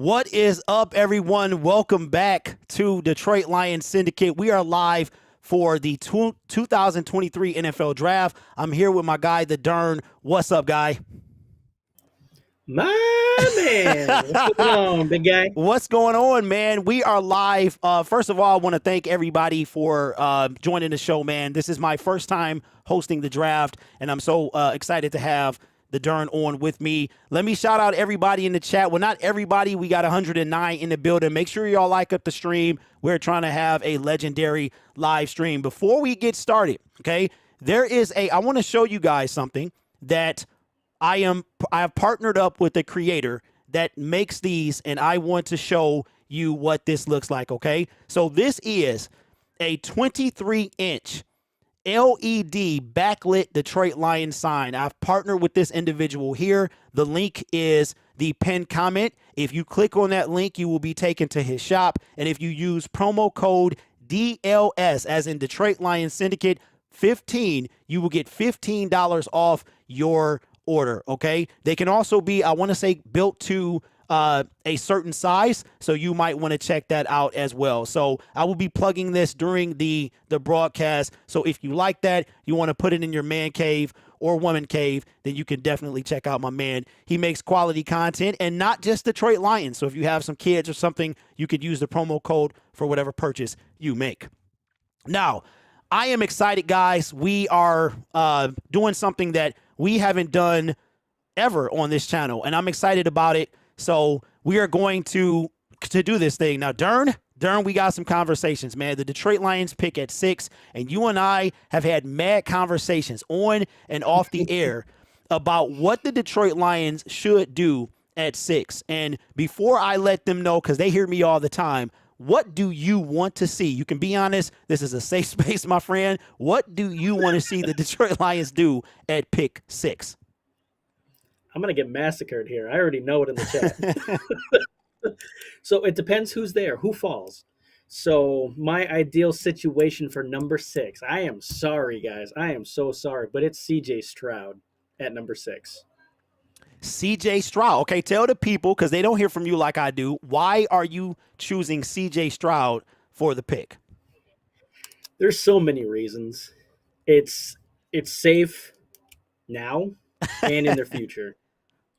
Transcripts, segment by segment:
What is up, everyone? Welcome back to Detroit Lions Syndicate. We are live for the 2023 NFL Draft. I'm here with my guy, the Dern. What's up, guy? My man. What's going on, big guy? What's going on, man? We are live. First of all, I want to thank everybody for joining the show, man. This is my first time hosting the draft, and I'm so excited to have the Dern on with me. Let me shout out everybody in the chat. Well, not everybody. We got 109 in the building. Make sure y'all like up the stream. We're trying to have a legendary live stream. Before we get started, okay, I want to show you guys something that I have partnered up with a creator that makes these, and I want to show you what this looks like, okay? So this is a 23-inch LED backlit Detroit Lions sign. I've partnered with this individual here. The link is the pinned comment. If you click on that link, you will be taken to his shop. And if you use promo code DLS, as in Detroit Lions Syndicate 15, you will get $15 off your order, okay? They can also be, I want to say, built to a certain size, so you might want to check that out as well. So I will be plugging this during the broadcast. So if you like that, you want to put it in your man cave or woman cave, then you can definitely check out my man. He makes quality content and not just Detroit Lions. So if you have some kids or something, you could use the promo code for whatever purchase you make. Now, I am excited, guys. We are doing something that we haven't done ever on this channel, and I'm excited about it. So we are going to do this thing. Now, Dern, we got some conversations, man. The Detroit Lions pick at 6, and you and I have had mad conversations on and off the air about what the Detroit Lions should do at 6. And before I let them know, because they hear me all the time, what do you want to see? You can be honest. This is a safe space, my friend. What do you want to see the Detroit Lions do at pick 6? I'm going to get massacred here. I already know it in the chat. So it depends who's there, who falls. So my ideal situation for number 6, I am sorry, guys. I am so sorry, but it's CJ Stroud at number 6. CJ Stroud. Okay, tell the people, because they don't hear from you like I do, why are you choosing CJ Stroud for the pick? There's so many reasons. It's safe now and in the future.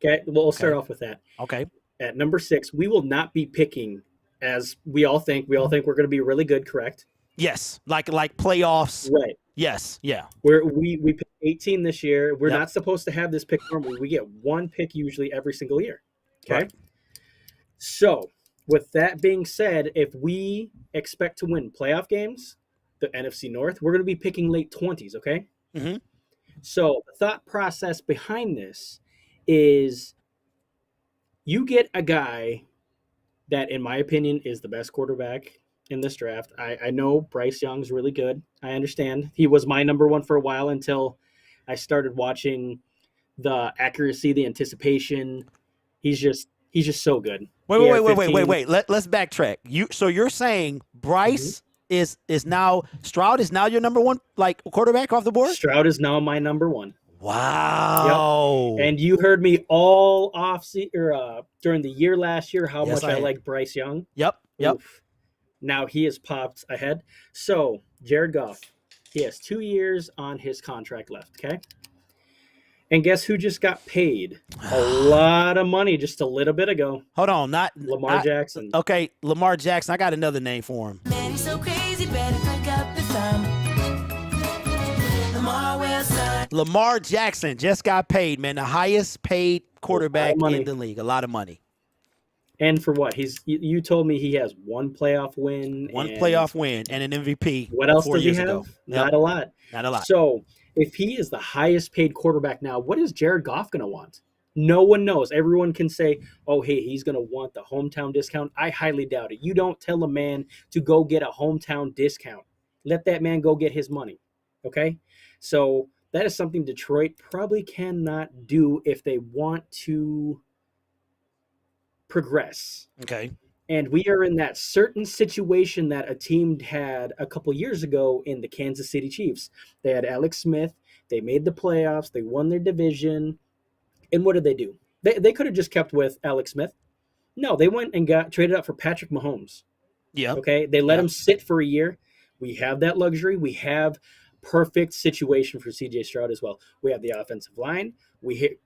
Okay, well, we'll start off with that. Okay. At number 6, we will not be picking as we all think. We all think we're going to be really good, correct? Yes, like playoffs. Right. Yes, yeah. We picked 18 this year. We're not supposed to have this pick normally. We get one pick usually every single year. Okay. Right. So with that being said, if we expect to win playoff games, the NFC North, we're going to be picking late 20s. Okay. Mm-hmm. So the thought process behind this is you get a guy that, in my opinion, is the best quarterback in this draft. I know Bryce Young's really good. I understand. He was my number one for a while until I started watching the accuracy, the anticipation. He's just so good. Wait. Let's backtrack. So you're saying Bryce is now Stroud is now your number one quarterback off the board? Stroud is now my number one. Wow. Yep. And you heard me all during the year last year how much I like Bryce Young. Yep. Oof. Now he has popped ahead. So Jared Goff, he has 2 years on his contract left, okay? And guess who just got paid a lot of money just a little bit ago? Hold on, Lamar Jackson. Okay, Lamar Jackson. I got another name for him. Man, he's so crazy, better pick up the phone. Lamar Jackson just got paid, man. The highest paid quarterback in the league. A lot of money. And for what? You told me he has one playoff win. One playoff win and an MVP. What else does he have? Ago. Not a lot. Not a lot. So if he is the highest paid quarterback now, what is Jared Goff going to want? No one knows. Everyone can say, oh, hey, he's going to want the hometown discount. I highly doubt it. You don't tell a man to go get a hometown discount. Let that man go get his money. Okay? So that is something Detroit probably cannot do if they want to progress. Okay. And we are in that certain situation that a team had a couple years ago in the Kansas City Chiefs. They had Alex Smith. They made the playoffs. They won their division. And what did they do? They could have just kept with Alex Smith. No, they went and got traded up for Patrick Mahomes. Yep. Okay, they let Yep. him sit for a year. We have that luxury. We have perfect situation for CJ Stroud as well. We have the offensive line. We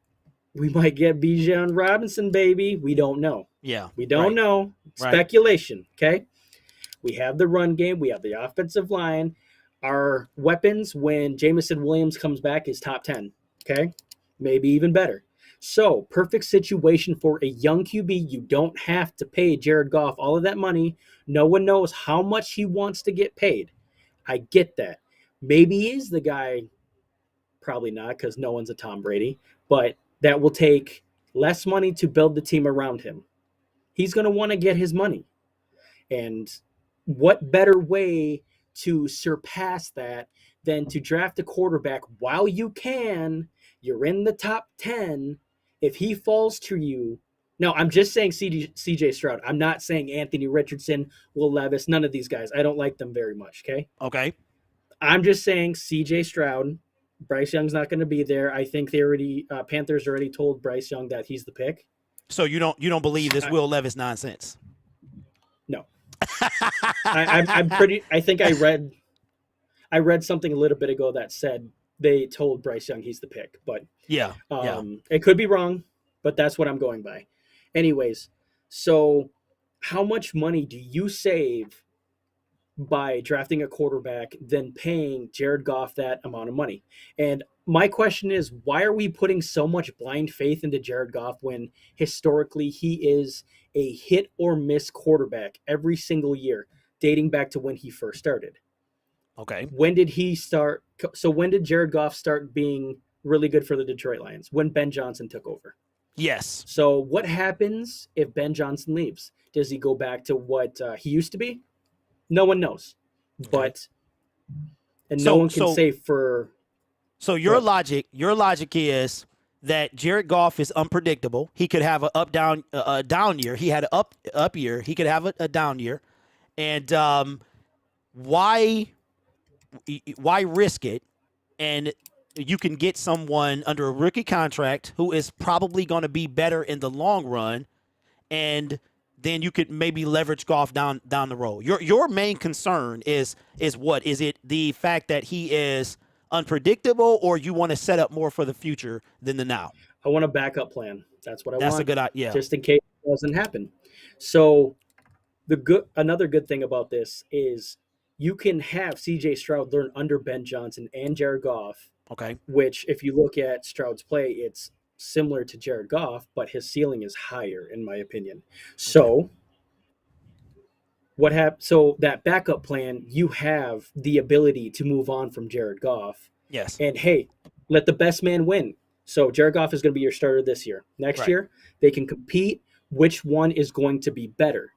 might get Bijan Robinson, baby. We don't know. Yeah. We don't know. Right. Speculation. Okay. We have the run game. We have the offensive line. Our weapons, when Jameson Williams comes back, is top 10. Okay. Maybe even better. So, perfect situation for a young QB. You don't have to pay Jared Goff all of that money. No one knows how much he wants to get paid. I get that. Maybe he is the guy, probably not, because no one's a Tom Brady, but that will take less money to build the team around him. He's going to want to get his money. And what better way to surpass that than to draft a quarterback while you can? You're in the top 10. If he falls to you, no, I'm just saying CJ Stroud. I'm not saying Anthony Richardson, Will Levis, none of these guys. I don't like them very much, okay? Okay. I'm just saying CJ Stroud. Bryce Young's not going to be there. I think Panthers already told Bryce Young that he's the pick. So you don't believe this Will Levis nonsense? No. I think I read something a little bit ago that said they told Bryce Young he's the pick, but Yeah. It could be wrong, but that's what I'm going by. Anyways, so how much money do you save by drafting a quarterback than paying Jared Goff that amount of money? And my question is, why are we putting so much blind faith into Jared Goff when historically he is a hit or miss quarterback every single year, dating back to when he first started? Okay. When did he start? So when did Jared Goff start being really good for the Detroit Lions? When Ben Johnson took over. Yes. So what happens if Ben Johnson leaves? Does he go back to what he used to be? No one knows. But no one can say for. So your logic is that Jared Goff is unpredictable. He could have a down year. He had an up year. He could have a down year. And why risk it? And you can get someone under a rookie contract who is probably going to be better in the long run, and then you could maybe leverage Goff down the road. Your main concern is what? Is it the fact that he is unpredictable, or you want to set up more for the future than the now? I want a backup plan. That's what I want. That's a good idea. Just in case it doesn't happen. So another good thing about this is you can have CJ Stroud learn under Ben Johnson and Jared Goff. Okay. Which, if you look at Stroud's play, it's similar to Jared Goff, but his ceiling is higher, in my opinion. So So that backup plan, you have the ability to move on from Jared Goff. Yes. And hey, let the best man win. So Jared Goff is going to be your starter this year. Next year, they can compete. Which one is going to be better?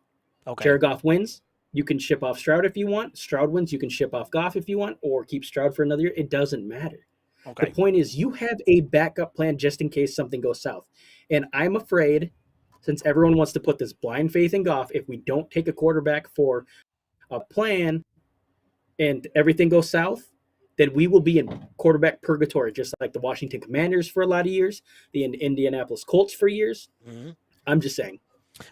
Okay. Jared Goff wins. You can ship off Stroud if you want. Stroud wins. You can ship off Goff if you want, or keep Stroud for another year. It doesn't matter. Okay. The point is you have a backup plan just in case something goes south. And I'm afraid, since everyone wants to put this blind faith in Goff, if we don't take a quarterback for a plan and everything goes south, then we will be in quarterback purgatory, just like the Washington Commanders for a lot of years, the Indianapolis Colts for years. Mm-hmm. I'm just saying.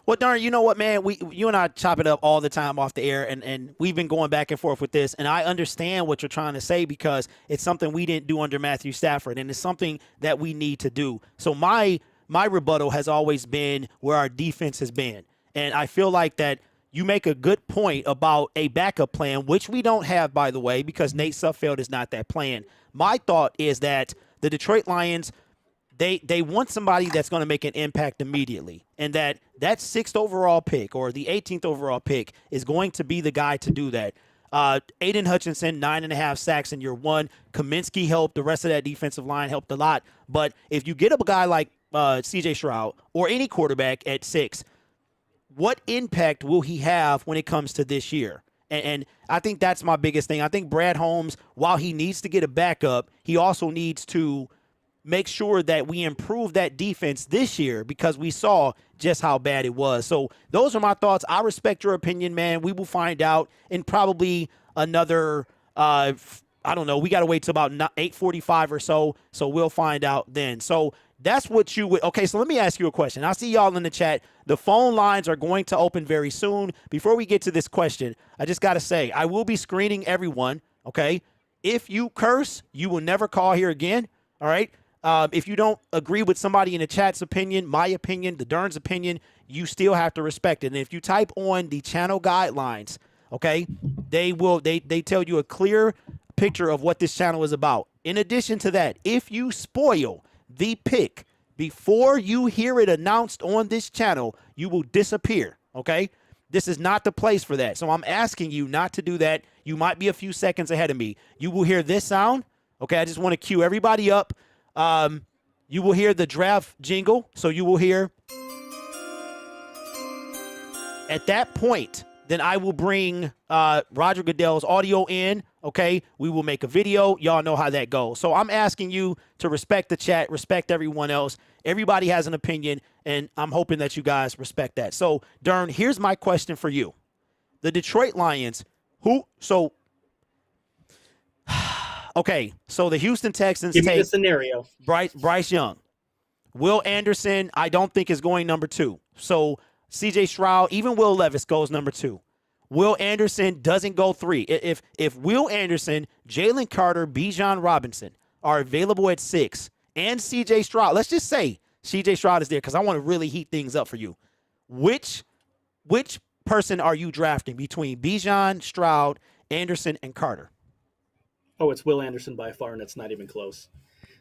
Well, darn, you know what, man? You and I chop it up all the time off the air, and we've been going back and forth with this, and I understand what you're trying to say because it's something we didn't do under Matthew Stafford, and it's something that we need to do. So my rebuttal has always been where our defense has been, and I feel like that you make a good point about a backup plan, which we don't have, by the way, because Nate Sudfeld is not that plan. My thought is that the Detroit Lions, they want somebody that's going to make an impact immediately, and that 6th overall pick or the 18th overall pick is going to be the guy to do that. Aiden Hutchinson, 9.5 sacks in year one. Kaminsky helped. The rest of that defensive line helped a lot. But if you get a guy like CJ Stroud or any quarterback at 6, what impact will he have when it comes to this year? And I think that's my biggest thing. I think Brad Holmes, while he needs to get a backup, he also needs to make sure that we improve that defense this year because we saw just how bad it was. So those are my thoughts. I respect your opinion, man. We will find out in probably another, I don't know, we got to wait till about 8:45 or so we'll find out then. So That's what you would. Okay, so let me ask you a question. I see y'all in the chat. The phone lines are going to open very soon. Before we get to this question, I just got to say, I will be screening everyone, okay? If you curse, you will never call here again, all right? If you don't agree with somebody in the chat's opinion, my opinion, the Dern's opinion, you still have to respect it. And if you type on the channel guidelines, okay, they tell you a clear picture of what this channel is about. In addition to that, if you spoil the pick before you hear it announced on this channel, you will disappear, okay? This is not the place for that. So I'm asking you not to do that. You might be a few seconds ahead of me. You will hear this sound, okay? I just want to cue everybody up. You will hear the draft jingle. So you will hear at that point, then I will bring Roger Goodell's audio in, okay? We will make a video. Y'all know how that goes. So I'm asking you to respect the chat, respect everyone else. Everybody has an opinion, and I'm hoping that you guys respect that. So, Dern, here's my question for you. The Detroit Lions, okay, so the Houston Texans Give me the take scenario. Bryce Young. Will Anderson, I don't think is going number 2. So CJ Stroud, even Will Levis goes number 2. Will Anderson doesn't go 3. If Will Anderson, Jalen Carter, Bijan Robinson are available at 6, and CJ Stroud, let's just say CJ Stroud is there because I want to really heat things up for you. Which person are you drafting between Bijan, Stroud, Anderson, and Carter? Oh, it's Will Anderson by far, and it's not even close.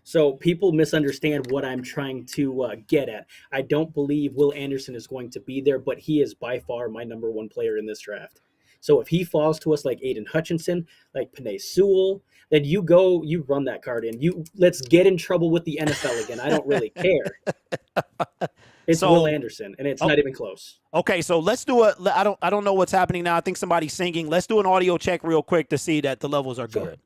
So people misunderstand what I'm trying to get at. I don't believe Will Anderson is going to be there, but he is by far my number 1 player in this draft. So if he falls to us like Aiden Hutchinson, like Penei Sewell, then you run that card in. Let's get in trouble with the NFL again. I don't really care. It's Will Anderson, and it's not even close. Okay, so let's do I don't know what's happening now. I think somebody's singing. Let's do an audio check real quick to see that the levels are good.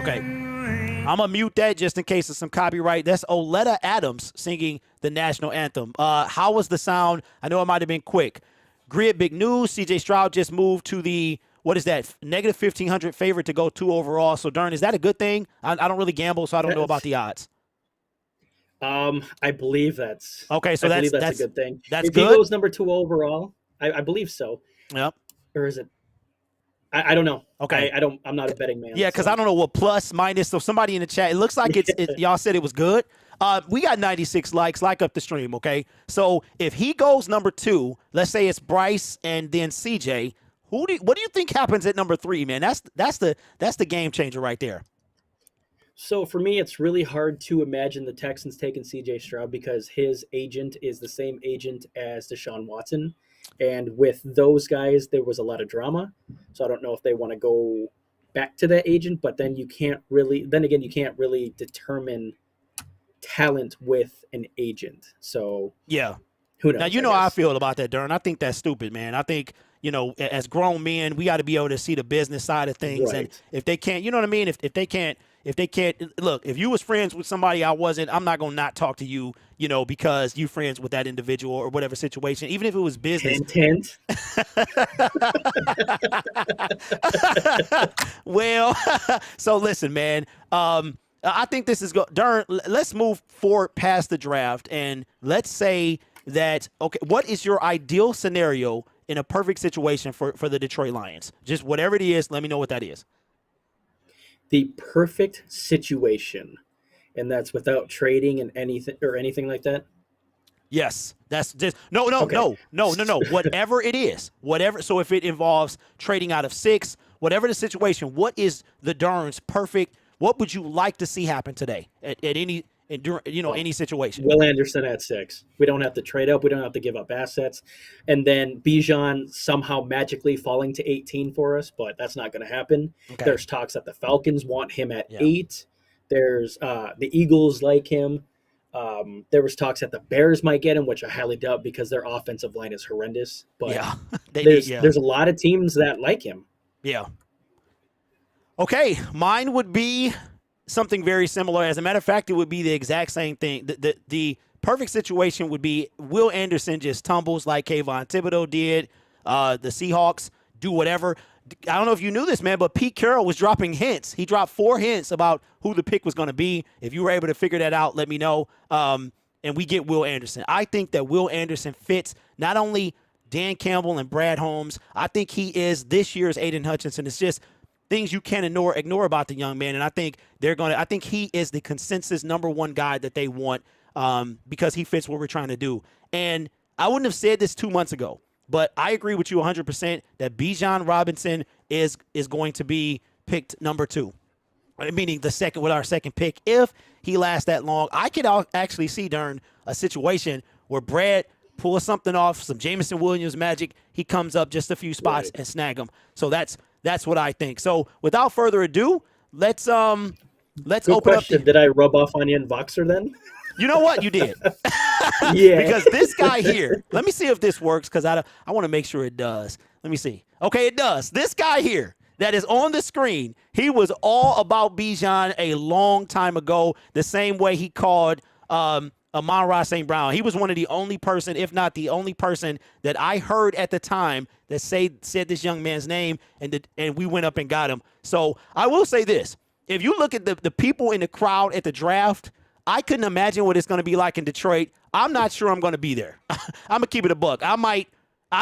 Okay, I'm going to mute that just in case of some copyright. That's Oleta Adams singing the national anthem. How was the sound? I know it might have been quick. Grid, big news. CJ Stroud just moved to the, what is that, negative 1,500 favorite to go 2 overall. So, Dern, is that a good thing? I don't really gamble, so I don't know about the odds. I believe that's okay. So that's a good thing. That's if good. If he goes number 2 overall, I believe so. Yep. Or is it? I don't know. Okay. I'm not a betting man. Yeah, because I don't know what plus, minus. So somebody in the chat, it looks like y'all said it was good. We got 96 likes. Like up the stream, okay? So if he goes number 2, let's say it's Bryce and then CJ, what do you think happens at number 3, man? That's the game changer right there. So for me, it's really hard to imagine the Texans taking CJ Stroud because his agent is the same agent as Deshaun Watson. And with those guys, there was a lot of drama. So I don't know if they want to go back to that agent, but then you can't really determine talent with an agent. So yeah, who knows? Now, you know how I feel about that, Dern. I think that's stupid, man. I think, as grown men, we got to be able to see the business side of things. Right. And if they can't, you know what I mean? If they can't, look, if you was friends with somebody I wasn't, I'm not going to not talk to you, because you friends with that individual or whatever situation, even if it was business. Hint. Well, so listen, man, I think this is Dern, let's move forward past the draft and let's say that, okay, what is your ideal scenario in a perfect situation for the Detroit Lions? Just whatever it is, let me know what that is. The perfect situation, and that's without trading and anything like that. Yes, that's just no. Whatever it is, whatever. So if it involves trading out of 6, whatever the situation, what is the Dern's perfect? What would you like to see happen today at any any situation? Will Anderson at 6. We don't have to trade up. We don't have to give up assets. And then Bijan somehow magically falling to 18 for us, but that's not going to happen. Okay. There's talks that the Falcons want him at 8. There's the Eagles like him. There was talks that the Bears might get him, which I highly doubt because their offensive line is horrendous. But there's a lot of teams that like him. Yeah. Okay, mine would be something very similar. As a matter of fact, it would be the exact same thing. The perfect situation would be Will Anderson just tumbles like Kayvon Thibodeau did. The Seahawks do whatever. I don't know if you knew this, man, but Pete Carroll was dropping hints. He dropped 4 hints about who the pick was going to be. If you were able to figure that out, let me know. And we get Will Anderson. I think that Will Anderson fits not only Dan Campbell and Brad Holmes. I think he is this year's Aiden Hutchinson. It's just things you can't ignore about the young man. And I think I think he is the consensus #1 guy that they want because he fits what we're trying to do. And I wouldn't have said this 2 months ago, but I agree with you 100% that Bijan Robinson is going to be picked #2, meaning with our second pick. If he lasts that long, I could actually see during a situation where Brad pulls something off, some Jameson Williams magic, he comes up just a few spots and snag him. So that's what I think. So without further ado, let's open question. up. Did I rub off on you in Voxer then? You know what? You did. Yeah. Because this guy here, let me see if this works because I want to make sure it does. Let me see. Okay, it does. This guy here that is on the screen, he was all about Bijan a long time ago, the same way he called Amon-Ra St. Brown. He was one of the only person, if not the only person, that I heard at the time that said this young man's name, and we went up and got him. So I will say this. If you look at the people in the crowd at the draft, I couldn't imagine what it's going to be like in Detroit. I'm not sure I'm going to be there. I'm going to keep it a buck. I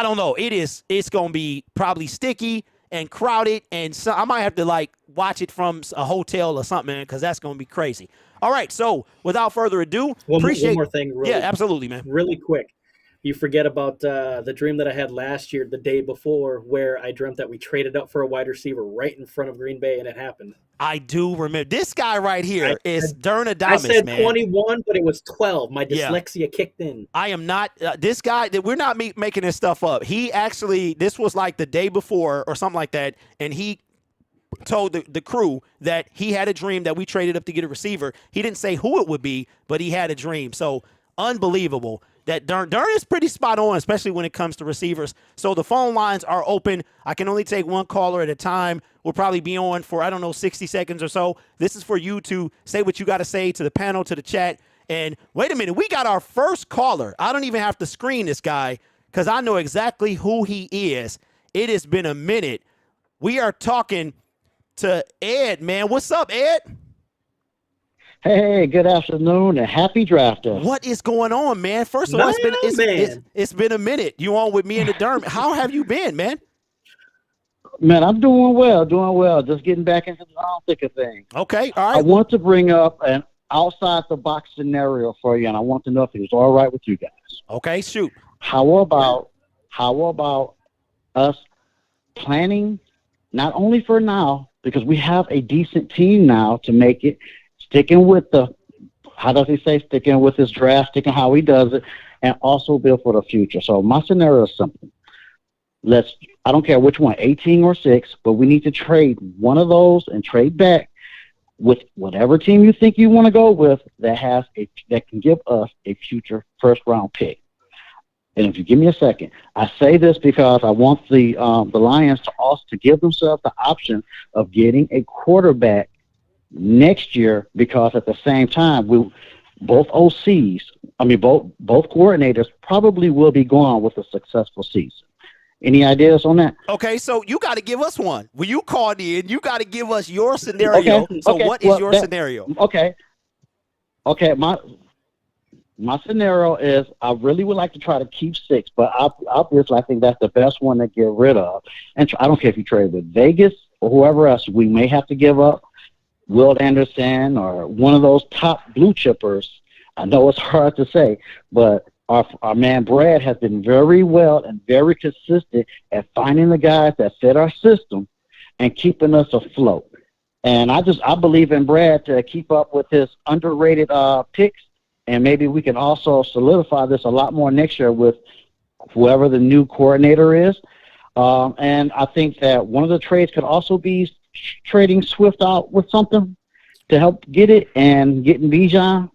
don't know. It's going to be probably sticky and crowded, and so I might have to watch it from a hotel or something, because that's going to be crazy. All right, so without further ado, one more thing. Really, yeah, absolutely, man. Really quick. You forget about the dream that I had last year, the day before, where I dreamt that we traded up for a wide receiver right in front of Green Bay, and it happened. I do remember. This guy right here is Darnell I Wright, said man. 21, but it was 12. My dyslexia kicked in. I am not this guy. We're not making this stuff up. He actually, this was like the day before or something like that, and he told the crew that he had a dream that we traded up to get a receiver. He didn't say who it would be, but he had a dream. So unbelievable. That Dern is pretty spot on, especially when it comes to receivers. So the phone lines are open. I can only take one caller at a time. We'll probably be on for, 60 seconds or so. This is for you to say what you got to say to the panel, to the chat. And wait a minute, we got our first caller. I don't even have to screen this guy because I know exactly who he is. It has been a minute. We are talking to Ed, man. What's up, Ed? Hey, good afternoon and happy draft day. What is going on, man? First of all, it's been a minute. You on with me and the Derm. How have you been, man? Man, I'm doing well. Just getting back into the thick of things. Okay, all right. I want to bring up an outside-the-box scenario for you, and I want to know if it's all right with you guys. Okay, shoot. How about us planning not only for now, because we have a decent team now to make it, sticking with sticking with his draft, sticking how he does it, and also build for the future. So my scenario is simple. I don't care which one, 18 or 6, but we need to trade one of those and trade back with whatever team you think you want to go with that can give us a future first-round pick. And if you give me a second, I say this because I want the Lions to give themselves the option of getting a quarterback next year, because at the same time, both coordinators probably will be gone with a successful season. Any ideas on that? Okay, so you got to give us one. When you called in, you got to give us your scenario. What is your scenario? Okay. My scenario is I really would like to try to keep 6, but obviously I think that's the best one to get rid of. And I don't care if you trade with Vegas or whoever else. We may have to give up Will Anderson or one of those top blue chippers. I know it's hard to say, but our man Brad has been very well and very consistent at finding the guys that fit our system and keeping us afloat. And I believe in Brad to keep up with his underrated picks, and maybe we can also solidify this a lot more next year with whoever the new coordinator is. And I think that one of the trades could also be trading Swift out with something to help get it and getting Bijan.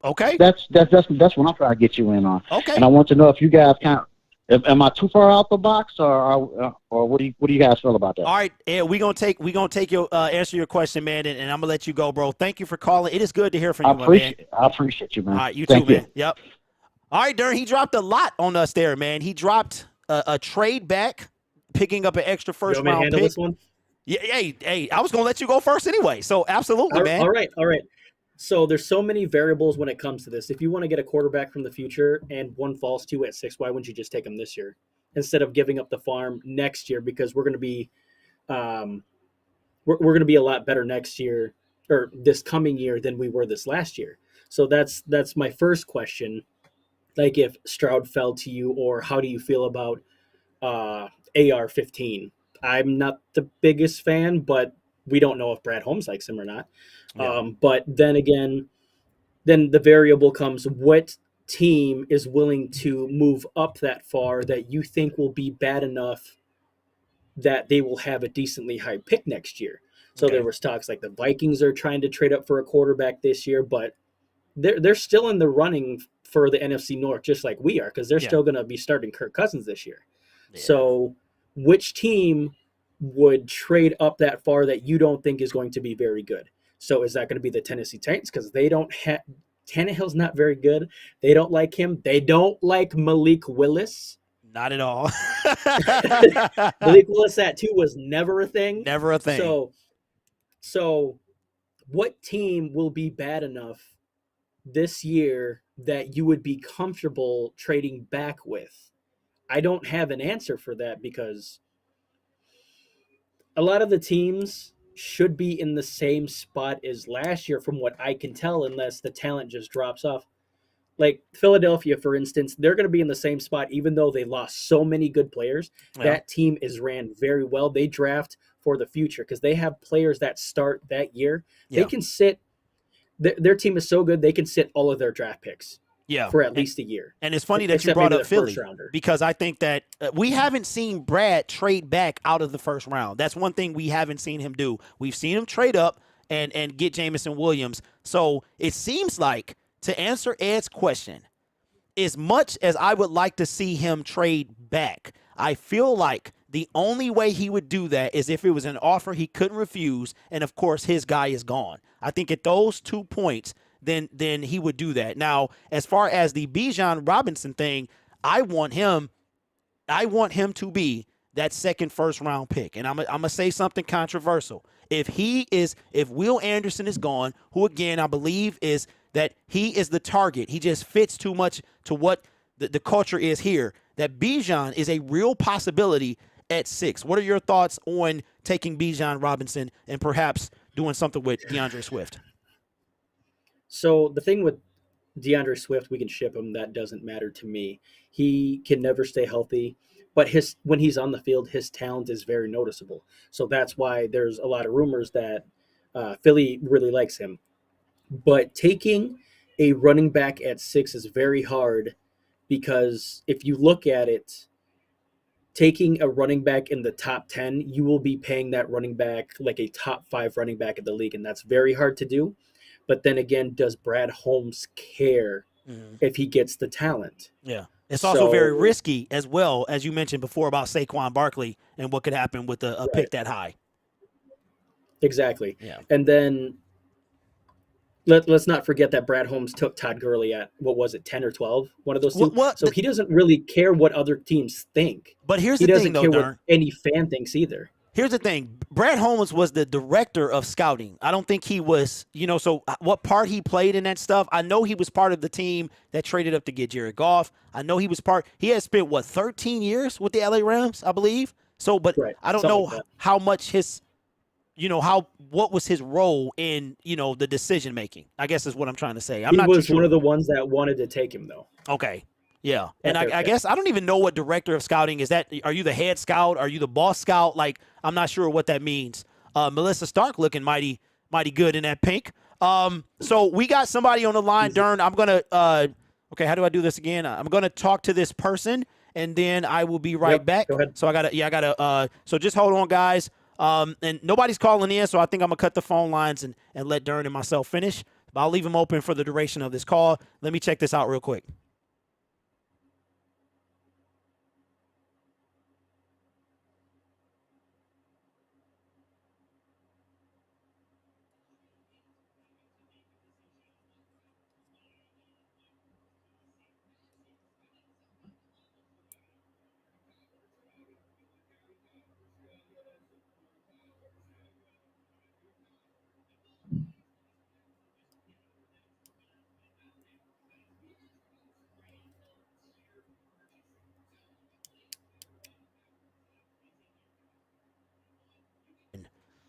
Okay. That's what I'm trying to get you in on. Okay. And I want to know if you guys am I too far out the box, or what do you guys feel about that? All right, Ed, we gonna take your answer your question, man, and I'm gonna let you go, bro. Thank you for calling. It is good to hear from you, man. I appreciate you, man. All right, you Thank too, you. man. Yep. All right, Darren, he dropped a lot on us there, man. He dropped a trade back picking up an extra You first want me to round handle pick. this one? Yeah, hey, I was gonna let you go first anyway. So absolutely, man. All right. So there's so many variables when it comes to this. If you want to get a quarterback from the future and one falls to you at 6, why wouldn't you just take him this year instead of giving up the farm next year? Because we're going to be, we're going to be a lot better next year or this coming year than we were this last year. So that's my first question. Like if Stroud fell to you, or how do you feel about AR-15? I'm not the biggest fan, but we don't know if Brad Holmes likes him or not. Yeah. But then again, then the variable comes: what team is willing to move up that far that you think will be bad enough that they will have a decently high pick next year? So Okay. there was talks like the Vikings are trying to trade up for a quarterback this year, but they're still in the running for the NFC North, just like we are, because they're Yeah. still going to be starting Kirk Cousins this year. Yeah. So which team would trade up that far that you don't think is going to be very good? So is that going to be the Tennessee Titans? Because they don't have Tannehill's not very good. They don't like him. They don't like Malik Willis. Not at all. Malik Willis at 2 was never a thing. Never a thing. So what team will be bad enough this year that you would be comfortable trading back with? I don't have an answer for that, because a lot of the teams should be in the same spot as last year from what I can tell, unless the talent just drops off. Like Philadelphia, for instance, they're going to be in the same spot even though they lost so many good players. Yeah. That team is ran very well. They draft for the future because they have players that start that year. Yeah. They can sit their team is so good they can sit all of their draft picks for at least a year. And it's funny that you Except brought maybe up the Philly, first-rounder. because I think that we haven't seen Brad trade back out of the first round. That's one thing we haven't seen him do. We've seen him trade up and get Jameson Williams. So it seems like, to answer Ed's question, as much as I would like to see him trade back, I feel like the only way he would do that is if it was an offer he couldn't refuse, and of course his guy is gone. I think at those 2 points, then he would do that. Now, as far as the Bijan Robinson thing, I want him to be that second first round pick. And I'm gonna say something controversial. If Will Anderson is gone, who again I believe is that he is the target, he just fits too much to what the culture is here, that Bijan is a real possibility at 6. What are your thoughts on taking Bijan Robinson and perhaps doing something with DeAndre Swift? So the thing with DeAndre Swift, we can ship him. That doesn't matter to me. He can never stay healthy, but when he's on the field, his talent is very noticeable. So that's why there's a lot of rumors that Philly really likes him. But taking a running back at 6 is very hard, because if you look at it, taking a running back in the top 10, you will be paying that running back like a top 5 running back in the league, and that's very hard to do. But then again, does Brad Holmes care if he gets the talent? Yeah. It's also very risky, as well, as you mentioned before about Saquon Barkley and what could happen with a pick that high. Exactly. Yeah. And then let's not forget that Brad Holmes took Todd Gurley at, what was it, 10 or 12? One of those two. So he doesn't really care what other teams think. But here's the thing, though, he doesn't care what any fan thinks either. Here's the thing. Brad Holmes was the director of scouting. I don't think he was, so what part he played in that stuff, I know he was part of the team that traded up to get Jared Goff. I know he had spent, 13 years with the LA Rams, I believe. So, but right. I don't know how much what was his role in, the decision making, I guess is what I'm trying to say. He was one of the ones that wanted to take him, though. Okay. Yeah. And I guess I don't even know what director of scouting is. Are you the head scout? Are you the boss scout? Like, I'm not sure what that means. Melissa Stark looking mighty good in that pink. So we got somebody on the line, Dern. I'm going to, okay, how do I do this again? I'm going to talk to this person, and then I will be right back. Go ahead. So so just hold on, guys. And nobody's calling in, so I think I'm going to cut the phone lines and let Dern and myself finish. But I'll leave them open for the duration of this call. Let me check this out real quick.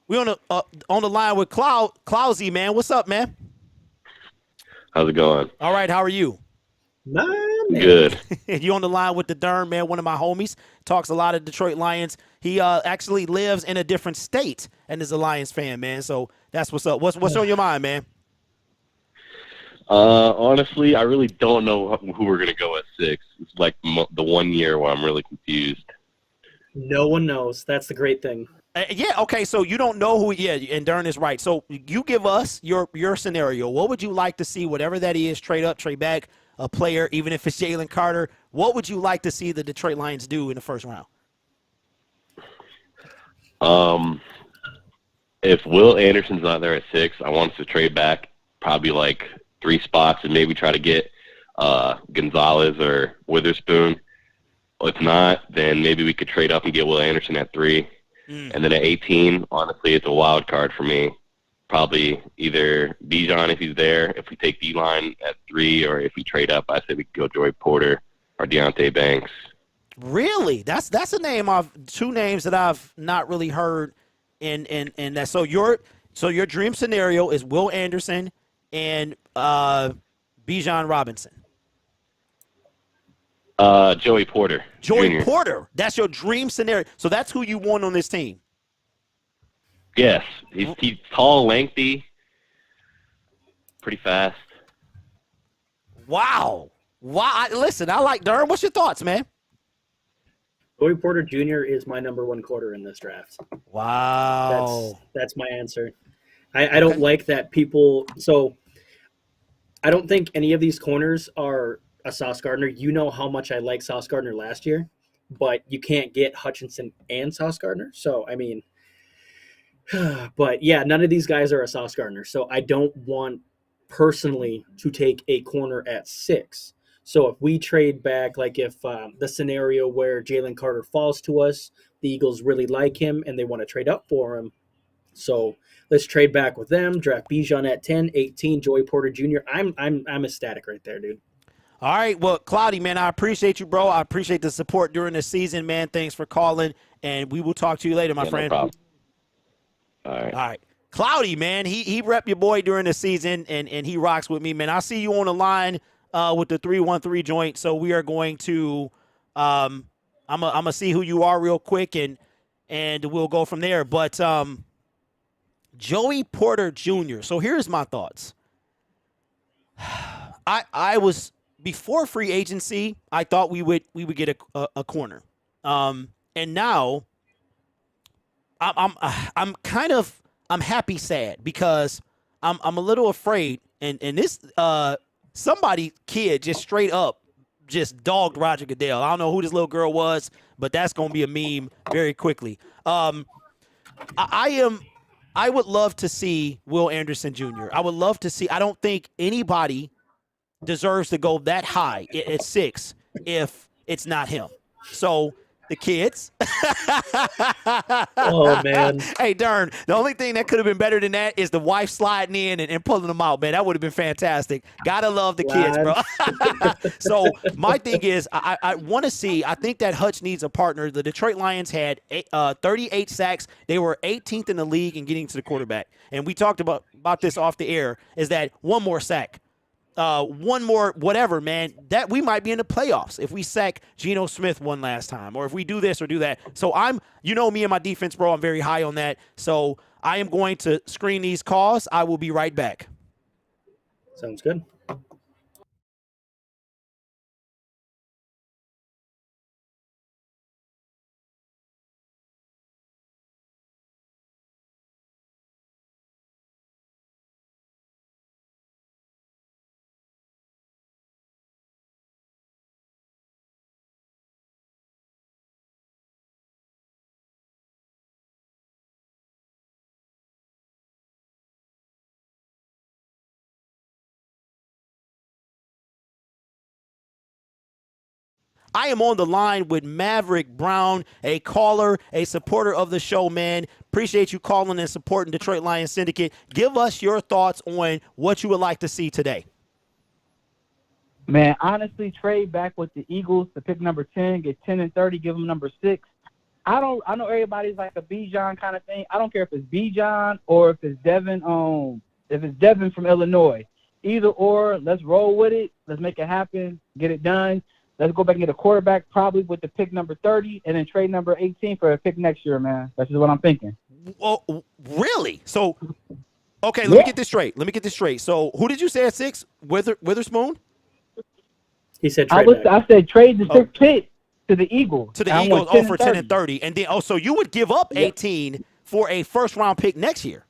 We on the line with Clousy, man. What's up, man? How's it going? All right, how are you? Nah, man. Good. You on the line with the Dern, man, one of my homies. Talks a lot of Detroit Lions. He actually lives in a different state and is a Lions fan, man. So that's what's up. What's on your mind, man? Honestly, I really don't know who we're going to go at 6. It's like the 1 year where I'm really confused. No one knows. That's the great thing. Yeah, okay, so you don't know who, yeah, and Dern is right. So you give us your scenario. What would you like to see, whatever that is, trade up, trade back, a player, even if it's Jalen Carter, what would you like to see the Detroit Lions do in the first round? If Will Anderson's not there at 6, I want us to trade back probably like 3 spots and maybe try to get Gonzalez or Witherspoon. If not, then maybe we could trade up and get Will Anderson at 3. And then at 18, honestly, it's a wild card for me. Probably either Bijan if he's there, if we take D-line at 3, or if we trade up, I say we could go Joey Porter or Deontay Banks. Really? That's a name of 2 names that I've not really heard in that. So your dream scenario is Will Anderson and Bijan Robinson. Joey Porter. Joey Jr. Porter. That's your dream scenario. So that's who you want on this team. Yes. He's tall, lengthy, pretty fast. Wow. Listen, I like Durham. What's your thoughts, man? Joey Porter Jr. is my number 1 quarter in this draft. Wow. That's my answer. I don't like that people – so I don't think any of these corners are a Sauce Gardner. You know how much I liked Sauce Gardner last year, but you can't get Hutchinson and Sauce Gardner. So, I mean – but, yeah, none of these guys are a Sauce Gardner. So I don't want personally to take a corner at 6. So if we trade back, like if the scenario where Jalen Carter falls to us, the Eagles really like him and they want to trade up for him. So let's trade back with them, draft Bijan at 10, 18, Joey Porter Jr. I'm ecstatic right there, dude. All right. Well, Cloudy, man, I appreciate you, bro. I appreciate the support during the season, man. Thanks for calling, and we will talk to you later, my friend. No problem. All right. Cloudy, man, he rep your boy during the season, and he rocks with me, man. I see you on the line with the 313 joint, so we are going to I'm gonna see who you are real quick, and we'll go from there. But Joey Porter Jr. So here's my thoughts. I was before free agency, I thought we would get a corner, and now I'm happy sad because I'm a little afraid, and this kid just straight up just dogged Roger Goodell. I don't know who this little girl was, but that's gonna be a meme very quickly. I would love to see Will Anderson Jr. I would love to see. I don't think anybody deserves to go that high at 6 if it's not him. So the kids. Oh, man. Hey, Dern, the only thing that could have been better than that is the wife sliding in and pulling them out, man. That would have been fantastic. Gotta love the kids, bro. So my thing is, I want to see, I think that Hutch needs a partner. The Detroit Lions had 38 sacks. They were 18th in the league in getting to the quarterback. And we talked about this off the air, is that one more sack. One more whatever, man, that we might be in the playoffs if we sack Geno Smith one last time, or if we do this or do that. So me and my defense, bro, I'm very high on that. So I am going to screen these calls. I will be right back. Sounds good. I am on the line with Maverick Brown, a caller, a supporter of the show, man. Appreciate you calling and supporting Detroit Lions Syndicate. Give us your thoughts on what you would like to see today. Man, honestly, trade back with the Eagles to pick number 10, get 10 and 30, give them number 6. I know everybody's like a Bijan kind of thing. I don't care if it's Bijan or if it's Devin. If it's Devin from Illinois, either or, let's roll with it. Let's make it happen. Get it done. Let's go back and get a quarterback, probably with the pick number 30, and then trade number 18 for a pick next year, man. That's just what I'm thinking. Well, really? So, okay, let me get this straight. So, who did you say at 6? Witherspoon? He said trade back. I said trade the 6th pick to the Eagles. To the Eagles, for 10 and 30. And then, so you would give up 18 for a first-round pick next year?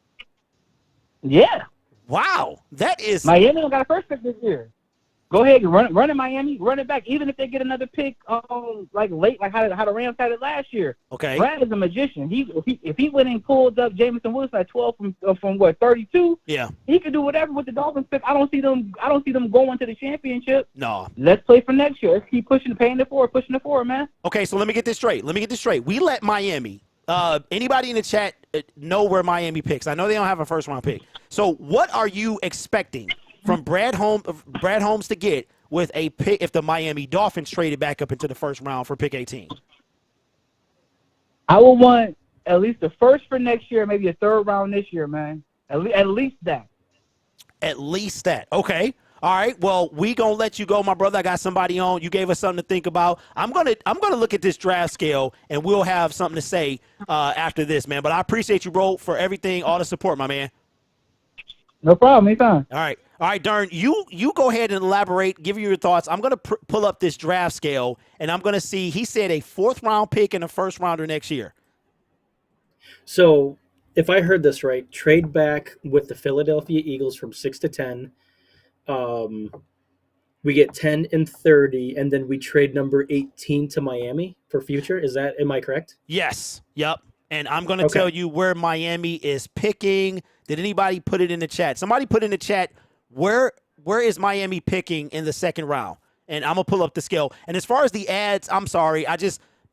Yeah. Wow. That is... Miami don't got a first pick this year. Go ahead and run in Miami, run it back. Even if they get another pick, like late, like how the Rams had it last year. Okay. Brad is a magician. If he went and pulled up Jameson Williams at 12 from what 32. Yeah. He could do whatever with the Dolphins pick. I don't see them going to the championship. No. Let's play for next year. Let's keep pushing it forward, man. Okay, so let me get this straight. We let Miami. Anybody in the chat know where Miami picks? I know they don't have a first round pick. So what are you expecting from Brad Holmes to get with a pick if the Miami Dolphins traded back up into the first round for pick 18? I would want at least the first for next year, maybe a third round this year, man. At least that. At least that. Okay. All right. Well, we gonna let you go, my brother. I got somebody on. You gave us something to think about. I'm gonna look at this draft scale, and we'll have something to say after this, man. But I appreciate you, bro, for everything, all the support, my man. No problem. Anytime. All right, Darn. You go ahead and elaborate. Give you your thoughts. I'm gonna pull up this draft scale, and I'm gonna see. He said a 4th round pick and a 1st rounder next year. So, if I heard this right, trade back with the Philadelphia Eagles from 6 to 10. We get 10 and 30, and then we trade number 18 to Miami for future. Am I correct? Yes. Yep. And I'm going to tell you where Miami is picking. Did anybody put it in the chat? Somebody put in the chat, where is Miami picking in the 2nd round? And I'm going to pull up the scale. And as far as the ads, I'm sorry.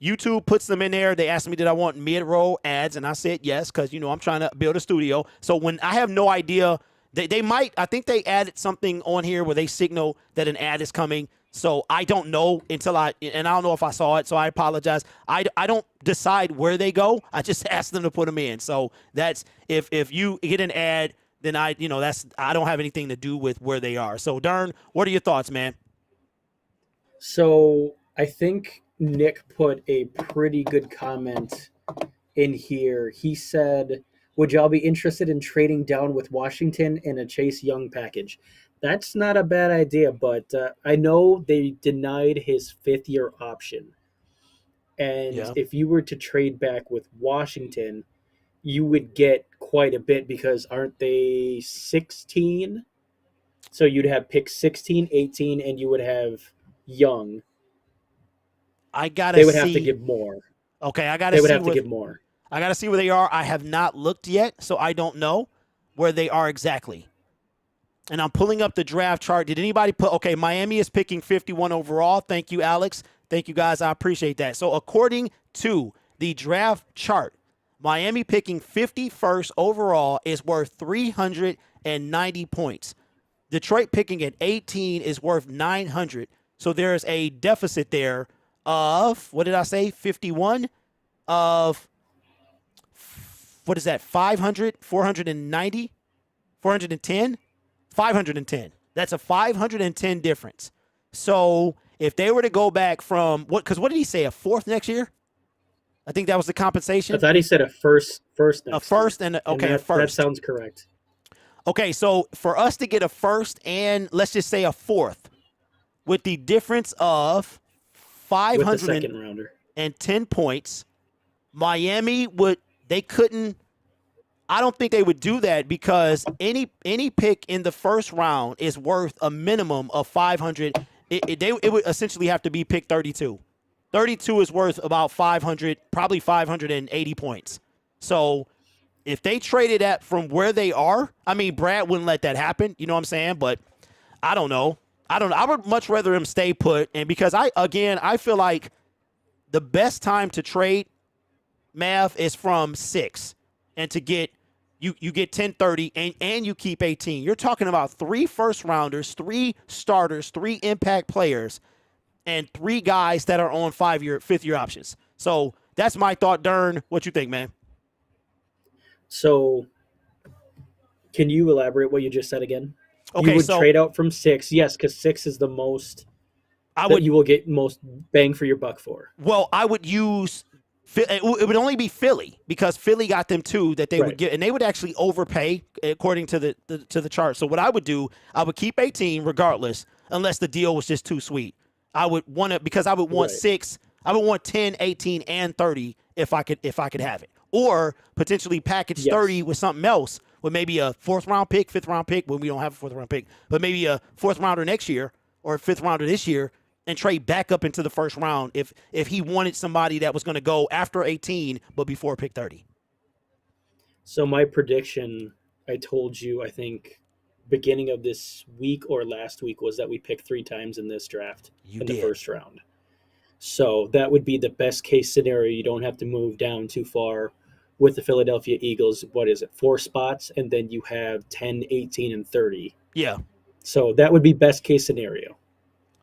YouTube puts them in there. They asked me, did I want mid-roll ads? And I said yes, because, I'm trying to build a studio. So when I have no idea, they might, I think they added something on here where they signal that an ad is coming. So I don't know and I don't know if I saw it, so I apologize. I don't decide where they go. I just ask them to put them in. So that's, if you get an ad, then I don't have anything to do with where they are. So Darn, what are your thoughts, man? So I think Nick put a pretty good comment in here. He said, would y'all be interested in trading down with Washington in a Chase Young package? That's not a bad idea, but I know they denied his 5th-year option. And if you were to trade back with Washington, you would get quite a bit because aren't they 16? So you'd have pick 16, 18, and you would have Young. They would have to give more. Okay, They would have to give more. I got to see where they are. I have not looked yet, so I don't know where they are exactly. And I'm pulling up the draft chart. Did anybody put – okay, Miami is picking 51 overall. Thank you, Alex. Thank you, guys. I appreciate that. So according to the draft chart, Miami picking 51st overall is worth 390 points. Detroit picking at 18 is worth 900. So there's a deficit there of – what did I say? 51 of – what is that, 500, 490, 410, 510. That's a 510 difference. So if they were to go back from, what did he say, a 4th next year? I think that was the compensation. I thought he said a first next a first year. A first. That sounds correct. Okay, so for us to get a 1st and let's just say a 4th with the difference of 510 points, Miami I don't think they would do that because any pick in the 1st round is worth a minimum of 500. It would essentially have to be pick 32. 32 is worth about 500, probably 580 points. So if they traded that from where they are, I mean, Brad wouldn't let that happen. You know what I'm saying? But I don't know. I would much rather him stay put. And because I feel like the best time to trade, Mav, is from 6 and to get you get 10, 30 and you keep 18. You're talking about 3 first rounders, 3 starters, 3 impact players, and 3 guys that are on 5-year, 5th-year options. So that's my thought. Dern, what you think, man? So, can you elaborate what you just said again? Okay, you would so trade out from 6, yes, because 6 is the most I that would. you will get most bang for your buck for. Well, I would use. It would only be Philly because Philly got them 2 that they would Right. get, and they would actually overpay according to the chart. So what I would do, I would keep 18 regardless, unless the deal was just too sweet. I would want to because I would want Right. 6. I would want 10, 18, and 30 if I could have it, or potentially package Yes. 30 with something else, with maybe a 4th round pick, 5th round pick when we don't have a 4th round pick, but maybe a 4th rounder next year or a 5th rounder this year. And trade back up into the 1st round if he wanted somebody that was going to go after 18 but before pick 30. So my prediction, I told you, I think beginning of this week or last week, was that we picked 3 times in this draft You in did. the 1st round. So that would be the best case scenario. You don't have to move down too far with the Philadelphia Eagles. What is it? 4 spots, and then you have 10, 18, and 30. Yeah, So that would be best case scenario.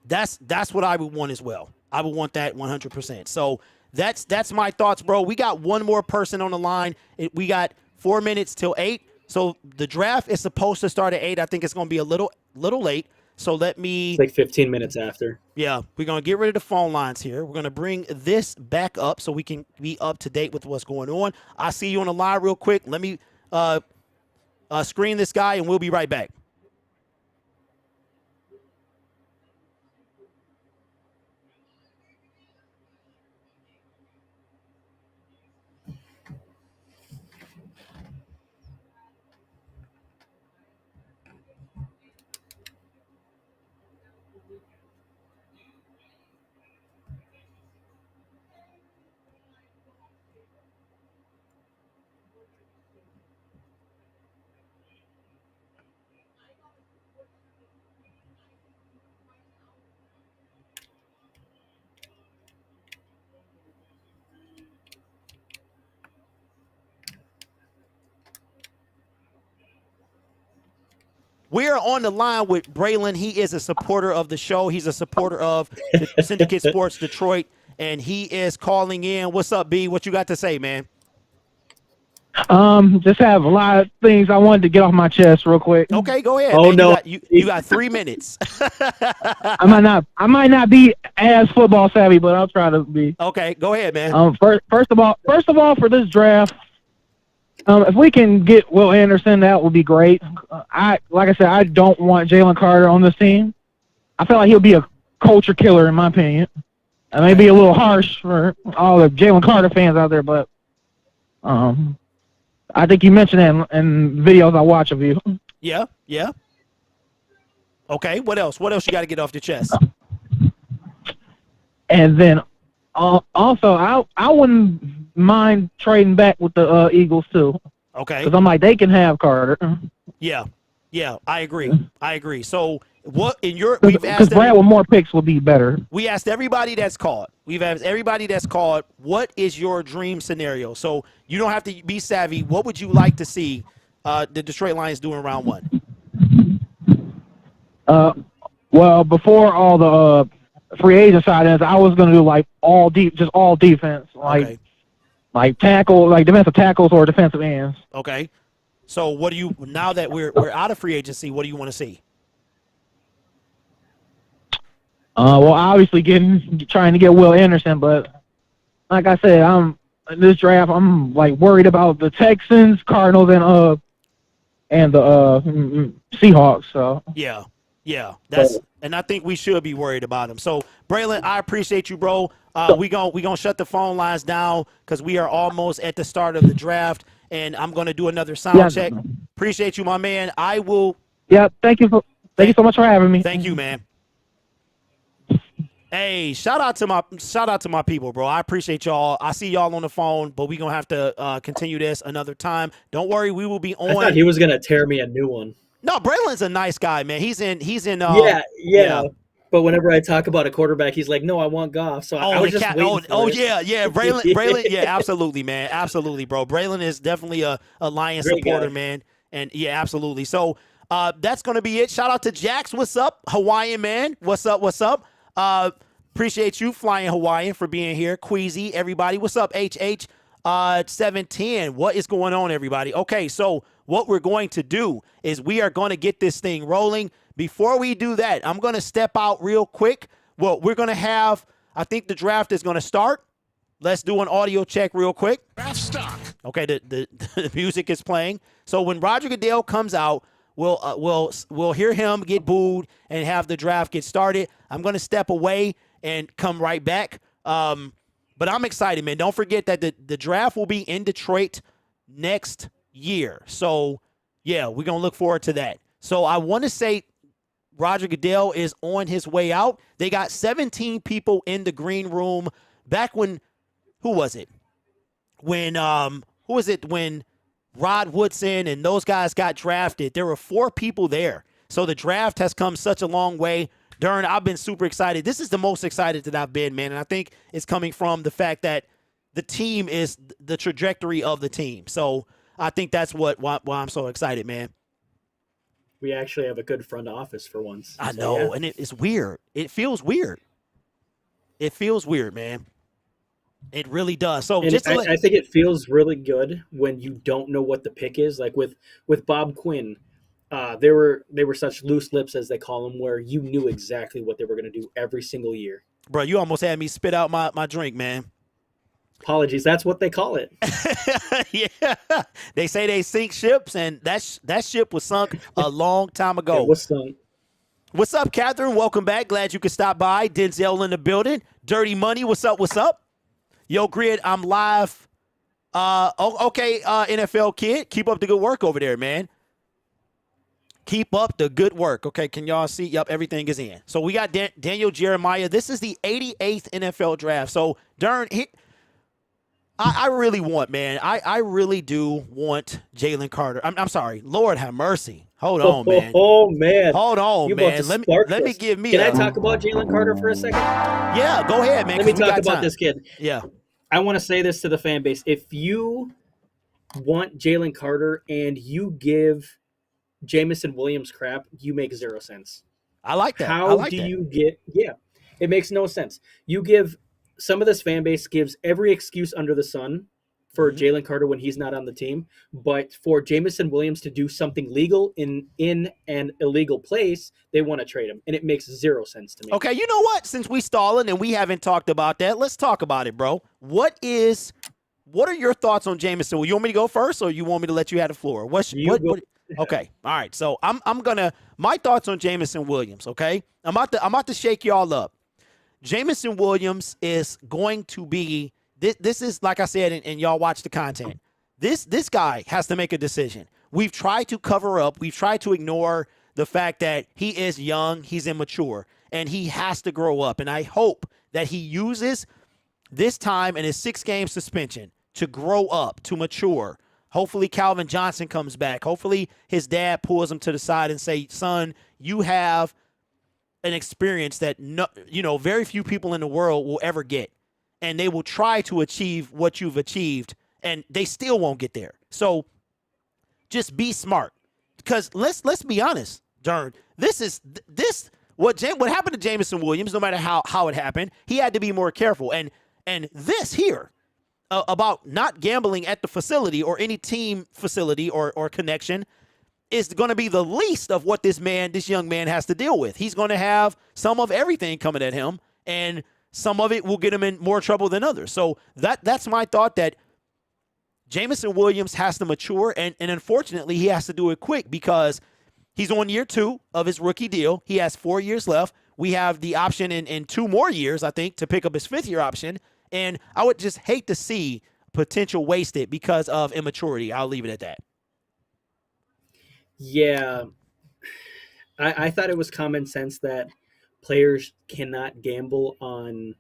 that's what I would want as well. I would want that 100%. So that's my thoughts, bro. We got one more person on the line. We got 4 minutes till 8. So the draft is supposed to start at 8. I think it's going to be a little late. So let me. It's like 15 minutes after. Yeah, we're going to get rid of the phone lines here. We're going to bring this back up so we can be up to date with what's going on. I see you on the line real quick. Let me screen this guy, and we'll be right back. We are on the line with Braylon. He is a supporter of the show. He's a supporter of the Syndicate Sports Detroit, and he is calling in. What's up, B? What you got to say, man? Just have a lot of things I wanted to get off my chest real quick. Okay, go ahead. Oh, man. no. You got 3 minutes. I might not be as football savvy, but I'll try to be. Okay, go ahead, man. First of all, for this draft, if we can get Will Anderson, that would be great. Like I said, I don't want Jalen Carter on this team. I feel like he'll be a culture killer, in my opinion. I may be a little harsh for all the Jalen Carter fans out there, but I think you mentioned that in videos I watch of you. Yeah. Okay, what else? What else you got to get off your chest? And then also, I wouldn't mind trading back with the Eagles too. Okay. Because I'm like, they can have Carter. Yeah, I agree. So what in your we've Because asked Brad with more picks would be better. we asked everybody that's called. We've asked everybody that's called, what is your dream scenario? So you don't have to be savvy. What would you like to see the Detroit Lions do in round 1? Well, before all the free agent signings, I was going to do like all defense, Okay. like tackle, like defensive tackles or defensive ends. Okay. So what do you now that we're out of free agency, what do you want to see? Well, obviously trying to get Will Anderson, but like I said, in this draft, I'm like worried about the Texans, Cardinals, and the Seahawks. So Yeah. And I think we should be worried about him. So Braylon, I appreciate you, bro. We gonna shut the phone lines down because we are almost at the start of the draft, and I'm gonna do another sound check. Appreciate you, my man. I will. Yeah, thank you so much for having me. Thank you, man. Hey, shout out to my people, bro. I appreciate y'all. I see y'all on the phone, but we gonna have to continue this another time. Don't worry, we will be I thought on. he was gonna tear me a new one. No, Braylon's a nice guy, man. He's in. Yeah. But whenever I talk about a quarterback, he's like, "No, I want Goff." So I was just waiting for it. Yeah. Braylon, yeah, absolutely, man, absolutely, bro. Braylon is definitely a Lion Great supporter, guy. man, and yeah, absolutely. So that's gonna be it. Shout out to Jax. What's up, Hawaiian man? What's up? Appreciate you, Flying Hawaiian, for being here. Queasy, everybody. What's up, HH? 710. What is going on, everybody? Okay, so what we're going to do is we are going to get this thing rolling. Before we do that, I'm going to step out real quick. Well, we're going to have, I think the draft is going to start. Let's do an audio check real quick. Draft stock. Okay, the music is playing. So when Roger Goodell comes out, we'll hear him get booed and have the draft get started. I'm going to step away and come right back. But I'm excited, man. Don't forget that the draft will be in Detroit next year. So, yeah, we're going to look forward to that. So I want to say Roger Goodell is on his way out. They got 17 people in the green room back when, who was it? When, when Rod Woodson and those guys got drafted, there were 4 people there. So the draft has come such a long way. Darn, I've been super excited. This is the most excited that I've been, man. And I think it's coming from the fact that the team is the trajectory of the team. So I think that's why I'm so excited, man. We actually have a good front office for once. I know, yeah. And it's weird. It feels weird. It feels weird, man. It really does. So and I think it feels really good when you don't know what the pick is. Like with Bob Quinn, they were such loose lips, as they call them, where you knew exactly what they were going to do every single year. Bro, you almost had me spit out my drink, man. Apologies. That's what they call it. Yeah. They say they sink ships, and that ship was sunk a long time ago. It was sunk. What's up, Catherine? Welcome back. Glad you could stop by. Denzel in the building. Dirty Money, what's up? What's up? Yo, Grid, I'm live. Okay, NFL kid. Keep up the good work over there, man. Keep up the good work. Okay, can y'all see? Yep, everything is in. So we got Daniel Jeremiah. This is the 88th NFL draft. So, Darn, I really want, man. I really do want Jalen Carter. I'm sorry. Lord have mercy. Hold on, man. Oh, man. Hold on, man. Let me give me. Can I talk about Jalen Carter for a second? Yeah, go ahead, man. Let me talk about this kid. Yeah. I want to say this to the fan base. If you want Jalen Carter and you give Jameson Williams crap, you make 0 sense. I like that. How do you get? Yeah, it makes no sense. You give some of this fan base gives every excuse under the sun for Jalen Carter when he's not on the team, but for Jameson Williams to do something legal in an illegal place, they want to trade him, and it makes 0 sense to me. Okay, you know what? Since we stalling and we haven't talked about that, let's talk about it, bro. What are your thoughts on Jameson? You want me to go first, or you want me to let you have the floor? Okay, all right. So I'm gonna my thoughts on Jameson Williams. Okay, I'm about to shake y'all up. Jameson Williams is going to be this is like I said, and y'all watch the content. This guy has to make a decision. We've tried to cover up. We've tried to ignore the fact that he is young, he's immature, and he has to grow up. And I hope that he uses this time and his 6-game suspension to grow up, to mature. Hopefully Calvin Johnson comes back. Hopefully his dad pulls him to the side and say, son, you have an experience that very few people in the world will ever get. And they will try to achieve what you've achieved, and they still won't get there. So just be smart. Because let's be honest, Darn, what happened to Jameson Williams, no matter how it happened, he had to be more careful. And this here about not gambling at the facility or any team facility or connection is going to be the least of what this young man has to deal with. He's going to have some of everything coming at him, and some of it will get him in more trouble than others. So that's my thought, that Jameson Williams has to mature, and unfortunately he has to do it quick because he's on year 2 of his rookie deal. He has 4 years left. We have the option in 2 more years, I think, to pick up his 5th-year option. And I would just hate to see potential wasted because of immaturity. I'll leave it at that. Yeah. I thought it was common sense that players cannot gamble on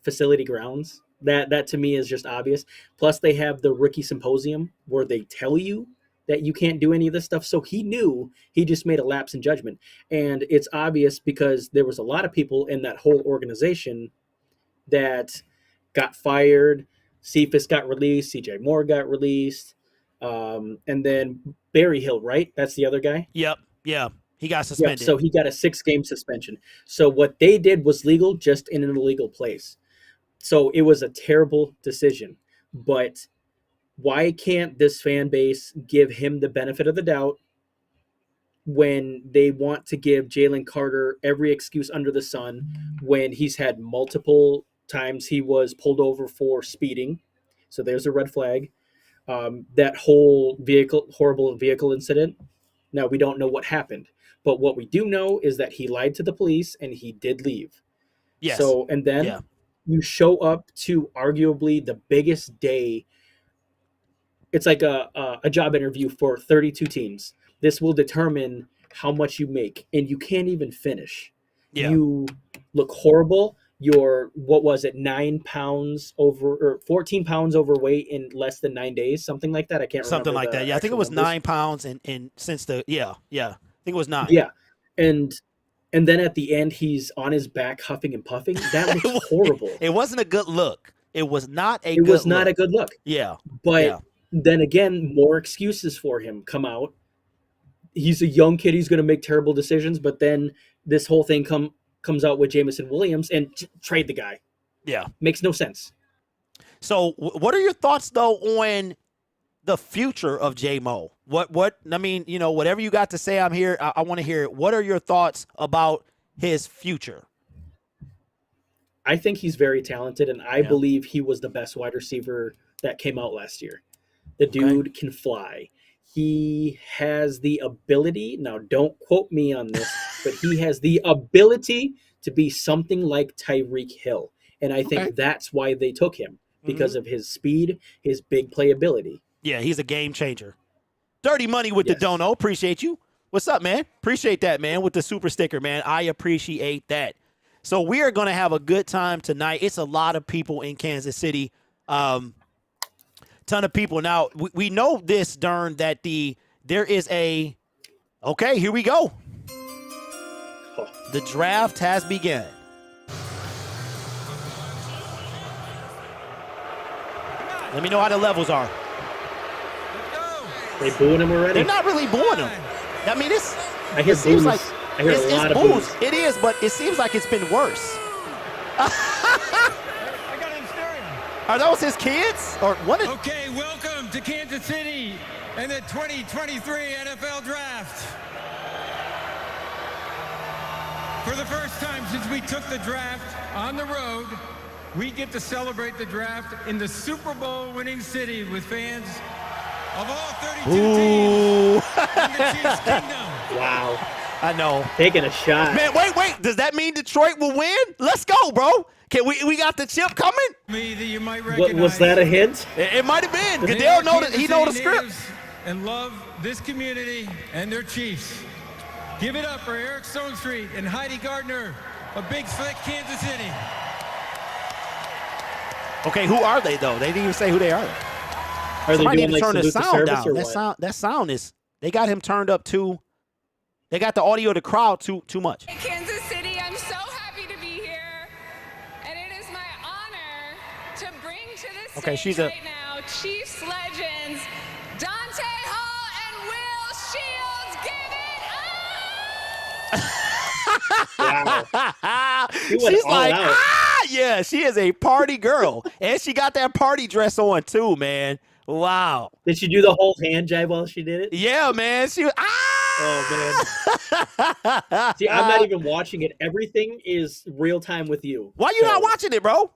facility grounds. That to me is just obvious. Plus, they have the rookie symposium where they tell you that you can't do any of this stuff. So he knew he just made a lapse in judgment. And it's obvious because there was a lot of people in that whole organization that got fired. Cephas got released. CJ Moore got released. And then Barry Hill, right? That's the other guy? Yep. Yeah. He got Yeah, suspended. so he got a 6-game suspension. So what they did was legal, just in an illegal place. So it was a terrible decision. But why can't this fan base give him the benefit of the doubt when they want to give Jalen Carter every excuse under the sun when he's had multiple times he was pulled over for speeding? So there's a red flag. That whole horrible vehicle incident. Now, we don't know what happened. But what we do know is that he lied to the police and he did leave. Yes. So, and then Yeah. you show up to arguably the biggest day. It's like a job interview for 32 teams. This will determine how much you make, and you can't even finish. Yeah. You look horrible. You're, what was it, 9 pounds over, or 14 pounds overweight in less than 9 days, something like that. I can't remember. Something like the that. Yeah, I think it actual was numbers. 9 pounds, and since the I think it was 9. Yeah, and then at the end he's on his back huffing and puffing. That looks horrible. It wasn't a good look. It was not a. It good was not look. a good look. Yeah. But Yeah. then again, more excuses for him come out. He's a young kid. He's going to make terrible decisions. But then this whole thing comes out with Jameson Williams and trade the guy. Yeah. Makes no sense. So, what are your thoughts though on the future of J-Mo? What? I mean, whatever you got to say, I'm here. I want to hear it. What are your thoughts about his future? I think he's very talented, and I believe he was the best wide receiver that came out last year. The dude can fly. He has the ability, now don't quote me on this, but he has the ability to be something like Tyreek Hill. And I think that's why they took him, because of his speed, his big playability. Yeah, he's a game changer. Dirty Money with the dono. Appreciate you. What's up, man? Appreciate that, man, with the super sticker, man. I appreciate that. So we are going to have a good time tonight. It's a lot of people in Kansas City. Ton of people. Now, we know this, Dern, that there is a – okay, here we go. The draft has begun. Let me know how the levels are. They booing him already? They're not really booing him. I mean, I hear it seems boos. like I hear a lot of boos. It is, but it seems like it's been worse. I got it in stereo. Are those his kids? Or what? Okay, welcome to Kansas City and the 2023 NFL Draft. For the first time since we took the draft on the road, we get to celebrate the draft in the Super Bowl winning city with fans of all 32 teams in the Chiefs Kingdom. Wow. I know. Taking a shot. Man, wait. Does that mean Detroit will win? Let's go, bro. Can we got the chip coming? Me that you might What, recognize. was that a hint? It might have been. They Goodell are know that Kansas he know the City script. natives and love this community and their Chiefs. Give it up for Eric Stonestreet and Heidi Gardner of Big Slick, Kansas City. Okay, who are they though? They didn't even say who they are. Are they Somebody doing need to like turn the salute the sound service down. or what? That sound is. They got him turned up too. They got the audio of the crowd too much. Kansas City, I'm so happy to be here, and it is my honor to bring to this stage she's right now Chiefs legends Dante Hall and Will Shields. Give it up! Wow. He went She's all like, out. yeah, she is a party girl. And she got that party dress on too, man. Wow. Did she do the whole hand jive while she did it? Yeah, man. She was, Oh, man. See, I'm not even watching it. Everything is real time with you. Why you not watching it, bro?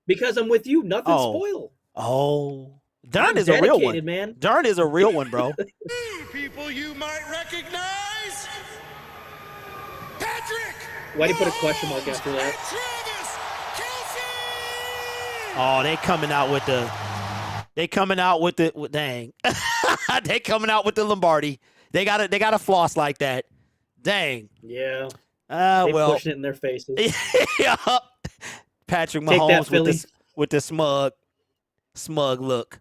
Because I'm with you. Nothing spoiled. Oh. Dern I'm is a real one. dedicated, man. Dern is a real one, bro. People you might recognize. Patrick. Why do you put a question mark after that? Oh, they coming out with the dang. They coming out with the Lombardi. They got a floss like that. Dang. Yeah. They well. pushing it in their faces. Yeah. Patrick Take that, Mahomes with the smug look.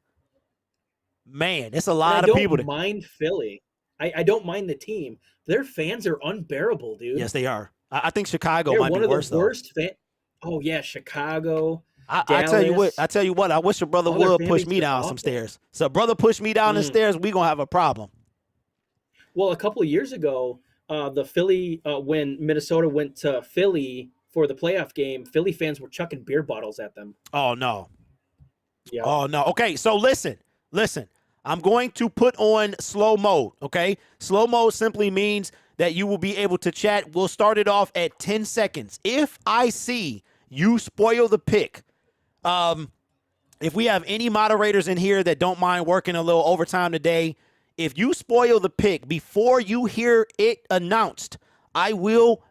Man, it's a lot of people. I don't mind Philly. I don't mind the team. Their fans are unbearable, dude. Yes, they are. I think Chicago They're might one be of worse the though. worst Oh yeah, Chicago. I tell you what. I wish your brother All their would fan push base me is down awful. some stairs. So brother push me down the stairs, we gonna have a problem. Well, a couple of years ago, the Philly when Minnesota went to Philly for the playoff game, Philly fans were chucking beer bottles at them. Oh, no. Yeah. Oh, no. Okay, so listen. I'm going to put on slow mode, okay? Slow mode simply means that you will be able to chat. We'll start it off at 10 seconds. If I see you spoil the pick, if we have any moderators in here that don't mind working a little overtime today, if you spoil the pick before you hear it announced, I will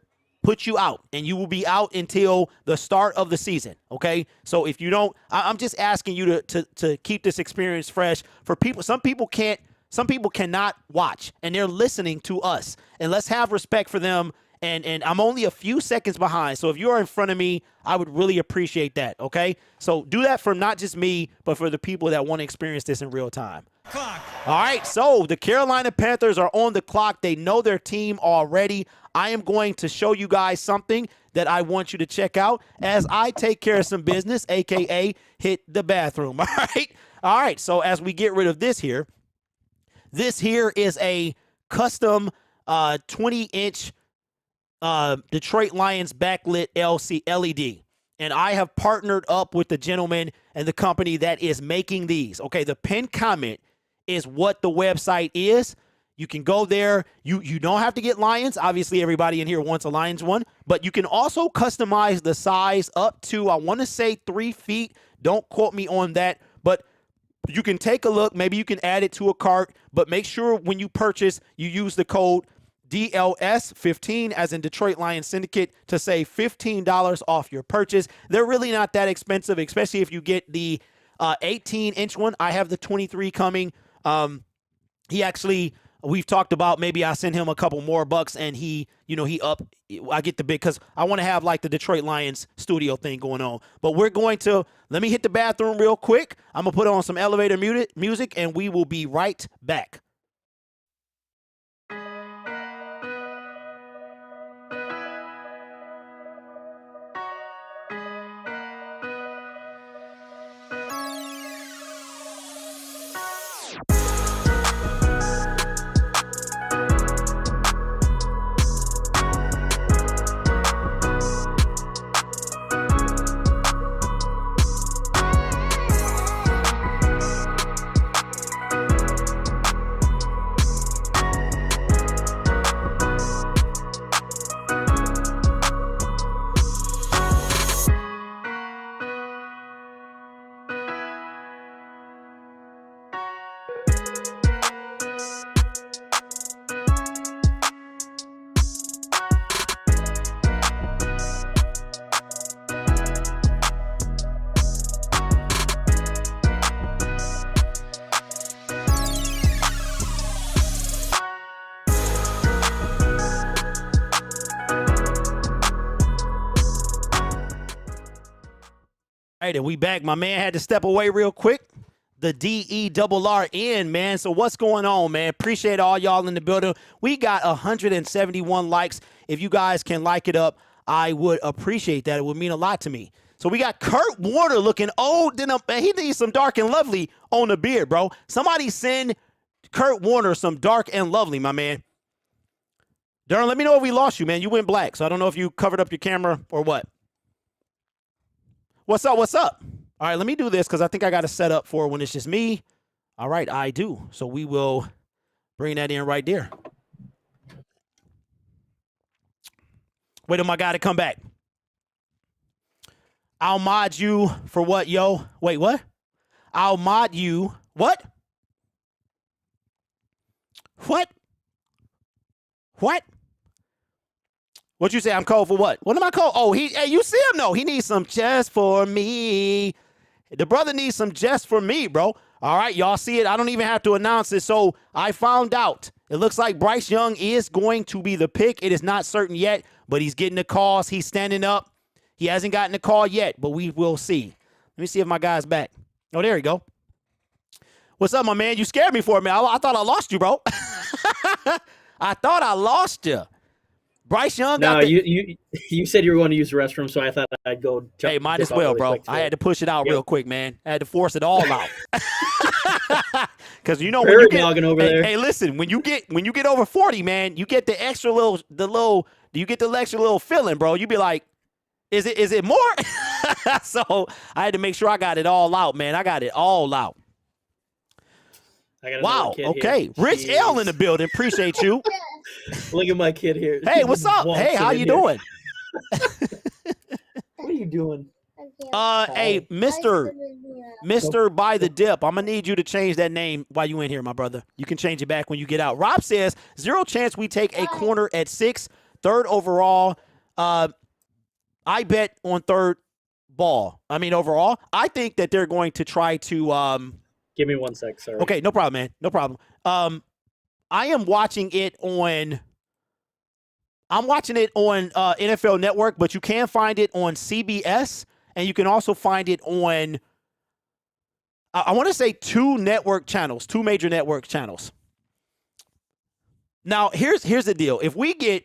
put you out, and you will be out until the start of the season, okay? So if you don't, I'm just asking you to keep this experience fresh for people. Some people cannot watch, and they're listening to us, and let's have respect for them. And I'm only a few seconds behind, so if you're in front of me, I would really appreciate that, okay? So do that for not just me, but for the people that want to experience this in real time. Clock. All right, so the Carolina Panthers are on the clock. They know their team already. I am going to show you guys something that I want you to check out as I take care of some business, a.k.a. hit the bathroom, all right? All right, so as we get rid of this here is a custom 20-inch Detroit Lions backlit LED. And I have partnered up with the gentleman and the company that is making these. Okay, the pinned comment is what the website is. You can go there. You don't have to get Lions. Obviously, everybody in here wants a Lions one. But you can also customize the size up to, I want to say, 3 feet. Don't quote me on that. But you can take a look. Maybe you can add it to a cart. But make sure when you purchase, you use the code DLS15 as in Detroit Lions Syndicate to save $15 off your purchase. They're really not that expensive, especially if you get the 18-inch one. I have the 23 coming. We've talked about maybe I send him a couple more bucks and I get the big because I want to have like the Detroit Lions studio thing going on. But let me hit the bathroom real quick. I'm going to put on some elevator music and we will be right back. right, and we back. My man had to step away real quick. The DERRN, man. So what's going on, man? Appreciate all y'all in the building. We got 171 likes. If you guys can like it up, I would appreciate that. It would mean a lot to me. So we got Kurt Warner looking old. He needs some dark and lovely on the beard, bro. Somebody send Kurt Warner some dark and lovely, my man. Darren, let me know if we lost you, man. You went black, so I don't know if you covered up your camera or what. What's up? What's up? All right, let me do this because I think I got to set up for when it's just me. All right, I do. So we will bring that in right there. Wait on my guy to come back. I'll mod you for what, yo? Wait, what? I'll mod you. What? What? What? What you say? I'm cold for what? What am I cold? Oh, hey, you see him? No, he needs some just for me. The brother needs some just for me, bro. All right, y'all see it. I don't even have to announce it. So I found out. It looks like Bryce Young is going to be the pick. It is not certain yet, but he's getting the calls. He's standing up. He hasn't gotten a call yet, but we will see. Let me see if my guy's back. Oh, there you go. What's up, my man? You scared me for a minute. I thought I lost you, bro. I thought I lost you. Bryce Young No, got the, you said you were going to use the restroom, so I thought I'd go. Hey, might dip as out well, really bro. quick I to- had to push it out Yep. real quick, man. I had to force it all out. Because you know when Prairie you get dogging over hey, there. hey, listen, when you get over 40, man, you get the extra little you get the extra little feeling, bro. You be like, is it more? So I had to make sure I got it all out, man. I got it all out. I got Wow. another kid Okay. here. Rich Jeez. L in the building. Appreciate you. Look at my kid here. Hey, what's up? Waltzing Hey, how in you here. doing? What are you doing? Hey, Mr. By the Dip, I'm going to need you to change that name while you in here, my brother. You can change it back when you get out. Rob says, 0 chance we take a corner at 6, 3rd overall. I bet on overall. I think that they're going to try to Give me 1 sec. Sorry. okay, no problem, man. No problem. I am watching it on NFL Network, but you can find it on CBS, and you can also find it on I want to say 2 major network channels. Now, here's the deal. If we get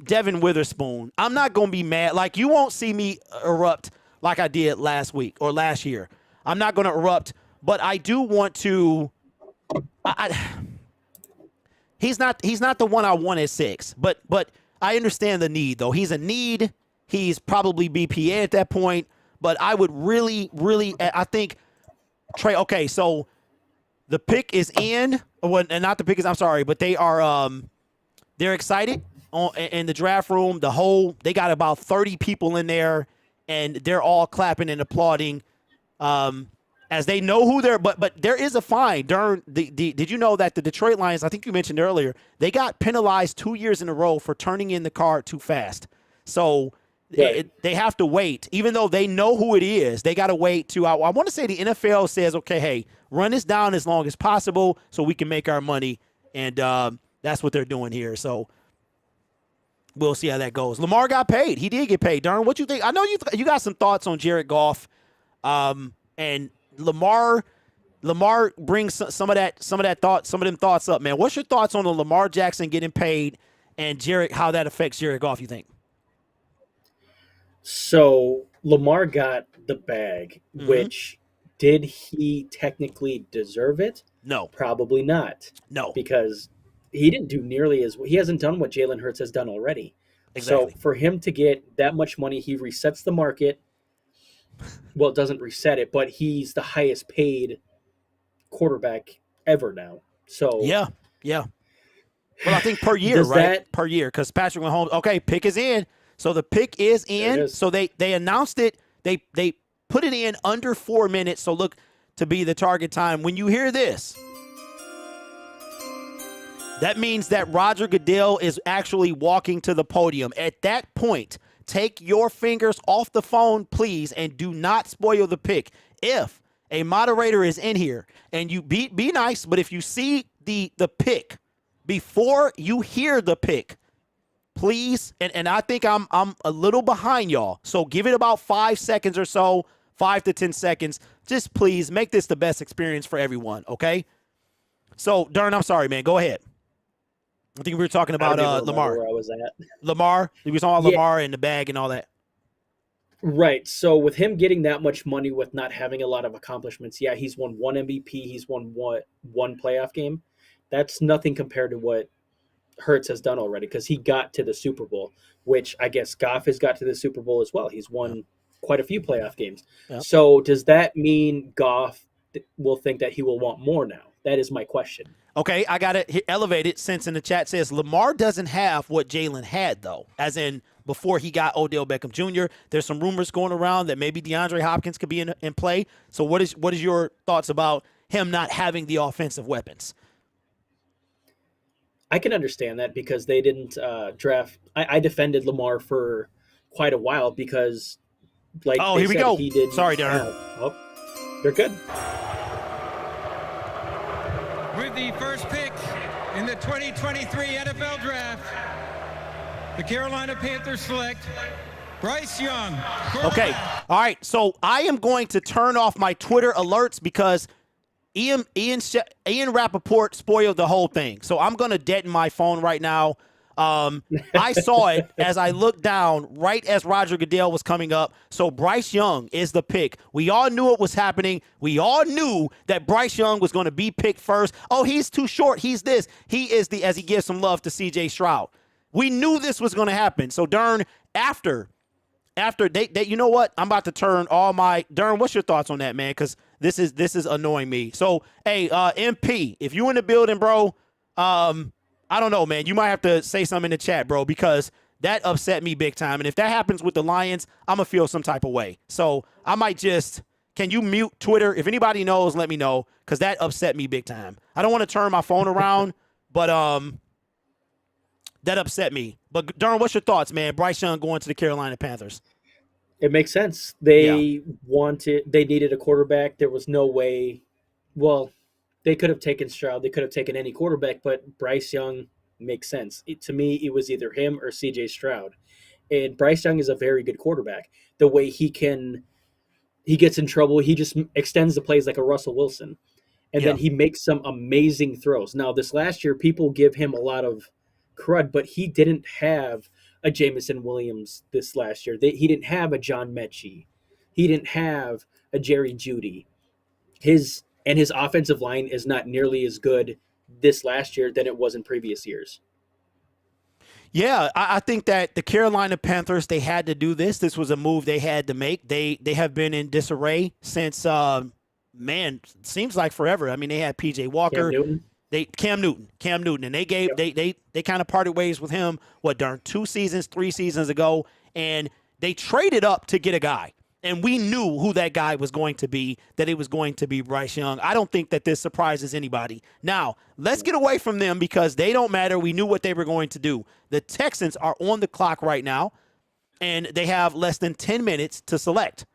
Devin Witherspoon, I'm not going to be mad. Like, you won't see me erupt like I did last week or last year. I'm not going to erupt, but I do want to he's not the one I want at 6, but I understand the need, though. He's a need. He's probably BPA at that point, but I would really, I think Trey. Okay, so the pick is in. Well, and not the pick is. I'm sorry, but they are. They're excited in the draft room. They got about 30 people in there, and they're all clapping and applauding. As they know who they're, but there is a fine. Did you know that the Detroit Lions, I think you mentioned earlier, they got penalized 2 years in a row for turning in the card too fast. So Right. they have to wait, even though they know who it is. They got to wait to. I want to say the NFL says, okay, hey, run this down as long as possible so we can make our money, and that's what they're doing here. So we'll see how that goes. Lamar got paid. He did get paid. Darn, what you think? I know you got some thoughts on Jared Goff, and Lamar brings some of them thoughts up, man. What's your thoughts on the Lamar Jackson getting paid and how that affects Jared Goff, you think? So Lamar got the bag, Mhm. which did he technically deserve it? No. Probably not, No. because he didn't do nearly he hasn't done what Jalen Hurts has done already. Exactly. So for him to get that much money, he resets the market. Well, it doesn't reset it, but he's the highest paid quarterback ever now. So Yeah. Well, I think per year, Does right? that- Per year, because Patrick Mahomes. Okay, pick is in. So the pick is There in. it is. So they announced it. They put it in under 4 minutes. So look to be the target time. When you hear this, that means that Roger Goodell is actually walking to the podium. At that point, take your fingers off the phone, please, and do not spoil the pick. If a moderator is in here and you be nice, but if you see the pick before you hear the pick, please, and I think I'm a little behind y'all, so give it about 5 seconds or so, 5 to 10 seconds. Just please make this the best experience for everyone, okay? So, Darn, I'm sorry, man. Go ahead. I think we were talking I about don't even remember Lamar. where I was at. Lamar? We were talking about Yeah. Lamar and the bag and all that. Right. So with him getting that much money with not having a lot of accomplishments, yeah, he's won 1 MVP, he's won one playoff game. That's nothing compared to what Hurts has done already, because he got to the Super Bowl, which I guess Goff has got to the Super Bowl as well. He's won quite a few playoff games. Yep. So does that mean Goff will think that he will want more now? That is my question. Okay, I got it elevated since in the chat says Lamar doesn't have what Jalen had, though, as in before he got Odell Beckham Jr. There's some rumors going around that maybe DeAndre Hopkins could be in play. So what is your thoughts about him not having the offensive weapons? I can understand that because they didn't draft. I defended Lamar for quite a while because, like, Oh, they here we said, go. He didn't Sorry, Darren. Oh, you're good. With the first pick in the 2023 NFL Draft, the Carolina Panthers select Bryce Young. Okay, all right. So I am going to turn off my Twitter alerts because Ian Rappaport spoiled the whole thing. So I'm going to deaden my phone right now. I saw it as I looked down right as Roger Goodell was coming up. So Bryce Young is the pick. We all knew it was happening. We all knew that Bryce Young was going to be picked first. Oh, he's too short. He's this. He is the, as he gives some love to CJ Stroud. We knew this was going to happen. So Dern, after they, you know what? I'm about to turn all my Dern. What's your thoughts on that, man? Because this is annoying me. So, hey, MP, if you in the building, bro, I don't know, man. You might have to say something in the chat, bro, because that upset me big time. And if that happens with the Lions, I'm going to feel some type of way. So I might just, can you mute Twitter? If anybody knows, let me know, because that upset me big time. I don't want to turn my phone around, but that upset me. But, Darren, what's your thoughts, man? Bryce Young going to the Carolina Panthers. It makes sense. They needed a quarterback. There was no way. Well, they could have taken Stroud. They could have taken any quarterback, but Bryce Young makes sense. To me, it was either him or CJ Stroud. And Bryce Young is a very good quarterback. The way he gets in trouble, he just extends the plays like a Russell Wilson. And then he makes some amazing throws. Now, this last year, people give him a lot of crud, but he didn't have a Jameson Williams this last year. He didn't have a John Mechie. He didn't have a Jerry Jeudy. His offensive line is not nearly as good this last year than it was in previous years. Yeah, I think that the Carolina Panthers, they had to do this. This was a move they had to make. They have been in disarray since, seems like forever. I mean, they had P.J. Walker. Cam Newton, and they gave they kind of parted ways with him. During 3 seasons ago, and they traded up to get a guy. And we knew who that guy was going to be, that it was going to be Bryce Young. I don't think that this surprises anybody. Now, let's get away from them because they don't matter. We knew what they were going to do. The Texans are on the clock right now, and they have less than 10 minutes to select.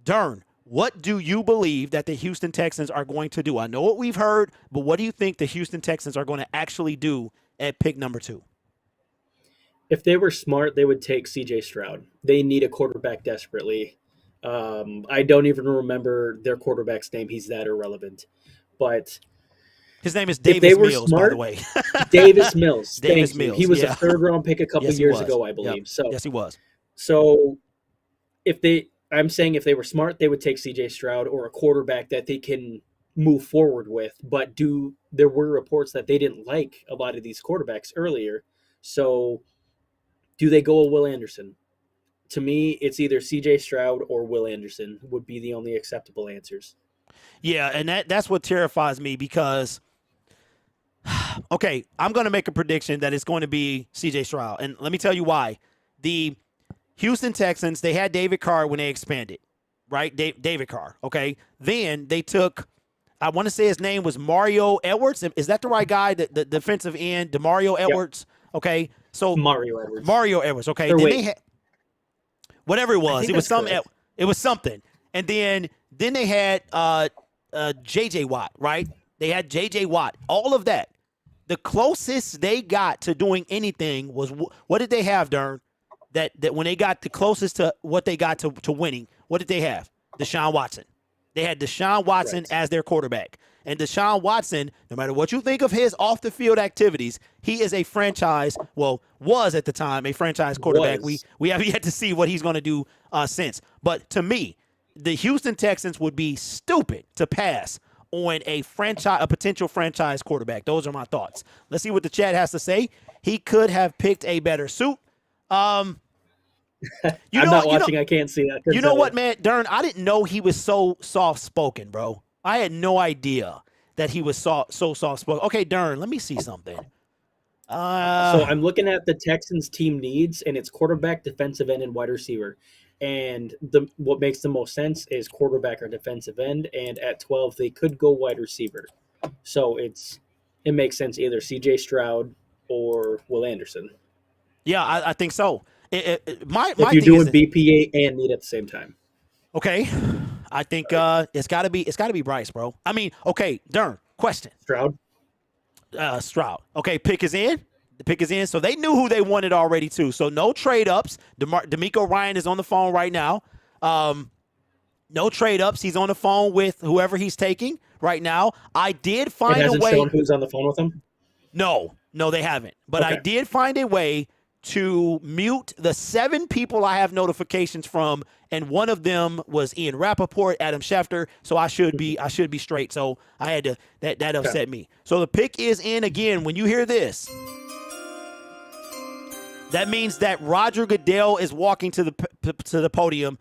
Dern, what do you believe that the Houston Texans are going to do? I know what we've heard, but what do you think the Houston Texans are going to actually do at pick number 2? If they were smart, they would take CJ Stroud. They need a quarterback desperately. I don't even remember their quarterback's name. He's that irrelevant. But his name is Davis Mills, by the way. Davis Mills. Davis Mills. He was a third-round pick a couple years ago, I believe. Yep. So yes, he was. So I'm saying if they were smart, they would take CJ Stroud or a quarterback that they can move forward with. But there were reports that they didn't like a lot of these quarterbacks earlier. So do they go with Will Anderson? To me, it's either CJ Stroud or Will Anderson would be the only acceptable answers. Yeah, and that's what terrifies me because, okay, I'm going to make a prediction that it's going to be CJ Stroud. And let me tell you why. The Houston Texans, they had David Carr when they expanded, right? David Carr, okay? Then they took, I want to say his name was Mario Edwards. Is that the right guy? The defensive end, DeMario Edwards? Yep. Okay, so Mario Edwards, okay. Then they had, whatever it was something. It was something. And then they had J.J. Watt, right? They had J.J. Watt. All of that. The closest they got to doing anything was, what did they have, Dern? That when they got the closest to what they got to winning, what did they have? Deshaun Watson. They had Deshaun Watson as their quarterback. And Deshaun Watson, no matter what you think of his off-the-field activities, he is a franchise, was at the time a franchise quarterback. We have yet to see what he's going to do since. But to me, the Houston Texans would be stupid to pass on a potential franchise quarterback. Those are my thoughts. Let's see what the chat has to say. He could have picked a better suit. I'm not watching. I can't see that. You know what, man? Dern, I didn't know he was so soft-spoken, bro. I had no idea that he was so soft-spoken. Okay, Dern, let me see something. So I'm looking at the Texans team needs, and it's quarterback, defensive end, and wide receiver. And what makes the most sense is quarterback or defensive end. And at 12, they could go wide receiver. So it makes sense either CJ Stroud or Will Anderson. Yeah, I think so. My if you're doing BPA and need at the same time. Okay, I think it's got to be Bryce, bro. I mean, okay, Dern, question. Stroud. Okay, pick is in. The pick is in. So they knew who they wanted already too. So no trade ups. D'Amico Ryan is on the phone right now. No trade ups. He's on the phone with whoever he's taking right now. I did find a way. Shown who's on the phone with him? No, No, they haven't. But I Okay. did find a way to mute the 7 people I have notifications from, and one of them was Ian Rappaport, Adam Schefter. So I should be straight. So I had to that upset me. So the pick is in again. When you hear this, that means that Roger Goodell is walking to the podium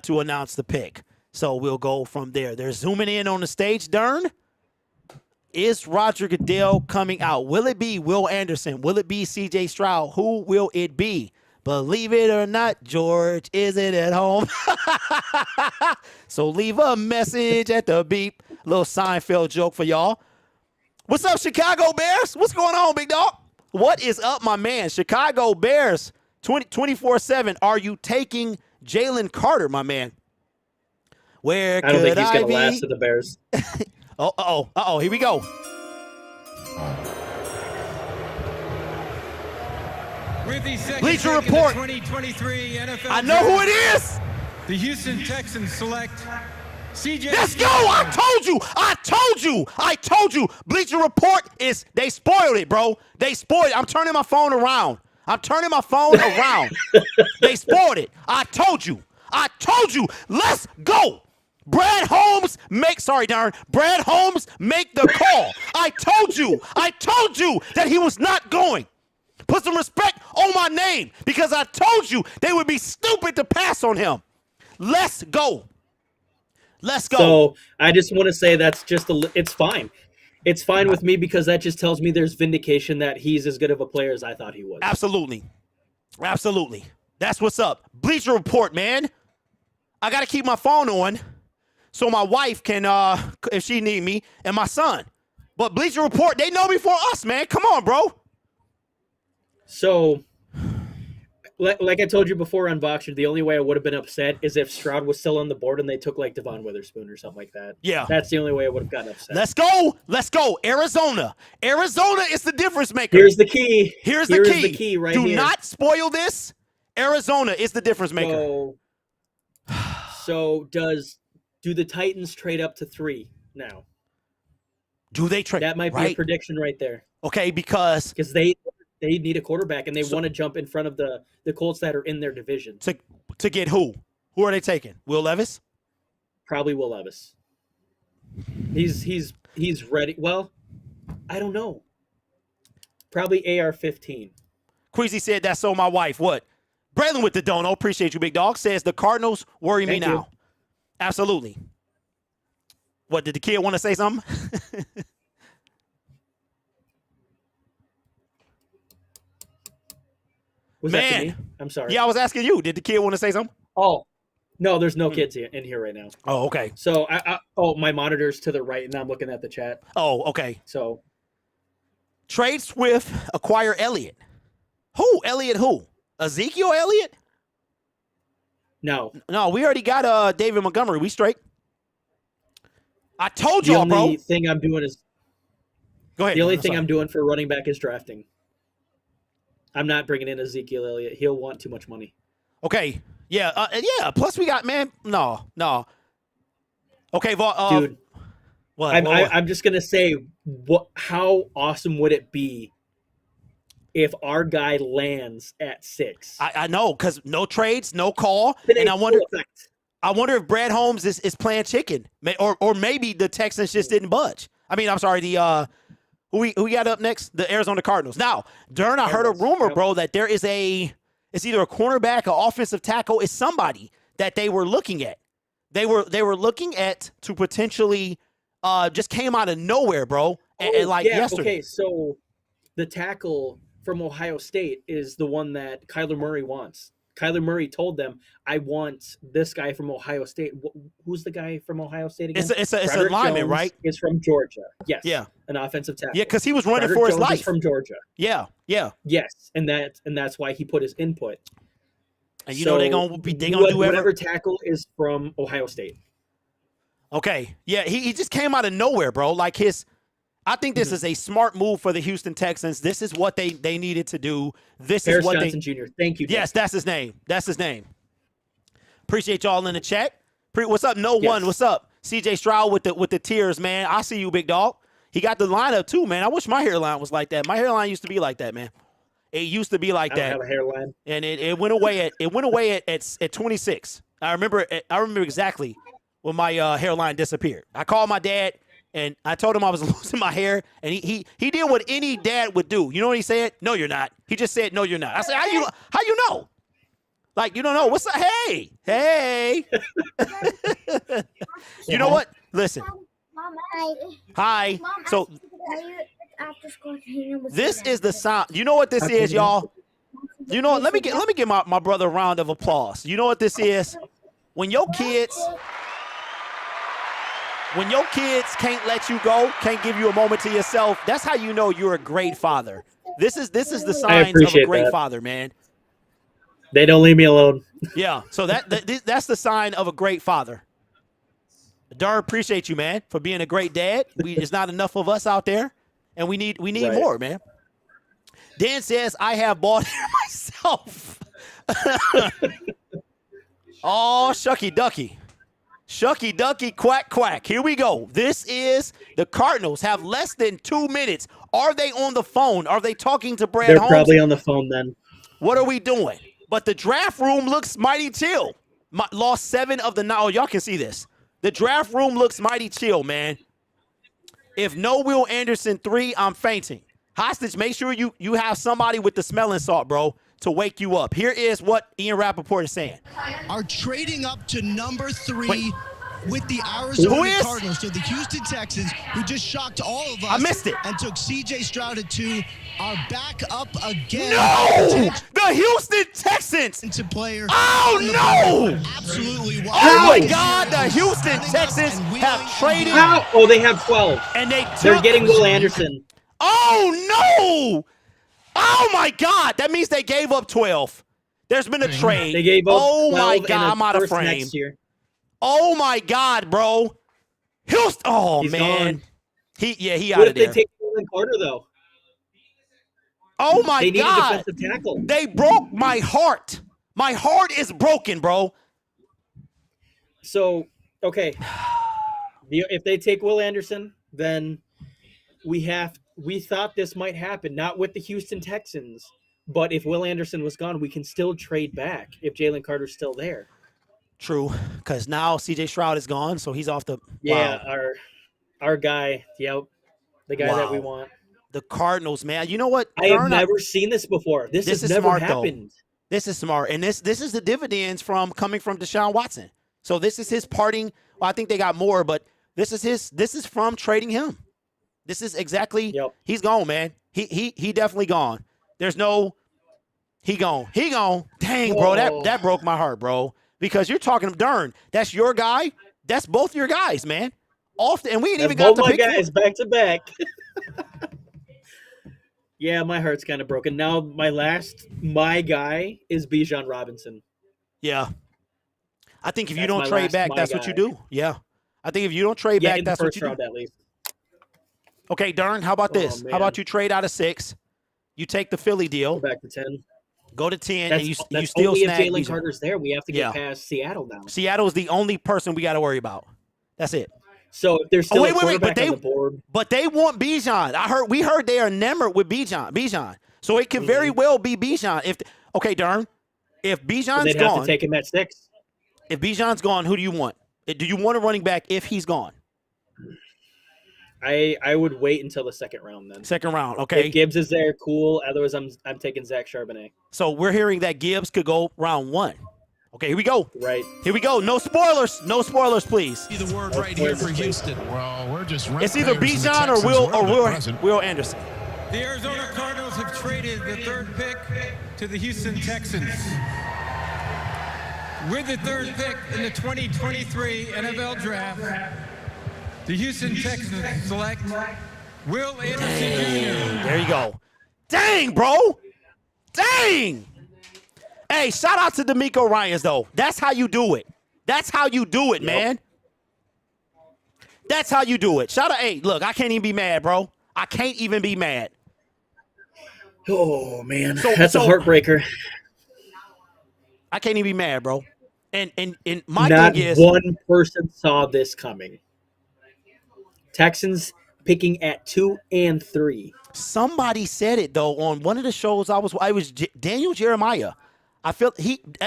to announce the pick. So we'll go from there. They're zooming in on the stage, Dern. Is Roger Goodell coming out? Will it be Will Anderson? Will it be CJ Stroud? Who will it be? Believe it or not, George isn't at home. So leave a message at the beep. Little Seinfeld joke for y'all. What's up, Chicago Bears? What's going on, big dog? What is up, my man? Chicago Bears, 24/7. Are you taking Jalen Carter, my man? Where I don't think could he's I going to be? last to the Bears. Here we go. With the second Bleacher pick in the Report. 2023 NFL I know who it draft, is. The Houston Texans select CJ Let's go. Stroud. I told you. Bleacher Report they spoiled it, bro. They spoiled it. I'm turning my phone around. They spoiled it. I told you. Let's go. Brad Holmes make the call. I told you that he was not going. Put some respect on my name because I told you they would be stupid to pass on him. Let's go. So I just want to say that's just it's fine. It's fine with me because that just tells me there's vindication that he's as good of a player as I thought he was. Absolutely. That's what's up. Bleacher Report, man. I got to keep my phone on so my wife can, if she need me, and my son. But Bleacher Report, they know before us, man. Come on, bro. So, like I told you before on Voxer, the only way I would have been upset is if Stroud was still on the board and they took like Devon Witherspoon or something like that. Yeah. That's the only way I would have gotten upset. Let's go. Arizona is the difference maker. Here's the key. Here's the key right Do here. not spoil this. Arizona is the difference maker. So do the Titans trade up to 3 now? Do they trade? That might be a prediction right there. Okay, because they need a quarterback and they want to jump in front of the Colts that are in their division. to get who? Who are they taking? Will Levis? Probably Will Levis. He's ready. Well, I don't know. Probably AR-15. Queasy said that's so my wife. What? Braylon with the dono. Appreciate you, big dog. Says the Cardinals worry me Thank now. you. Absolutely. What, did the kid want to say something? Was that to me? I'm sorry. Yeah, I was asking you. Did the kid want to say something? Oh, no, there's no kids in here right now. Oh, okay. So my monitor's to the right, and I'm looking at the chat. Oh, okay. So Trade Swift, acquire Elliott. Who? Elliott who? Ezekiel Elliott? no, We already got David Montgomery. We straight. I told the y'all, bro. only thing I'm doing is Go ahead. the only I'm thing sorry. I'm doing for running back is drafting. I'm not bringing in Ezekiel Elliott. He'll want too much money. Okay. Yeah. Plus we got no. Okay, Dude, what? I'm just gonna say, how awesome would it be if our guy lands at 6? I know, because no trades, no call, Today, and I wonder full effect. if Brad Holmes is playing chicken, or maybe the Texans just didn't budge. I mean, I'm sorry, the who we got up next? The Arizona Cardinals. Now, Dern, I heard a rumor, bro, that there is it's either a cornerback or offensive tackle. It's somebody that they were looking at. They were looking at to potentially just came out of nowhere, bro. And yesterday. Okay, so the tackle from Ohio State is the one that Kyler Murray wants. Kyler Murray told them, "I want this guy from Ohio State." Who's the guy from Ohio State again? It's a Frederick lineman, Jones right? Is from Georgia. Yes. Yeah. An offensive tackle. Yeah, because he was running Frederick for his Jones is life. from Georgia. Yeah. Yes, and that's why he put his input. And you know they gonna do whatever tackle is from Ohio State. Okay. Yeah, he just came out of nowhere, bro. I think this is a smart move for the Houston Texans. This is what they needed to do. This Paris is what Johnson Jr. Thank you. Yes, that's his name. Appreciate y'all in the chat. What's up? No Yes. one. What's up? CJ Stroud with the tears, man. I see you, big dog. He got the lineup too, man. I wish my hairline was like that. My hairline used to be like that, man. It used to be like I that. don't have a hairline. And it went away at 26. I remember exactly when my hairline disappeared. I called my dad and I told him I was losing my hair, and he did what any dad would do. You know what he said? No, you're not. He just said, no, you're not. I said, how you know? Like, you don't know. What's up? Hey. You know what? Listen. Mom, Hi. Mom, So after school, this is the sound. You know what this is, y'all? You know what? Let me get my brother a round of applause. You know what this is? When your kids can't let you go, can't give you a moment to yourself, that's how you know you're a great father. This is the signs of a great father, man. They don't leave me alone. Yeah, so that's the sign of a great father. Darn, appreciate you, man, for being a great dad. There's not enough of us out there, and we need Right. more, man. Dan says, I have bought hair myself. Oh, shucky ducky. Shucky ducky, quack, quack. Here we go. This is the Cardinals have less than 2 minutes. Are they on the phone? Are they talking to Brad They're Holmes? probably on the phone then. What are we doing? But the draft room looks mighty chill. Lost 7 of the 9. Oh, y'all can see this. The draft room looks mighty chill, man. If no Will Anderson 3, I'm fainting. Hostage, make sure you have somebody with the smelling salt, bro, to wake you up. Here is what Ian Rappaport is saying. Are trading up to number 3 Wait. with the Who Arizona is? Cardinals. So the Houston Texans, who just shocked all of us. I missed it. And took CJ Stroud at 2, are back up again. No! The Houston Texans! To player. Oh, no! Absolutely wild. Oh, my God. The Houston Texans have traded. How? Oh, they have 12. And They're took. getting Will Anderson. Oh, no! Oh, my God. That means they gave up 12. There's been a trade. They gave up Oh, 12 my and God. a I'm out of first frame. next year. Oh, my God, bro. Houston. Oh, He's man. gone. He What out if of they there. take Jalen Carter, though? Oh, my They need a God. defensive tackle. They broke my heart. My heart is broken, bro. So, okay. If they take Will Anderson, then we thought this might happen, not with the Houston Texans, but if Will Anderson was gone, we can still trade back if Jalen Carter's still there. True, because now CJ Stroud is gone, so he's off the. Yeah, Wow. our guy, yep, the guy that we Wow. want. The Cardinals, man. You know what? I have Darn, never seen this before. This has is never smart, though. happened. This is smart, and this is the dividends from coming from Deshaun Watson. So this is his parting. Well, I think they got more, but this is from trading him. This is exactly. Yep. He's gone, man. He definitely gone. There's no. He gone. Dang, bro. Whoa. That broke my heart, bro. Because you're talking. Darn. That's your guy. That's both your guys, man. And we ain't even got Both to my pick. guys back to back. Yeah, my heart's kind of broken. Now my guy is Bijan Robinson. Yeah. I think if you That's don't my trade last back, my that's what you guy. do. Yeah. I think if you don't trade Yeah, back, in the that's what first you do. round at least. Okay, Darn, how about this? man. How about you trade out of 6? You take the Philly Go deal, back to 10. go to 10, That's, and you that's still only if snag Jalen Bijan. Carter's there. We have to get Yeah. past Seattle now. Seattle is the only person we got to worry about. That's it. So if there's still wait, a wait, quarterback but on the board, But they want Bijan. We heard they are enamored with Bijan. So it could very well be Bijan. Okay, Darn, if then Bijan's they'd have gone, to take him at 6. if Bijan's gone, who do you want? Do you want a running back if he's gone? I would wait until the second round then. Second round, okay. If Gibbs is there, cool. Otherwise, I'm taking Zach Charbonnet. So we're hearing that Gibbs could go round 1. Okay, here we go. Right. Here we go. No spoilers. No spoilers, please. See the word right here for Houston. Well, we're just It's either Bijan or Will Anderson. The Arizona Cardinals have traded the 3rd pick to the Houston Texans. With the 3rd pick in the 2023 NFL Draft, the Houston Texans select Will Anderson Jr. There you go. Dang, bro. Dang. Hey, shout out to D'Amico Ryans, though. That's how you do it. That's how you do it, man. That's how you do it. Shout out. Hey, look, I can't even be mad, bro. I can't even be mad. Oh, man. So- That's so- a heartbreaker. I can't even be mad, bro. And my Not thing is, one person saw this coming. Texans picking at 2 and 3. Somebody said it though on one of the shows I was Daniel Jeremiah. I feel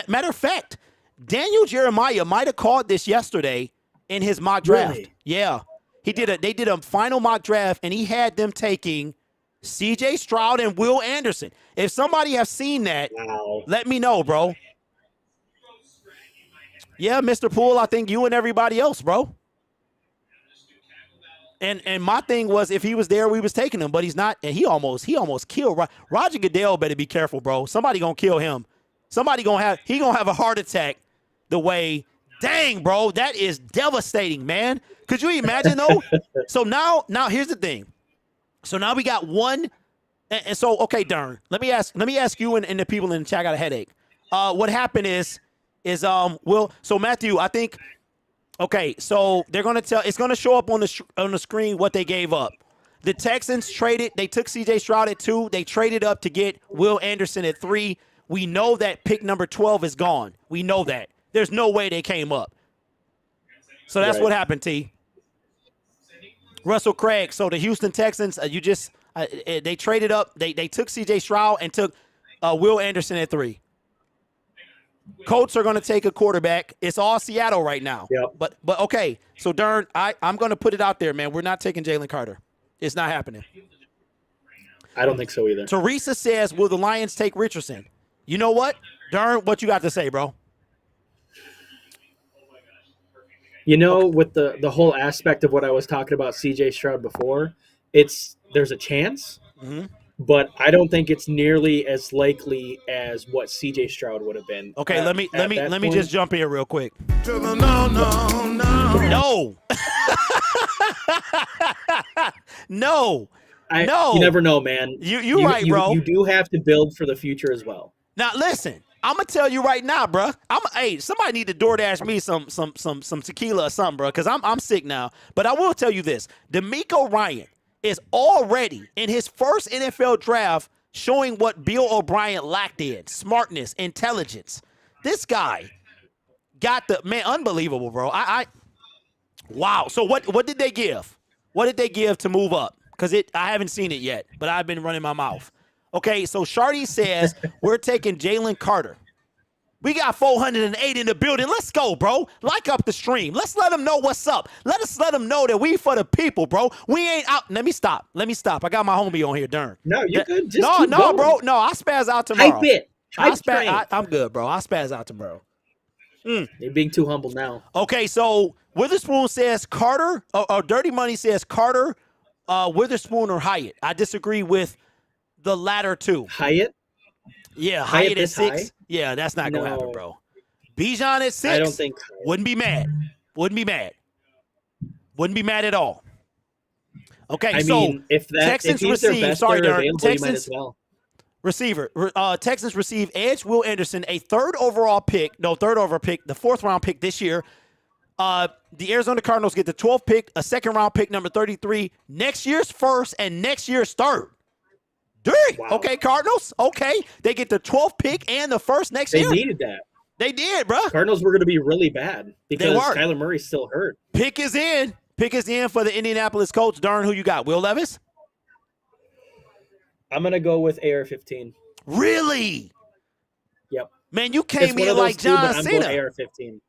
matter of fact, Daniel Jeremiah might have called this yesterday in his mock draft. Really? Yeah. They did a final mock draft and he had them taking CJ Stroud and Will Anderson. If somebody has seen that, let me know, bro. Yeah, Mr. Poole, I think you and everybody else, bro. And my thing was, if he was there, we was taking him, but he's not, and he almost killed Roger Goodell. Better be careful, bro. Somebody gonna kill him. Somebody gonna have a heart attack. The way, dang, bro, that is devastating, man. Could you imagine though? So now here's the thing. So now we got one, and so okay, Darn. Let me ask you and the people in the chat. I got a headache. What happened is Will. So Matthew, I think. Okay, so they're gonna it's gonna show up on the screen what they gave up. The Texans traded. They took CJ Stroud at 2. They traded up to get Will Anderson at 3. We know that pick number 12 is gone. We know that. There's no way they came up. So that's what happened, T. Russell Craig. So the Houston Texans, they traded up. They took CJ Stroud and took Will Anderson at 3. Colts are going to take a quarterback. It's all Seattle right now. Yep. But okay. So Darn, I'm going to put it out there, man. We're not taking Jalen Carter. It's not happening. I don't think so either. Teresa says, will the Lions take Richardson? You know what? Darn, what you got to say, bro? You know, with the whole aspect of what I was talking about CJ Stroud before, there's a chance. Mm-hmm. But I don't think it's nearly as likely as what CJ Stroud would have been. Okay, let me just jump in real quick. No. No. You never know, man. You're right, bro. You do have to build for the future as well. Now listen, I'm gonna tell you right now, bro. Hey, somebody need to DoorDash me some tequila or something, bro, because I'm sick now. But I will tell you this: DeMeco Ryan is already in his first NFL draft showing what Bill O'Brien lacked in smartness, intelligence. This guy got unbelievable, bro. Wow. So what did they give? What did they give to move up? Because I haven't seen it yet, but I've been running my mouth. Okay, so Shardy says we're taking Jalen Carter. We got 408 in the building. Let's go, bro. Like up the stream. Let's let them know what's up. Let them know that we for the people, bro. We ain't out. Let me stop. I got my homie on here, Darn. No, you're good. Just no, keep going. bro. No, I spaz out tomorrow. Hype it. I'm good, bro. I spaz out tomorrow. You're being too humble now. Okay, so Witherspoon says Carter, or Dirty Money says Carter, Witherspoon, or Hyatt. I disagree with the latter two. Hyatt? Yeah, Hyatt at 6. High? Yeah, that's not going to happen, bro. Bijan at 6. I don't think. Wouldn't be mad. Wouldn't be mad at all. Okay, I so mean, if Texans he's their receive, best sorry, player Darren, available, you might Texans as well. receiver. Texans receive edge Will Anderson, a third overall pick, the 4th round pick this year. The Arizona Cardinals get the 12th pick, a 2nd round pick, number 33, next year's 1st and next year's 3rd. Dang. Wow. Okay, Cardinals. Okay, they get the 12th pick and the 1st next year. They needed that. They did, bro. Cardinals were going to be really bad because Kyler Murray's still hurt. Pick is in for the Indianapolis Colts. Darn, who you got? Will Levis? I'm going to go with AR-15. Really? Yep. Man, you came in like John Cena. I'm going AR-15.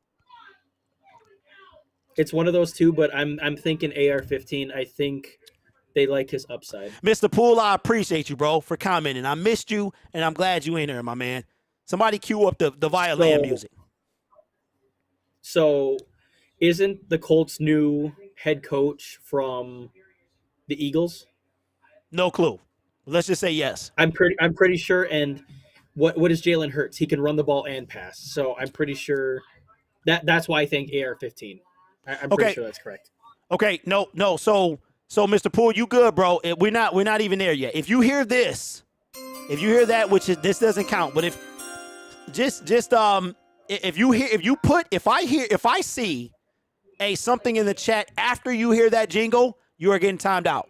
It's one of those two, but I'm thinking AR-15. I think they like his upside. Mr. Poole, I appreciate you, bro, for commenting. I missed you, and I'm glad you in there, my man. Somebody cue up the violin music. So, isn't the Colts' new head coach from the Eagles? No clue. Let's just say yes. I'm pretty sure. And what is Jalen Hurts? He can run the ball and pass. So I'm pretty sure that's why I think AR-15. I'm pretty sure that's correct. Okay. No. So Mr. Poole, you good, bro? We're not even there yet. If you hear this, that, which is this doesn't count, but if I see something in the chat after you hear that jingle, you are getting timed out.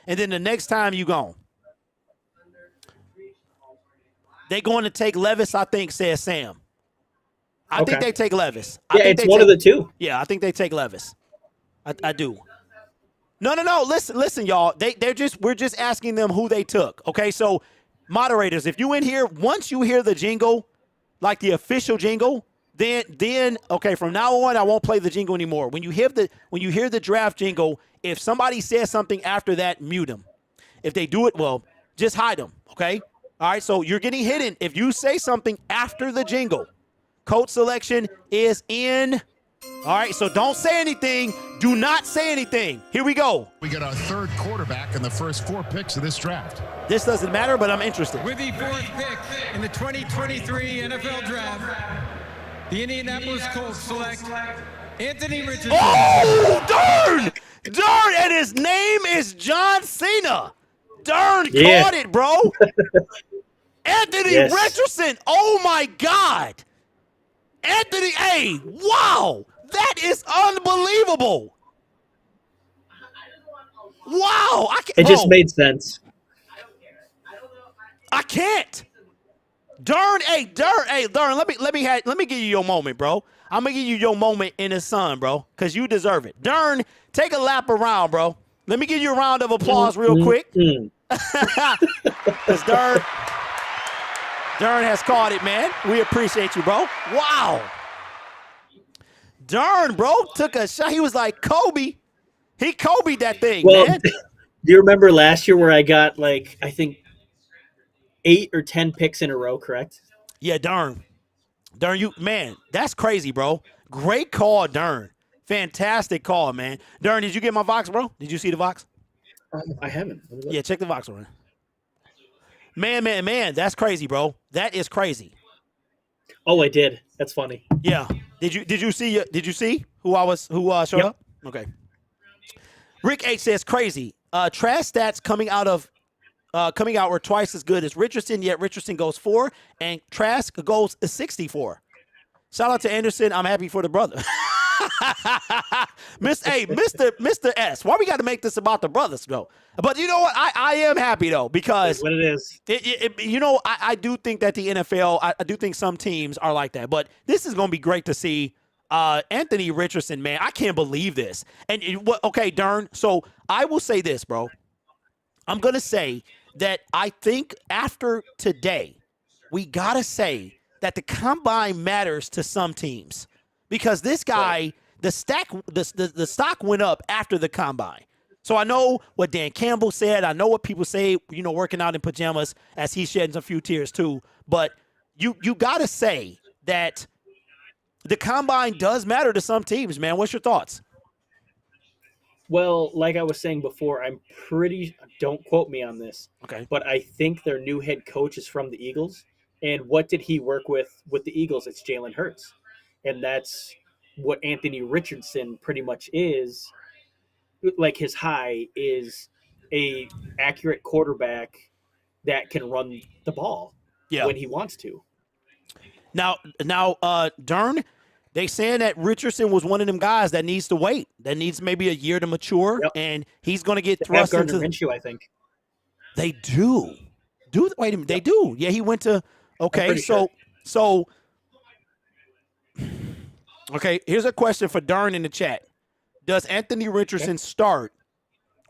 And then the next time you gone. They going to take Levis, I think, says Sam. I think they take Levis. It's one of the two. Yeah, I think they take Levis. I do. No. Listen, y'all. We're just asking them who they took. Okay, so moderators, if you in here, once you hear the jingle, like the official jingle, then okay, from now on I won't play the jingle anymore. When you hear the draft jingle, if somebody says something after that, mute them. If they do it, well, just hide them. Okay. All right. So you're getting hidden if you say something after the jingle. Coach selection is in. All right, so don't say anything. Do not say anything. Here we go. We got our third quarterback in the first 4 picks of this draft. This doesn't matter, but I'm interested. With the 4th pick in the 2023 NFL Draft, the Indianapolis Colts select Anthony Richardson. Oh, darn! Darn, and his name is John Cena. Darn, caught it, bro. Anthony Richardson. Oh, my God. Anthony, hey, wow. That is unbelievable. Wow. It just made sense. I can't. Darn, let me give you your moment, bro. I'm gonna give you your moment in the sun, bro, because you deserve it. Darn, take a lap around, bro. Let me give you a round of applause real quick. Because Darn has caught it, man. We appreciate you, bro. Wow. Darn, bro, took a shot. He was like Kobe. He Kobe'd that thing, man. Do you remember last year where I got, like, I think 8 or 10 picks in a row, correct? Yeah, Darn, man, that's crazy, bro. Great call, Darn. Fantastic call, man. Darn, did you get my Vox, bro? Did you see the Vox? I haven't. Yeah, check the Vox on. Man, that's crazy, bro. That is crazy. Oh, I did. That's funny. Yeah. Did you see who showed up? Okay. Rick H says crazy. Trash stats coming out were twice as good as Richardson, yet Richardson goes 4 and Trask goes 64. Shout out to Anderson. I'm happy for the brother. Mr. S. Why we got to make this about the brothers, though? But you know what? I am happy, though, because what it is. I do think that the NFL, I do think some teams are like that. But this is going to be great to see. Anthony Richardson, man, I can't believe this. And okay, Darn. So I will say this, bro. I'm going to say that I think after today, we got to say that the combine matters to some teams because this guy, the stock went up after the combine. So I know what Dan Campbell said. I know what people say, working out in pajamas as he's shedding a few tears too. But you got to say that the combine does matter to some teams, man. What's your thoughts? Well, like I was saying before, don't quote me on this. Okay. But I think their new head coach is from the Eagles. And what did he work with the Eagles? It's Jalen Hurts. And that's what Anthony Richardson pretty much is. Like his high is a accurate quarterback that can run the ball when he wants to. Now, Darn, they saying that Richardson was one of them guys that needs to wait, that needs maybe a year to mature, and he's going to get thrust into. Gardner Minshew, I think. They do. Wait a minute, they do. Yeah, he went to. Okay, so. Okay, here's a question for Darn in the chat. Does Anthony Richardson start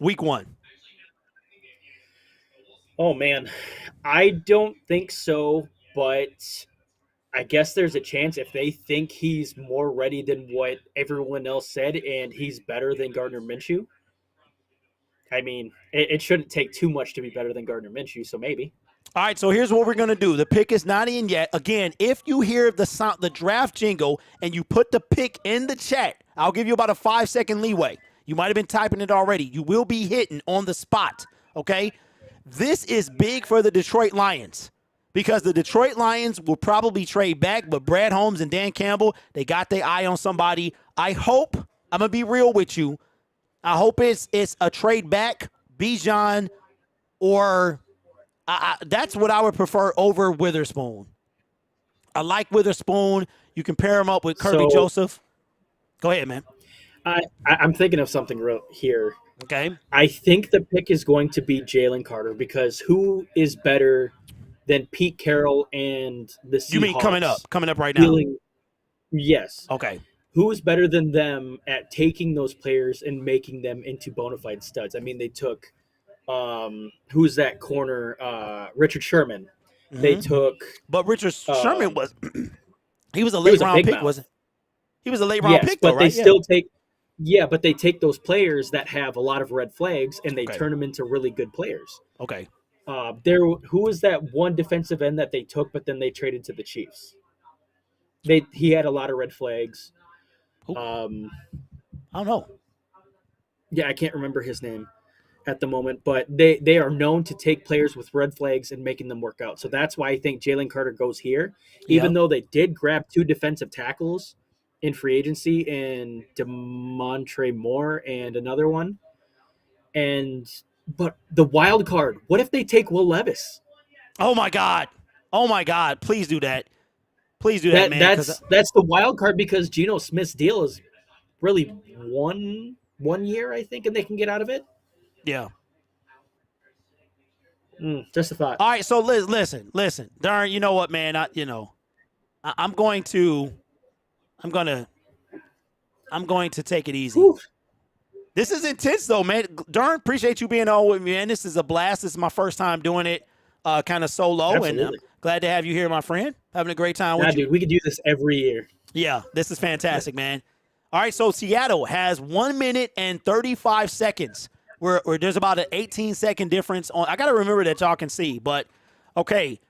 week 1? Oh man, I don't think so, but I guess there's a chance if they think he's more ready than what everyone else said and he's better than Gardner Minshew. I mean, it shouldn't take too much to be better than Gardner Minshew, so maybe. All right, so here's what we're going to do. The pick is not in yet. Again, if you hear the draft jingle and you put the pick in the chat, I'll give you about a 5-second leeway. You might have been typing it already. You will be hitting on the spot, okay? This is big for the Detroit Lions because the Detroit Lions will probably trade back, but Brad Holmes and Dan Campbell, they got their eye on somebody. I hope, I'm going to be real with you, I hope it's a trade back, Bijan, or that's what I would prefer over Witherspoon. I like Witherspoon. You can pair him up with Kirby Joseph. Go ahead, man. I'm thinking of something real here. Okay. I think the pick is going to be Jalen Carter because who is better than Pete Carroll and the Seahawks? You mean coming up right now? Yes. Okay. who's better than them at taking those players and making them into bona fide studs? I mean, they took who's that corner? Richard Sherman. They took, but Richard Sherman was he was a late round pick, wasn't he? Was a late round pick, though, but right? they still take. Yeah, but they take those players that have a lot of red flags and they Okay. turn them into really good players. Okay. Who was that one defensive end that they took, but then they traded to the Chiefs? He had a lot of red flags. Who? I don't know. Yeah, I can't remember his name at the moment, but they are known to take players with red flags and making them work out. So that's why I think Jalen Carter goes here, even though they did grab 2 defensive tackles in free agency in DeMontre Moore and another one. But the wild card, what if they take Will Levis? Oh my God. Please do that. Please do that, man. That's the wild card because Geno Smith's deal is really one year, I think, and they can get out of it. Yeah. Just a thought. All right, so listen. Darn, you know what, man? I'm going to take it easy. Whew. This is intense, though, man. Darn, appreciate you being on with me, man. This is a blast. This is my first time doing it kind of solo, Absolutely. and I'm glad to have you here, my friend. Having a great time with you. Dude, we could do this every year. Yeah, this is fantastic, man. All right, so Seattle has 1 minute and 35 seconds. Where there's about an 18-second difference on. I gotta remember that y'all can see, but okay.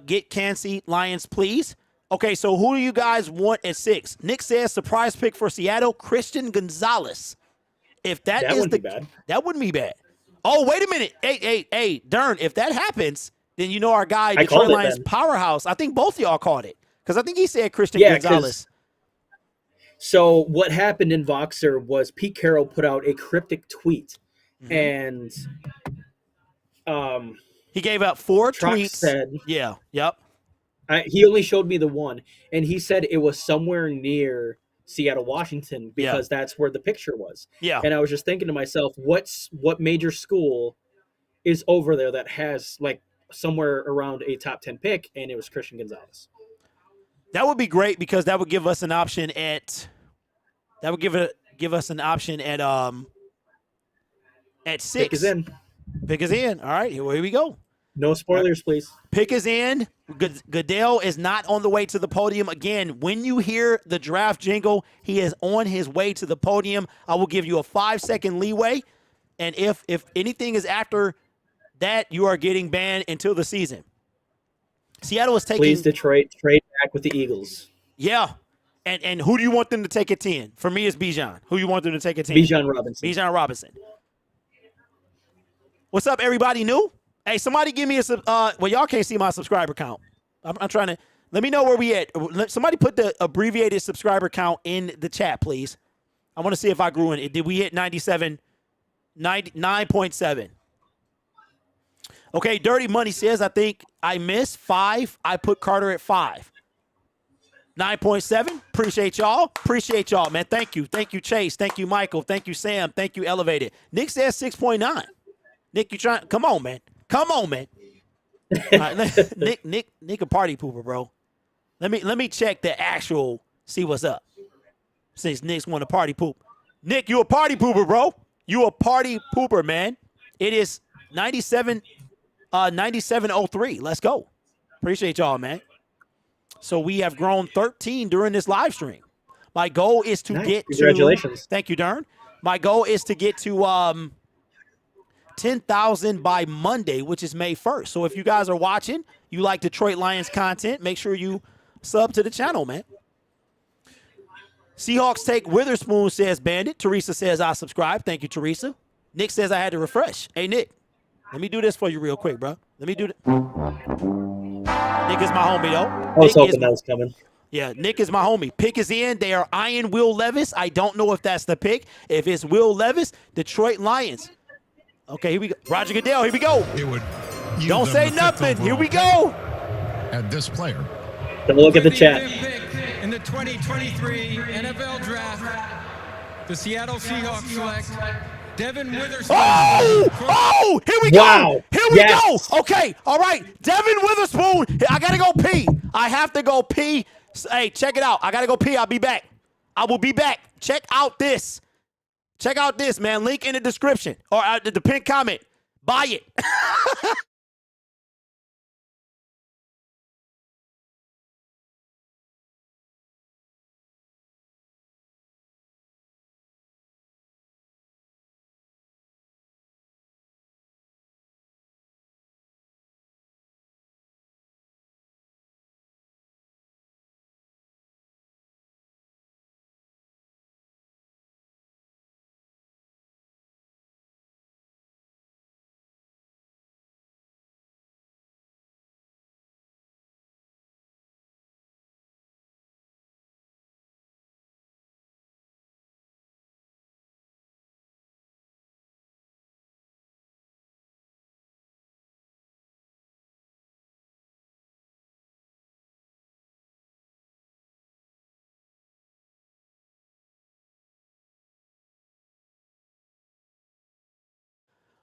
Get Kansas Lions, please. Okay, so who do you guys want at 6? Nick says surprise pick for Seattle, Christian Gonzalez. If that wouldn't be bad. That wouldn't be bad. Oh, wait a minute. Hey, Dern, if that happens, then you know our guy, Detroit Lions powerhouse. I think both of y'all called it. Because I think he said Christian Gonzalez. So what happened in Voxer was Pete Carroll put out a cryptic tweet. And he gave out 4 tweets. Said, yep. He only showed me the one, and he said it was somewhere near Seattle, Washington, because that's where the picture was. Yeah. And I was just thinking to myself, what major school is over there that has like somewhere around a top 10 pick? And it was Christian Gonzalez. That would be great because that would give us an option at. That would give us an option at 6. Pick is in. Pick is in. All right, here we go. No spoilers, please. Pick is in. Goodell is not on the way to the podium. Again, when you hear the draft jingle, he is on his way to the podium. I will give you a 5-second leeway. And if anything is after that, you are getting banned until the season. Seattle is taking. Please, Detroit, trade back with the Eagles. Yeah. And who do you want them to take at 10? For me, it's Bijan. Who you want them to take at 10? Bijan Robinson. Bijan Robinson. What's up, everybody new? Hey, somebody give me well, y'all can't see my subscriber count. I'm trying to, let me know where we at. Somebody put the abbreviated subscriber count in the chat, please. I want to see if I grew in it. Did we hit 9.7? Okay, Dirty Money says, I think I missed 5. I put Carter at 5. 9.7. Appreciate y'all, man. Thank you, Chase. Thank you, Michael. Thank you, Sam. Thank you, Elevated. Nick says 6.9. Nick, you trying? Come on, man. All right, Nick a party pooper, bro. Let me check the actual. See what's up. Since Nick's want to party poop. Nick, you a party pooper, bro. You a party pooper, man. It is 9703. Let's go. Appreciate y'all, man. So we have grown 13 during this live stream. My goal is to get to. Congratulations. Thank you, Dern. My goal is to get to 10,000 by Monday, which is May 1st. So if you guys are watching, you like Detroit Lions content, make sure you sub to the channel, man. Seahawks take Witherspoon, says Bandit. Teresa says I subscribe. Thank you, Teresa. Nick says I had to refresh. Hey, Nick, let me do this for you real quick, bro. Let me do that. Nick is my homie, though. I was hoping that was coming. Yeah, Nick is my homie. Pick is in. They are eyeing Will Levis. I don't know if that's the pick. If it's Will Levis, Detroit Lions. Okay, here we go. Roger Goodell, here we go. Don't say nothing. Here we go. And this player. Don't look at the chat. In the 2023 NFL Draft, the Seattle Seahawks select Devin Witherspoon. Oh, here we go. Here we go. Okay, all right. Devin Witherspoon. I got to go pee. I have to go pee. Hey, check it out. I got to go pee. I'll be back. I will be back. Check out this. Check out this, man. Link in the description or the pinned comment. Buy it.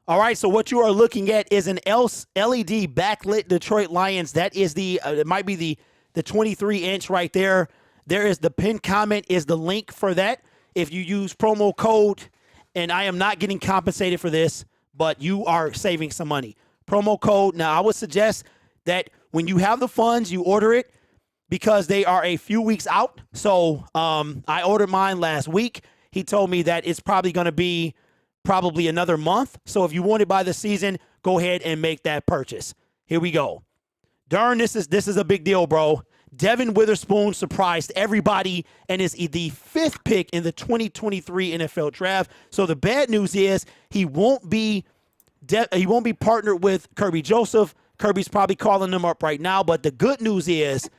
All right, so what you are looking at is an LED backlit Detroit Lions. That is it might be the 23-inch right there. There is the pinned comment is the link for that. If you use promo code, and I am not getting compensated for this, but you are saving some money. Promo code. Now, I would suggest that when you have the funds, you order it because they are a few weeks out. So I ordered mine last week. He told me that it's probably going to be another month. So if you want it by the season, go ahead and make that purchase. Here we go. Darn, this is a big deal, bro. Devin Witherspoon surprised everybody and is the 5th pick in the 2023 NFL Draft. So the bad news is he won't be partnered with Kirby Joseph. Kirby's probably calling them up right now. But the good news is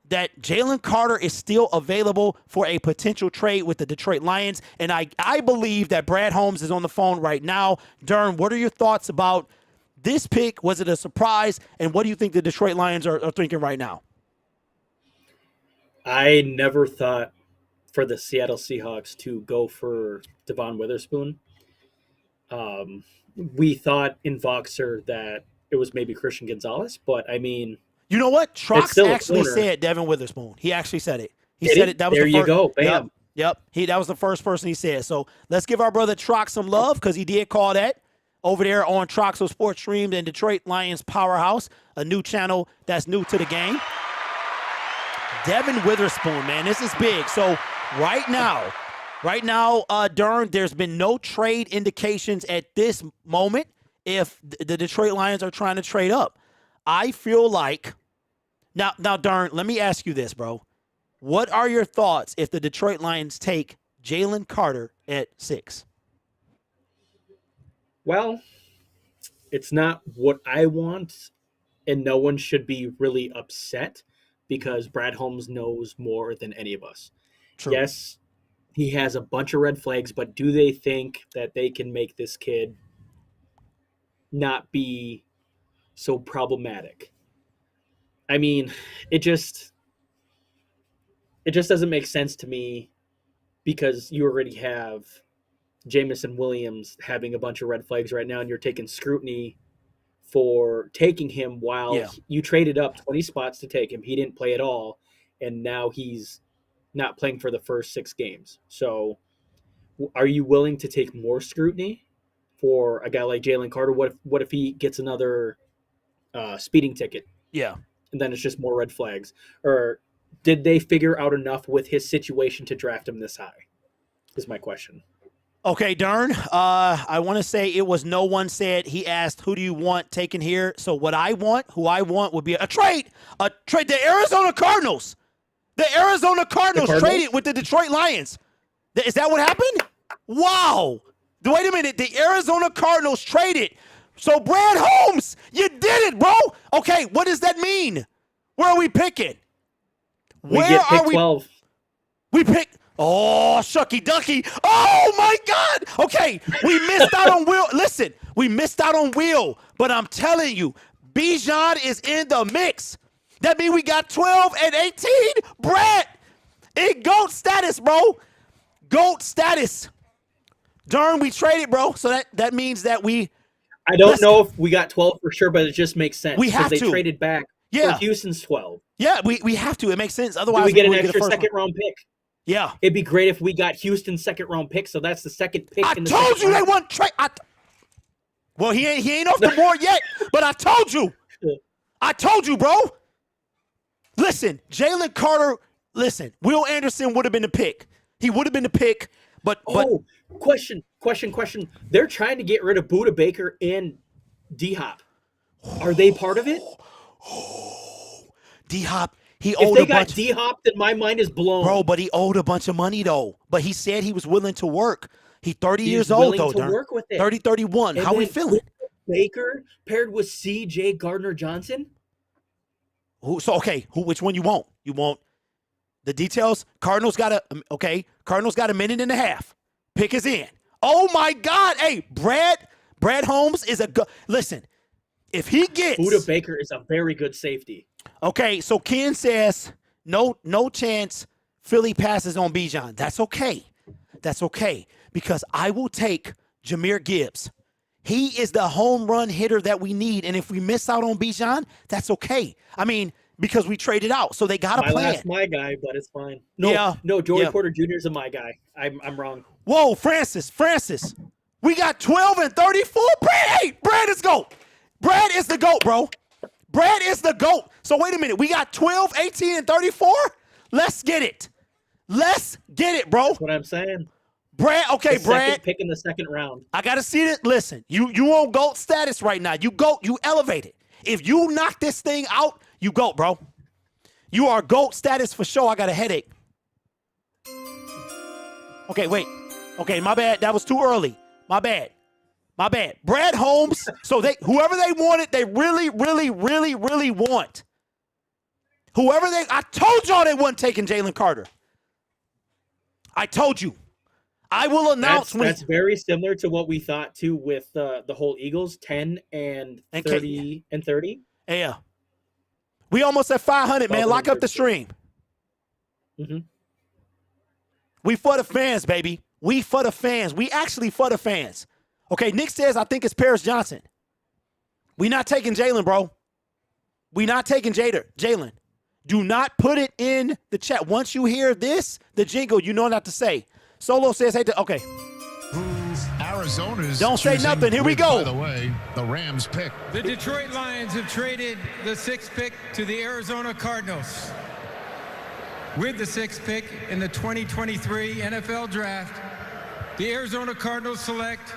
that Jalen Carter is still available for a potential trade with the Detroit Lions. And I believe that Brad Holmes is on the phone right now. Dern, what are your thoughts about this pick? Was it a surprise? And what do you think the Detroit Lions are thinking right now? I never thought for the Seattle Seahawks to go for Devon Witherspoon. We thought in Voxer that it was maybe Christian Gonzalez, but I mean, you know what? Trox actually said Devin Witherspoon. He actually said it. He said it. That was there the first, you go. Bam. Yep. That was the first person he said. So let's give our brother Trox some love because he did call that over there on Troxel Sports Streams and Detroit Lions Powerhouse, a new channel that's new to the game. Devin Witherspoon, man, this is big. So right now, Dern, there's been no trade indications at this moment if the Detroit Lions are trying to trade up. I feel like now, Dern, let me ask you this, bro. What are your thoughts if the Detroit Lions take Jalen Carter at 6? Well, it's not what I want, and no one should be really upset because Brad Holmes knows more than any of us. True. Yes, he has a bunch of red flags, but do they think that they can make this kid not be so problematic? I mean, it just doesn't make sense to me because you already have Jameson Williams having a bunch of red flags right now, and you're taking scrutiny for taking him while you traded up 20 spots to take him. He didn't play at all, and now he's not playing for the first 6 games. So are you willing to take more scrutiny for a guy like Jalen Carter? What if he gets another speeding ticket? Yeah. And then it's just more red flags. Or did they figure out enough with his situation to draft him this high? Is my question. Okay, Dern, I want to say it was no one said. He asked, who do you want taken here? So who I want would be a trade. The Arizona Cardinals. The Arizona Cardinals traded with the Detroit Lions. Is that what happened? Wow. Wait a minute. The Arizona Cardinals traded. So Brad Holmes, you did it, bro. Okay, what does that mean? Where are we picking? We get pick 12. We pick. Oh, shucky ducky. Oh, my God. Okay, we missed out on Will. Listen, we missed out on Will, but I'm telling you, Bijan is in the mix. That means we got 12 and 18. Brett, in GOAT status, bro. GOAT status. Darn, we traded, bro. So that means that I don't know if we got 12 for sure, but it just makes sense. We have to. They traded back for Houston's 12. Yeah, we have to. It makes sense. Otherwise, we get an extra second-round pick. Yeah. It'd be great if we got Houston's second-round pick, so that's the second pick. I in the told second you they round. want trade. Well, he ain't off the board yet, but I told you. I told you, bro. Listen, Jalen Carter, listen, Will Anderson would have been the pick. He would have been the pick, but question. They're trying to get rid of Budda Baker and D-Hop. Are they part of it? D-Hop, he If owed they a got bunch. D-Hop, then my mind is blown. Bro, but he owed a bunch of money, though. But he said he was willing to work. He's 30 He's years old, willing though. to Darn. work with it. 30, 31. And How we then feeling? Baker paired with CJ Gardner-Johnson? Which one you want? You want the details? Cardinals got a minute and a half. Pick is in. Oh my God. Hey, Brad Holmes is listen, if he gets Budda Baker is a very good safety. Okay, so Ken says no chance Philly passes on Bijan. That's okay. That's okay. Because I will take Jahmyr Gibbs. He is the home run hitter that we need. And if we miss out on Bijan, that's okay. I mean, because we traded out. So they got a plan. My guy, but it's fine. No, Joey Porter Jr. is my guy. I'm wrong. Whoa, Francis. We got 12 and 34. Brad is GOAT. Brad is the GOAT, bro. Brad is the GOAT. So wait a minute. We got 12, 18, and 34? Let's get it. Bro. That's what I'm saying. Brad, okay, Brad. Pick in the second round. I got to see it. Listen, you on GOAT status right now. You GOAT. You elevated. If you knock this thing out, you GOAT, bro. You are GOAT status for sure. I got a headache. Okay, wait. Okay, my bad. That was too early. My bad. Brad Holmes. So whoever they wanted, they really, really, really, really want. I told y'all they wasn't taking Jalen Carter. I told you. I will announce that's very similar to what we thought too with the whole Eagles 10 and 30 and 30. Yeah. We almost at 500, man. Lock up the stream. Mm-hmm. We for the fans, baby. We for the fans. We actually for the fans. Okay, Nick says, I think it's Paris Johnson. We not taking Jalen, bro. We not taking Jalen. Do not put it in the chat. Once you hear this, the jingle, you know what to say. Solo says, hey, okay. Arizona's don't say nothing. Here we go. By the way, the Rams pick. The Detroit Lions have traded the 6th pick to the Arizona Cardinals. With the 6th pick in the 2023 NFL Draft, the Arizona Cardinals select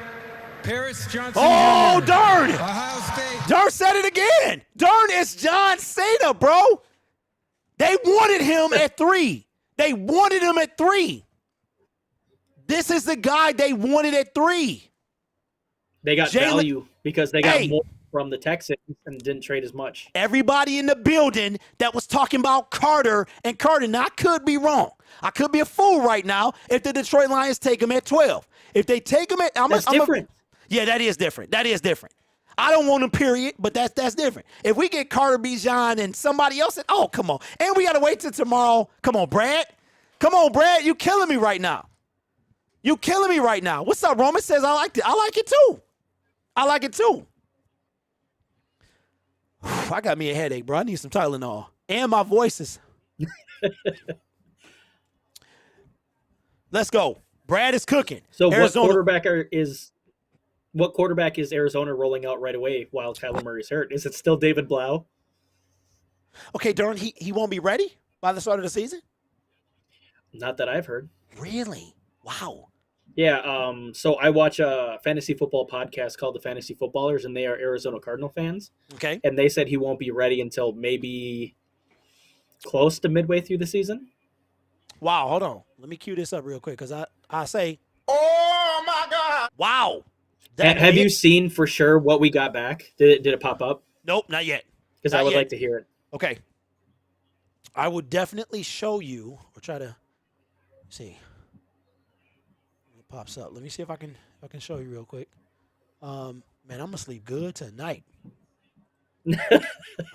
Paris Johnson. Oh, Jr., darn! Ohio State. Darn said it again. Darn, it's John Cena, bro. They wanted him at 3. This is the guy they wanted at 3. They got value because they got more from the Texans and didn't trade as much. Everybody in the building that was talking about Carter, now I could be wrong. I could be a fool right now if the Detroit Lions take him at 12. If they take him at, that's different. Yeah, that is different. I don't want him, period, but that's different. If we get Carter, Bijan, and somebody else, oh, come on. And we got to wait till tomorrow. Come on, Brad. You killing me right now. What's up, Roman says I like it. I like it too. I got me a headache, bro. I need some Tylenol. And my voice is. Let's go. Brad is cooking. So Arizona. What quarterback is Arizona rolling out right away while Kyler Murray's hurt? Is it still David Blau? Okay, Darn, he won't be ready by the start of the season? Not that I've heard. Really? Wow. Yeah, so I watch a fantasy football podcast called The Fantasy Footballers, and they are Arizona Cardinal fans. Okay. And they said he won't be ready until maybe close to midway through the season. Wow, hold on. Let me cue this up real quick because I say, oh, my God. Wow. Have you seen for sure what we got back? Did it pop up? Nope, not yet. Because I would like to hear it. Okay. I would definitely show you or try to see. It pops up. Let me see if I can show you real quick. Man, I'm gonna sleep good tonight.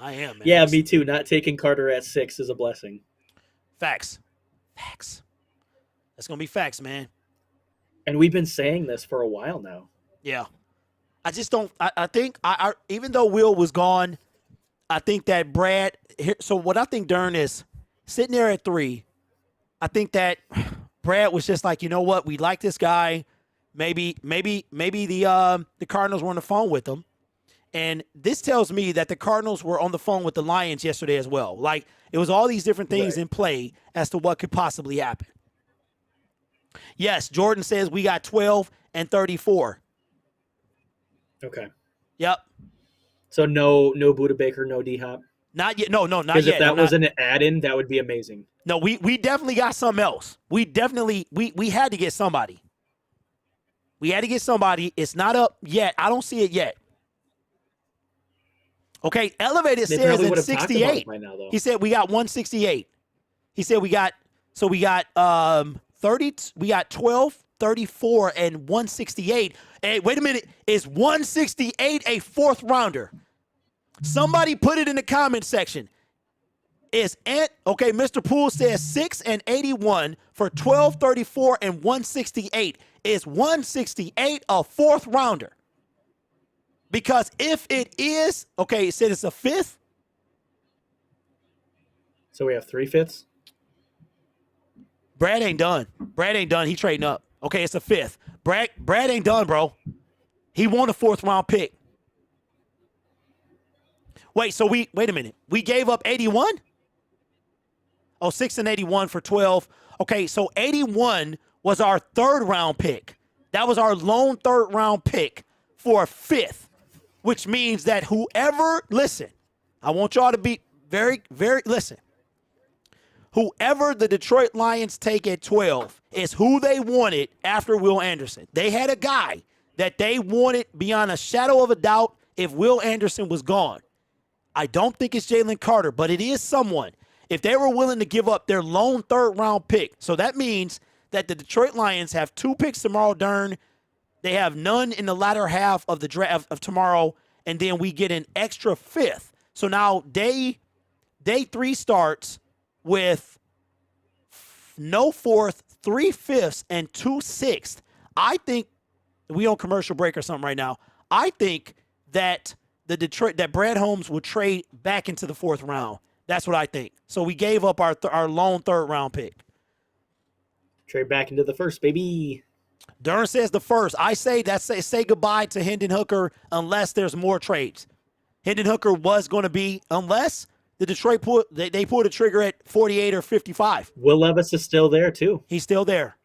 I am, man. Yeah, me too. Not taking Carter at 6 is a blessing. Facts. That's gonna be facts, man. And we've been saying this for a while now. Yeah. I just don't I think I even though Will was gone, I think that Brad here, so what I think Dern is sitting there at 3, I think that Brad was just like, you know what, we like this guy. Maybe the Cardinals were on the phone with him. And this tells me that the Cardinals were on the phone with the Lions yesterday as well. Like, it was all these different things in play as to what could possibly happen. Yes, Jordan says we got 12 and 34. Okay. Yep. So no Buda Baker, no D-Hop? Not yet. No, not yet. Because if that was an add-in, that would be amazing. No, we definitely got something else. We had to get somebody. We had to get somebody. It's not up yet. I don't see it yet. Okay, Elevated says in 68. By now, though. He said we got 168. He said we got 30. We got 12, 34, and 168. Hey, wait a minute. Is 168 a fourth rounder? Somebody put it in the comment section. Okay, Mr. Poole says 6 and 81 for 12, 34, and 168. Is 168 a fourth rounder? Because if it is, okay, it said it's a fifth. So we have 3 fifths? Brad ain't done. He trading up. Okay, it's a fifth. Brad ain't done, bro. He won a fourth round pick. Wait a minute. We gave up 81? Oh, 6 and 81 for 12. Okay, so 81 was our third round pick. That was our lone third round pick for a fifth, which means that listen, I want y'all to be very, very, listen. Whoever the Detroit Lions take at 12 is who they wanted after Will Anderson. They had a guy that they wanted beyond a shadow of a doubt if Will Anderson was gone. I don't think it's Jalen Carter, but it is someone. If they were willing to give up their lone third-round pick, so that means that the Detroit Lions have 2 picks tomorrow, Dern. They have none in the latter half of the draft of tomorrow, and then we get an extra fifth. So now day 3 starts with no fourth, 3 fifths, and 2 sixths. I think we on commercial break or something right now. I think that that Brad Holmes will trade back into the 4th round. That's what I think. So we gave up our lone third round pick. Trade back into the first, baby. Dern says the first. I say say goodbye to Hendon Hooker unless there's more trades. Hendon Hooker was going to be, unless the Detroit pulled the trigger at 48 or 55. Will Levis is still there too. He's still there.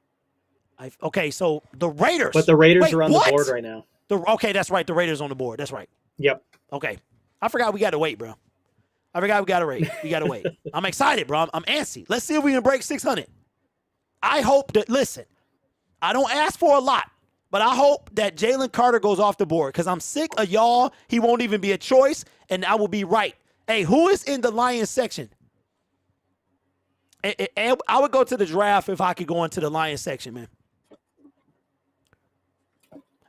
Okay, so the Raiders. But the Raiders are on the board right now. Okay, that's right. The Raiders on the board. That's right. Yep. Okay. I forgot we got to wait, bro. I forgot we got to wait. We got to wait. I'm excited, bro. I'm antsy. Let's see if we can break 600. I hope that, listen, I don't ask for a lot, but I hope that Jalen Carter goes off the board because I'm sick of y'all. He won't even be a choice, and I will be right. Hey, who is in the Lions section? I would go to the draft if I could go into the Lions section, man.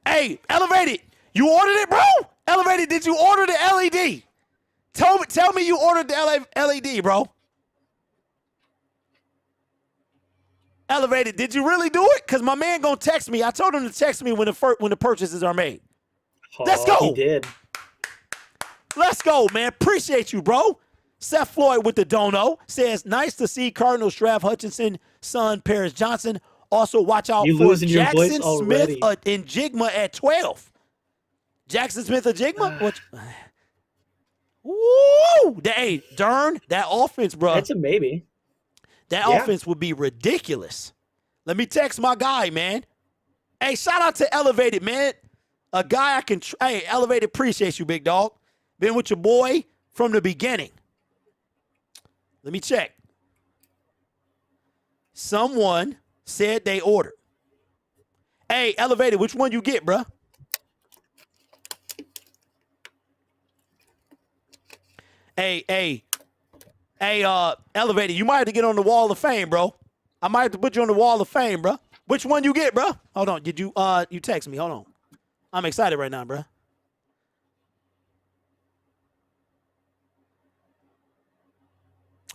Hey, Elevated, you ordered it, bro? Elevated, did you order the LED? Tell me you ordered the LED, bro. Elevated, did you really do it? Because my man gonna text me. I told him to text me when the purchases are made. Oh, let's go. He did. Let's go, man. Appreciate you, bro. Seth Floyd with the dono says, nice to see Cardinals draft Hutchinson, son Paris Johnson. Also, watch out for Jackson Smith in Jigma at 12. Jackson Smith of Jigma? Woo! Hey, Dern, that offense, bro. That's a maybe. That offense would be ridiculous. Let me text my guy, man. Hey, shout out to Elevated, man. A guy I can hey, Elevated, appreciate you, big dog. Been with your boy from the beginning. Let me check. Someone said they ordered. Hey, Elevated, which one you get, bruh? Hey, Elevated, you might have to get on the Wall of Fame, bro. I might have to put you on the Wall of Fame, bro. Which one you get, bro? Hold on. Did you you text me? Hold on. I'm excited right now, bro.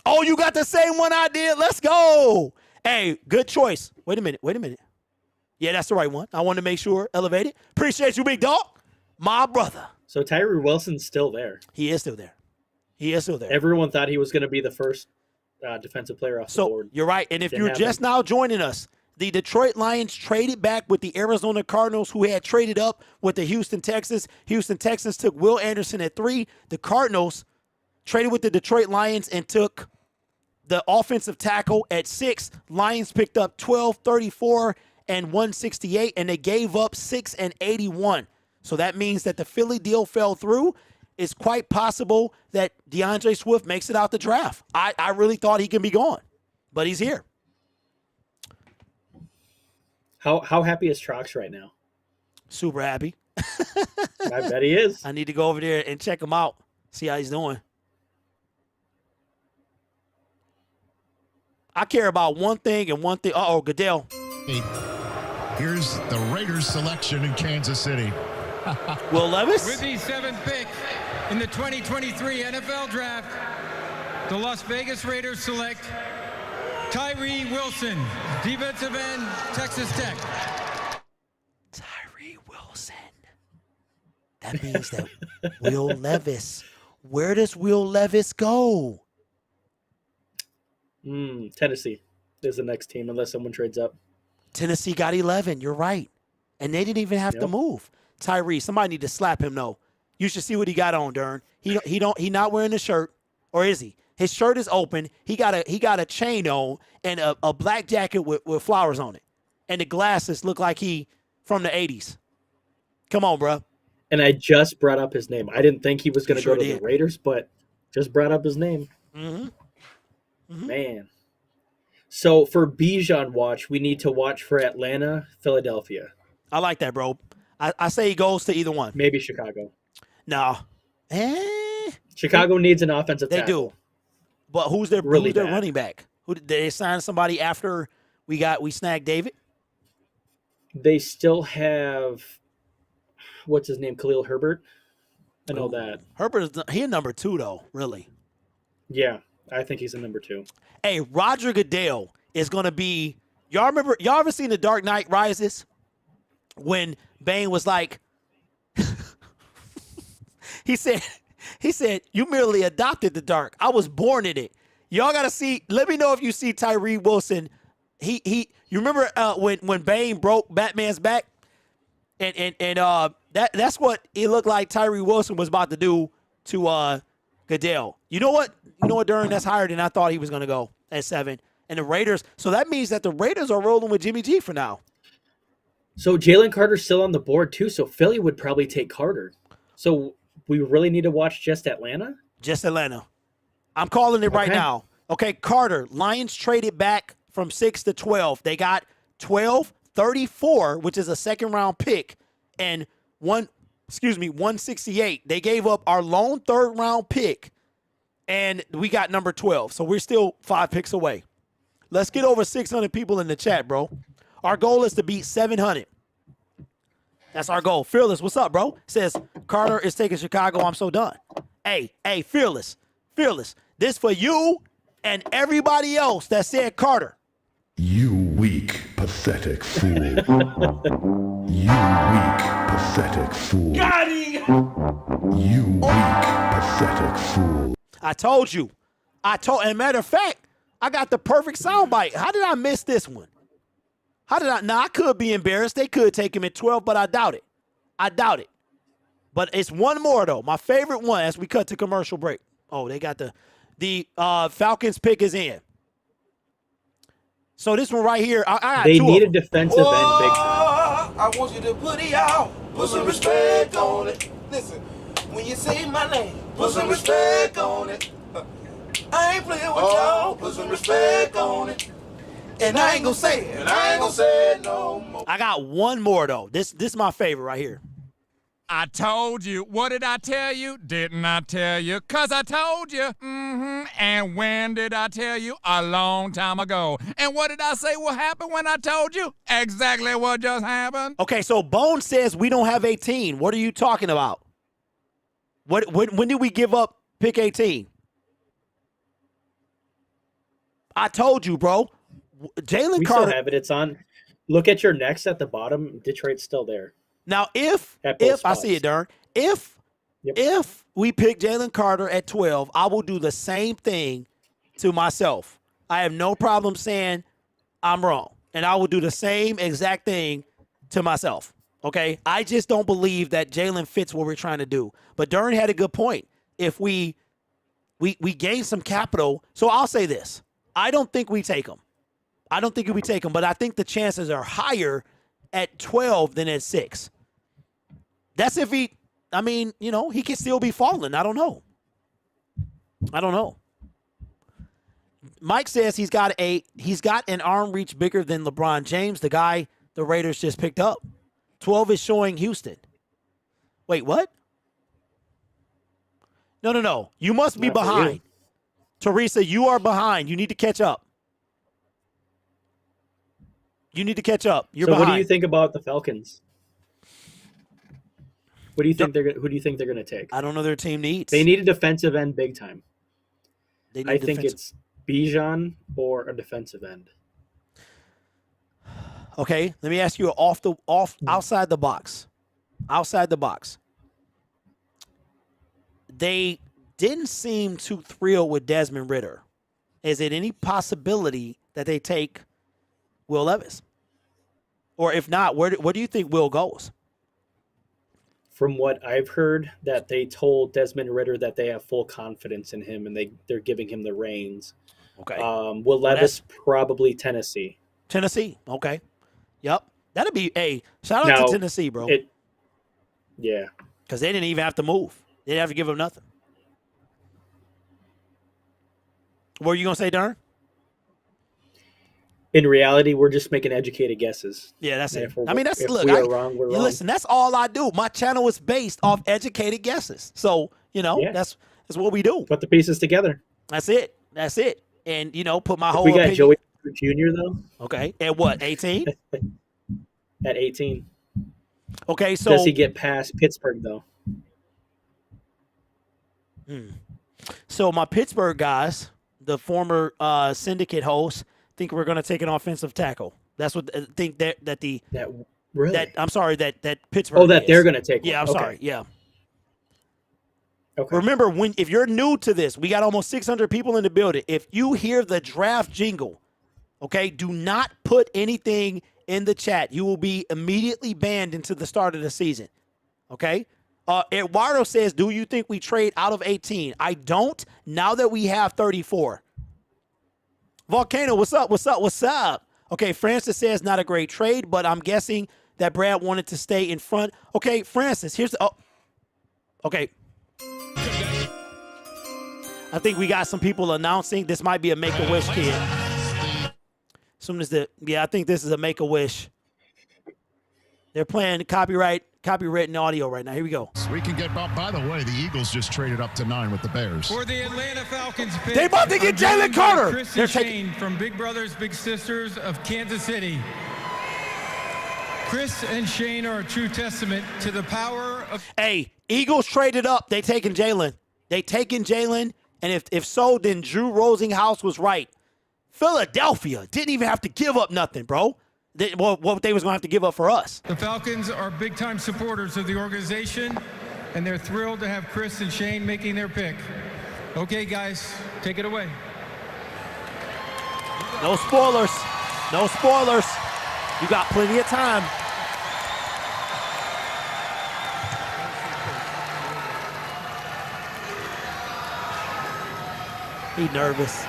Oh, you got the same one I did. Let's go. Hey, good choice. Wait a minute. Yeah, that's the right one. I wanted to make sure. Elevated. Appreciate you, big dog. My brother. So Tyree Wilson's still there. He is still there. Everyone thought he was going to be the first defensive player off the So board. you're right. And if Didn't you're just happen. now joining us, the Detroit Lions traded back with the Arizona Cardinals, who had traded up with the Houston Texans. Houston Texans took Will Anderson at 3. The Cardinals traded with the Detroit Lions and took the offensive tackle at 6. Lions picked up 12, 34, and 168, and they gave up 6 and 81. So that means that the Philly deal fell through. It's quite possible that DeAndre Swift makes it out the draft. I really thought he can be gone, but he's here. How happy is Trox right now? Super happy. I bet he is. I need to go over there and check him out, see how he's doing. I care about one thing and one thing. Uh-oh, Goodell. Here's the Raiders selection in Kansas City. Will Levis? With the 7th pick in the 2023 NFL Draft, the Las Vegas Raiders select Tyree Wilson, defensive end, Texas Tech. Tyree Wilson. That means that Will Levis. Where does Will Levis go? Tennessee is the next team unless someone trades up. Tennessee got 11. You're right. And they didn't even have to move. Tyree, somebody need to slap him, though. You should see what he got on, Dern. He not wearing a shirt, or is he? His shirt is open. He got a chain on and a black jacket with flowers on it. And the glasses look like he from the 80s. Come on, bro. And I just brought up his name. I didn't think he was going to Sure go to did. the Raiders, but just brought up his name. Mm-hmm. Man. So for Bijan watch, we need to watch for Atlanta, Philadelphia. I like that, bro. I say he goes to either one. Maybe Chicago. No. Chicago needs an offensive They tackle. do. But who's their Really bad. running back? Who did they sign somebody after we snagged David? They still have, what's his name, Khalil Herbert? I know that. Herbert is he a number 2 though, really. Yeah, I think he's a number 2. Hey, Roger Goodell is gonna be y'all ever seen The Dark Knight Rises? When Bane was like he said, you merely adopted the dark. I was born in it. Y'all gotta see. Let me know if you see Tyree Wilson. You remember when Bane broke Batman's back, and that's what it looked like Tyree Wilson was about to do to Goodell. You know what, Duran? That's higher than I thought he was gonna go at 7. And the Raiders. So that means that the Raiders are rolling with Jimmy G for now. So Jalen Carter's still on the board too. So Philly would probably take Carter. So we really need to watch just Atlanta? Just Atlanta. I'm calling it right now. Okay, Carter. Lions traded back from 6 to 12. They got 12, 34, which is a second-round pick, and 168. They gave up our lone third-round pick, and we got number 12. So we're still 5 picks away. Let's get over 600 people in the chat, bro. Our goal is to beat 700. That's our goal. Fearless, what's up, bro? Says, Carter is taking Chicago. I'm so done. Hey, Fearless. This for you and everybody else that said Carter. You weak, pathetic fool. You weak, pathetic fool. Got him! You weak, pathetic fool. I told you. And matter of fact, I got the perfect soundbite. How did I miss this one? Now, I could be embarrassed. They could take him at 12, but I doubt it. But it's one more, though. My favorite one as we cut to commercial break. Oh, they got the Falcons pick is in. So this one right here, I got they two need a of them. defensive end big time. I want you to put it out. Put some respect on it. Listen, when you say my name, put some respect on it. I ain't playing with y'all. Put some respect on it. And I ain't gonna say it. And I ain't gonna say it no more. I got one more, though. This is my favorite right here. I told you. What did I tell you? Didn't I tell you? 'Cause I told you. And when did I tell you? A long time ago. And what did I say will happen when I told you? Exactly what just happened. Okay, so Bone says we don't have 18. What are you talking about? When did we give up pick 18? I told you, bro. Jalen We Carter. still have it. It's on. Look at your next at the bottom. Detroit's still there. Now, if I see it, Darn, if we pick Jalen Carter at 12, I will do the same thing to myself. I have no problem saying I'm wrong. And I will do the same exact thing to myself. Okay? I just don't believe that Jalen fits what we're trying to do. But Dern had a good point. If we gain some capital, so I'll say this. I don't think we take him. But I think the chances are higher at 12 than at 6. That's if he can still be falling. I don't know. Mike says he's got an arm reach bigger than LeBron James, the guy the Raiders just picked up. 12 is showing Houston. Wait, what? No. You must be behind. Teresa, you are behind. You need to catch up. You're behind. What do you think about the Falcons? Who do you think they're going to take? I don't know their team needs. They need a defensive end big time. I think it's Bijan or a defensive end. Okay, let me ask you outside the box. They didn't seem too thrilled with Desmond Ridder. Is it any possibility that they take Will Levis? Or if not, where do you think Will goes? From what I've heard, that they told Desmond Ridder that they have full confidence in him and they're giving him the reins. Okay. Will Levis, probably Tennessee. Tennessee, okay. Yep. That'd be shout out to Tennessee, bro. Yeah. Because they didn't even have to move. They didn't have to give him nothing. What were you going to say, Darn? In reality, we're just making educated guesses. Yeah, that's it. If We are wrong, we're wrong. Listen, that's all I do. My channel is based off educated guesses. So, that's what we do. Put the pieces together. That's it. And, put my whole We got opinion. Joey Jr., though. Okay. At what, 18? At 18. Okay, so. Does he get past Pittsburgh, though? So, my Pittsburgh guys, the former Syndicate hosts, think we're going to take an offensive tackle. That's what I think that Pittsburgh. Oh, that they're going to take. Yeah, I'm sorry. Yeah. Okay. Remember, if you're new to this, we got almost 600 people in the building. If you hear the draft jingle, okay, do not put anything in the chat. You will be immediately banned into the start of the season. Okay. Eduardo says, "Do you think we trade out of 18?" I don't. Now that we have 34. Volcano, what's up? Okay, Francis says not a great trade, but I'm guessing that Brad wanted to stay in front. Okay, Francis, okay. I think we got some people announcing this might be a Make-A-Wish kid. I think this is a Make-A-Wish. They're playing copywritten audio right now. Here we go. We can get, by the way, the Eagles just traded up to 9 with the Bears. For the Atlanta Falcons pick, they about to get Jalen Carter. Chris and Shane from Big Brothers Big Sisters of Kansas City. Chris and Shane are a true testament to the power of. Hey, Eagles traded up. They taking Jalen. And if so, then Drew Rosinghouse was right. Philadelphia didn't even have to give up nothing, bro. What they was going to have to give up for us. The Falcons are big-time supporters of the organization, and they're thrilled to have Chris and Shane making their pick. Okay, guys, take it away. No spoilers. You got plenty of time. He nervous.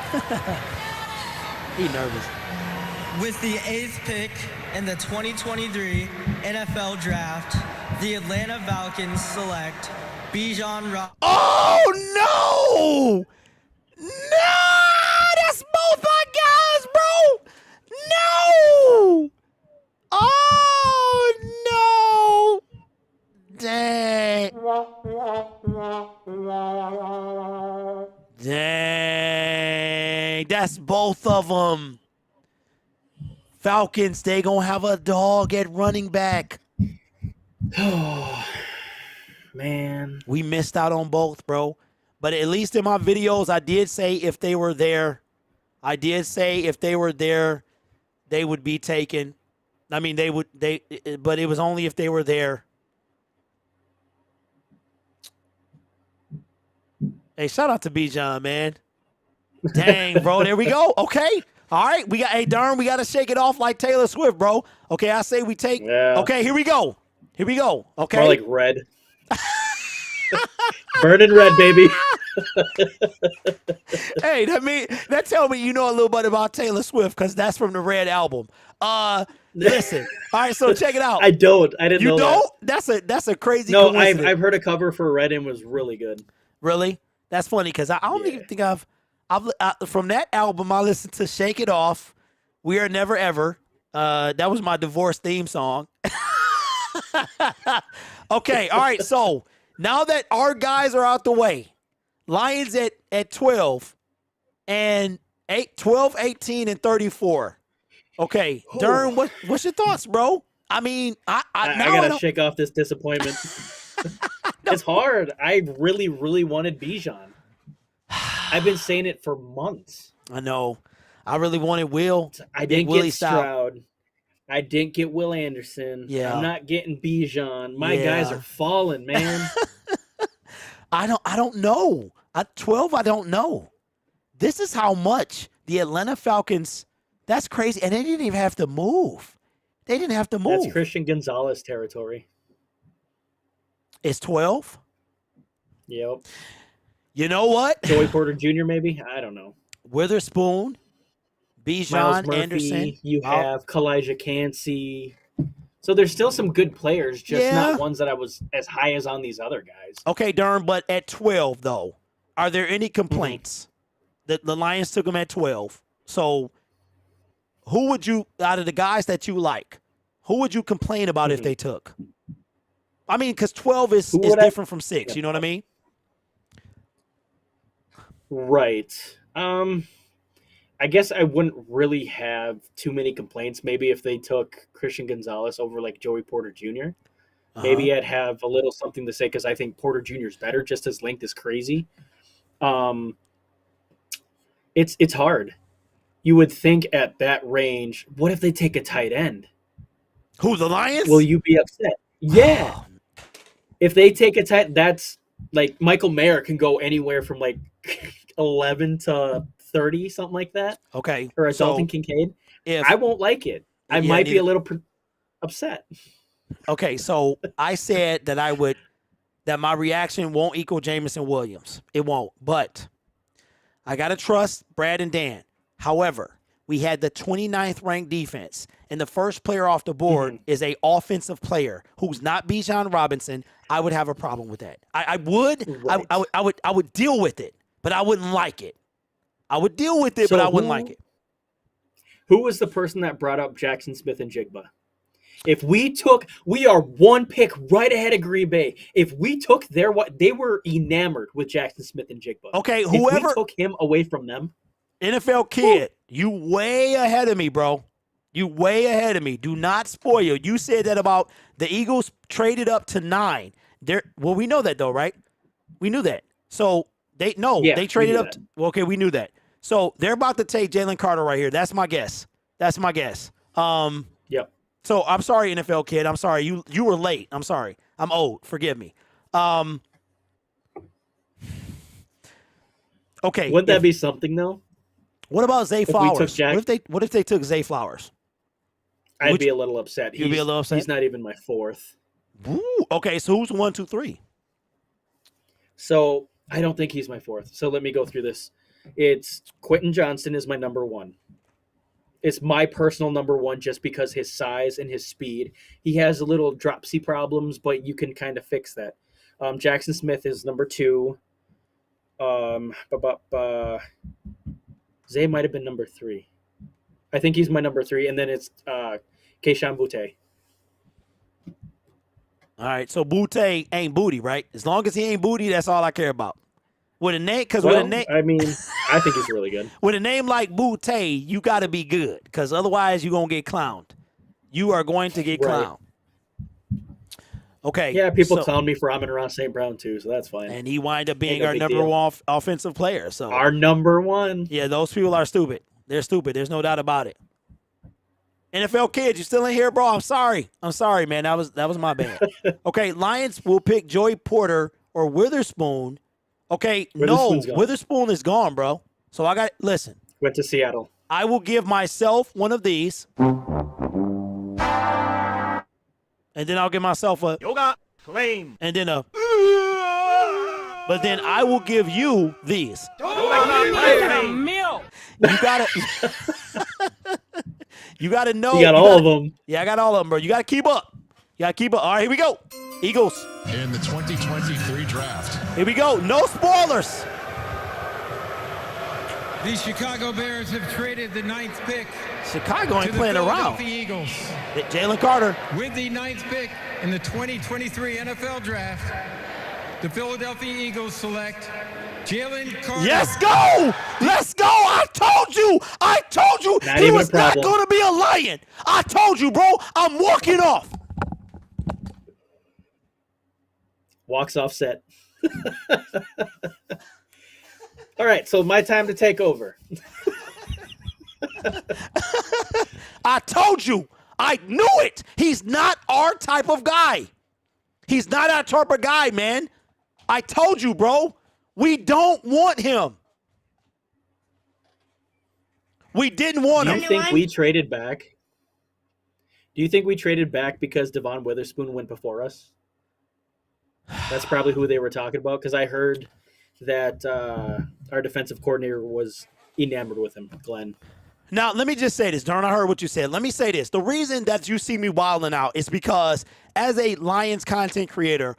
With the 8th pick in the 2023 NFL Draft, the Atlanta Falcons select Bijan Robinson. Oh, no! No! That's both our guys, bro! No! Oh, no! Dang. That's both of them. Falcons, they gonna have a dog at running back. Oh, man. We missed out on both, bro. But at least in my videos, I did say if they were there, they would be taken. I mean, but it was only if they were there. Hey, shout out to Bijan, man. Dang, bro. There we go. Okay. All right. We got, hey, Darn, we got to shake it off like Taylor Swift, bro. Okay. I say we take. Yeah. Okay. Here we go. Here we go. Okay. More like red. Burning red, baby. Hey, that tell me you know a little bit about Taylor Swift because that's from the Red album. Listen. All right. So check it out. I don't. I didn't know You don't? That's a crazy No, coincidence. I've heard a cover for Red and was really good. Really? That's funny because I don't even think I've from that album I listened to Shake It Off, We Are Never Ever. That was my divorce theme song. Okay, all right. So now that our guys are out the way, Lions at 12 and 12, 18, and 34. Okay, Dern, what's your thoughts, bro? I mean, I gotta shake off this disappointment. It's hard. I really, really wanted Bijan. I've been saying it for months. I know. I really wanted Will. I didn't get Stroud. I didn't get Will Anderson. Yeah. I'm not getting Bijan. My guys are falling, man. I don't know. At 12, I don't know. This is how much the Atlanta Falcons, that's crazy. And they didn't even have to move. They didn't have to move. That's Christian Gonzalez territory. It's 12? Yep. You know what? Joey Porter Jr. maybe? I don't know. Witherspoon, Miles Bijan Murphy, Anderson. You have Kalijah Cansey. So there's still some good players, just not ones that I was as high as on these other guys. Okay, Dern, but at 12, though, are there any complaints? The Lions took them at 12. So who would you, out of the guys that you like, who would you complain about if they took? I mean, because 12 is different from 6. You know what I mean? Right. I guess I wouldn't really have too many complaints. Maybe if they took Christian Gonzalez over like Joey Porter Jr., maybe I'd have a little something to say because I think Porter Jr. is better. Just his length is crazy. It's hard. You would think at that range, what if they take a tight end? Who, the Lions? Will you be upset? Yeah. If they take a tight, that's like Michael Mayer can go anywhere from like 11 to 30, something like that. Okay. Or a Dalton Kincaid. I won't like it. I might be a little upset. Okay, so I said that my reaction won't equal Jameson Williams. It won't. But I got to trust Brad and Dan. However, we had the 29th ranked defense, and the first player off the board is a offensive player who's not Bijan Robinson. I would have a problem with that. I would deal with it, but I wouldn't like it. I would deal with it, but I wouldn't like it. Who was the person that brought up Jackson Smith and Jigba? If we are one pick right ahead of Green Bay. If we took they were enamored with Jackson Smith and Jigba. Okay, if whoever we took him away from them. NFL kid, you way ahead of me, bro. You way ahead of me. Do not spoil. You said that about the Eagles traded up to 9. Well, we know that though, right? We knew that. So they traded up. Okay, we knew that. So they're about to take Jalen Carter right here. That's my guess. Yep. So I'm sorry, NFL kid. I'm sorry. You were late. I'm sorry. I'm old. Forgive me. Okay. Wouldn't that be something though? What about Zay Flowers? What if they took Zay Flowers? I'd be a little upset. You'd be a little upset? He's not even my 4th. Ooh, okay, so who's 1, 2, 3? So I don't think he's my 4th. So let me go through this. It's Quentin Johnston is my number 1. It's my personal number 1 just because his size and his speed. He has a little dropsy problems, but you can kind of fix that. Jackson Smith is number 2. Zay might have been number 3. I think he's my number 3, and then it's Keishawn Butte. All right, so Butte ain't booty, right? As long as he ain't booty, that's all I care about. With a name, I mean, I think he's really good. With a name like Butte, you got to be good, because otherwise you're gonna get clowned. You are going to get clowned. Okay. Yeah, people clown me for Amon-Ra St. Brown too, so that's fine. And he wind up being our number 1 offensive player. So our number 1. Yeah, those people are stupid. They're stupid. There's no doubt about it. NFL kids, you still in here, bro? I'm sorry, man. That was my bad. Okay, Lions will pick Joey Porter or Witherspoon. Okay, Witherspoon's no, gone. Witherspoon is gone, bro. So listen. Went to Seattle. I will give myself one of these. And then I'll give myself a Yoga flame. And then a but then I will give you these. You gotta know. You got all of them. Yeah, I got all of them, bro. You gotta keep up. All right, here we go. Eagles. In the 2023 draft. Here we go. No spoilers. The Chicago Bears have traded the 9th pick. Chicago ain't to playing the around. Philadelphia Eagles. Jalen Carter. With the 9th pick in the 2023 NFL Draft, the Philadelphia Eagles select Jalen Carter. Yes, go! Let's go! I told you he was not going to be a Lion. I told you, bro. I'm walking off. Walks off set. All right, so my time to take over. I told you. I knew it. He's not our type of guy. He's not our type of guy, man. I told you, bro. We don't want him. We didn't want him. Do you think we traded back? Do you think we traded back because Devon Witherspoon went before us? That's probably who they were talking about, because I heard that our defensive coordinator was enamored with him, Glenn. Now, let me just say this. Darn, I heard what you said. Let me say this. The reason that you see me wilding out is because as a Lions content creator,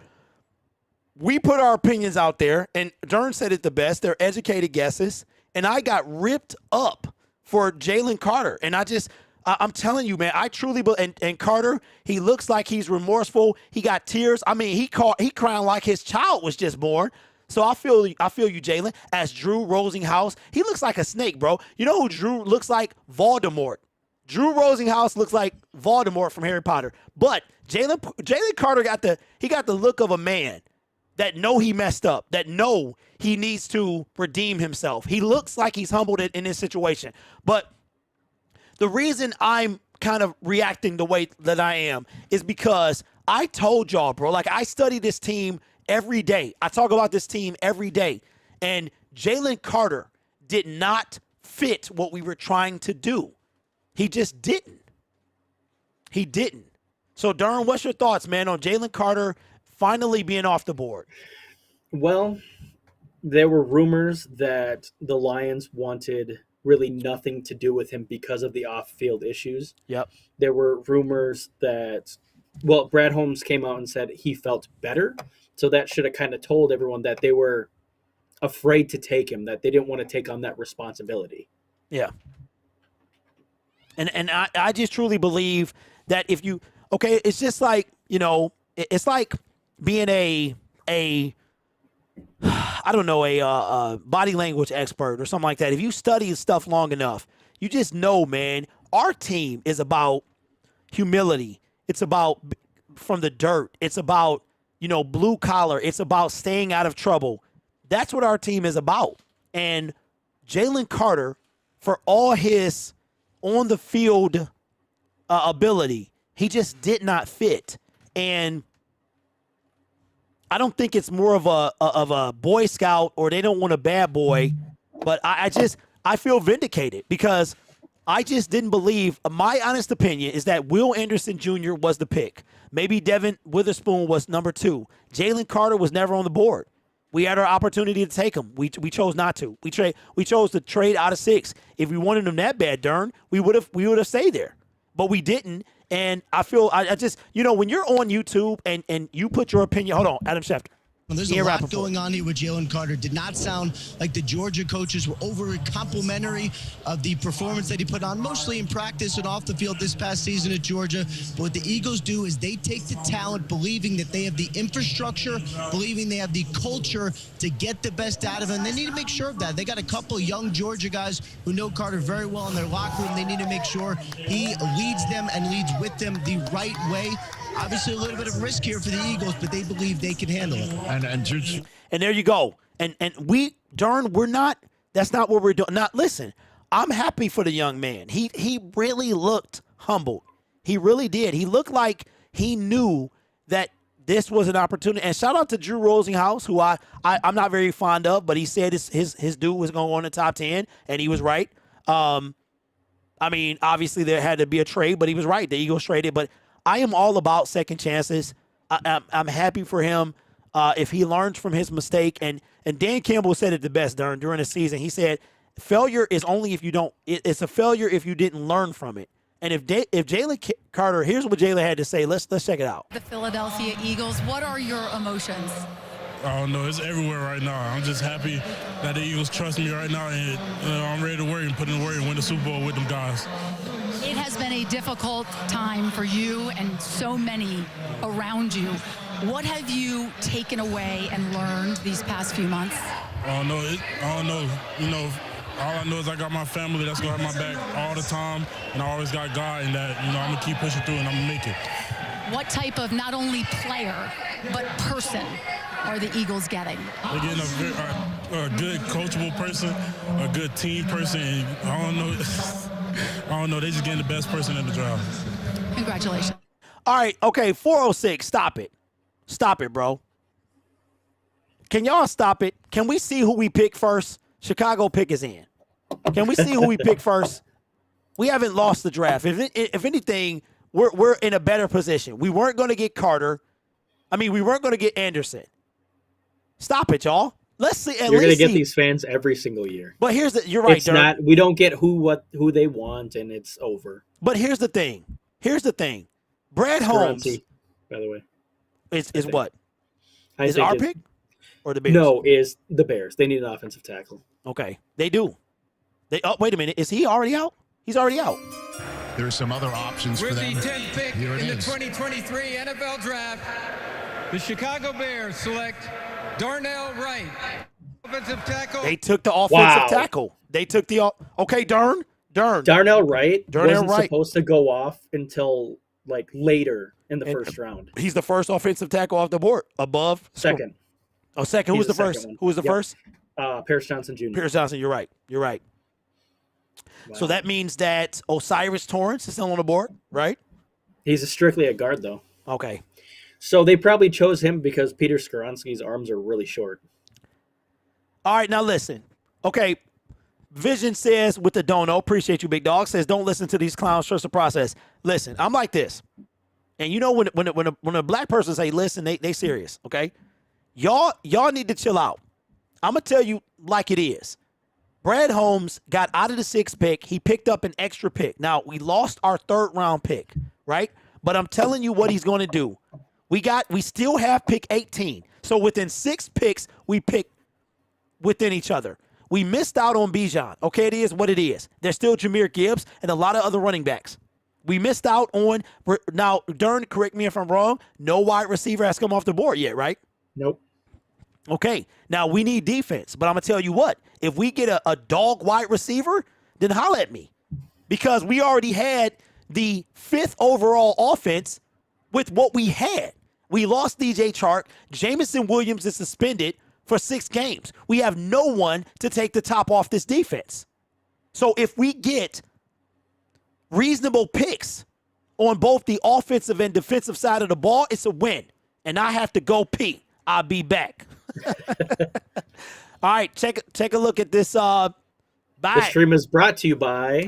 we put our opinions out there, and Dern said it the best. They're educated guesses, and I got ripped up for Jalen Carter. And I'm telling you, man, I truly believe. And Carter, he looks like he's remorseful. He got tears. I mean, he crying like his child was just born. So I feel you, Jalen. As Drew Rosinghouse, he looks like a snake, bro. You know who Drew looks like? Voldemort. Drew Rosinghouse looks like Voldemort from Harry Potter. But Jalen Carter got the look of a man that know he messed up, that know he needs to redeem himself. He looks like he's humbled in this situation. But the reason I'm kind of reacting the way that I am is because I told y'all, bro, like I study this team every day. I talk about this team every day. And Jalen Carter did not fit what we were trying to do. He just didn't. He didn't. So, Darren, what's your thoughts, man, on Jalen Carter finally being off the board? Well, there were rumors that the Lions wanted really nothing to do with him because of the off-field issues. Yep. There were rumors that, well, Brad Holmes came out and said he felt better. So that should have kind of told everyone that they were afraid to take him, that they didn't want to take on that responsibility. Yeah. And I just truly believe that if you, okay, it's just like, you know, it's like being a body language expert or something like that. If you study stuff long enough, you just know, man, our team is about humility. It's about from the dirt. It's about, you know, blue collar. It's about staying out of trouble. That's what our team is about. And Jalen Carter, for all his on the field ability, he just did not fit. And I don't think it's more of a Boy Scout or they don't want a bad boy, but I feel vindicated because I just didn't believe. My honest opinion is that Will Anderson Jr. was the pick. Maybe Devin Witherspoon was number 2. Jalen Carter was never on the board. We had our opportunity to take him. We chose not to. We chose to trade out of 6. If we wanted him that bad, Dern, we would have stayed there, but we didn't. And I feel I just, you know, when you're on YouTube and you put your opinion, hold on, Adam Schefter. Well, there's a lot going on here with Jalen Carter. Did not sound like the Georgia coaches were over complimentary of the performance that he put on, mostly in practice and off the field this past season at Georgia. But what the Eagles do is they take the talent, believing that they have the infrastructure, believing they have the culture to get the best out of him. They need to make sure of that. They got a couple of young Georgia guys who know Carter very well in their locker room. They need to make sure he leads them and leads with them the right way. Obviously, a little bit of risk here for the Eagles, but they believe they can handle it. And there you go. And we, Darn, we're not. That's not what we're doing. Not listen. I'm happy for the young man. He really looked humbled. He really did. He looked like he knew that this was an opportunity. And shout out to Drew Rosenhaus, who I'm not very fond of, but he said his dude was going to go in the top 10, and he was right. I mean, obviously there had to be a trade, but he was right. The Eagles traded. But I am all about second chances. I'm happy for him if he learns from his mistake. And Dan Campbell said it the best during the season. He said, failure is only if you don't – it's a failure if you didn't learn from it. And if Jalen Carter – here's what Jalen had to say. Let's check it out. The Philadelphia Eagles, what are your emotions? I don't know. It's everywhere right now. I'm just happy that the Eagles trust me right now, and I'm ready to work and put in the work and win the Super Bowl with them guys. It has been a difficult time for you and so many around you. What have you taken away and learned these past few months? I don't know. You know, all I know is I got my family that's going to have my back all the time, and I always got God in that. You know, I'm going to keep pushing through, and I'm going to make it. What type of not only player but person are the Eagles getting? They're getting a good coachable person, a good team person, and I don't know. They're just getting the best person in the draft. Congratulations. All right, okay, 406, stop it. Stop it, bro. Can y'all stop it? Can we see who we pick first? Chicago pick is in. Can we see who we pick first? We haven't lost the draft. If anything, we're in a better position. We weren't going to get Carter. I mean, we weren't going to get Anderson. Stop it, y'all. Let's see. You're going to get these fans every single year. But you're right, it's not. We don't get who they want, and it's over. But here's the thing. Brad Holmes, Skaronski, by the way, is what? Is our pick or the Bears? No, is the Bears. They need an offensive tackle. Okay, they do. Wait a minute. Is he already out? He's already out. There's some other options With for them. the 10th pick Here it in the is. 2023 NFL Draft, the Chicago Bears select Darnell Wright, offensive tackle. They took the offensive tackle. They took the okay, Darnell Wright wasn't supposed to go off until like later in the first round. He's the first offensive tackle off the board. Above second. Oh, second. Who was the first? Who was the first? Paris Johnson Jr. Paris Johnson. You're right. Wow. So that means that Osiris Torrance is still on the board, right? He's strictly a guard, though. Okay. So they probably chose him because Peter Skaronski's arms are really short. All right, now listen. Okay, Vision says with the don't know, appreciate you, big dog, says don't listen to these clowns, trust the process. Listen, I'm like this. And you know when a black person say listen, they serious, okay? Y'all need to chill out. I'm going to tell you like it is. Brad Holmes got out of the 6th pick. He picked up an extra pick. Now, we lost our 3rd round pick, right? But I'm telling you what he's going to do. We still have pick 18. So within 6 picks, we pick within each other. We missed out on Bijan. Okay, it is what it is. There's still Jahmyr Gibbs and a lot of other running backs. We missed out on – now, Dern, correct me if I'm wrong, no wide receiver has come off the board yet, right? Nope. Okay, now we need defense, but I'm going to tell you what. If we get a dog wide receiver, then holla at me. Because we already had the 5th overall offense with what we had. We lost DJ Chark. Jameson Williams is suspended for 6 games. We have no one to take the top off this defense. So if we get reasonable picks on both the offensive and defensive side of the ball, it's a win. And I have to go pee. I'll be back. All right, take a look at this. Bye. The stream is brought to you by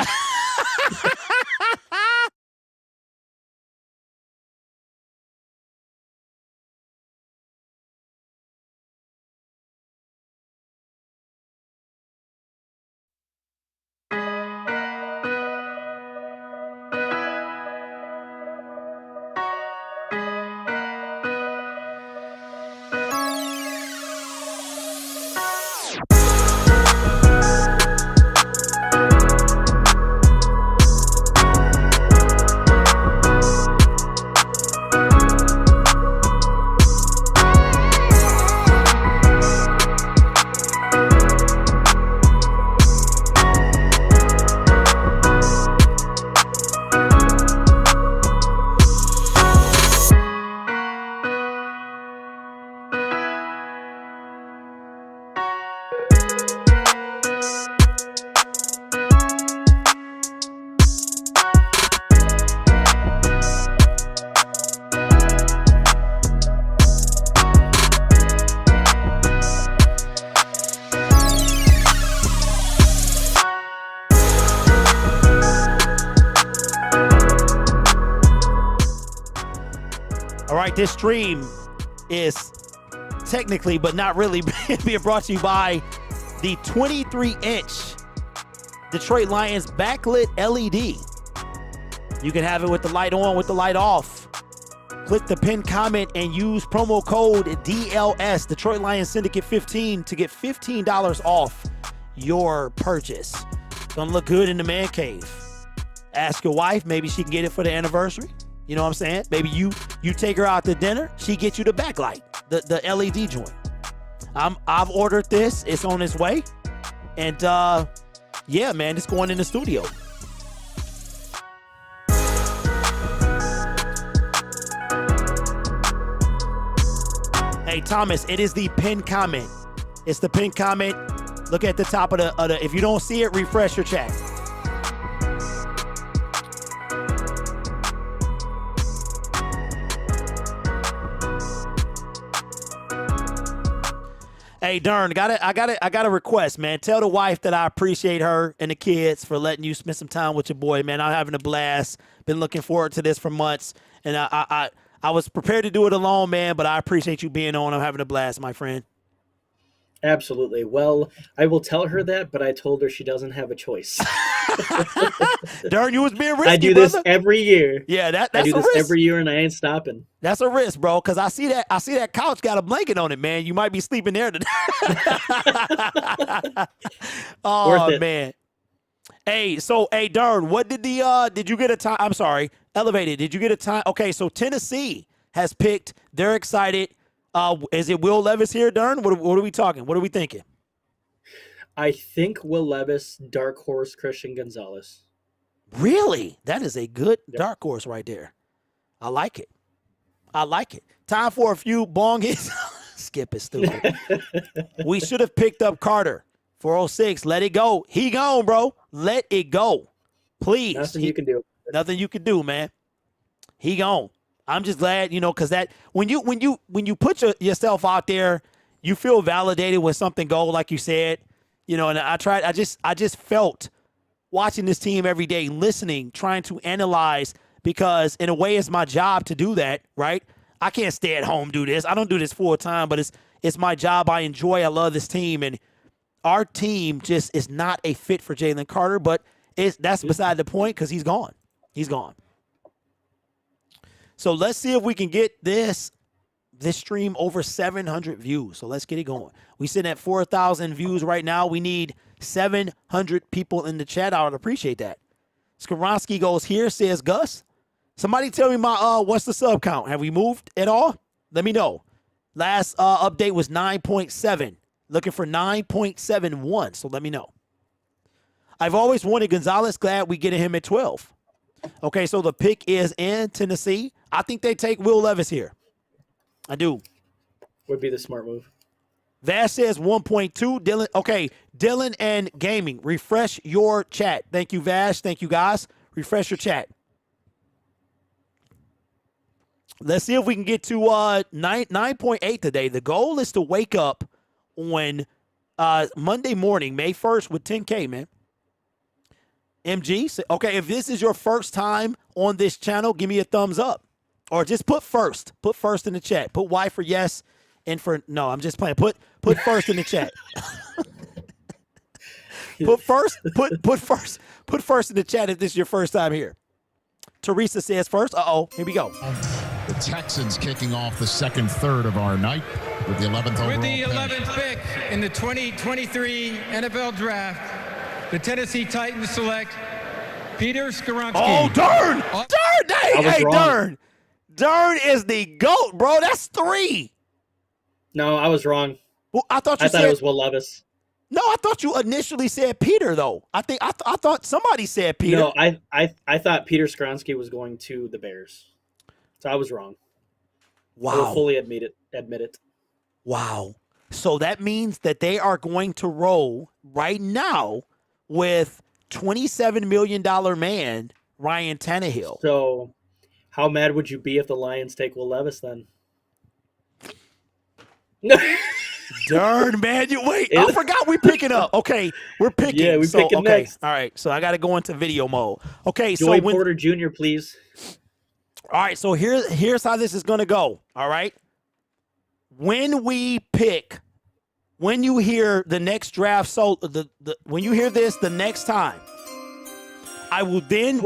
All right, this stream is technically, but not really, being brought to you by the 23-inch Detroit Lions backlit LED. You can have it with the light on, with the light off. Click the pinned comment and use promo code DLS, Detroit Lions Syndicate 15, to get $15 off your purchase. Gonna look good in the man cave. Ask your wife, maybe she can get it for the anniversary. You know what I'm saying? Maybe you take her out to dinner, she gets you the backlight, the LED joint. I've ordered this, it's on its way. And yeah, man, it's going in the studio. Hey, Thomas, it is the pinned comment. It's the pinned comment. Look at the top of the if you don't see it, refresh your chat. Hey, Darn, I got a request, man. Tell the wife that I appreciate her and the kids for letting you spend some time with your boy, man. I'm having a blast. Been looking forward to this for months, and I was prepared to do it alone, man, but I appreciate you being on. I'm having a blast, my friend. Absolutely. Well, I will tell her that, but I told her she doesn't have a choice. Darn, you was being risky, I do brother. this every year. Yeah, that's I do a this risk. every year, and I ain't stopping. That's a risk, bro, because I see that couch got a blanket on it, man. You might be sleeping there today. Oh, man. Hey, so, Darn, what did you get a time? I'm sorry, Elevated. Did you get a time? Okay, so Tennessee has picked. They're excited. Is it Will Levis here, Darn? What are we talking? What are we thinking? I think Will Levis, dark horse, Christian Gonzalez. Really? That is a good dark horse right there. I like it. Time for a few bong hits. Skip is stupid. We should have picked up Carter. 406. Let it go. He gone, bro. Let it go. Please. Nothing you can do. Nothing you can do, man. He gone. I'm just glad, because that when you put yourself out there, you feel validated when something goes, like you said. And I just felt watching this team every day, listening, trying to analyze, because in a way it's my job to do that, right? I can't stay at home, do this. I don't do this full time, but it's my job. I enjoy, I love this team. And our team just is not a fit for Jalen Carter, but that's beside the point, because he's gone. He's gone. So let's see if we can get this stream over 700 views. So let's get it going. We sitting at 4,000 views right now. We need 700 people in the chat. I would appreciate that. Skaronski goes here, says Gus. Somebody tell me what's the sub count? Have we moved at all? Let me know. Last update was 9.7. Looking for 9.71. So let me know. I've always wanted Gonzalez. Glad we get him at 12. Okay, so the pick is in Tennessee. I think they take Will Levis here. I do. Would be the smart move. Vash says 1.2. Dylan. Okay, Dylan and Gaming. Refresh your chat. Thank you, Vash. Thank you, guys. Refresh your chat. Let's see if we can get to 9.8 today. The goal is to wake up on Monday morning, May 1st, with 10K, man. MG, okay, if this is your first time on this channel, give me a thumbs up. Or just put first. Put first in the chat. Put Y for yes and for no. I'm just playing. Put first in the chat. Put first in the chat if this is your first time here. Teresa says first. Here we go. The Texans kicking off the second third of our night with the 11th overall. With the 11th pick in the 2023 NFL Draft, the Tennessee Titans select Peter Skaronski. Oh, Darn! Darn! Hey, Darn! Darn is the GOAT, bro. That's 3. No, I was wrong. Well, I thought it was Will Levis. No, I thought you initially said Peter, though. I thought somebody said Peter. No, I thought Peter Skaronski was going to the Bears. So I was wrong. Wow. I will fully admit it. Wow. So that means that they are going to roll right now with $27 million man, Ryan Tannehill. So how mad would you be if the Lions take Will Levis then? Darn, man. I forgot we picking up. Okay, we're picking. Yeah, we picking next. All right, so I got to go into video mode. Okay, Joey so Porter Jr., please. All right, so here's how this is going to go, all right? When we pick, when you hear the next draft, when you hear this the next time, I will then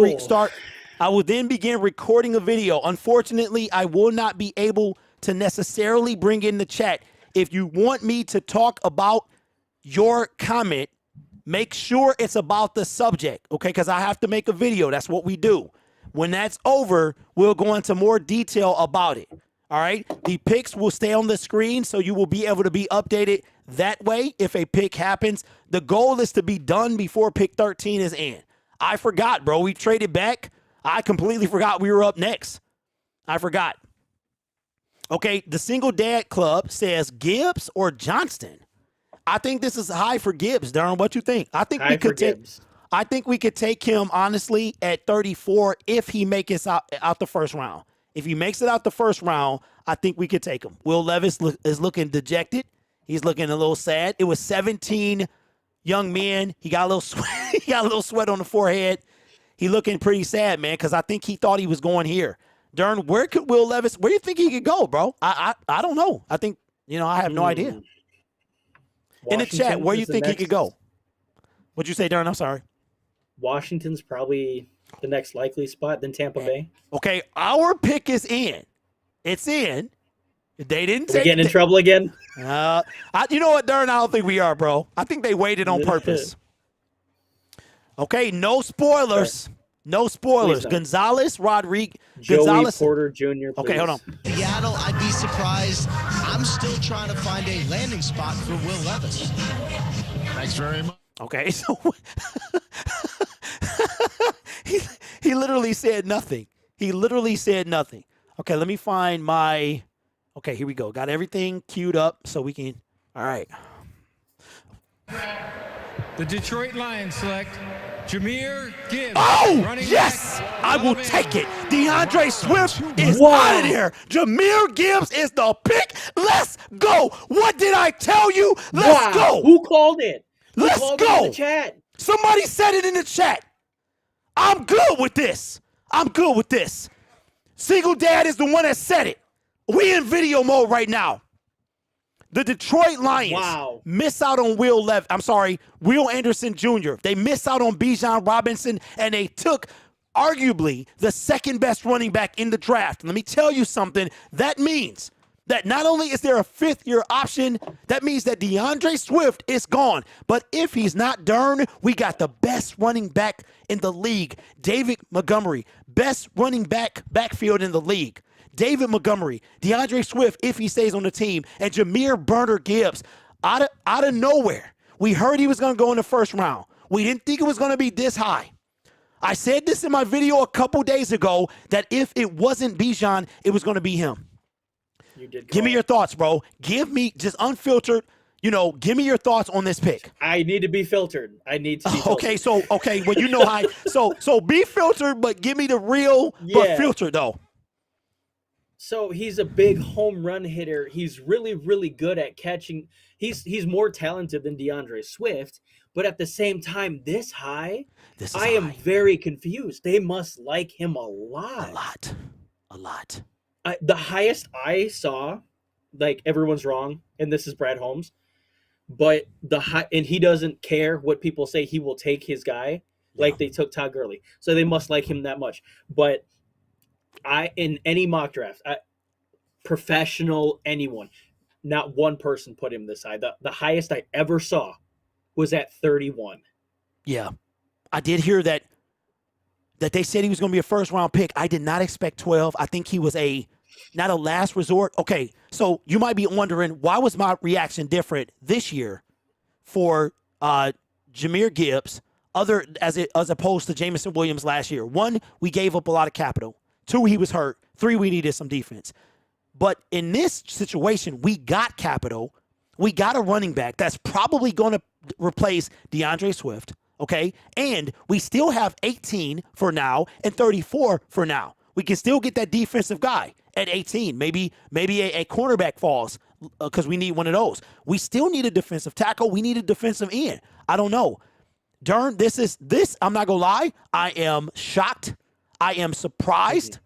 I will then begin recording a video. Unfortunately, I will not be able to necessarily bring in the chat. If you want me to talk about your comment, make sure it's about the subject, okay? Because I have to make a video. That's what we do. When that's over, we'll go into more detail about it, all right? The picks will stay on the screen, so you will be able to be updated that way if a pick happens. The goal is to be done before pick 13 is in. I forgot, bro. We traded back. I completely forgot we were up next. I forgot. Okay, the Single Dad Club says Gibbs or Johnston. I think this is high for Gibbs, Darren. What you think? I think we could take him, honestly, at 34 if he makes it out the first round. If he makes it out the first round, I think we could take him. Will Levis is looking dejected. He's looking a little sad. It was 17 young men. He got a little sweat. He got a little sweat on the forehead. He looking pretty sad, man, because I think he thought he was going here. Darren, where could Will Levis, where do you think he could go, bro? I don't know. I think, I have no idea. In the chat, where do you think he could go? What'd you say, Darren? I'm sorry. Washington's probably the next likely spot, then Tampa Bay. Okay, our pick is in. It's in. They didn't take. We getting in trouble again? You know what, Darren? I don't think we are, bro. I think they waited on purpose. Okay, no spoilers. No spoilers. Gonzalez, Rodriguez, Gonzalez, Porter Jr. Please. Okay, hold on. Seattle, I'd be surprised. I'm still trying to find a landing spot for Will Levis. Thanks very much. Okay, so he literally said nothing. He literally said nothing. Okay, let me find my. Okay, here we go. Got everything queued up so we can. All right. The Detroit Lions select Jahmyr Gibbs. Oh, yes! I will take it. DeAndre Swift is out of here. Jahmyr Gibbs is the pick. Let's go. What did I tell you? Let's go. Who called it? Let's go. In the chat? Somebody said it in the chat. I'm good with this. I'm good with this. Single Dad is the one that said it. We in video mode right now. The Detroit Lions miss out on Will Anderson Jr. They miss out on Bijan Robinson, and they took arguably the second best running back in the draft. Let me tell you something. That means that not only is there a fifth-year option, that means that DeAndre Swift is gone. But if he's not Darn, we got the best running back in the league. David Montgomery, best running backfield in the league. David Montgomery, DeAndre Swift, if he stays on the team, and Jahmyr Burner Gibbs, out of nowhere. We heard he was going to go in the first round. We didn't think it was going to be this high. I said this in my video a couple days ago, that if it wasn't Bijan, it was going to be him. You did. Give me your thoughts, bro. Give me just unfiltered. Give me your thoughts on this pick. I need to be filtered. I need to be filtered. Okay, well, you know how. So be filtered, but give me the real, but filtered though. So he's a big home run hitter. He's really, really good at catching. He's more talented than DeAndre Swift, but at the same time, this high, I am very confused. They must like him a lot. A lot. The highest I saw, like everyone's wrong, and this is Brad Holmes, but and he doesn't care what people say. He will take his guy, like they took Todd Gurley. So they must like him that much. But in any mock draft, professional, anyone, not one person put him this high. The highest I ever saw was at 31. Yeah, I did hear that they said he was going to be a first-round pick. I did not expect 12. I think he was not a last resort. Okay, so you might be wondering, why was my reaction different this year for Jahmyr Gibbs as opposed to Jameson Williams last year? 1, we gave up a lot of capital. 2, he was hurt. 3, we needed some defense. But in this situation, we got capital. We got a running back that's probably going to replace DeAndre Swift, okay? And we still have 18 for now and 34 for now. We can still get that defensive guy at 18. Maybe a cornerback falls because we need one of those. We still need a defensive tackle. We need a defensive end. I don't know. Darn, this, I'm not going to lie. I am shocked. I am surprised.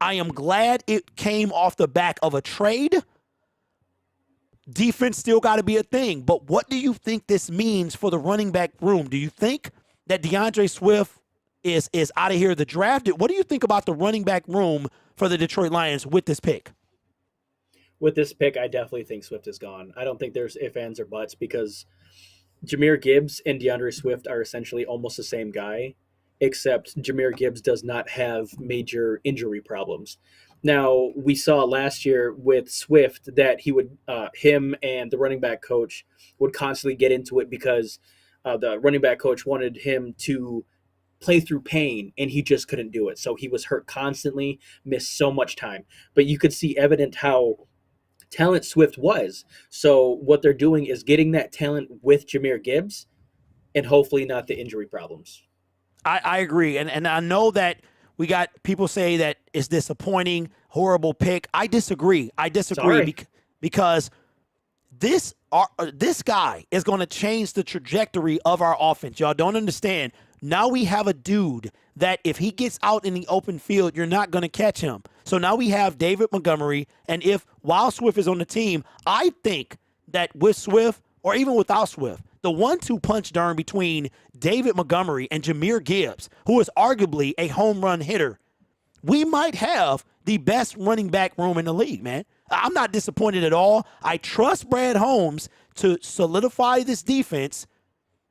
I am glad it came off the back of a trade. Defense still got to be a thing. But what do you think this means for the running back room? Do you think that DeAndre Swift is out of here the draft? What do you think about the running back room for the Detroit Lions with this pick? With this pick, I definitely think Swift is gone. I don't think there's ifs, ands, or buts because Jahmyr Gibbs and DeAndre Swift are essentially almost the same guy, except Jahmyr Gibbs does not have major injury problems. Now, we saw last year with Swift that him and the running back coach would constantly get into it because the running back coach wanted him to play through pain, and he just couldn't do it. So he was hurt constantly, missed so much time. But you could see evident how talent Swift was. So what they're doing is getting that talent with Jahmyr Gibbs and hopefully not the injury problems. I agree. And I know that we got people say that it's disappointing, horrible pick. I disagree. Because this guy is going to change the trajectory of our offense. Y'all don't understand. Now we have a dude that if he gets out in the open field, you're not going to catch him. So now we have David Montgomery, and while Swift is on the team, I think that with Swift or even without Swift, the 1-2 punch Darn between David Montgomery and Jahmyr Gibbs, who is arguably a home run hitter, we might have the best running back room in the league, man. I'm not disappointed at all. I trust Brad Holmes to solidify this defense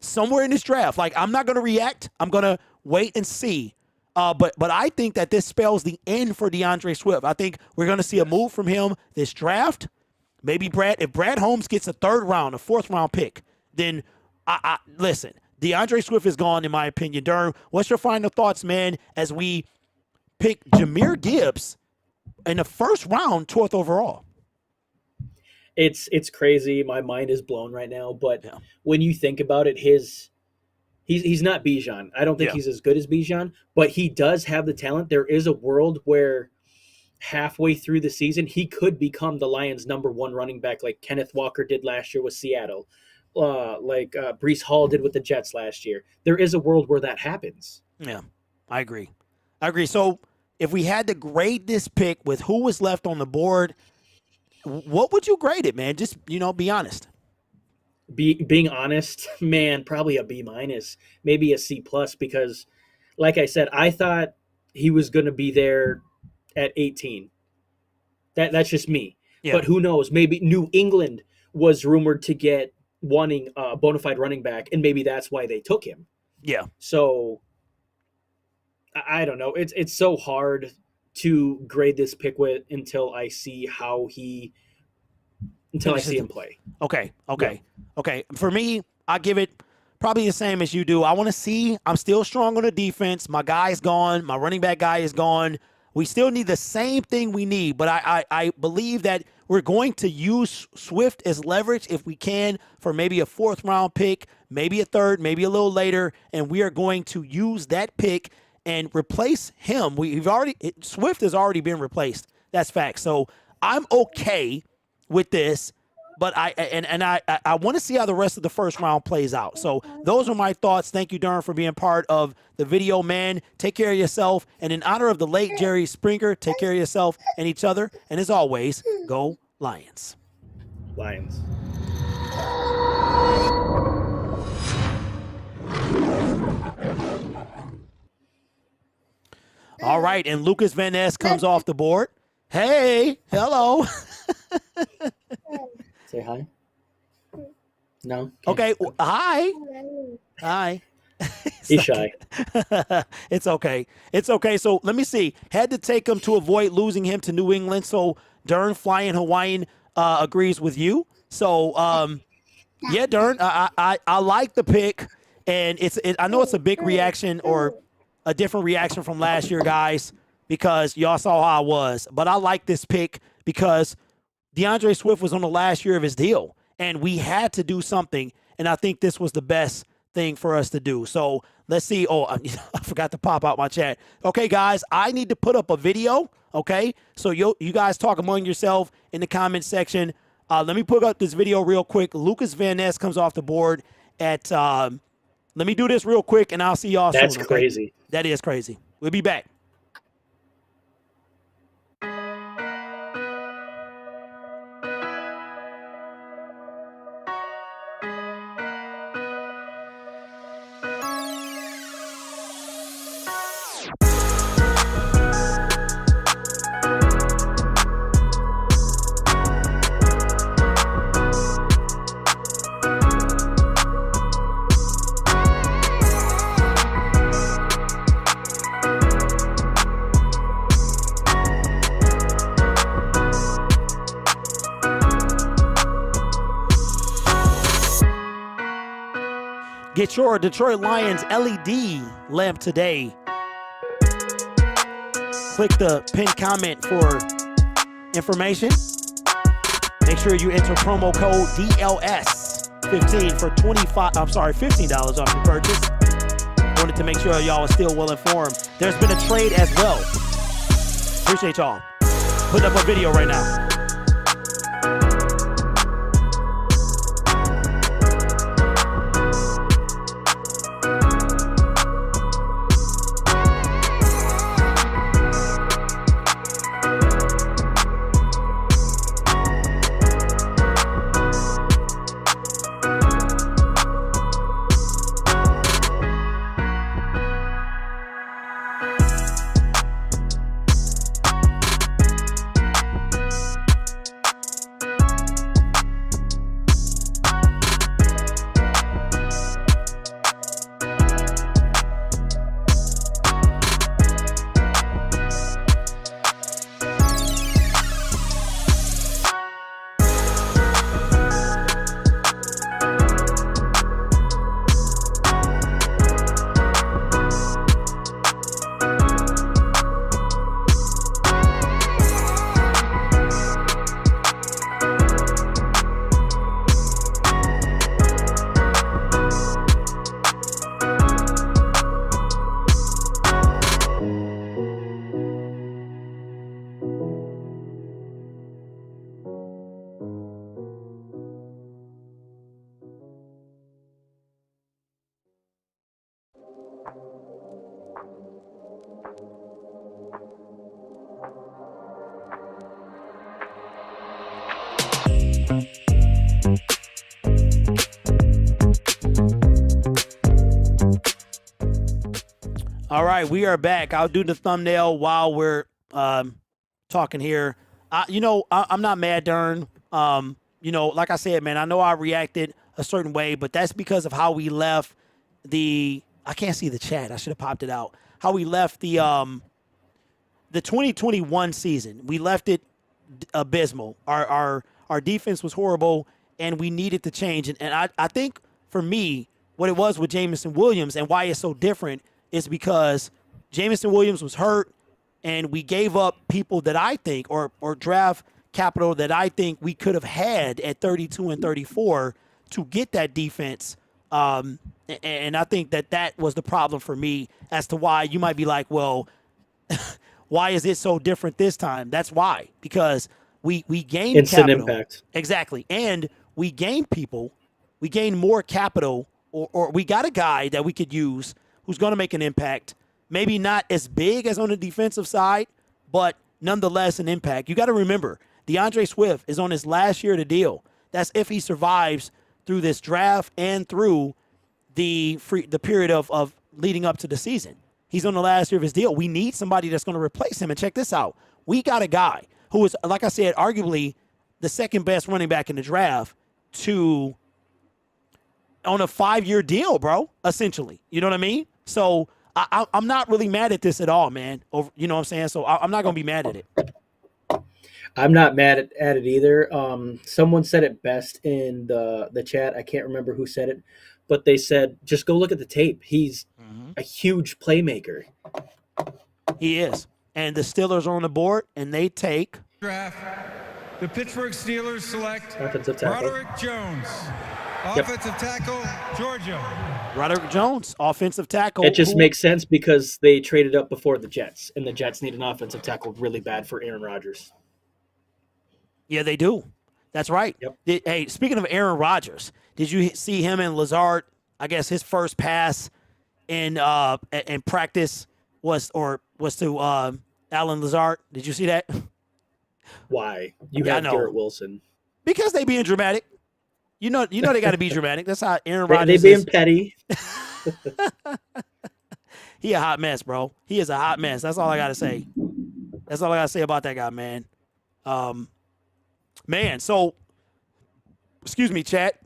somewhere in this draft. Like, I'm not going to react. I'm going to wait and see. But I think that this spells the end for DeAndre Swift. I think we're going to see a move from him this draft. Maybe if Brad Holmes gets a 3rd round, a 4th round pick, then listen, DeAndre Swift is gone, in my opinion. Durham, what's your final thoughts, man, as we pick Jahmyr Gibbs in the 1st round, 4th overall? It's crazy. My mind is blown right now. But when you think about it, he's not Bijan. I don't think he's as good as Bijan, but he does have the talent. There is a world where halfway through the season, he could become the Lions' #1 running back like Kenneth Walker did last year with Seattle, like Breece Hall did with the Jets last year. There is a world where that happens. Yeah, I agree. So if we had to grade this pick with who was left on the board, what would you grade it, man? Just, be honest. Being honest, man, probably a B-, maybe a C+, because like I said, I thought he was going to be there at 18. That's just me. Yeah. But who knows? Maybe New England was rumored to wanting a bona fide running back, and maybe that's why they took him. Yeah. So I don't know. It's so hard to grade this pick with until I see I see him play. Okay. For me, I give it probably the same as you do. I want to see. I'm still strong on the defense. My guy's gone. My running back guy is gone. We still need the same thing we need, but I believe that we're going to use Swift as leverage if we can for maybe a 4th round pick, maybe a 3rd, maybe a little later, and we are going to use that pick and replace him. Swift has already been replaced. That's fact. So I'm okay with this, but I want to see how the rest of the 1st round plays out. So those are my thoughts. Thank you, Darren, for being part of the video, man. Take care of yourself. And in honor of the late Jerry Springer, take care of yourself and each other. And as always, go Lions. Lions. All right, and Lucas Van Ness comes off the board. Hey, hello. Say hi. No. Okay. Well, hi. He's shy. It's okay. So let me see. Had to take him to avoid losing him to New England. So Dern Flying Hawaiian agrees with you. So yeah, Dern, I like the pick, and I know it's a big reaction or a different reaction from last year, guys, because y'all saw how I was. But I like this pick because DeAndre Swift was on the last year of his deal, and we had to do something, and I think this was the best thing for us to do. So let's see. Oh, I forgot to pop out my chat. Okay, guys, I need to put up a video, okay? So you guys talk among yourself in the comment section. Let me put up this video real quick. Lucas Van Ness comes off the board at let me do this real quick, and I'll see y'all soon. That's crazy. That is crazy. We'll be back. Get your Detroit Lions LED lamp today. Click the pinned comment for information. Make sure you enter promo code DLS15 for $15 off your purchase. Wanted to make sure y'all are still well informed. There's been a trade as well. Appreciate y'all. Putting up a video right now. All right, we are back. I'll do the thumbnail while we're talking here. I'm not mad, Dern. Like I said, man, I know I reacted a certain way, but that's because of how we left I can't see the chat. I should have popped it out. How we left the 2021 season. We left it abysmal. Our defense was horrible, and we needed to change. And I think for me, what it was with Jameson Williams and why it's so different is because Jameson Williams was hurt, and we gave up people that I think, or draft capital that I think we could have had at 32 and 34 to get that defense. And I think that was the problem for me as to why you might be like, well, why is it so different this time? That's why, because we gained instant capital. Impact. Exactly. And we gained people. We gained more capital, or we got a guy that we could use who's going to make an impact. Maybe not as big as on the defensive side, but nonetheless an impact. You got to remember, DeAndre Swift is on his last year of the deal. That's if he survives through this draft and through the period of leading up to the season. He's on the last year of his deal. We need somebody that's going to replace him. And check this out. We got a guy who is, like I said, arguably the second best running back in the draft on a 5-year deal, bro, essentially. You know what I mean? So I'm not really mad at this at all, man. You know what I'm saying? So I'm not going to be mad at it. I'm not mad at it either. Someone said it best in the chat. I can't remember who said it, but they said, just go look at the tape. He's a huge playmaker. He is. And the Steelers are on the board, and they take. Draft. The Pittsburgh Steelers select offensive tackle Roderick Jones. Offensive tackle, Georgia. Roderick Jones, offensive tackle. It just makes sense because they traded up before the Jets, and the Jets need an offensive tackle really bad for Aaron Rodgers. Yeah, they do. That's right. Yep. Hey, speaking of Aaron Rodgers, did you see him and Lazard? I guess his first pass in practice was to Alan Lazard. Did you see that? Why? You have Garrett Wilson. Because they being dramatic. You know they got to be dramatic. That's how Aaron Rodgers they being petty. He a hot mess, bro. He is a hot mess. That's all I got to say. That's all I got to say about that guy, man. So, excuse me, chat.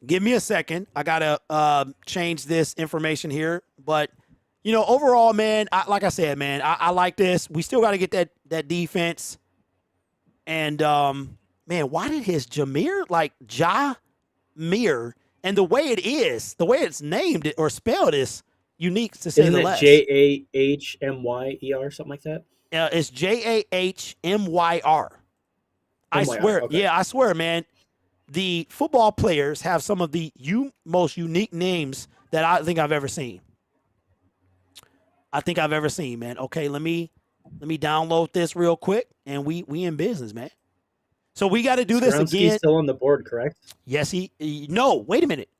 Give me a second. I got to change this information here. But, overall, man, like I said, man, I like this. We still got to get that defense. And, man, why did his Jameer And the way it's named or spelled is unique to say Isn't the it least. Jahmyer, something like that? It's Jahmyr. I MYR, swear, okay. I swear, man. The football players have some of the most unique names that I think I've ever seen. Man. Okay, let me download this real quick, and we in business, man. So we got to do this Skaronski's again. still on the board, correct? Yes, no, wait a minute.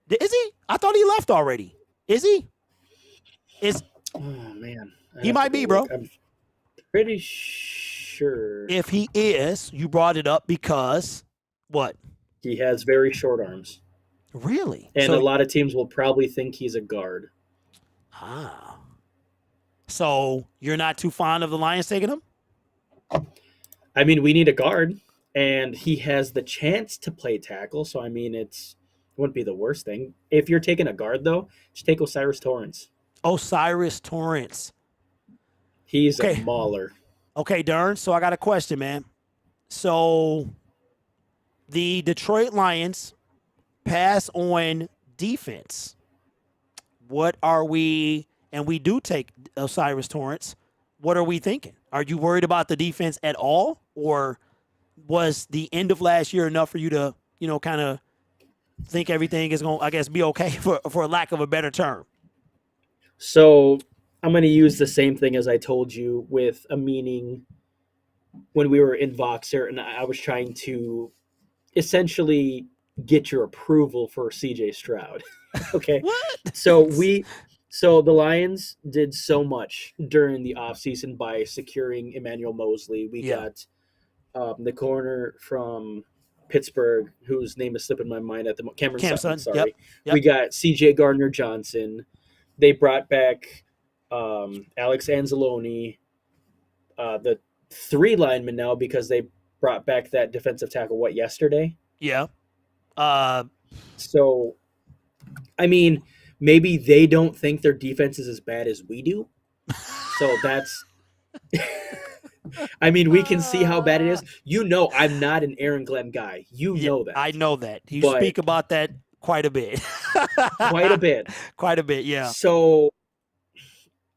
Is he? I thought he left already. Is he? Oh man, He might be, bro. I'm pretty sure If he is, you brought it up because what? he has very short arms, Really? and So- a lot of teams will probably think he's a guard. So you're not too fond of the Lions taking him? I mean, we need a guard, and he has the chance to play tackle. So I mean, it wouldn't be the worst thing. If you're taking a guard, though, just take Osiris Torrance. Osiris Torrance. He's Okay. a mauler. Okay, Dern. So I got a question, man. So the Detroit Lions pass on defense. What are we, and we do take Osiris Torrance, what are we thinking? Are you worried about the defense at all? Or was the end of last year enough for you to, kind of think everything is going to, I guess, be okay for lack of a better term? So I'm going to use the same thing as I told you with a meaning when we were in Voxer, and I was trying to essentially get your approval for CJ Stroud. Okay. What? So the Lions did so much during the offseason by securing Emmanuel Mosley. We got the corner from Pittsburgh, whose name is slipping my mind at the moment. Cameron Sutton, sorry. Yep. We got CJ Gardner-Johnson. They brought back Alex Anzalone, the 3 linemen now because they brought back that defensive tackle, yesterday? Yeah. So, I mean, maybe they don't think their defense is as bad as we do. So that's... I mean, we can see how bad it is. I'm not an Aaron Glenn guy. You know that. I know that. You But- speak about that quite a bit. Quite a bit. Quite a bit, yeah. So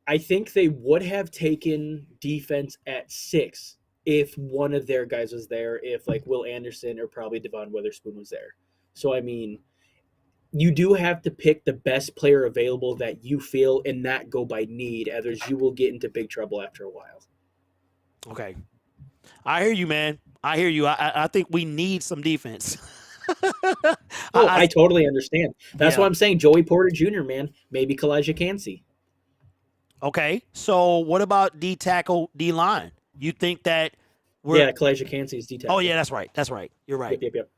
I think they would have taken defense at 6 if one of their guys was there, if like Will Anderson or probably Devon Witherspoon was there. So, I mean, you do have to pick the best player available that you feel and not go by need. Others, you will get into big trouble after a while. Okay. I hear you, man. I hear you. I think we need some defense. I totally understand. That's Yeah. why I'm saying Joey Porter Jr., man. Maybe Kalijah Cansey. Okay. So what about D tackle, D line? You think that Yeah, Kalijah Cansey's D-tackle. Oh, yeah, that's right. That's right. You're right. Yep.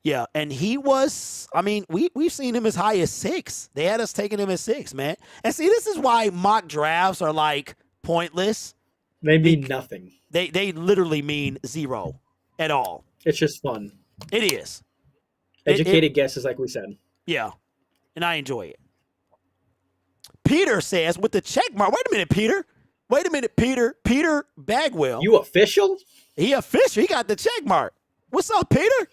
Yeah, and he was, I mean, we've seen him as high as 6. They had us taking him as 6, man. And see, this is why mock drafts are like pointless. They mean nothing. They literally mean 0 at all. It's just fun. It is. Educated guesses, like we said. Yeah, and I enjoy it. Peter says with the check mark. Wait a minute, Peter. Peter Bagwell. You official? He official. He got the check mark. What's up, Peter?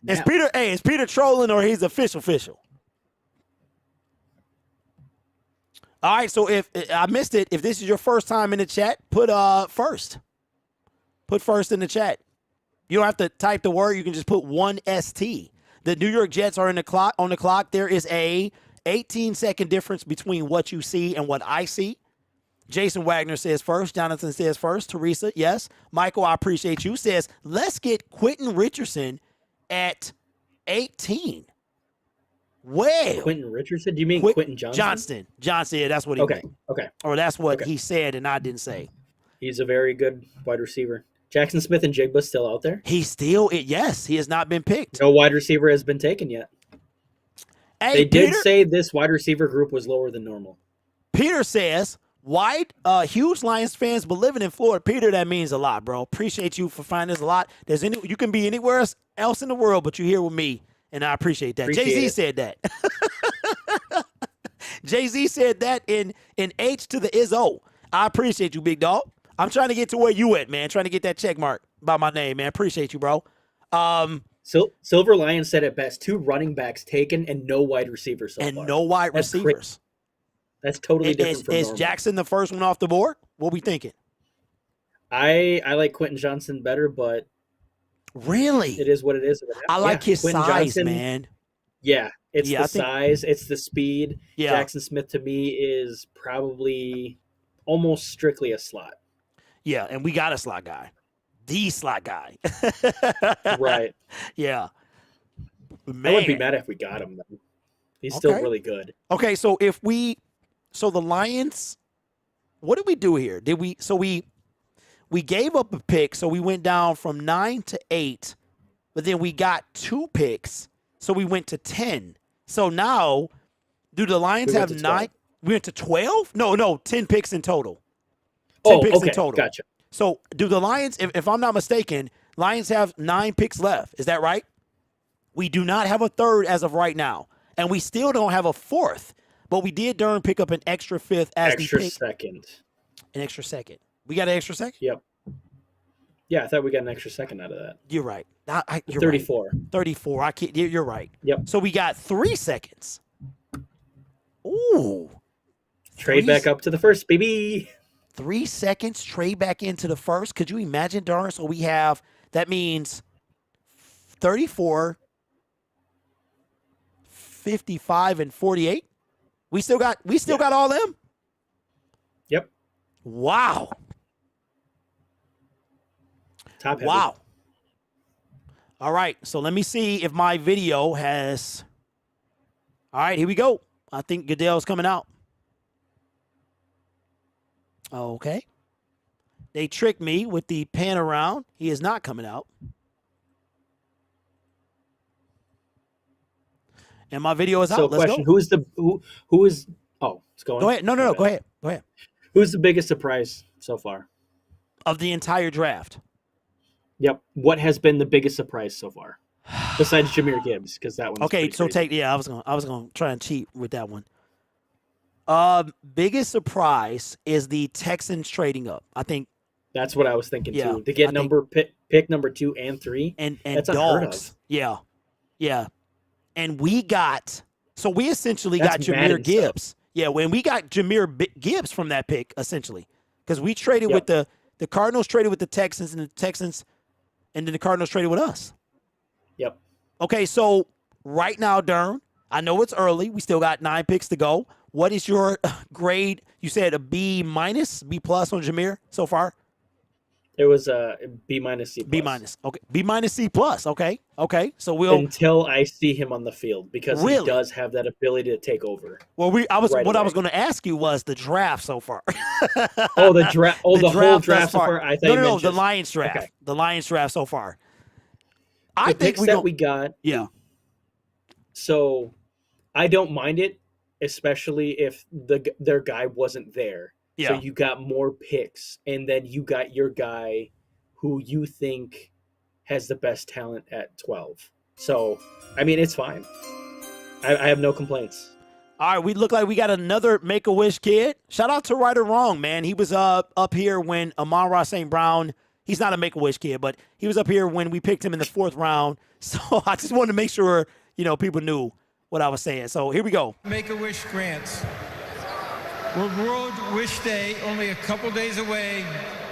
Is Peter trolling or he's official? All right, so if I missed it, if this is your first time in the chat, put first. Put first in the chat. You don't have to type the word. You can just put 1ST. The New York Jets are on the clock. There is a 18-second difference between what you see and what I see. Jason Wagner says first. Jonathan says first. Teresa, yes. Michael, I appreciate you, says, let's get Quentin Richardson at 18. Well. Quentin Richardson? Do you mean Quentin Johnson? Johnson, yeah, that's what he meant. Okay. Or that's what he said and I didn't say. He's a very good wide receiver. Jackson Smith and Jigba still out there? He's still, yes, he has not been picked. No wide receiver has been taken yet. Hey, they did Peter, say this wide receiver group was lower than normal. Peter says, huge Lions fans, but living in Florida. Peter, that means a lot, bro. Appreciate you for finding us a lot. You can be anywhere else in the world, but you're here with me, and I appreciate that. Jay-Z said that. Jay-Z said that in H to the Izzo. I appreciate you, big dog. I'm trying to get to where you at, man. Trying to get that check mark by my name, man. Appreciate you, bro. Silver Lion said it best: 2 running backs taken and no wide receivers so far. And no wide receivers. That's totally different from Is normal. Jackson the first one off the board? What we thinking? I like Quentin Johnson better, but really, it is what it is. I like his Quentin size, Johnson, man. Yeah, it's Yeah, the size, it's the speed. Yeah. Jackson Smith to me is probably almost strictly a slot. Yeah, and we got a slot guy. The slot guy. Right. Yeah. I wouldn't be Man. mad if we got him, though. He's still Okay. really good. Okay, so the Lions, what did we do here? We gave up a pick, so we went down from 9 to 8, but then we got 2 picks, so we went to 10. So now, do the Lions We have went to 9? 12. We went to 12? No, 10 picks in total. 10 picks in total. Gotcha. So do the Lions, if I'm not mistaken, Lions have 9 picks left. Is that right? We do not have a third as of right now, and we still don't have a fourth. But we did, Darn, pick up an extra fifth as Extra the pick. second. An extra second. We got an extra second? Yep. Yeah, I thought we got an extra second out of that. You're right. You're 34. Right. 34. You're right. Yep. So we got 3 seconds. Ooh. Trade back up to the first, baby. 3 seconds, trade back into the first. Could you imagine, Darn? So we have, that means 34, 55, and 48. We still got all them? Yep. Wow. Top heavy. Wow. All right, so let me see if my video has. All right, here we go. I think Goodell's coming out. Okay. They tricked me with the pan around. He is not coming out. And my video is out. So, Let's question: go. Who is? Oh, it's going. Go ahead. No. Go ahead. Go ahead. Who's the biggest surprise so far of the entire draft? Yep. What has been the biggest surprise so far, besides Jahmyr Gibbs? Because that one's okay. So crazy. I was gonna try and cheat with that one. Biggest surprise is the Texans trading up. I think that's what I was thinking Yeah, too. To get pick number 2 and 3, and that's unheard dogs. of. Yeah. And we essentially That's got Jahmyr Madden Gibbs. stuff. Yeah, when we got Gibbs from that pick, essentially, because we traded Yep. with the Cardinals traded with the Texans, and the Texans, and then the Cardinals traded with us. Yep. Okay, so right now, Dern, I know it's early. We still got 9 picks to go. What is your grade? You said a B minus, B plus on Jahmyr so far? It was a B minus, C plus. B minus. Okay. B minus, C plus. Okay. So we'll until I see him on the field, because Really? he does have that ability to take over. Well, I was right away. going to ask you was the draft so far. Oh, the draft. Oh, the whole thus draft so far. far. I thought No, you meant the just- Lions draft. Okay. The Lions draft so far. The I think picks that we got. Yeah. So I don't mind it, especially if their guy wasn't there. Yeah. So you got more picks, and then you got your guy who you think has the best talent at 12. So, I mean, it's fine. I have no complaints. All right, we look like we got another Make-A-Wish kid. Shout out to Right or Wrong, man. He was up here when Amon-Ra St. Brown, he's not a Make-A-Wish kid, but he was up here when we picked him in the 4th round. So I just wanted to make sure, people knew what I was saying. So here we go. Make-A-Wish grants. With World Wish Day only a couple days away,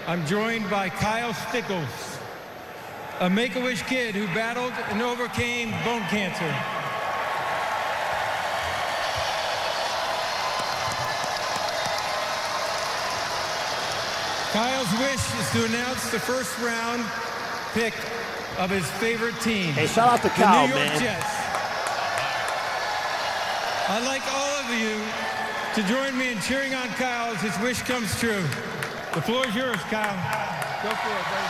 I'm joined by Kyle Stickles, a Make-A-Wish kid who battled and overcame bone cancer. Kyle's wish is to announce the first round pick of his favorite team. Hey, shout out to the Kyle, New York man. Jets. I'd like all of you to join me in cheering on Kyle as his wish comes true. The floor is yours, Kyle. Go for it, buddy.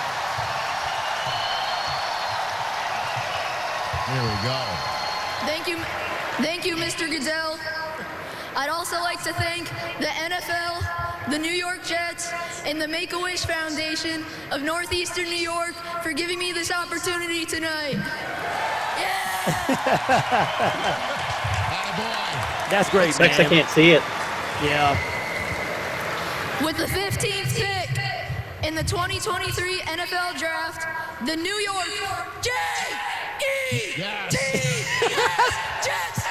Here we go. Thank you, Mr. Goodell. I'd also like to thank the NFL, the New York Jets, and the Make-A-Wish Foundation of Northeastern New York for giving me this opportunity tonight. That's great, Next, I man. can't see it. Yeah. With the 15th pick in the 2023 NFL Draft, the New York Jets. Jets.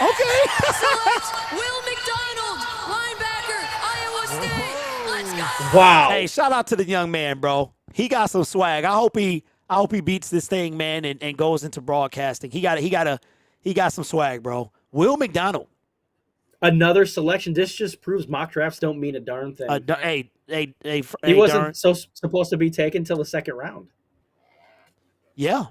Okay. Select Will McDonald, linebacker, Iowa State. Let's go. Wow. Hey, shout out to the young man, bro. He got some swag. I hope he beats this thing, man, and goes into broadcasting. He got some swag, bro. Will McDonald. Another selection. This just proves mock drafts don't mean a darn thing. He wasn't supposed to be taken till the second round. Yeah.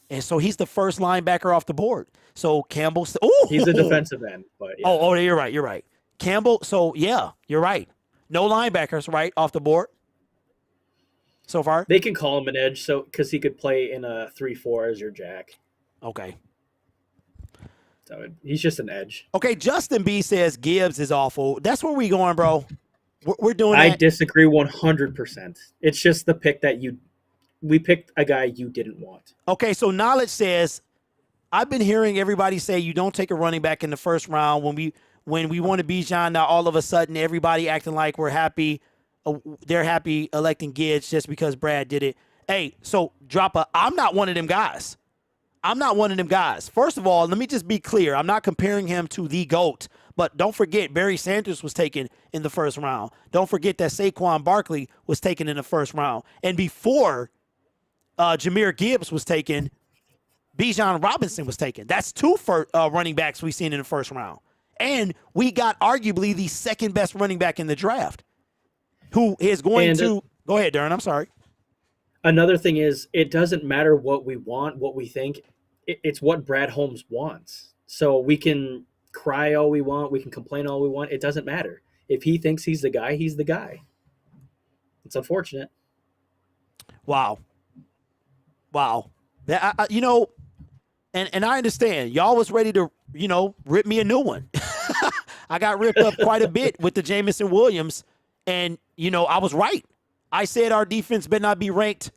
And so he's the first linebacker off the board. So Campbell. He's a defensive end. But yeah. Oh, you're right. Campbell. So, yeah, you're right. No linebackers, right, off the board so far? They can call him an edge because he could play in a 3-4 as your jack. Okay. So he's just an edge. Okay, Justin B says Gibbs is awful. That's where we going, bro. We're doing that. I disagree 100%. It's just the pick that we picked a guy you didn't want. Okay, so Knowledge says, I've been hearing everybody say you don't take a running back in the first round when we want to Bijan. Now all of a sudden everybody acting like we're happy. They're happy electing Gibbs just because Brad did it. Hey, so I'm not one of them guys. First of all, let me just be clear. I'm not comparing him to the GOAT, but don't forget Barry Sanders was taken in the first round. Don't forget that Saquon Barkley was taken in the first round. And before Jahmyr Gibbs was taken, Bijan Robinson was taken. That's two running backs we've seen in the first round. And we got arguably the second best running back in the draft, who is going to – go ahead, Darren. I'm sorry. Another thing is it doesn't matter what we want, what we think. It's what Brad Holmes wants. So we can cry all we want. We can complain all we want. It doesn't matter. If he thinks he's the guy, he's the guy. It's unfortunate. Wow. That, and I understand. Y'all was ready to, rip me a new one. I got ripped up quite a bit with the Jameson Williams, and, I was right. I said our defense better not be ranked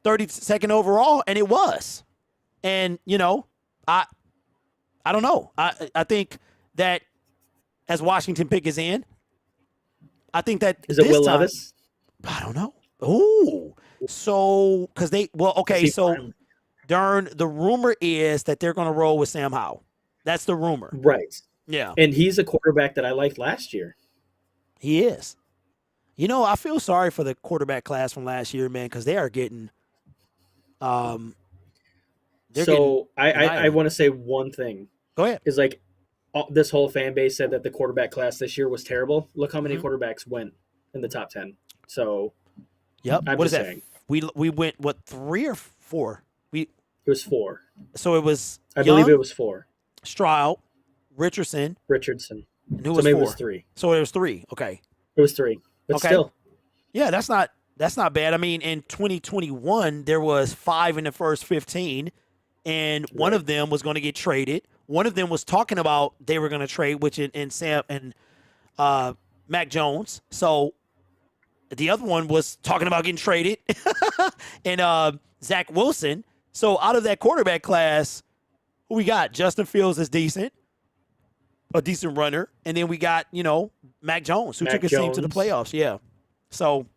32nd overall, and it was. And, I don't know. I think that as Washington pick is in, I think that is it Will Levis? I don't know. Ooh. So, because Darn, the rumor is that they're going to roll with Sam Howell. That's the rumor. Right. Yeah. And he's a quarterback that I liked last year. He is. I feel sorry for the quarterback class from last year, man, because they are getting. I want to say one thing. Go ahead. Is this whole fan base said that the quarterback class this year was terrible. Look how many quarterbacks went in the top 10. So, yep. I'm what just is that? saying. We went 3 or 4? It was 4. So it was. I believe it was 4. Stroud, Richardson. And who was maybe 4? It was 3. So it was 3. Okay. It was 3. But still. Yeah, that's not bad. I mean, in 2021, there was 5 in the first 15, and one of them was going to get traded. One of them was talking about they were going to trade, which in Sam and Mac Jones. So the other one was talking about getting traded, and Zach Wilson. So out of that quarterback class, who we got? Justin Fields is decent, a decent runner, and then we got Mac Jones, who took his team to the playoffs. Yeah. So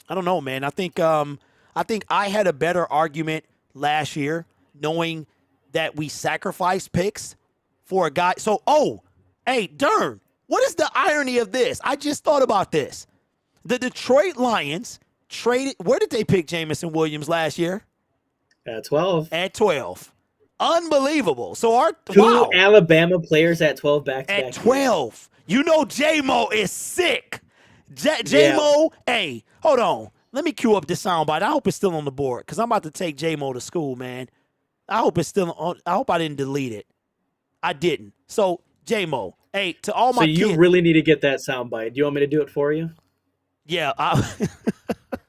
I don't know, man. I think I had a better argument last year, knowing that we sacrificed picks for a guy. So, hey, Darn, what is the irony of this? I just thought about this. The Detroit Lions traded. Where did they pick Jameson Williams last year? At 12. At 12. Unbelievable. So our two Alabama players at 12 back at 12. J-Mo is sick. J-Mo, hey, hold on. Let me cue up this soundbite. I hope it's still on the board because I'm about to take J-Mo to school, man. I hope it's still on. I hope I didn't delete it. I didn't. So, J-Mo, hey, to all my kids. So you really need to get that soundbite. Do you want me to do it for you? Yeah.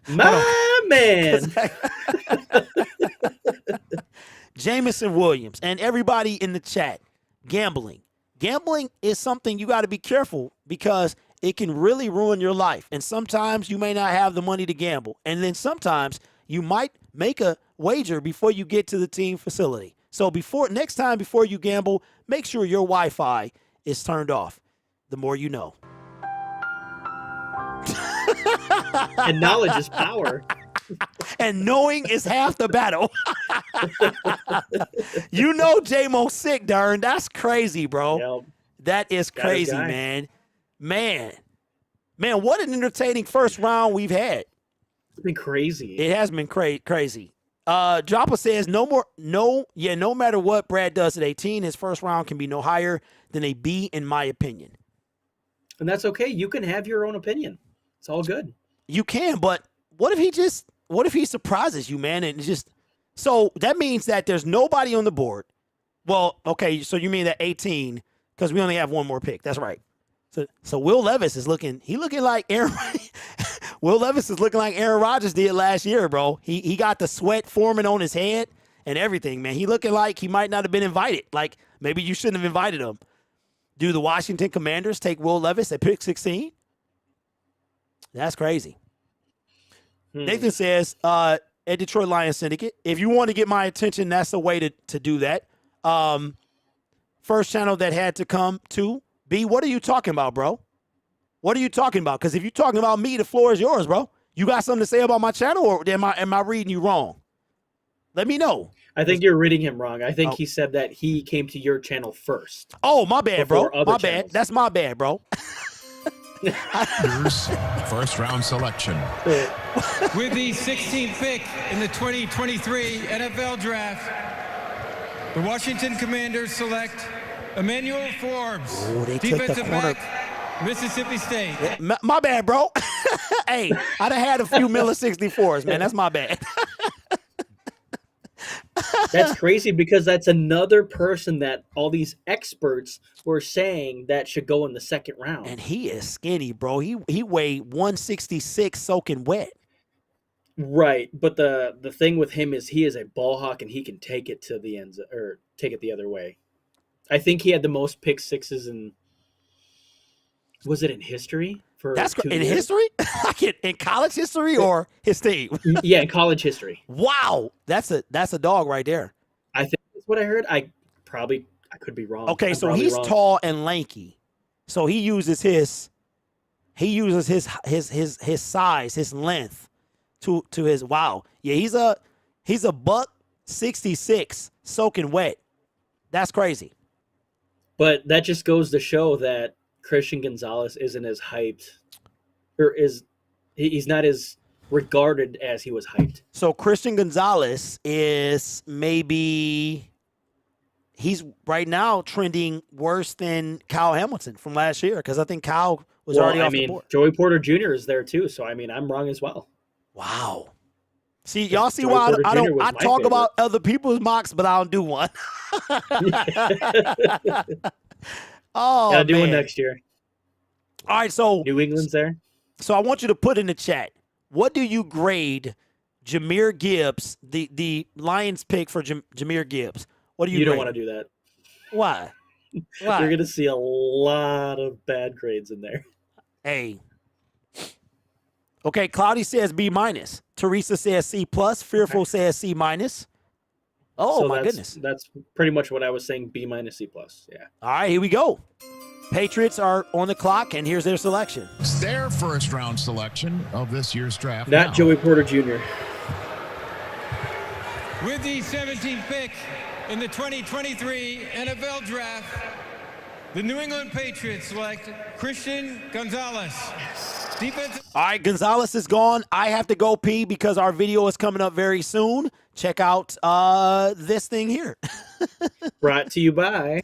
My man. Jameson Williams and everybody in the chat, gambling. Gambling is something you got to be careful because it can really ruin your life. And sometimes you may not have the money to gamble. And then sometimes you might make a wager before you get to the team facility. So next time before you gamble, make sure your Wi-Fi is turned off. The more you know. And knowledge is power. And knowing is half the battle. You know J-Mo's sick, Darn. That's crazy, bro. Yep. That is Got his crazy, guy. man. Man, what an entertaining first round we've had. It's been crazy. It has been crazy. Dropper says no matter what Brad does at 18, his first round can be no higher than a B in my opinion. And that's okay. You can have your own opinion. It's all good. You can, but what if he surprises you, man? And so that means that there's nobody on the board. Well, okay, so you mean that 18, because we only have one more pick. That's right. So Will Levis is looking like Aaron. Will Levis is looking like Aaron Rodgers did last year, bro. He got the sweat forming on his head and everything, man. He looking like he might not have been invited. Like maybe you shouldn't have invited him. Do the Washington Commanders take Will Levis at pick 16? That's crazy. Nathan says, at Detroit Lions Syndicate, if you want to get my attention, that's the way to do that. First channel that had to come to B, what are you talking about, bro? What are you talking about? Because if you're talking about me, the floor is yours, bro. You got something to say about my channel, or am I reading you wrong? Let me know. I think you're reading him wrong. I think he said that he came to your channel first. Oh, my bad, bro. My bad. Channels. That's my bad, bro. Here's first round selection. With the 16th pick in the 2023 NFL Draft, the Washington Commanders select Emmanuel Forbes, Oh, they took the defensive corner. back, Mississippi State. My bad, bro. Hey, I done had a few Miller 64s, man. That's my bad. That's crazy because that's another person that all these experts were saying that should go in the second round. And he is skinny, bro. He weighed 166 soaking wet. Right, but the thing with him is he is a ball hawk and he can take it to the end or take it the other way. I think he had the most pick sixes in. Was it in history? That's in history? Like in college history or his team? Yeah, in college history. Wow, that's a dog right there. I think that's what I heard. I could be wrong. Okay, so he's tall and lanky, so he uses his size, his length to his wow. Yeah, he's a buck 66 soaking wet. That's crazy. But that just goes to show that Christian Gonzalez isn't as hyped, or he's not as regarded as he was hyped. So Christian Gonzalez is he's right now trending worse than Kyle Hamilton from last year because I think Kyle was already off the board. Joey Porter Jr. is there too, so I'm wrong as well. Wow. See, y'all see why I talk about other people's mocks, but I don't do one. Oh, Gotta do one man. next year. All right, so New England's there. So I want you to put in the chat, what do you grade Jahmyr Gibbs, the Lions pick for Jahmyr Gibbs? What do you? You don't grade? want to do that. Why? Why? You're gonna see a lot of bad grades in there. Hey. Okay, Cloudy says B minus. Teresa says C plus. Fearful says C minus. Oh, So my that's- goodness. That's pretty much what I was saying. B minus, C plus. Yeah. All right, here we go. Patriots are on the clock, and here's their selection. It's their first round selection of this year's draft. Not now. Joey Porter Jr. With the 17th pick in the 2023 NFL Draft, the New England Patriots select Christian Gonzalez. Defensive. All right, Gonzalez is gone. I have to go pee because our video is coming up very soon. Check out this thing here. Brought to you by.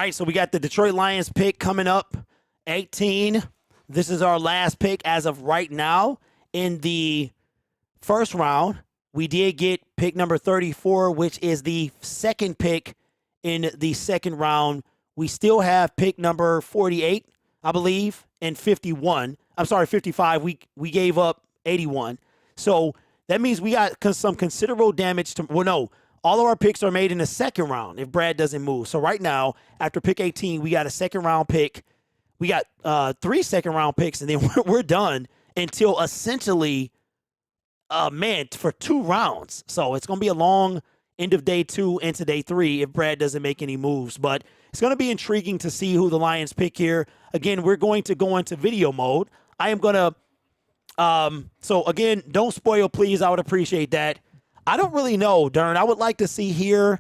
right, so we got the Detroit Lions pick coming up, 18. This is our last pick as of right now in the first round. We did get pick number 34, which is the second pick in the second round. We still have pick number 48, I believe, and 51. I'm sorry, 55. We gave up 81. So that means we got some considerable damage to, well, no, all of our picks are made in the second round if Brad doesn't move. So right now, after pick 18, we got a second round pick. We got 3 second round picks, and then we're done until essentially, for 2 rounds. So it's going to be a long end of day 2 into day 3 if Brad doesn't make any moves. But it's going to be intriguing to see who the Lions pick here. Again, we're going to go into video mode. I am going to, so again, don't spoil, please. I would appreciate that. I don't really know, Dern. I would like to see here,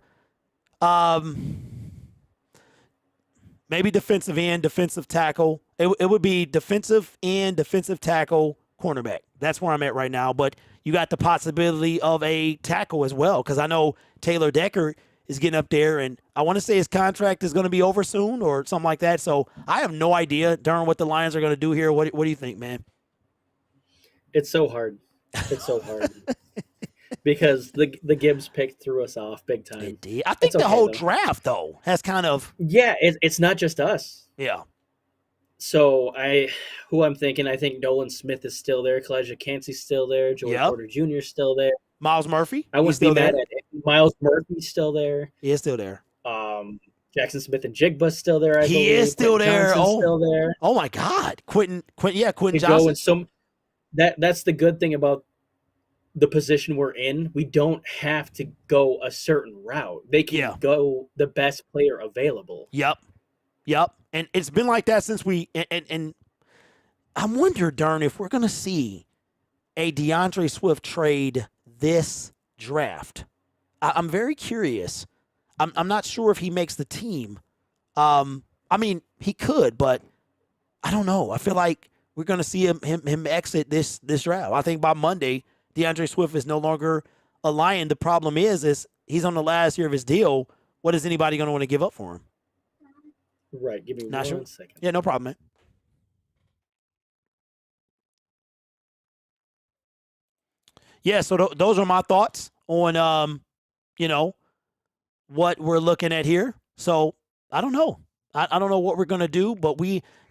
maybe defensive end, defensive tackle. It would be defensive end, defensive tackle, cornerback. That's where I'm at right now. But you got the possibility of a tackle as well, because I know Taylor Decker is getting up there, and I want to say his contract is going to be over soon or something like that. So I have no idea, Darren, what the Lions are going to do here. What do you think, man? It's so hard. It's so hard. Because the Gibbs pick threw us off big time. It did. I think the whole draft, though, has kind of... Yeah, it's not just us. Yeah. So I think Nolan Smith is still there. Kalijah Cansey's still there. Joey Porter Jr. is still there. Miles Murphy? I wouldn't be mad at it. Miles Murphy's still there. He is still there. Jackson Smith and Jigba's still there. I believe. He is still there. Still there. Oh my God, Quentin Johnson. Johnson. That's the good thing about the position we're in. We don't have to go a certain route. They can go the best player available. Yep. And it's been like that since we and I wonder, Darn, if we're gonna see a DeAndre Swift trade this draft. I'm very curious. I'm not sure if he makes the team. I mean, he could, but I don't know. I feel like we're gonna see him exit this draft. I think by Monday, DeAndre Swift is no longer a Lion. The problem is he's on the last year of his deal. What is anybody gonna want to give up for him? Right. Give me Not one sure. second. Yeah, no problem, man. Yeah, so those are my thoughts on, what we're looking at here. So I don't know. I don't know what we're going to do, but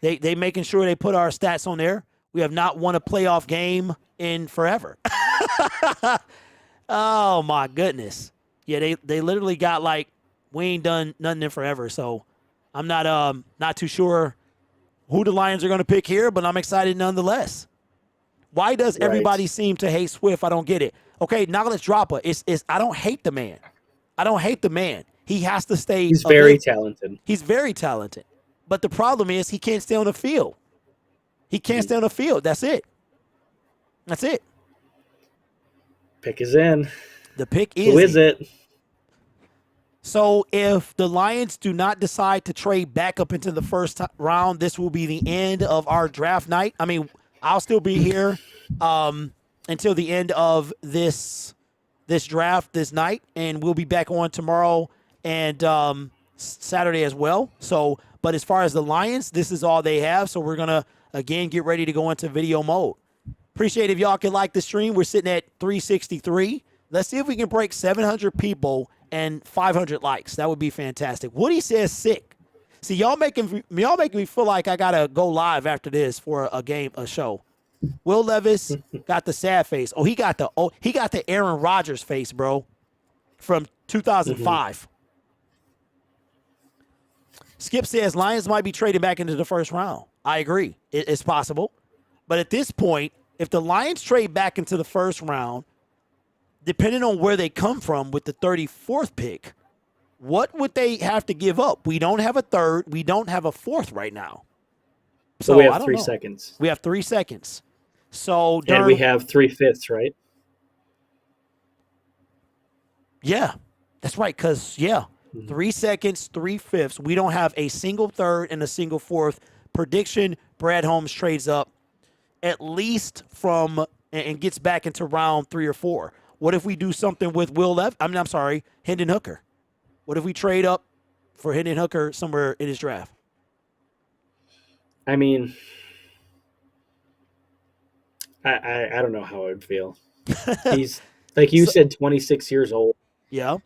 they making sure they put our stats on there. We have not won a playoff game in forever. Oh, my goodness. Yeah, they literally got we ain't done nothing in forever. So I'm not too sure who the Lions are going to pick here, but I'm excited nonetheless. Why does everybody seem to hate Swift? I don't get it. Okay, now let's drop it. It's I don't hate the man. I don't hate the man. He has to stay. He's very talented. He's very talented. But the problem is he can't stay on the field. He can't stay on the field. That's it. That's it. Pick is in. The pick is Who is it? So if the Lions do not decide to trade back up into the first round, this will be the end of our draft night. I mean, I'll still be here until the end of this draft this night, and we'll be back on tomorrow and Saturday as well. So, but as far as the Lions, this is all they have. So we're gonna again get ready to go into video mode. Appreciate if y'all can like the stream. We're sitting at 363. Let's see if we can break 700 people and 500 likes. That would be fantastic. Woody says sick. See, y'all making me feel like I gotta go live after this for a show. Will Levis got the sad face. He got the Aaron Rodgers face, bro, from 2005. Skip says Lions might be traded back into the first round. I agree. It's possible. But at this point, if the Lions trade back into the first round, depending on where they come from with the 34th pick, what would they have to give up? We don't have a third. We don't have a fourth right now. So we have 3 seconds. We have 3 seconds. So and we have 3/5, right? Yeah, that's right. 3 seconds, 3/5. We don't have a single third and a single fourth. Prediction: Brad Holmes trades up at least from and gets back into round 3 or 4. What if we do something with Hendon Hooker? What if we trade up for Hendon Hooker somewhere in his draft? I mean, I don't know how I would feel. He's, like you said, 26 years old. Yeah.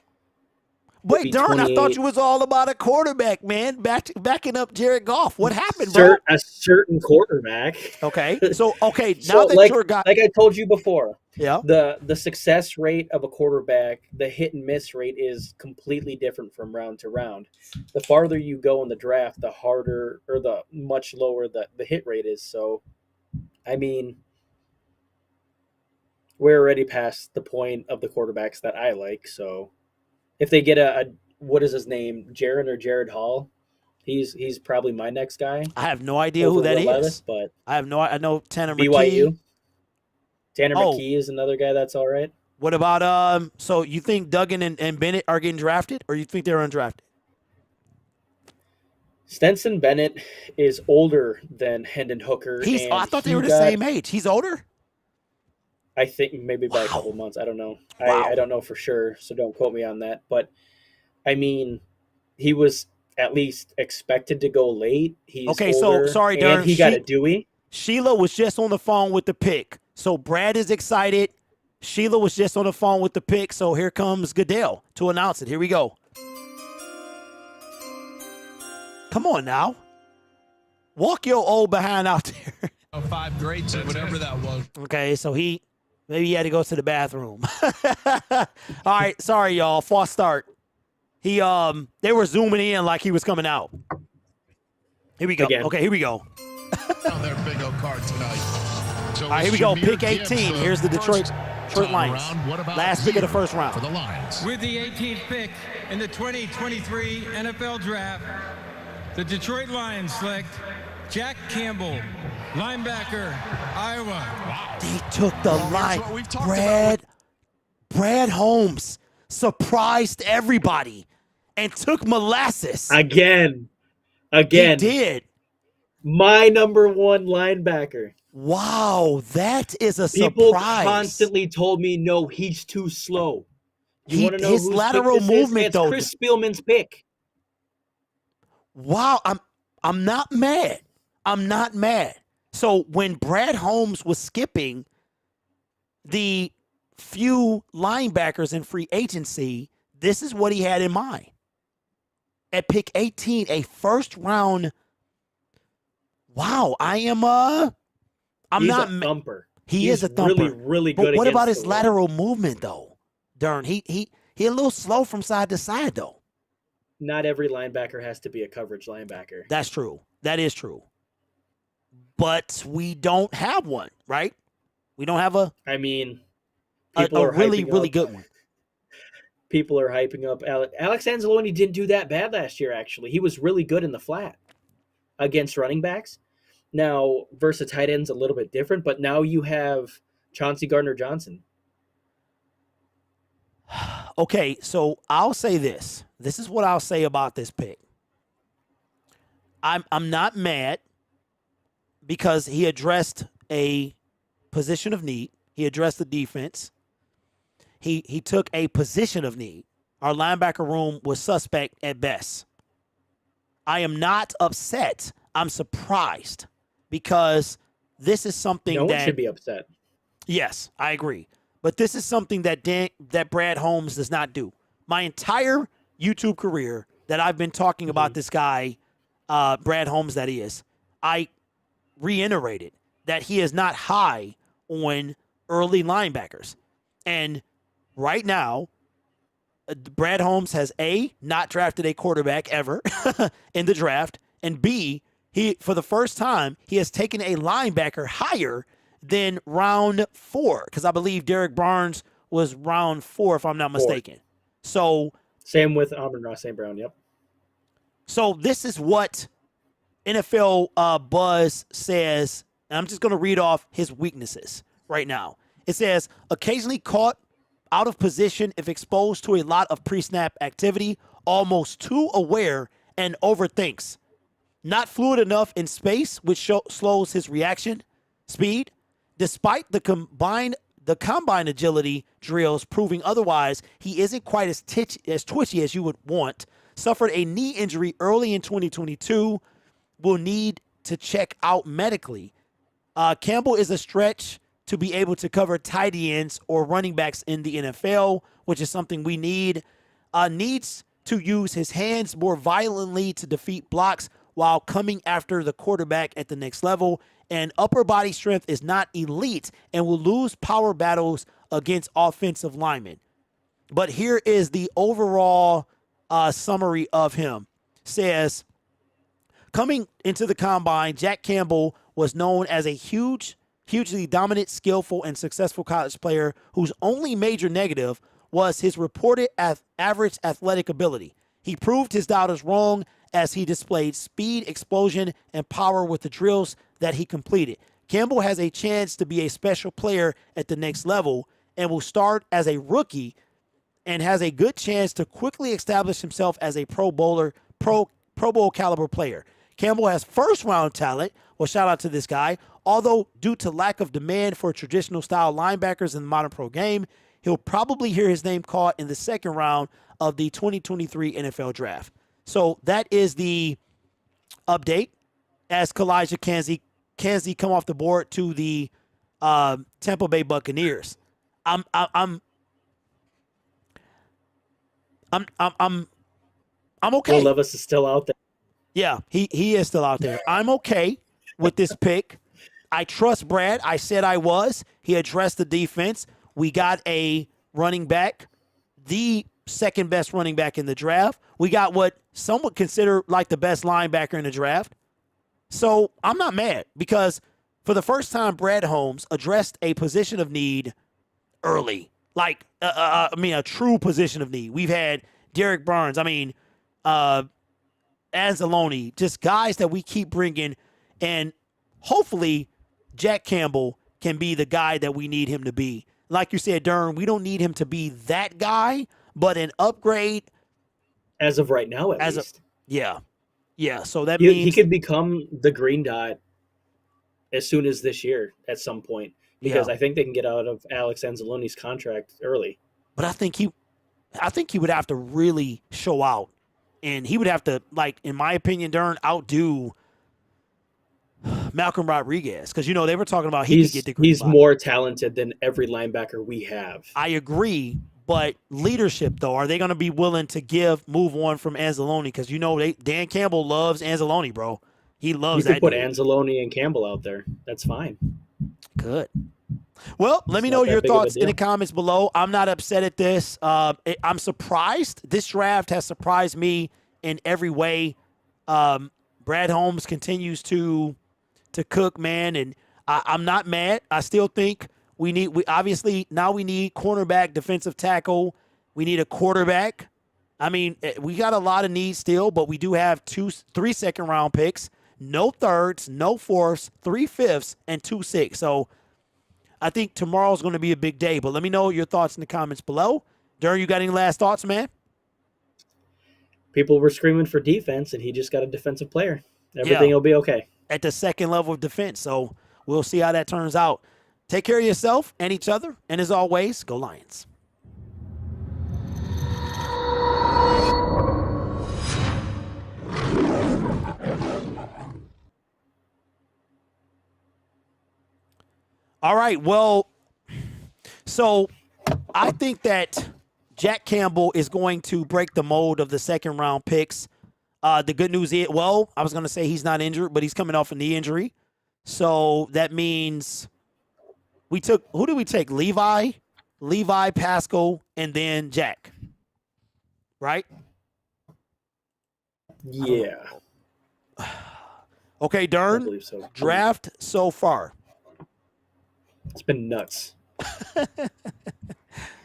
Wait, Darn, I thought you was all about a quarterback, man. Backing up Jared Goff. What happened, bro? A certain quarterback. Okay. So, now So, that like, you're got... like I told you before, yeah, the success rate of a quarterback, the hit and miss rate is completely different from round to round. The farther you go in the draft, the harder or the much lower the hit rate is. So, I mean, we're already past the point of the quarterbacks that I like. So, if they get a what is his name, Jaron or Jared Hall, he's probably my next guy. I have no idea who that is. But I know Tanner BYU. McKee. Tanner McKee is another guy that's all right. What about so you think Duggan and Bennett are getting drafted, or you think they're undrafted? Stenson Bennett is older than Hendon Hooker. I thought they were the same age. He's older? I think maybe by a couple months. I don't know. I don't know for sure, so don't quote me on that. But, I mean, he was at least expected to go late. He's older, so sorry, Darren. And he got a Dewey. Sheila was just on the phone with the pick. So Brad is excited. Sheila was just on the phone with the pick. So here comes Goodell to announce it. Here we go. Come on now. Walk your old behind out there. 5 grades or whatever that was. Okay, so maybe he had to go to the bathroom. All right, sorry, y'all. False start. They were zooming in like he was coming out. Here we go. Again. Okay, here we go. On their big old card tonight. So All right, here we go. Pick 18. Here's the Detroit Lions. Last pick of the first round. For the Lions. With the 18th pick in the 2023 NFL Draft, the Detroit Lions select Jack Campbell, linebacker, Iowa. They took the line. Brad Holmes surprised everybody and took molasses. Again. He did. My number 1 linebacker. Wow, that is a People surprise. constantly told me, no, he's too slow. You want to know his whose lateral pick this is? movement, It's though. Chris Spielman's pick. Wow, I'm not mad. I'm not mad. So when Brad Holmes was skipping the few linebackers in free agency, this is what he had in mind. At pick 18, a first round. Wow, I'm not a thumper. He is a thumper. Really, really good. But what about his against the run. lateral movement though? Darn, he a little slow from side to side though. Not every linebacker has to be a coverage linebacker. That's true. That is true. But we don't have one, right? We don't have a really, really good one. People are hyping up Alex Anzalone didn't do that bad last year, actually. He was really good in the flat against running backs. Now, versus tight end's a little bit different, but now you have Chauncey Gardner-Johnson. Okay, so I'll say this. This is what I'll say about this pick. I'm not mad because he addressed a position of need. He addressed the defense. He took a position of need. Our linebacker room was suspect at best. I am not upset. I'm surprised because this is something no one should be upset. Yes, I agree. But this is something that Brad Holmes does not do. My entire YouTube career that I've been talking about this guy, Brad Holmes, that is, I reiterated that he is not high on early linebackers. And right now, Brad Holmes has A, not drafted a quarterback ever in the draft, and B, he for the first time, he has taken a linebacker higher than round 4, because I believe Derek Barnes was round 4, if I'm not mistaken. So same with Amon-Ra St. Brown, yep. So this is what NFL Buzz says, and I'm just going to read off his weaknesses right now. It says, occasionally caught out of position if exposed to a lot of pre-snap activity, almost too aware and overthinks. Not fluid enough in space, which slows his reaction speed. Despite the combine agility drills proving otherwise, he isn't quite as twitchy as you would want. suffered a knee injury early in 2022, will need to check out medically. Campbell is a stretch to be able to cover tight ends or running backs in the NFL, which is something we need. Needs to use his hands more violently to defeat blocks while coming after the quarterback at the next level. And upper body strength is not elite and will lose power battles against offensive linemen. But here is the overall summary of him. Says, coming into the combine, Jack Campbell was known as a hugely dominant, skillful, and successful college player whose only major negative was his reported average athletic ability. He proved his doubters wrong as he displayed speed, explosion, and power with the drills that he completed. Campbell has a chance to be a special player at the next level and will start as a rookie and has a good chance to quickly establish himself as a Pro Bowl caliber player. Campbell has first-round talent. Well, shout out to this guy. Although, due to lack of demand for traditional style linebackers in the modern pro game, he'll probably hear his name called in the second round of the 2023 NFL Draft. So that is the update as Kalijah Kancey come off the board to the Tampa Bay Buccaneers. I'm okay. Will Levis is still out there. Yeah, he is still out there. I'm okay with this pick. I trust Brad. I said I was. He addressed the defense. We got a running back, the second best running back in the draft. We got what some would consider like the best linebacker in the draft. So I'm not mad because for the first time, Brad Holmes addressed a position of need early. Like, a true position of need. We've had Derek Barnes. Anzalone, just guys that we keep bringing, and hopefully Jack Campbell can be the guy that we need him to be. Like you said, Dern, we don't need him to be that guy, but an upgrade. As of right now, at least. Yeah. So that means he could become the green dot as soon as this year at some point, because I think they can get out of Alex Anzalone's contract early. But I think he would have to really show out. And he would have to, like, in my opinion, Dern, outdo Malcolm Rodriguez. Because, they were talking about he could get the green He's dot. more talented than every linebacker we have. I agree. But leadership, though, are they going to be willing to move on from Anzalone? Because, Dan Campbell loves Anzalone, bro. He loves that. You could put Anzalone and Campbell out there. That's fine. Good. Well, let me know your thoughts in the comments below. I'm not upset at this. I'm surprised. This draft has surprised me in every way. Brad Holmes continues to cook, man, and I'm not mad. I still think we obviously now we need cornerback, defensive tackle. We need a quarterback. We got a lot of needs still, but we do have 3 second-round picks, no thirds, no fourths, 3 fifths, and 2 sixths. So I think tomorrow's going to be a big day, but let me know your thoughts in the comments below. Darren, you got any last thoughts, man? People were screaming for defense, and he just got a defensive player. Everything will be okay. At the second level of defense, so we'll see how that turns out. Take care of yourself and each other, and as always, go Lions. All right, well, so I think that Jack Campbell is going to break the mold of the second-round picks. The good news is, I was going to say he's not injured, but he's coming off a knee injury. So that means who did we take? Levi, Pascal, and then Jack, right? Yeah. Okay, Dern, I believe so. Draft so far. It's been nuts.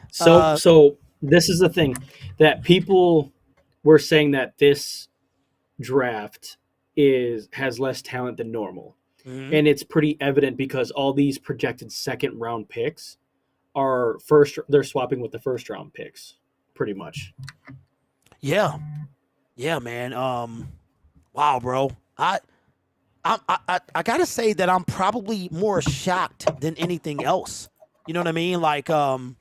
So this is the thing that people were saying that this draft has less talent than normal. Mm-hmm. And it's pretty evident because all these projected second round picks they're swapping with the first round picks pretty much. Yeah. Yeah, man. Wow, bro. I gotta say that I'm probably more shocked than anything else. You know what I mean? Like, I'm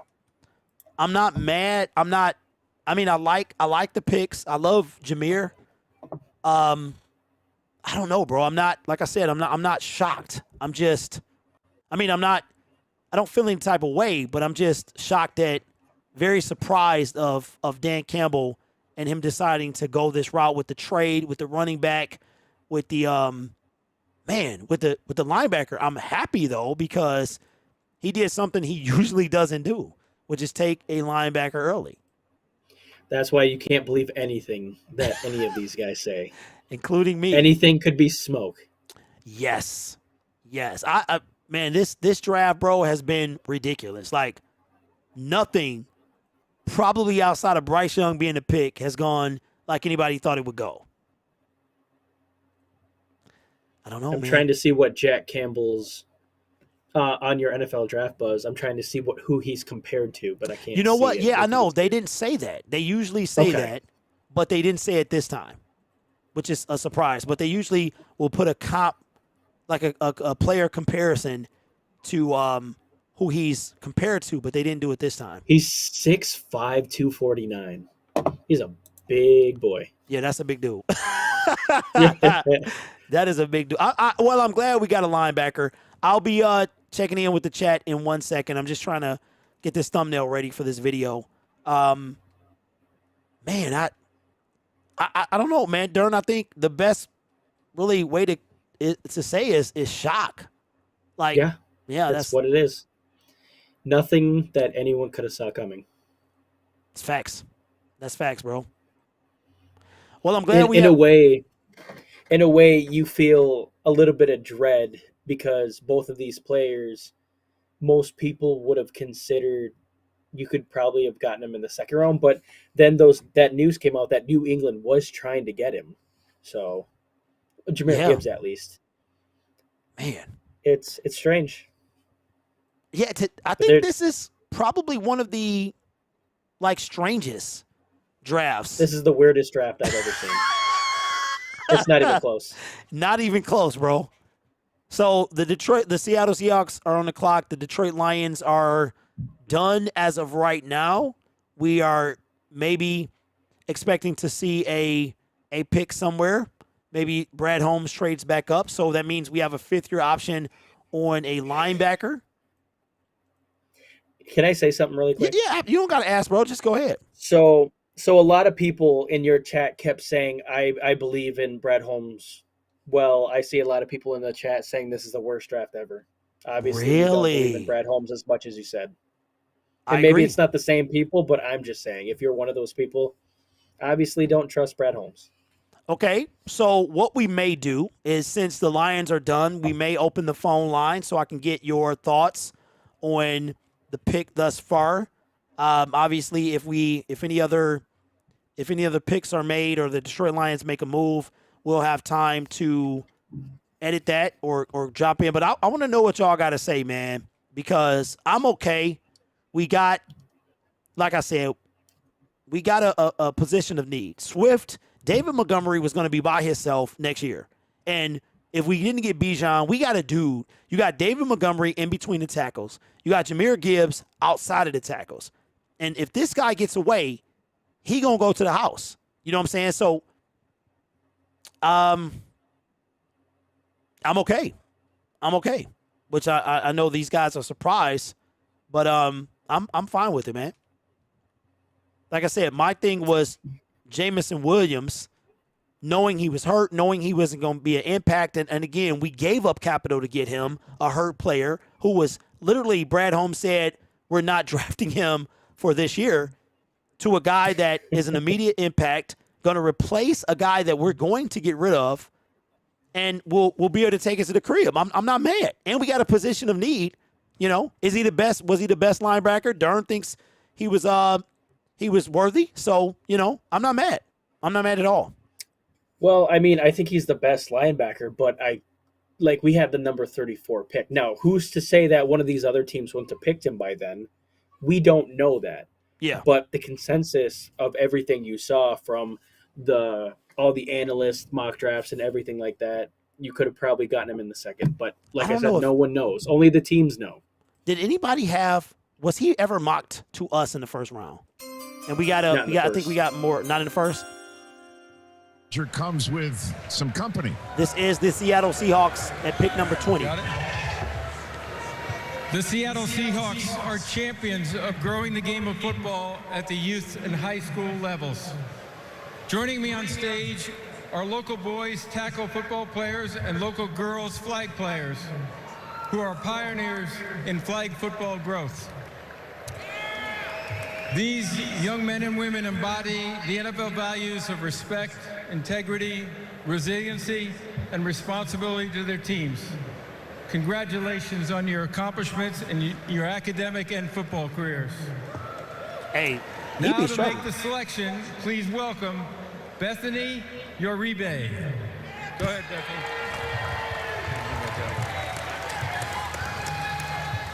not mad. I'm not I mean, I like the picks. I love Jameer. I don't know, bro. I'm not, like I said, I'm not shocked. I don't feel any type of way, but I'm just shocked very surprised of Dan Campbell and him deciding to go this route with the trade, with the running back, with the with the linebacker. I'm happy though, because he did something he usually doesn't do, which is take a linebacker early. That's why you can't believe anything that any of these guys say, including me. Anything could be smoke. Yes. I man, this draft, bro, has been ridiculous. Like, nothing, probably outside of Bryce Young being a pick, has gone like anybody thought it would go. I don't know, I'm man. trying to see what Jack Campbell's on your NFL Draft Buzz. I'm trying to see who he's compared to, but I can't. You know see what? it. Yeah, I know. They didn't say that. They usually say that, but they didn't say it this time, which is a surprise. But they usually will put a comp, like a player comparison to who he's compared to, but they didn't do it this time. He's 6'5", 249. He's a big boy. Yeah, that's a big dude. That is a big dude. Well, I'm glad we got a linebacker. I'll be checking in with the chat in 1 second. I'm just trying to get this thumbnail ready for this video. Man, I don't know, man. Dern, I think the best really way to say is shock. Like, yeah, that's what it is. Nothing that anyone could have saw coming. It's facts. That's facts, bro. Well, I'm glad in a way, you feel a little bit of dread because both of these players, most people would have considered you could probably have gotten him in the second round, but then that news came out that New England was trying to get him. So, Jameer Gibbs at least. Man, it's strange. Yeah, I think this is probably one of the strangest drafts. This is the weirdest draft I've ever seen. It's not even close. Not even close, bro. So the Seattle Seahawks are on the clock. The Detroit Lions are done as of right now. We are maybe expecting to see a pick somewhere. Maybe Brad Holmes trades back up. So that means we have a fifth-year option on a linebacker. Can I say something really quick? Yeah, you don't got to ask, bro. Just go ahead. So a lot of people in your chat kept saying, I believe in Brad Holmes. Well, I see a lot of people in the chat saying this is the worst draft ever. Obviously, you don't believe in Brad Holmes as much as you said. And maybe it's not the same people, but I'm just saying, if you're one of those people, obviously don't trust Brad Holmes. Okay, so what we may do is, since the Lions are done, we may open the phone line so I can get your thoughts on the pick thus far. Obviously, if any other picks are made or the Detroit Lions make a move, we'll have time to edit that or drop in. But I want to know what y'all got to say, man, because I'm okay. We got, like I said, we got a position of need. David Montgomery was going to be by himself next year. And if we didn't get Bijan, we got a dude. You got David Montgomery in between the tackles. You got Jameer Gibbs outside of the tackles. And if this guy gets away, he going to go to the house. You know what I'm saying? So, I'm okay. Which I know these guys are surprised, but I'm fine with it, man. Like I said, my thing was Jameson Williams, knowing he was hurt, knowing he wasn't going to be an impact. And again, we gave up capital to get him, a hurt player who was literally, Brad Holmes said, we're not drafting him for this year, to a guy that is an immediate impact, going to replace a guy that we're going to get rid of, and we'll be able to take us to the crib. I'm not mad. And we got a position of need. You know, was he the best linebacker? Dern thinks he was worthy. So, you know, I'm not mad. I'm not mad at all. Well, I mean, I think he's the best linebacker, but we had the number 34 pick. Now, who's to say that one of these other teams wouldn't have picked him by then? We don't know that. Yeah. But the consensus of everything you saw from all the analysts, mock drafts, and everything like that, you could have probably gotten him in the second. But like I said, no one knows. Only the teams know. Did anybody was he ever mocked to us in the first round? And I think we got more. Not in the first. Comes with some company. This is the Seattle Seahawks at pick number 20. Got it. The Seattle Seahawks are champions of growing the game of football at the youth and high school levels. Joining me on stage are local boys tackle football players and local girls flag players who are pioneers in flag football growth. These young men and women embody the NFL values of respect, integrity, resiliency, and responsibility to their teams. Congratulations on your accomplishments in your academic and football careers. Hey, now to make the selection, please welcome Bethany Uribe. Go ahead, Bethany.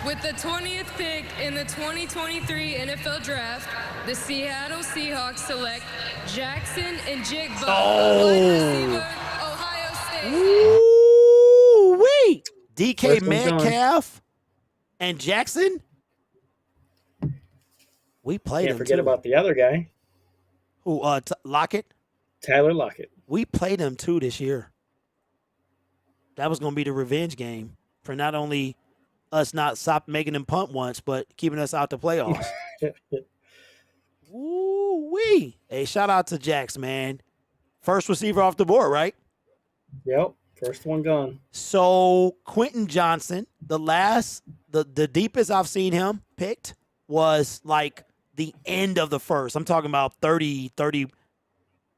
With the 20th pick in the 2023 NFL Draft, the Seattle Seahawks select Jackson and Jigba, wide receiver, Ohio State. Woo-wee! DK Metcalf and Jackson. We played him Can't forget too. about the other guy. Who? Lockett? Tyler Lockett. We played him too this year. That was going to be the revenge game for not only us not stop making them punt once, but keeping us out the playoffs. Woo-wee. Hey, shout out to Jax, man. First receiver off the board, right? Yep. First one gone. So Quentin Johnson, the deepest I've seen him picked was like the end of the first. I'm talking about 30,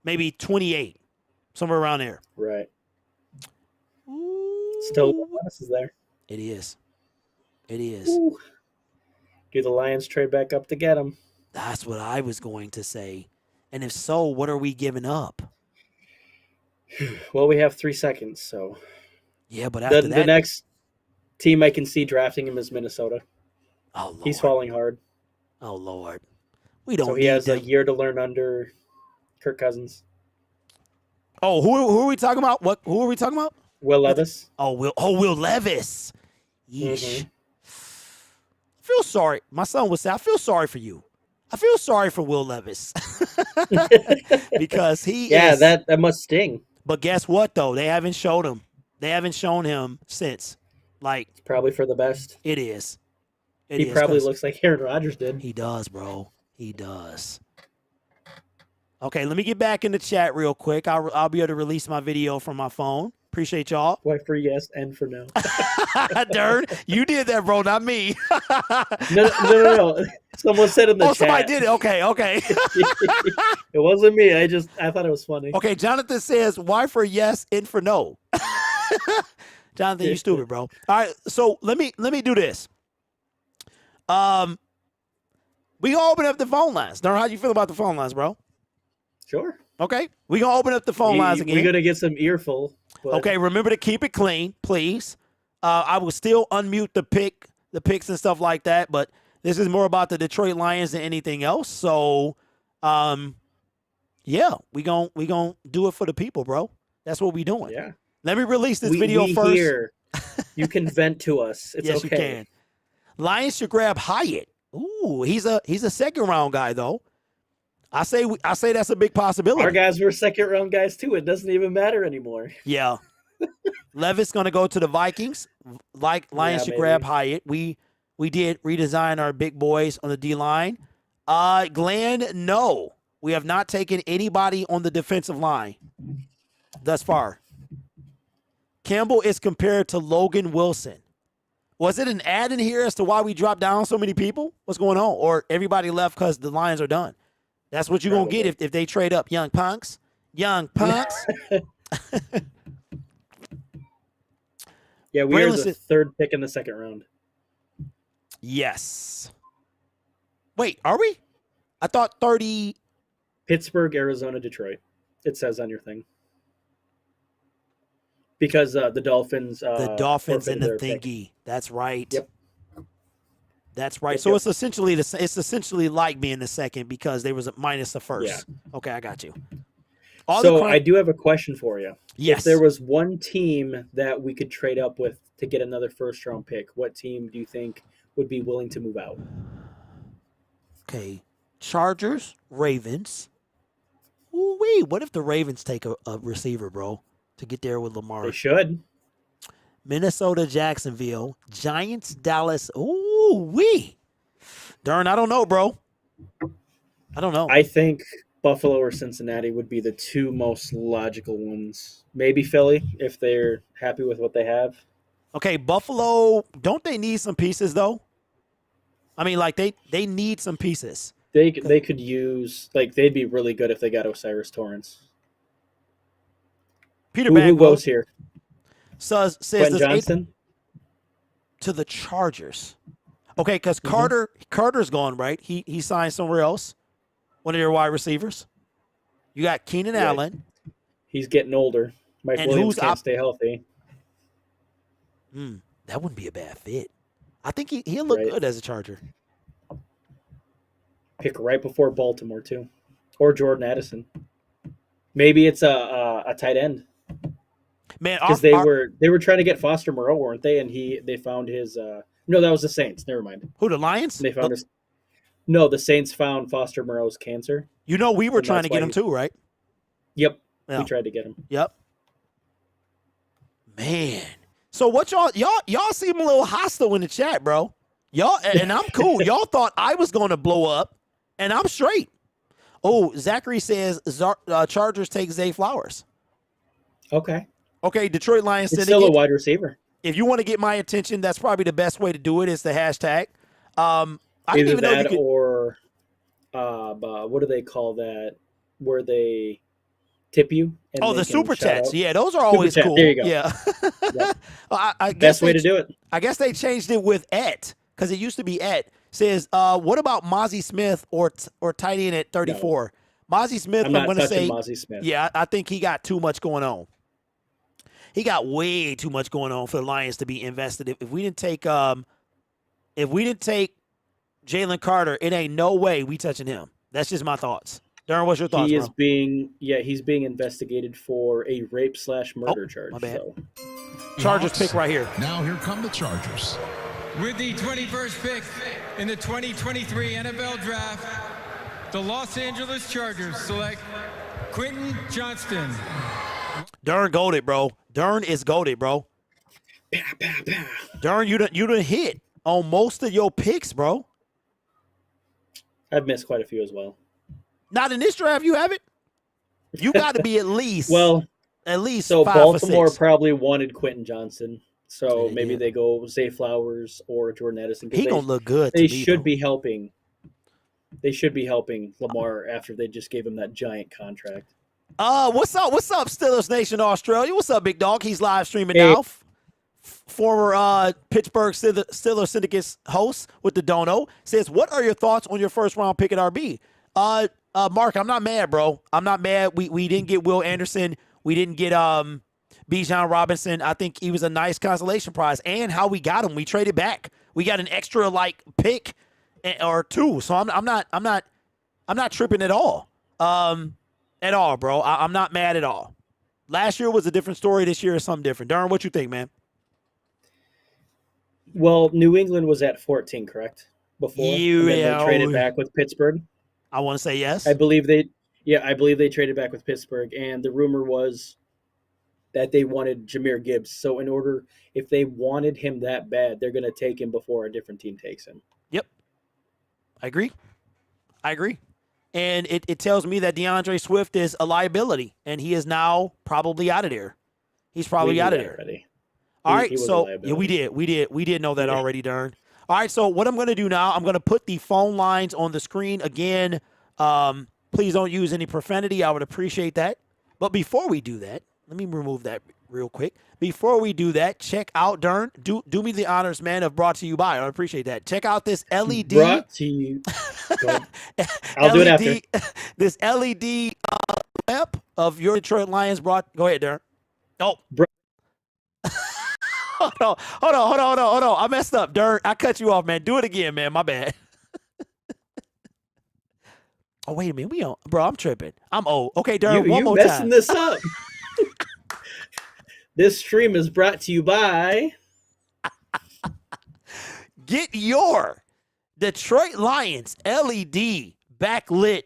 maybe 28, somewhere around there. Right. Still, is there. It is. It is. Ooh. Do the Lions trade back up to get him? That's what I was going to say. And if so, what are we giving up? Well, we have 3 seconds, so. Yeah, but after the next team I can see drafting him is Minnesota. Oh, Lord. He's falling hard. Oh, Lord. We don't. So he has a year to learn under Kirk Cousins. Oh, who are we talking about? Who are we talking about? Will Levis. Will Levis. Yeesh. I feel sorry. My son would say, I feel sorry for you. I feel sorry for Will Levis. Because he is. That must sting. But guess what, though? They haven't showed him. They haven't shown him since. Like, it's probably for the best. It is. He probably looks like Aaron Rodgers did. He does, bro. He does. Okay, let me get back in the chat real quick. I'll be able to release my video from my phone. Appreciate y'all. Why for yes and for no. Dern, you did that, bro, not me. No. Someone said in the chat. Oh, somebody did it. Okay. It wasn't me. I thought it was funny. Okay, Jonathan says, why for yes and for no? Jonathan, you stupid, bro. All right, so let me do this. We gonna open up the phone lines. Dern, how you feel about the phone lines, bro? Sure. Okay, we gonna open up the phone lines again. We're gonna get some earful. But... Okay, remember to keep it clean, please. I will still unmute the picks and stuff like that, but this is more about the Detroit Lions than anything else. So, yeah, we gon' do it for the people, bro. That's what we doing. Yeah. Let me release this video first. Hear. You can vent to us. It's yes, okay. you can. Lions should grab Hyatt. Ooh, he's a second round guy though. I say that's a big possibility. Our guys were second round guys too. It doesn't even matter anymore. Yeah. Levis gonna go to the Vikings. Lions should grab Hyatt. We did redesign our big boys on the D line. Glenn, no. We have not taken anybody on the defensive line thus far. Campbell is compared to Logan Wilson. Was it an ad in here as to why we dropped down so many people? What's going on? Or everybody left because the Lions are done? That's what you're going to get if they trade up. Young punks. Yeah, we are the third pick in the second round. Yes. Wait, are we? I thought 30. Pittsburgh, Arizona, Detroit. It says on your thing. Because the Dolphins. The Dolphins in the thingy. Pick. That's right. Yep. That's right. So it's essentially like being the second because they was minus the first. Yeah. Okay, I got you. I do have a question for you. Yes. If there was one team that we could trade up with to get another first round pick, what team do you think would be willing to move out? Okay. Chargers, Ravens. Ooh-wee. What if the Ravens take a receiver, bro, to get there with Lamar? They should. Minnesota, Jacksonville. Giants, Dallas. Ooh-wee. Darn, I don't know, bro. I don't know. I think Buffalo or Cincinnati would be the two most logical ones. Maybe Philly, if they're happy with what they have. Okay, Buffalo, don't they need some pieces, though? I mean, like, they need some pieces. They could use, like, they'd be really good if they got Osiris Torrance. Peter Who goes here? Says Quentin Johnson? To the Chargers. Okay, because Carter's gone, right? He signed somewhere else. One of your wide receivers. You got Keenan Allen. He's getting older. Mike Williams can't stay healthy. That wouldn't be a bad fit. I think he'll look good as a Charger. Pick right before Baltimore, too. Or Jordan Addison. Maybe it's a tight end. Man, because they were trying to get Foster Moreau, weren't they? And they found his no, that was the Saints. Never mind. Who, the Lions? And they found his. No, the Saints found Foster Moreau's cancer. You know, we were trying to get him too, right? Yep. Yeah. We tried to get him. Yep. Man. So what y'all seem a little hostile in the chat, bro. Y'all, and I'm cool. Y'all thought I was going to blow up, and I'm straight. Oh, Zachary says Chargers take Zay Flowers. Okay. Okay, Detroit Lions It's Syndicate. still a wide receiver. If you want to get my attention, that's probably the best way to do it is the hashtag. I didn't Either even know you that could, or what do they call that? Where they tip you? And the they can super shout chats. out? Yeah, those are always Super chat. cool. There you go. Yeah. Yep. I guess Best way to do it. I guess they changed it with Et because it used to be Et. Says, what about Mozzie Smith or tight end at 34? No. Mozzie Smith, I'm not going to touching say, Mozzie Smith. Yeah, I think he got too much going on. He got way too much going on for the Lions to be invested. If we didn't take Jalen Carter, it ain't no way we touching him. That's just my thoughts. Darren, what's your thoughts, He bro? is he's being investigated for a rape/murder charge. My bad. So. Chargers pick right here. Now here come the Chargers. With the 21st pick in the 2023 NFL Draft, the Los Angeles Chargers select Quentin Johnston. Darren goated, bro. Darren is goated, bro. Darren, you done hit on most of your picks, bro. I've missed quite a few as well. Not in this draft, you haven't? You got to be at least so 5 Baltimore or 6. probably wanted Quentin Johnson. So maybe they go Zay Flowers or Jordan Addison. He gonna look good. They should be helping. They should be helping Lamar after they just gave him that giant contract. What's up, Steelers Nation Australia? What's up, big dog? He's live streaming now. Former Pittsburgh Steelers Syndicate host with the Dono says, "What are your thoughts on your first round pick at RB?" Mark, I'm not mad, bro. I'm not mad. We didn't get Will Anderson. We didn't get Bijan Robinson. I think he was a nice consolation prize, and how we got him. We traded back. We got an extra pick or two. So I'm not tripping at all. At all, bro. I'm not mad at all. Last year was a different story. This year is something different. Darren, what you think, man? Well, New England was at 14, correct? Before and then they traded back with Pittsburgh. I want to say yes. I believe they traded back with Pittsburgh, and the rumor was that they wanted Jahmyr Gibbs. So if they wanted him that bad, they're going to take him before a different team takes him. Yep. I agree. And it tells me that DeAndre Swift is a liability, and he is now probably out of there. He's probably out of there. Already. All right, so yeah, we did know that already, Darn. All right, so what I'm going to do now, I'm going to put the phone lines on the screen again. Please don't use any profanity. I would appreciate that. But before we do that, let me remove that real quick. Before we do that, check out, Darn, do me the honors, man, of brought to you by. I appreciate that. Check out this LED. Brought to you. I'll do it after. This LED lamp of your Detroit Lions brought. Go ahead, Darn. Oh, Hold on. I messed up, Darn. I cut you off, man. Do it again, man. My bad. Oh, wait a minute. Bro, I'm tripping. I'm old. Okay, Darn, one more time. You're messing this up. This stream is brought to you by... Get your Detroit Lions LED backlit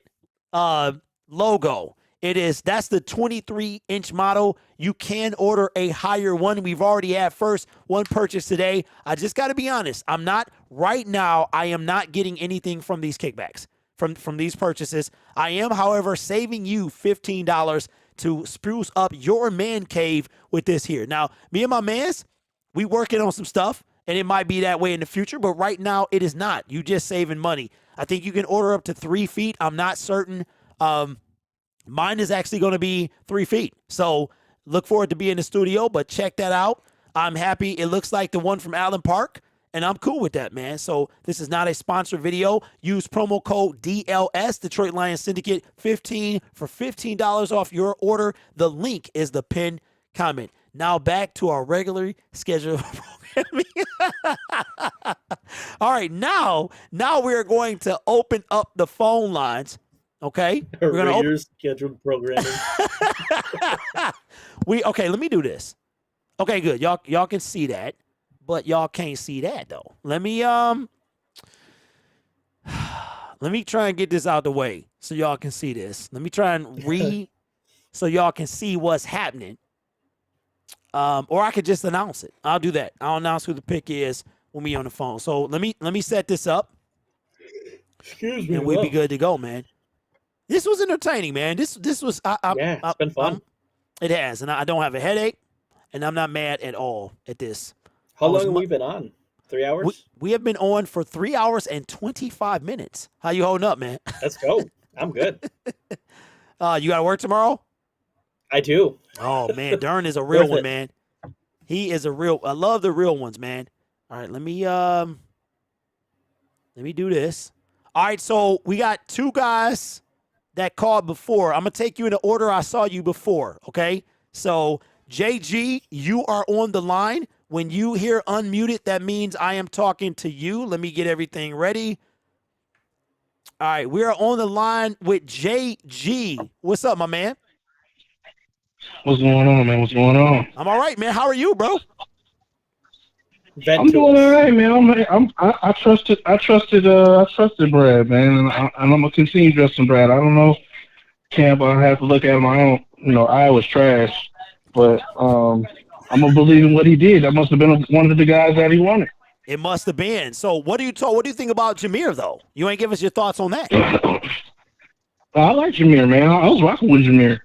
logo. That's the 23-inch model. You can order a higher one. We've already had one purchase today. I just got to be honest. I am not getting anything from these kickbacks, from these purchases. I am, however, saving you $15 to spruce up your man cave with this here. Now, me and my mans, we working on some stuff, and it might be that way in the future, but right now it is not. You just saving money. I think you can order up to 3 feet. I'm not certain. Mine is actually going to be 3 feet. So look forward to being in the studio, but check that out. I'm happy. It looks like the one from Allen Park, and I'm cool with that, man. So this is not a sponsored video. Use promo code DLS, Detroit Lions Syndicate 15 for $15 off your order. The link is the pinned comment. Now back to our regularly scheduled programming. All right, now we're going to open up the phone lines. Okay, we're gonna scheduled programming. Okay. Let me do this. Okay, good. Y'all can see that, but y'all can't see that though. Let me try and get this out the way so y'all can see this. Let me try and read so y'all can see what's happening. Or I could just announce it. I'll do that. I'll announce who the pick is when we on the phone. So let me set this up. Excuse me. And we'll be good to go, man. This was entertaining, man. This was it's been fun. It has, and I don't have a headache, and I'm not mad at all at this. How long have we been on? 3 hours? We have been on for 3 hours and 25 minutes. How you holding up, man? Let's go. I'm good. You got to work tomorrow? I do. Oh, man. Dern is a real one, man. He is a real. I love the real ones, man. All right, let me do this. All right, so we got 2 guys that called before. I'm going to take you in the order I saw you before, okay? So, JG, you are on the line. When you hear unmuted, that means I am talking to you. Let me get everything ready. All right, we are on the line with JG. What's up, my man? What's going on, man? What's going on? I'm all right, man. How are you, bro? I'm doing all right, man. I trusted Brad, man, and I'm gonna continue trusting Brad. I don't know, Campbell. I have to look at my own. Iowa's trash, but I'm gonna believe in what he did. That must have been one of the guys that he wanted. It must have been. So, what do you think about Jameer, though? You ain't give us your thoughts on that. I like Jameer, man. I was rocking with Jameer.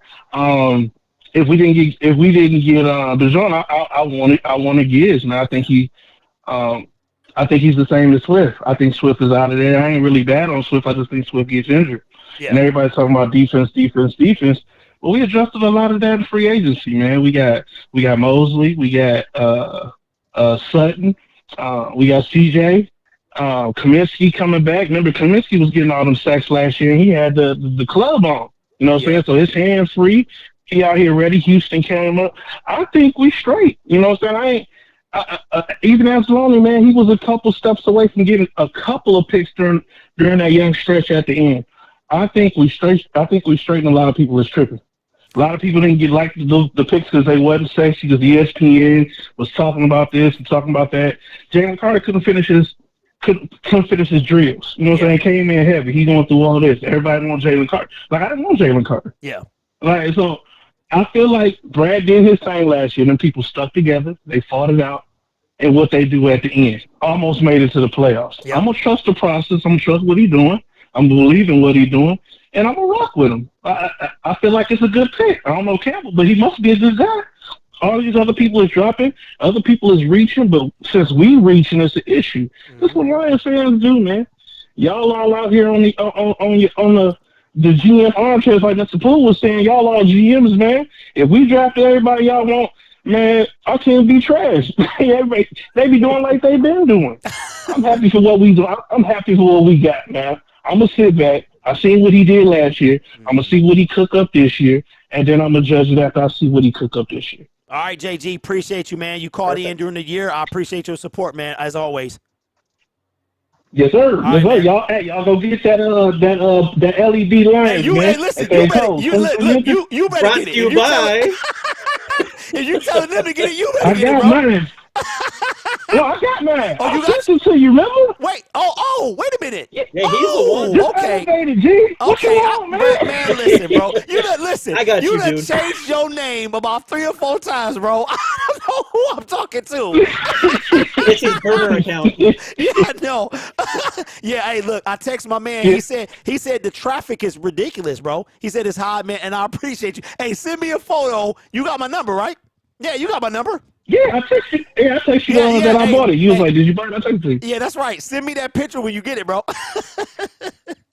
If we didn't get Bijan, I wanted Gibbs, and I think he's the same as Swift. I think Swift is out of there. I ain't really bad on Swift. I just think Swift gets injured. Yeah. And everybody's talking about defense. Well, we adjusted a lot of that in free agency, man. We got Mosley, we got Sutton, we got CJ, Kaminsky coming back. Remember, Kaminsky was getting all them sacks last year, and he had the club on. You know what I'm saying? So his hands free. He out here ready. Houston came up. I think we straight. You know what I'm saying? Even as Lonnie, man, he was a couple steps away from getting a couple of picks during that young stretch at the end. I think we straight. And a lot of people is tripping. A lot of people didn't get like the picks because they wasn't sexy, because the ESPN was talking about this and talking about that. Jalen Carter couldn't finish his drills. You know what I'm saying? Came in heavy. He going through all this. Everybody wants Jalen Carter. Like, I didn't want Jalen Carter. Yeah. Like, so I feel like Brad did his thing last year. Then people stuck together. They fought it out. And what they do at the end almost made it to the playoffs. Yeah. I'm going to trust the process. I'm going to trust what he's doing. I'm believing what he's doing. And I'm going to rock with him. I feel like it's a good pick. I don't know Campbell, but he must be a good guy. All these other people is dropping. Other people is reaching. But since we reaching, it's an issue. That's what Lions fans do, man. Y'all all out here on the GM armchairs, like Mr. Poole was saying. Y'all all GMs, man. If we drafted everybody y'all want, man, our team be trash. They be doing like they been doing. I'm happy for what we do. I'm happy for what we got, man. I'm going to sit back. I seen what he did last year. I'm going to see what he cook up this year, and then I'm going to judge it after I see what he cook up this year. All right, JG, appreciate you, man. You called in during the year. I appreciate your support, man, as always. Yes, sir. Yes, sir. Y'all go get that LED line. Hey, listen, you better get it. If you telling them to get it, you better get it, bro. No, I got mine. Oh, you I got sent it to you, remember? Wait. Wait a minute. Yeah, he's the one. Okay. What you want, man, listen, bro. You done, listen. I got you, done dude. changed your name about 3 or 4 times, bro. I don't know who I'm talking to. It's his burner account. Yeah, I know. Yeah, hey, look, I text my man. He said the traffic is ridiculous, bro. He said it's hot, man, and I appreciate you. Hey, send me a photo. You got my number, right? Yeah, you got my number. Yeah, I texted you that I bought it. You was like, did you buy it? I texted you. Yeah, that's right. Send me that picture when you get it, bro. Yes, sir.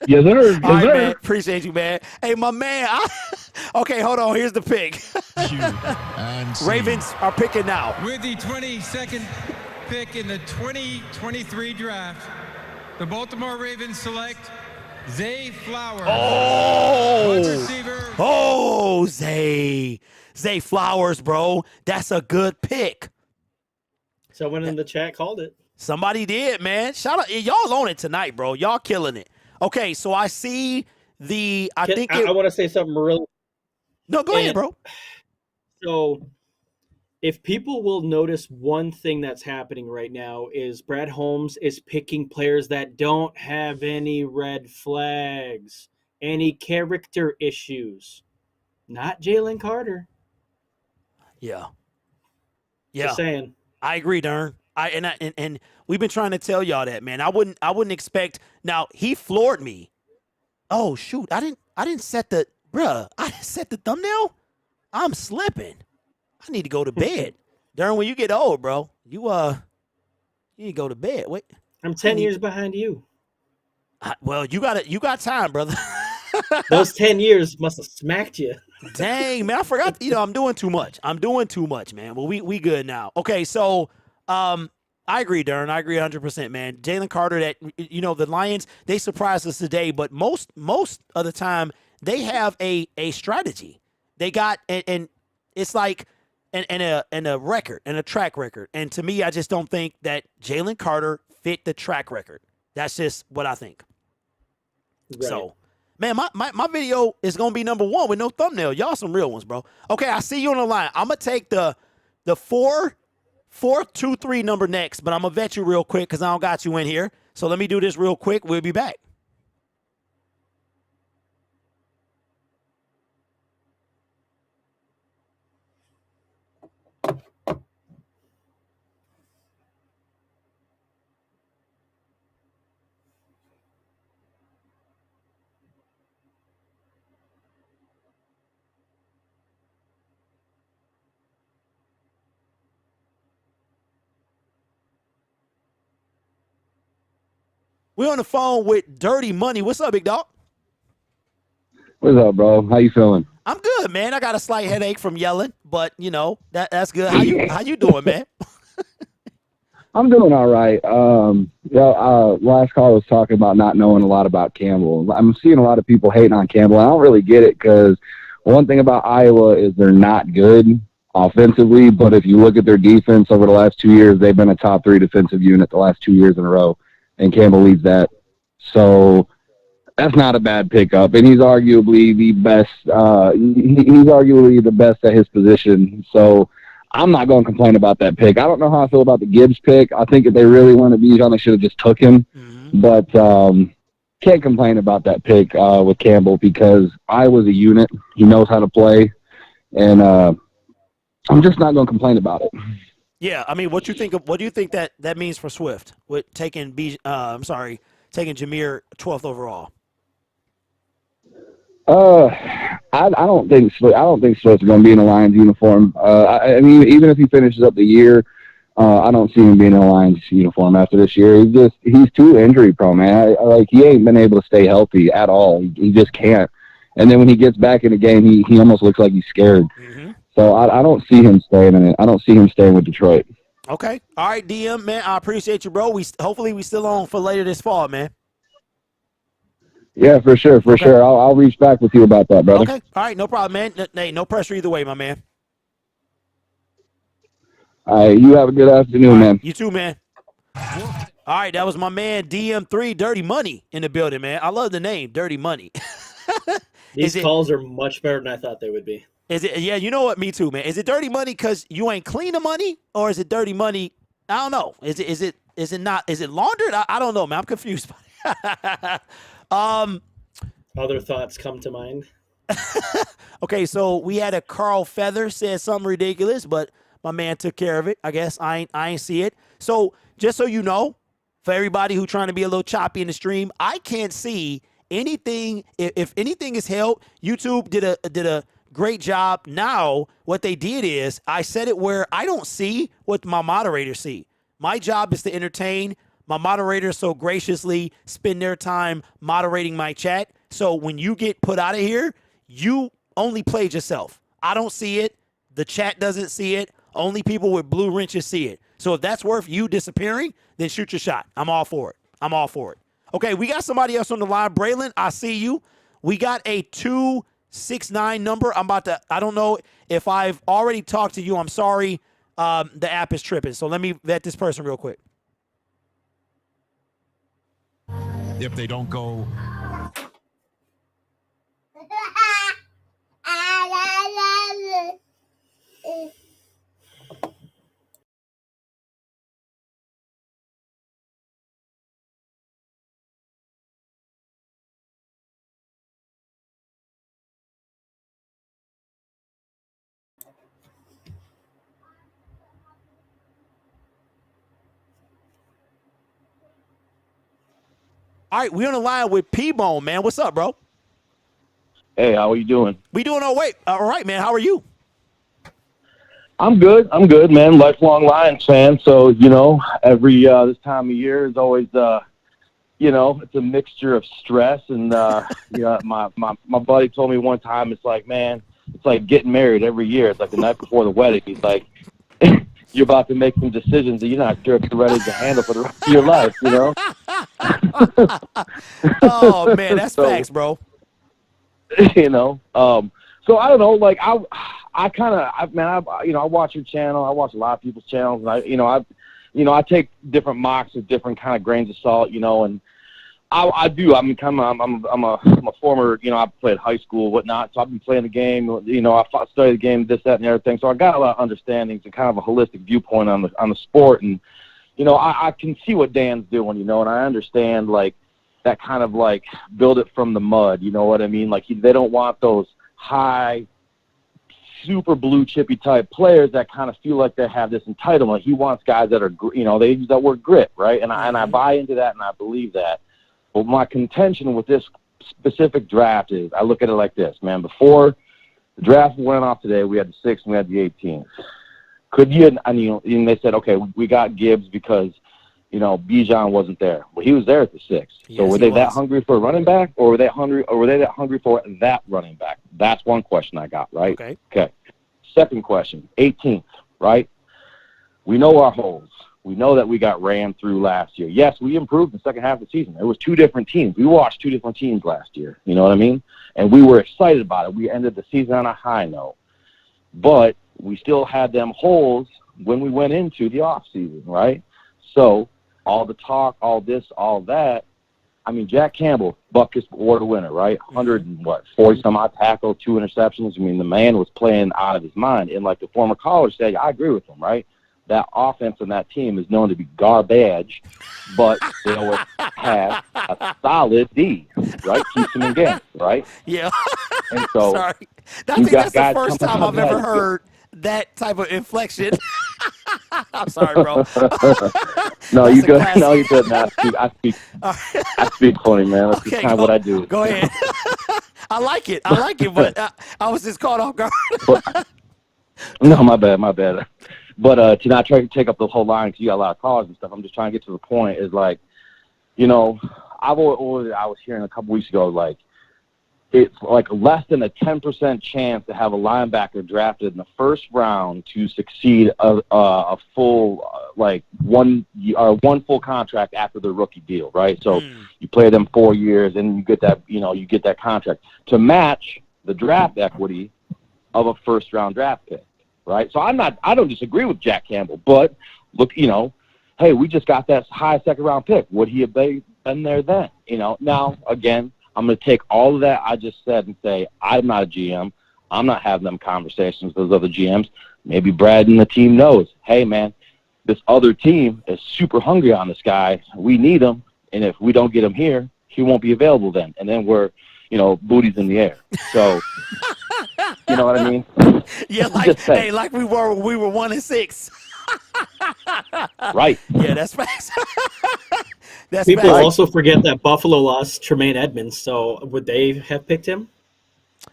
Yes, All right, sir. man. Appreciate you, man. Hey, my man. Okay, hold on. Here's the pick. Ravens are picking now. With the 22nd pick in the 2023 draft, the Baltimore Ravens select Zay Flowers. Wide receiver. Oh, Zay Flowers, bro. That's a good pick. Someone in the chat called it. Somebody did, man. Shout out. Y'all on it tonight, bro. Y'all killing it. Okay, so I see the. I want to say something really. No, go ahead, bro. So, if people will notice one thing that's happening right now is Brad Holmes is picking players that don't have any red flags, any character issues. Not Jalen Carter. Yeah. Just saying. I agree, Darn. And we've been trying to tell y'all that, man. I wouldn't expect. Now he floored me. Oh shoot! I didn't set the I didn't set the thumbnail. I'm slipping. I need to go to bed. Darn, when you get old, bro, you need to go to bed. Wait, I'm 10 years behind you. Well, you got time, brother. Those 10 years must have smacked you. Dang, man, I forgot. I'm doing too much. Man. Well, we good now. Okay, so I agree, Darren. I agree 100%, man. Jalen Carter, that the Lions, they surprised us today, but most of the time they have a strategy. They got and it's like and a record and a track record. And to me, I just don't think that Jalen Carter fit the track record. That's just what I think. Right. So, man, my video is gonna be number 1 with no thumbnail. Y'all some real ones, bro. Okay, I see you on the line. I'm gonna take the 4-2-3 number next, but I'm gonna vet you real quick because I don't got you in here. So let me do this real quick. We'll be back. We're on the phone with Dirty Money. What's up, big dog? What's up, bro? How you feeling? I'm good, man. I got a slight headache from yelling, but that's good. How you doing, man? I'm doing all right. Last call was talking about not knowing a lot about Campbell. I'm seeing a lot of people hating on Campbell. I don't really get it because one thing about Iowa is they're not good offensively, but if you look at their defense over the last 2 years, they've been a top 3 defensive unit the last 2 years in a row, and Campbell leads that. So that's not a bad pickup, and he's arguably the best. He's arguably the best at his position. So I'm not going to complain about that pick. I don't know how I feel about the Gibbs pick. I think if they really wanted Bijan, they should have just took him. Mm-hmm. But can't complain about that pick with Campbell because Iowa's a unit. He knows how to play, and I'm just not going to complain about it. Yeah, I mean, what do you think that means for Swift with taking taking Jameer 12th overall? I don't think Swift's going to be in a Lions uniform. I mean, even if he finishes up the year, I don't see him being in a Lions uniform after this year. He's too injury prone, man. He ain't been able to stay healthy at all. He just can't. And then when he gets back in the game, he almost looks like he's scared. Mm-hmm. So I don't see him staying in it. I don't see him staying with Detroit. Okay. All right, DM, man. I appreciate you, bro. Hopefully we still on for later this fall, man. Yeah, for sure. I'll reach back with you about that, brother. Okay. All right, no problem, man. Hey, no pressure either way, my man. All right, you have a good afternoon, man. You too, man. All right, that was my man DM3 Dirty Money in the building, man. I love the name, Dirty Money. These calls are much better than I thought they would be. Is it? Yeah, you know what? Me too, man. Is it dirty money because you ain't clean the money, or is it dirty money I don't know. Is it not? Is it laundered? I don't know, man. I'm confused. Other thoughts come to mind. Okay, so we had a Carl Feather said something ridiculous, but my man took care of it. I guess I ain't see it. So just so you know, for everybody who trying to be a little choppy in the stream, I can't see anything. If anything is held, YouTube did a great job. Now what they did is I set it where I don't see what my moderators see. My job is to entertain. My moderators so graciously spend their time moderating my chat. So when you get put out of here, you only played yourself. I don't see it. The chat doesn't see it. Only people with blue wrenches see it. So if that's worth you disappearing, then shoot your shot. I'm all for it. Okay, we got somebody else on the line. Braylon, I see you. We got a 269 number. I don't know if I've already talked to you. I'm sorry. The app is tripping. So let me vet this person real quick. If they don't go. All right, we on the line with P-Bone, man. What's up, bro? Hey, how are you doing? We doing all right, man. How are you? I'm good, man. Lifelong Lions fan. So, every this time of year is always, it's a mixture of stress. And, my buddy told me one time, it's like, man, it's like getting married every year. It's like the night before the wedding. He's like, you're about to make some decisions that you're not sure if you're ready to handle for the rest of your life, Oh, man, that's facts, bro. So I don't know, like I watch your channel. I watch a lot of people's channels, and I take different mocks with different kind of grains of salt, and I do. I'm a former, I played high school, whatnot. So I've been playing the game. I studied the game, this, that, and everything. So I got a lot of understandings and kind of a holistic viewpoint on the sport. And I can see what Dan's doing, and I understand like that kind of like build it from the mud. You know what I mean? Like they don't want those high, super blue chippy type players that kind of feel like they have this entitlement. He wants guys that are, they use that word grit, right? And I buy into that and I believe that. But my contention with this specific draft is I look at it like this, man. Before the draft went off today, we had the 6th and we had the 18th. Could you, and they said, okay, we got Gibbs because, Bijan wasn't there. Well, he was there at the 6th. Yes, so were they that hungry for a running back, or were they that hungry for that running back? That's one question I got, right? Okay. Second question, 18th, right? We know our holes. We know that we got ran through last year. Yes, we improved in the second half of the season. It was 2 different teams. We watched 2 different teams last year. You know what I mean? And we were excited about it. We ended the season on a high note. But we still had them holes when we went into the offseason, right? So all the talk, all this, all that, Jack Campbell, Buckus Award winner, right? 40-some-odd tackles, 2 interceptions. The man was playing out of his mind. And like the former caller said, I agree with him, right? That offense and that team is known to be garbage, but they always have a solid D, right? Keeps them in games, right? Yeah. And so sorry. I think that's the first time I've ever heard that type of inflection. I'm sorry, bro. No, you good. No, you good. No, I speak funny, man. That's just kind of what I do. Go ahead. I like it, but I was just caught off guard. No, my bad. But to not try to take up the whole line because you got a lot of callers and stuff, I'm just trying to get to the point is like, I was hearing a couple weeks ago, like, it's like less than a 10% chance to have a linebacker drafted in the first round to succeed a full one full contract after the rookie deal, right? So you play them 4 years and you get that contract to match the draft equity of a first round draft pick, right? So I don't disagree with Jack Campbell, but look, hey, we just got that high second round pick. Would he have been there then? Now again, I'm going to take all of that I just said and say, I'm not a GM. I'm not having them conversations with those other GMs. Maybe Brad and the team knows, hey, man, this other team is super hungry on this guy. We need him, and if we don't get him here, he won't be available then. And then we're, booties in the air. So, you know what I mean? Yeah, like we were 1-6. Right. Yeah, that's facts. That's People facts. also forget that Buffalo lost Tremaine Edmonds, so would they have picked him?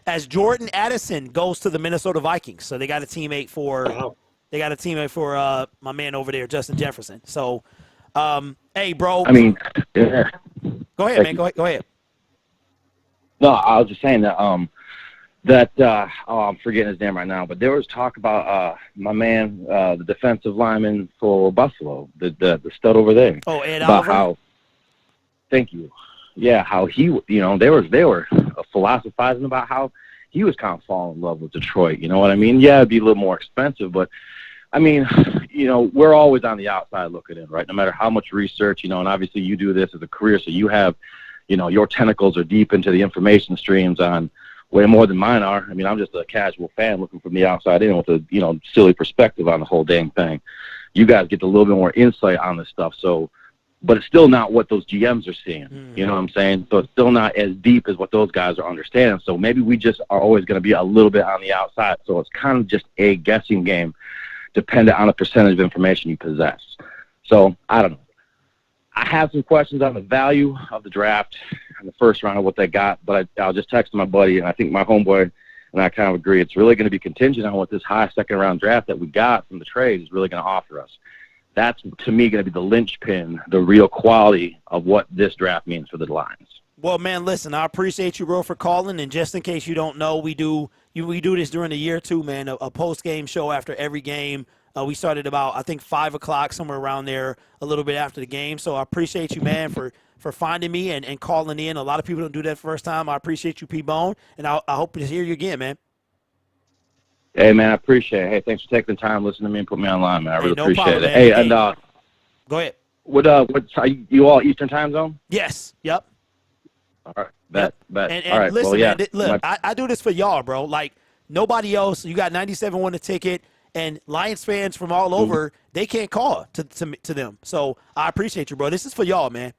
As Jordan Addison goes to the Minnesota Vikings, so they got a teammate for my man over there, Justin Jefferson. So, hey, bro. I mean, yeah. Go ahead, man. Go ahead. No, I was just saying that I'm forgetting his name right now, but there was talk about my man, the defensive lineman for Buffalo, the stud over there. Oh, Ed about Oliver? Thank you. Yeah, how he, they were philosophizing about how he was kind of falling in love with Detroit. You know what I mean? Yeah, it'd be a little more expensive, but I mean, we're always on the outside looking in, right? No matter how much research, and obviously you do this as a career, so you have, your tentacles are deep into the information streams on way more than mine are. I mean, I'm just a casual fan looking from the outside in with a, silly perspective on the whole dang thing. You guys get a little bit more insight on this stuff, so, but it's still not what those GMs are seeing. You know what I'm saying? So it's still not as deep as what those guys are understanding. So maybe we just are always going to be a little bit on the outside. So it's kind of just a guessing game dependent on the percentage of information you possess. So I don't know. I have some questions on the value of the draft in the first round of what they got, but I was just texting my buddy, and I think my homeboy and I kind of agree. It's really going to be contingent on what this high second-round draft that we got from the trade is really going to offer us. That's, to me, going to be the linchpin, the real quality of what this draft means for the Lions. Well, man, listen, I appreciate you, bro, for calling. And just in case you don't know, we do this during the year, too, man, a post-game show after every game. We started about, I think, 5 o'clock, somewhere around there, a little bit after the game. So I appreciate you, man, for finding me and calling in. A lot of people don't do that first time. I appreciate you, P-Bone, and I hope to hear you again, man. Hey, man, I appreciate it. Hey, thanks for taking the time, listening to me, and putting me online, man. I really appreciate problem, it. man. Hey, and go ahead. Are you all Eastern time zone? Yes. Yep. All right. Bet. And All right. listen, well, yeah. man, look, I do this for y'all, bro. Like, nobody else. You got 97 won a ticket. And Lions fans from all over, they can't call to them. So I appreciate you, bro. This is for y'all, man.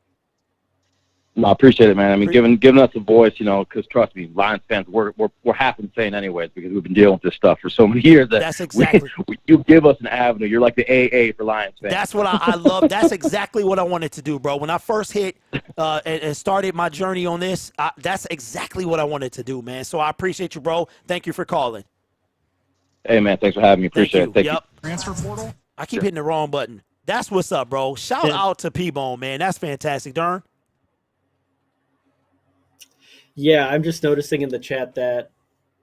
No, I appreciate it, man. I mean, giving us a voice, because trust me, Lions fans, we're half insane anyways because we've been dealing with this stuff for so many years. That's exactly. You give us an avenue. You're like the AA for Lions fans. That's what I love. That's exactly what I wanted to do, bro. When I first hit and started my journey on this, that's exactly what I wanted to do, man. So I appreciate you, bro. Thank you for calling. Hey, man, thanks for having me. Appreciate it. Thank you. Transfer portal? I keep hitting the wrong button. That's what's up, bro. Shout out to P-Bone, man. That's fantastic. Darn. Yeah, I'm just noticing in the chat that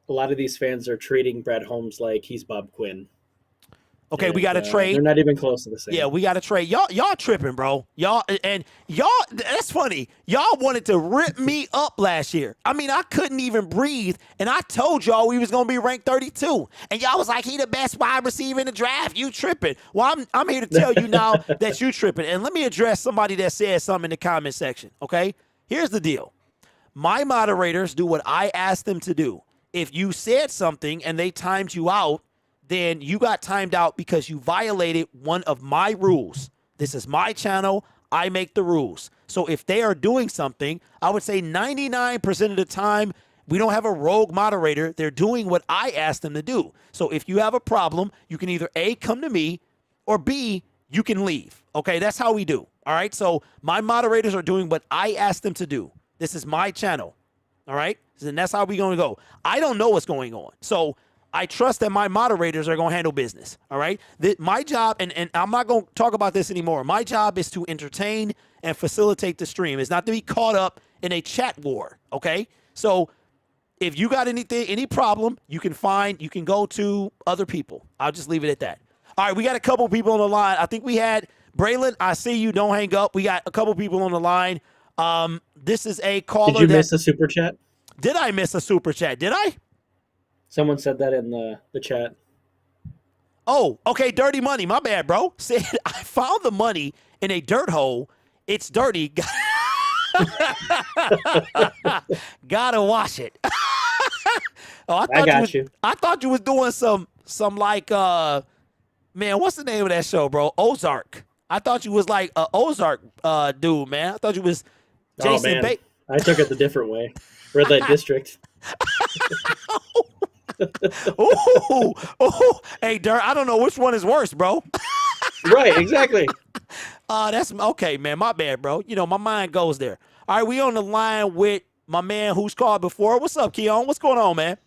a lot of these fans are treating Brad Holmes like he's Bob Quinn. Okay, we got a trade. They're not even close to the same. Yeah, we got a trade. Y'all tripping, bro. Y'all, that's funny. Y'all wanted to rip me up last year. I mean, I couldn't even breathe, and I told y'all we was going to be ranked 32. And y'all was like, he the best wide receiver in the draft. You tripping. Well, I'm here to tell you now that you tripping. And let me address somebody that said something in the comment section, okay? Here's the deal. My moderators do what I ask them to do. If you said something and they timed you out, then you got timed out because you violated one of my rules. This is my channel. I make the rules. So if they are doing something, I would say 99% of the time, we don't have a rogue moderator. They're doing what I asked them to do. So if you have a problem, you can either A, come to me, or B, you can leave. Okay, that's how we do. All right, so my moderators are doing what I asked them to do. This is my channel. All right, and that's how we're going to go. I don't know what's going on. So I trust that my moderators are going to handle business, all right? My job, and I'm not going to talk about this anymore. My job is to entertain and facilitate the stream. It's not to be caught up in a chat war, okay? So if you got any problem, you can go to other people. I'll just leave it at that. All right, we got a couple people on the line. I think we had Braylon. I see you. Don't hang up. We got a couple people on the line. This is a caller. Did you miss a super chat? Did I miss a super chat? Did I? Someone said that in the chat. Oh, okay, dirty money. My bad, bro. Said I found the money in a dirt hole. It's dirty. Gotta wash it. Oh, I got you. I thought you was doing some like Man, what's the name of that show, bro? Ozark. I thought you was like a Ozark dude, man. I thought you was Jason Bateman. I took it the different way. Red Light District. Ooh. Hey, Dirt, I don't know which one is worse, bro. Right, exactly. That's okay, man. My bad, bro. You know, my mind goes there. All right, we on the line with my man who's called before. What's up, Keon? What's going on, man?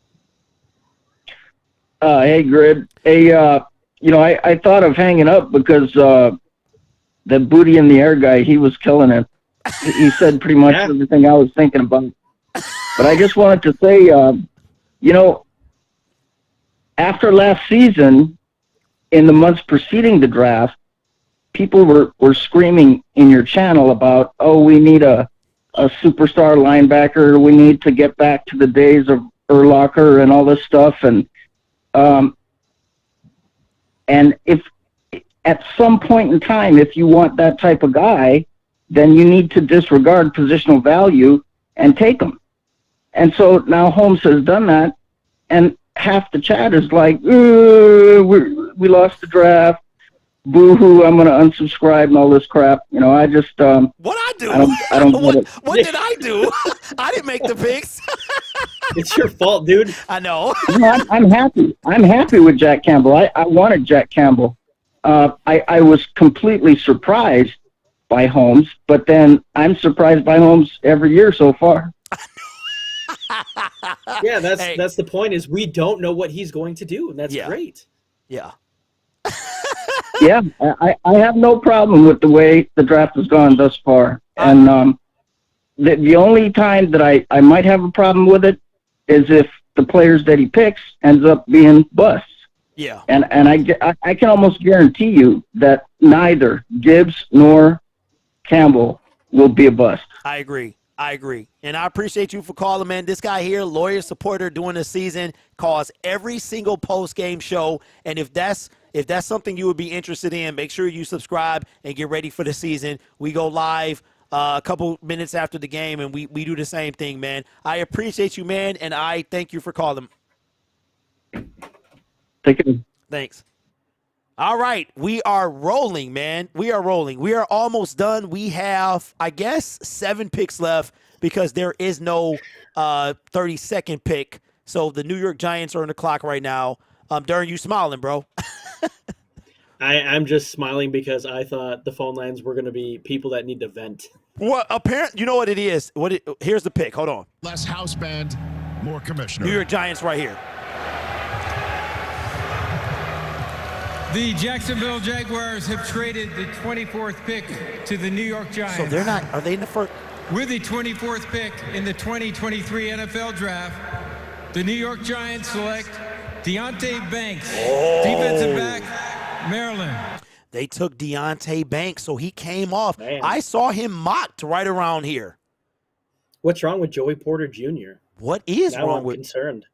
Hey, Grid. Hey, I thought of hanging up because the booty in the air guy, he was killing it. He said pretty much everything I was thinking about. But I just wanted to say, after last season, in the months preceding the draft, people were screaming in your channel about, oh, we need a superstar linebacker. We need to get back to the days of Urlacher and all this stuff. And if at some point in time, if you want that type of guy, then you need to disregard positional value and take him. And so now Holmes has done that, and half the chat is like, we lost the draft. Boo-hoo, I'm going to unsubscribe and all this crap. I just... What I do? I don't get it. What did I do? I didn't make the picks. It's your fault, dude. I know. I'm happy. I'm happy with Jack Campbell. I wanted Jack Campbell. I was completely surprised by Holmes, but then I'm surprised by Holmes every year so far. Yeah, that's the point, is we don't know what he's going to do, and that's great. Yeah. Yeah, I have no problem with the way the draft has gone thus far. And the only time that I might have a problem with it is if the players that he picks ends up being busts. Yeah. And I can almost guarantee you that neither Gibbs nor Campbell will be a bust. I agree. And I appreciate you for calling, man. This guy here, lawyer supporter during the season, calls every single post-game show. And if that's something you would be interested in, make sure you subscribe and get ready for the season. We go live a couple minutes after the game, and we do the same thing, man. I appreciate you, man, and I thank you for calling. Thank you. Thanks. All right, we are rolling, man. We are rolling. We are almost done. We have, I guess, 7 picks left because there is no 30-second pick. So the New York Giants are on the clock right now. Darren, you smiling, bro? I'm just smiling because I thought the phone lines were going to be people that need to vent. Well, apparently, you know what it is. Here's the pick. Hold on. Less house band, more commissioner. New York Giants right here. The Jacksonville Jaguars have traded the 24th pick to the New York Giants. So they're not, are they in the first? With the 24th pick in the 2023 NFL Draft, the New York Giants select Deonte Banks, defensive back, Maryland. They took Deonte Banks, so he came off. Man. I saw him mocked right around here. What's wrong with Joey Porter Jr.? What is now wrong I'm with? Concerned.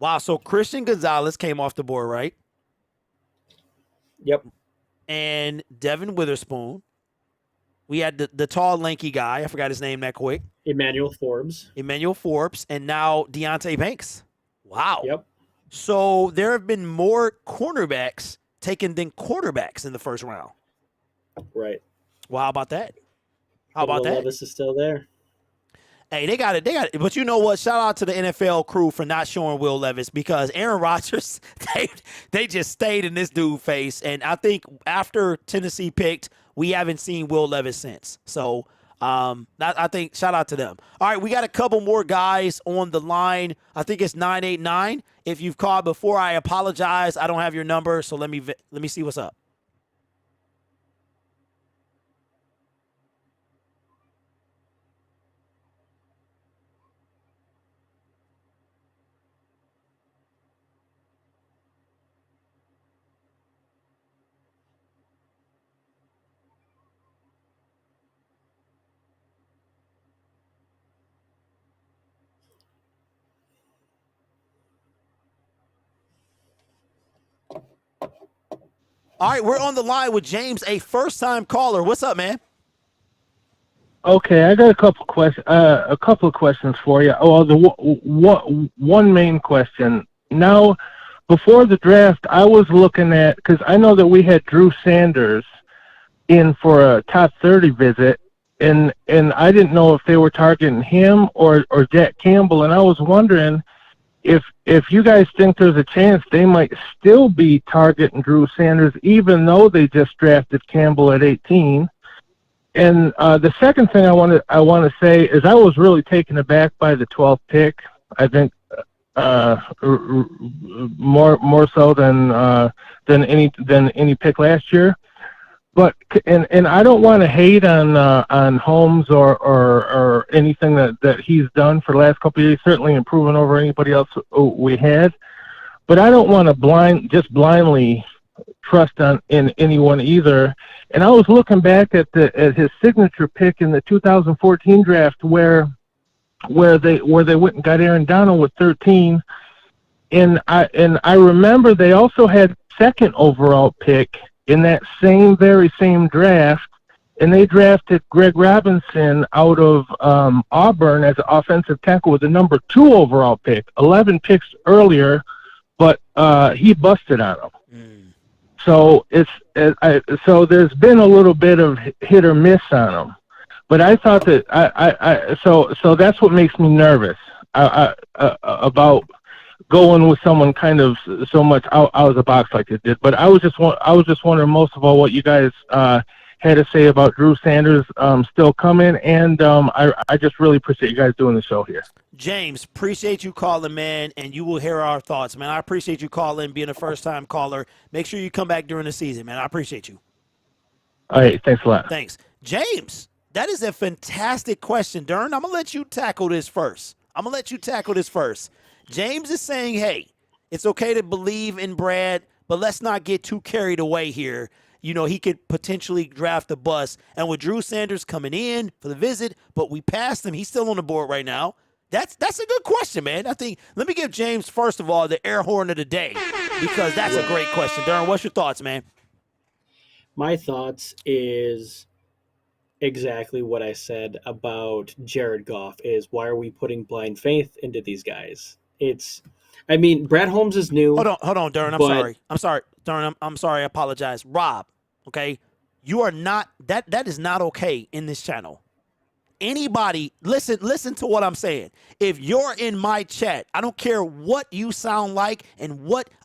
Wow, so Christian Gonzalez came off the board, right? Yep. And Devin Witherspoon. We had the tall, lanky guy. I forgot his name that quick. Emmanuel Forbes. And now Deonte Banks. Wow. Yep. So there have been more cornerbacks taken than quarterbacks in the first round. Right. Well, how about that? How about that? Levis is still there. Hey, they got it. But you know what? Shout out to the NFL crew for not showing Will Levis, because Aaron Rodgers, they just stayed in this dude's face. And I think after Tennessee picked, we haven't seen Will Levis since. So I think shout out to them. All right, we got a couple more guys on the line. I think it's 989. If you've called before, I apologize. I don't have your number, so let me see what's up. All right, we're on the line with James, a first-time caller. What's up, man? Okay, I got a couple of questions for you. Oh, one main question. Now, before the draft, I was looking at, because I know that we had Drew Sanders in for a top 30 visit, and I didn't know if they were targeting him or Jack Campbell, and I was wondering if you guys think there's a chance they might still be targeting Drew Sanders, even though they just drafted Campbell at 18. And the second thing I want to say is I was really taken aback by the 12th pick. I think more so than any pick last year. But and I don't want to hate on Holmes or anything that he's done for the last couple of years. Certainly improving over anybody else we had. But I don't want to blindly trust in anyone either. And I was looking back at his signature pick in the 2014 draft where they went and got Aaron Donald with 13, and I remember they also had second overall pick in that very same draft, and they drafted Greg Robinson out of Auburn as an offensive tackle with the number 2 overall pick, 11 picks earlier, but he busted on him. So so there's been a little bit of hit or miss on him, but I thought that so that's what makes me nervous about going with someone kind of so much out of the box like it did. But I was just wondering most of all what you guys had to say about Drew Sanders still coming, and I just really appreciate you guys doing the show here. James, appreciate you calling, man, and you will hear our thoughts, man. I appreciate you calling, being a first-time caller. Make sure you come back during the season, man. I appreciate you. All right, thanks a lot. Thanks. James, that is a fantastic question, Dern. I'm going to let you tackle this first. James is saying, hey, it's okay to believe in Brad, but let's not get too carried away here. You know, he could potentially draft a bust. And with Drew Sanders coming in for the visit, but we passed him, he's still on the board right now. That's a good question, man. I think let me give James, first of all, the air horn of the day, because that's a great question. Darren, what's your thoughts, man? My thoughts is exactly what I said about Jared Goff is why are we putting blind faith into these guys? Brad Holmes is new. Hold on, Darren. I'm sorry. Darren, I'm sorry. I apologize. Rob, okay? You are not that is not okay in this channel. Anybody, listen to what I'm saying. If you're in my chat, I don't care what you sound like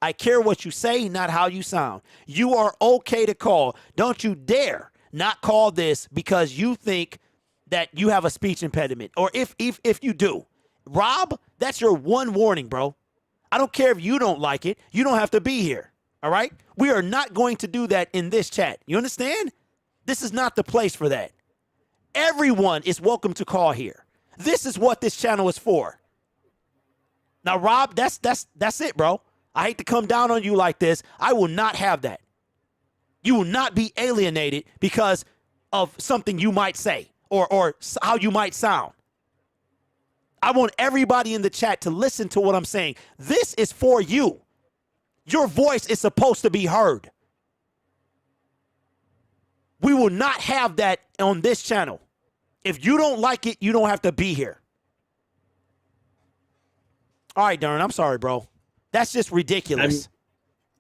I care what you say, not how you sound. You are okay to call. Don't you dare not call this because you think that you have a speech impediment. Or if you do. Rob, that's your one warning, bro. I don't care if you don't like it. You don't have to be here. All right? We are not going to do that in this chat. You understand? This is not the place for that. Everyone is welcome to call here. This is what this channel is for. Now, Rob, that's it, bro. I hate to come down on you like this. I will not have that. You will not be alienated because of something you might say or how you might sound. I want everybody in the chat to listen to what I'm saying. This is for you. Your voice is supposed to be heard. We will not have that on this channel. If you don't like it, you don't have to be here. All right, Darren, I'm sorry, bro. That's just ridiculous.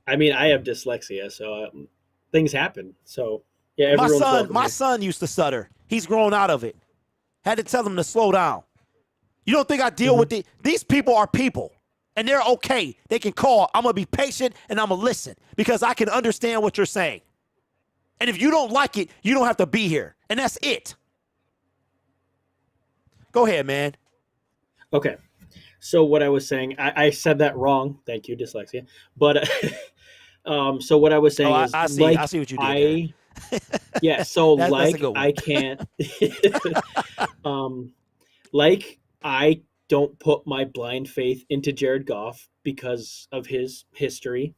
I have dyslexia, so things happen. So, yeah, my son used to stutter. He's grown out of it. Had to tell him to slow down. You don't think I deal with these people are people, and they're okay. They can call. I'm going to be patient, and I'm going to listen because I can understand what you're saying. And if you don't like it, you don't have to be here. And that's it. Go ahead, man. Okay. So what I was saying, I said that wrong. Thank you, dyslexia. But so what I was saying is, I see what you did. Yeah. So that's I can't, I don't put my blind faith into Jared Goff because of his history.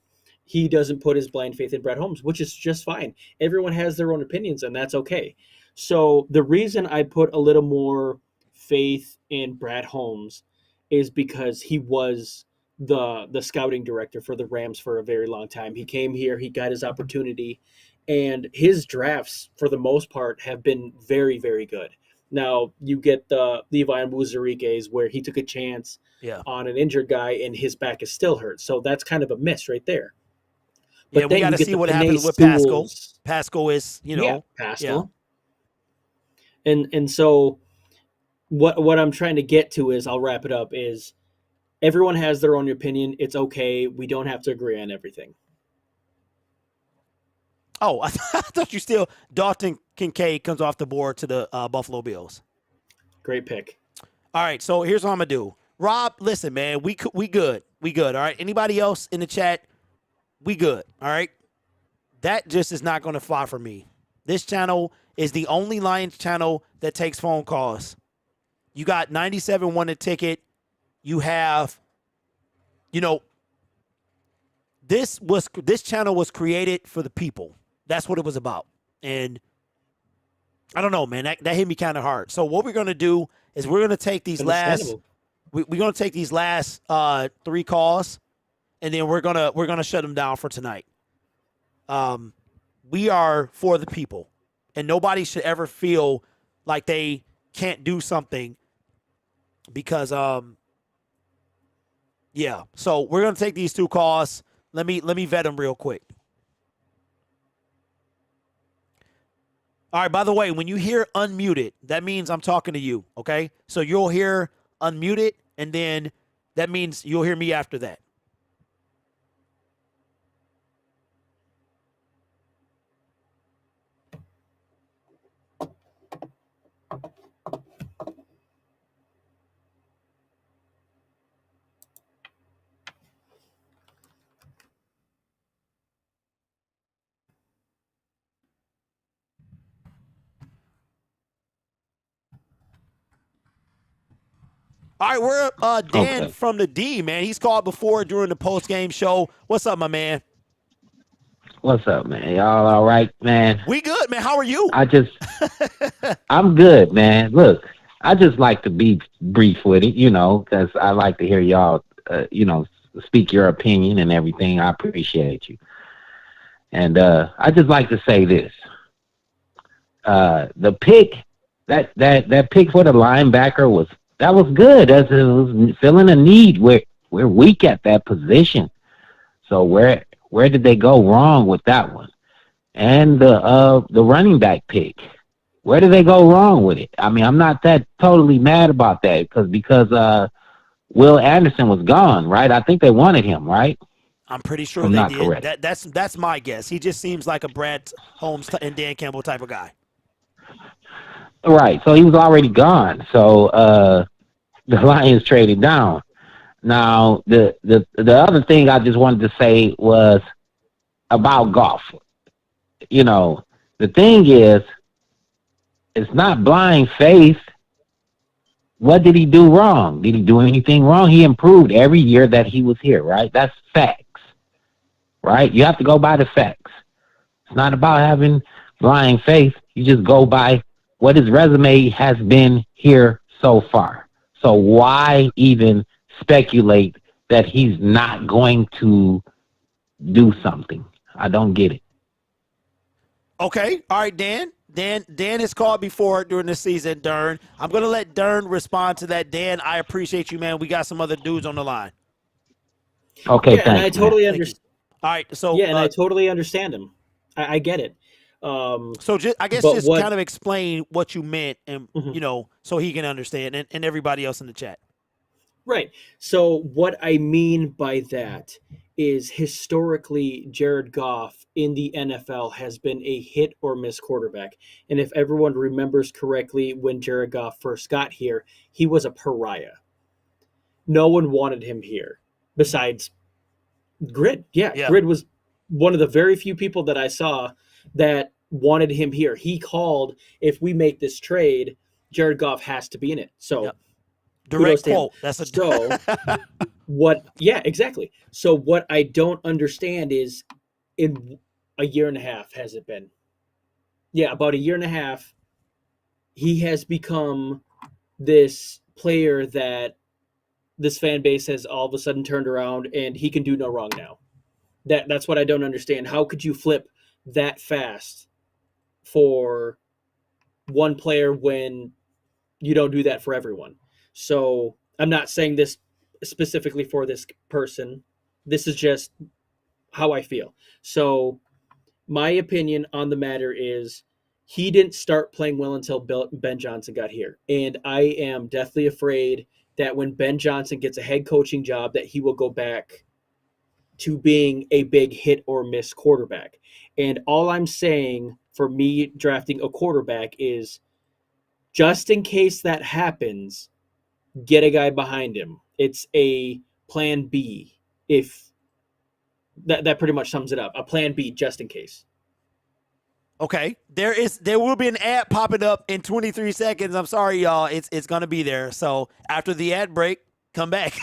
He doesn't put his blind faith in Brad Holmes, which is just fine. Everyone has their own opinions, and that's okay. So the reason I put a little more faith in Brad Holmes is because he was the scouting director for the Rams for a very long time. He came here, he got his opportunity, and his drafts, for the most part, have been very, very good. Now you get the Levi Muzariquez where he took a chance on an injured guy and his back is still hurt. So that's kind of a miss right there. But we got to see what happens with Pascal. Pascal is, Pascal. And so what I'm trying to get to is, I'll wrap it up, is everyone has their own opinion. It's okay. We don't have to agree on everything. Oh, I thought you still Dalton Kincaid comes off the board to the Buffalo Bills. Great pick. All right, so here's what I'm gonna do. Rob, listen, man, we good. All right. Anybody else in the chat? We good. All right. That just is not gonna fly for me. This channel is the only Lions channel that takes phone calls. You got 97 won a ticket. You have, this channel was created for the people. That's what it was about. And I don't know, man, that hit me kind of hard. So what we're going to do is we're going to take these last three calls, and then we're going to shut them down for tonight. We are for the people, and nobody should ever feel like they can't do something because So we're going to take these two calls. Let me vet them real quick. All right, by the way, when you hear unmuted, that means I'm talking to you, okay? So you'll hear unmuted, and then that means you'll hear me after that. All right, we're Dan from the D, man. He's called before during the post-game show. What's up, my man? What's up, man? Y'all all right, man? We good, man. How are you? I'm good, man. Look, I just like to be brief with it, because I like to hear y'all, speak your opinion and everything. I appreciate you. And I just like to say this. The pick, that pick for the linebacker was good. As it was filling a need. We're weak at that position. So where did they go wrong with that one? And the running back pick, where did they go wrong with it? I mean, I'm not that totally mad about that because Will Anderson was gone, right? I think they wanted him, right? I'm pretty sure they did. Correct. That's my guess. He just seems like a Brad Holmes and Dan Campbell type of guy. Right. So he was already gone. So the Lions traded down. Now, the other thing I just wanted to say was about Goff. The thing is, it's not blind faith. What did he do wrong? Did he do anything wrong? He improved every year that he was here, right? That's facts, right? You have to go by the facts. It's not about having blind faith. You just go by what his resume has been here so far. So why even speculate that he's not going to do something? I don't get it. Okay. All right, Dan. Dan has called before during the season, Dern. I'm going to let Dern respond to that. Dan, I appreciate you, man. We got some other dudes on the line. Okay, thanks, and I totally understand. All right, so and I totally understand him. I get it. So I guess just kind of explain what you meant, and so he can understand, and everybody else in the chat. Right. So what I mean by that is historically Jared Goff in the NFL has been a hit or miss quarterback. And if everyone remembers correctly, when Jared Goff first got here, he was a pariah. No one wanted him here besides Grid. Yeah. Grid was one of the very few people that I saw that wanted him here. He called, if we make this trade, Jared Goff has to be in it. So direct quote. That's a so what? Yeah, exactly. So what I don't understand is, in a year and a half, has it been? Yeah, about a year and a half, he has become this player that this fan base has all of a sudden turned around, and he can do no wrong now. That's what I don't understand. How could you flip that fast for one player when you don't do that for everyone. So I'm not saying this specifically for this person. This is just how I feel. So my opinion on the matter is he didn't start playing well until Ben Johnson got here. And I am deathly afraid that when Ben Johnson gets a head coaching job, that he will go back to being a big hit or miss quarterback. And all I'm saying for me drafting a quarterback is, just in case that happens, get a guy behind him. It's a plan B. If that pretty much sums it up. A plan B just in case. Okay. There will be an ad popping up in 23 seconds. I'm sorry, y'all. It's gonna be there. So after the ad break, come back.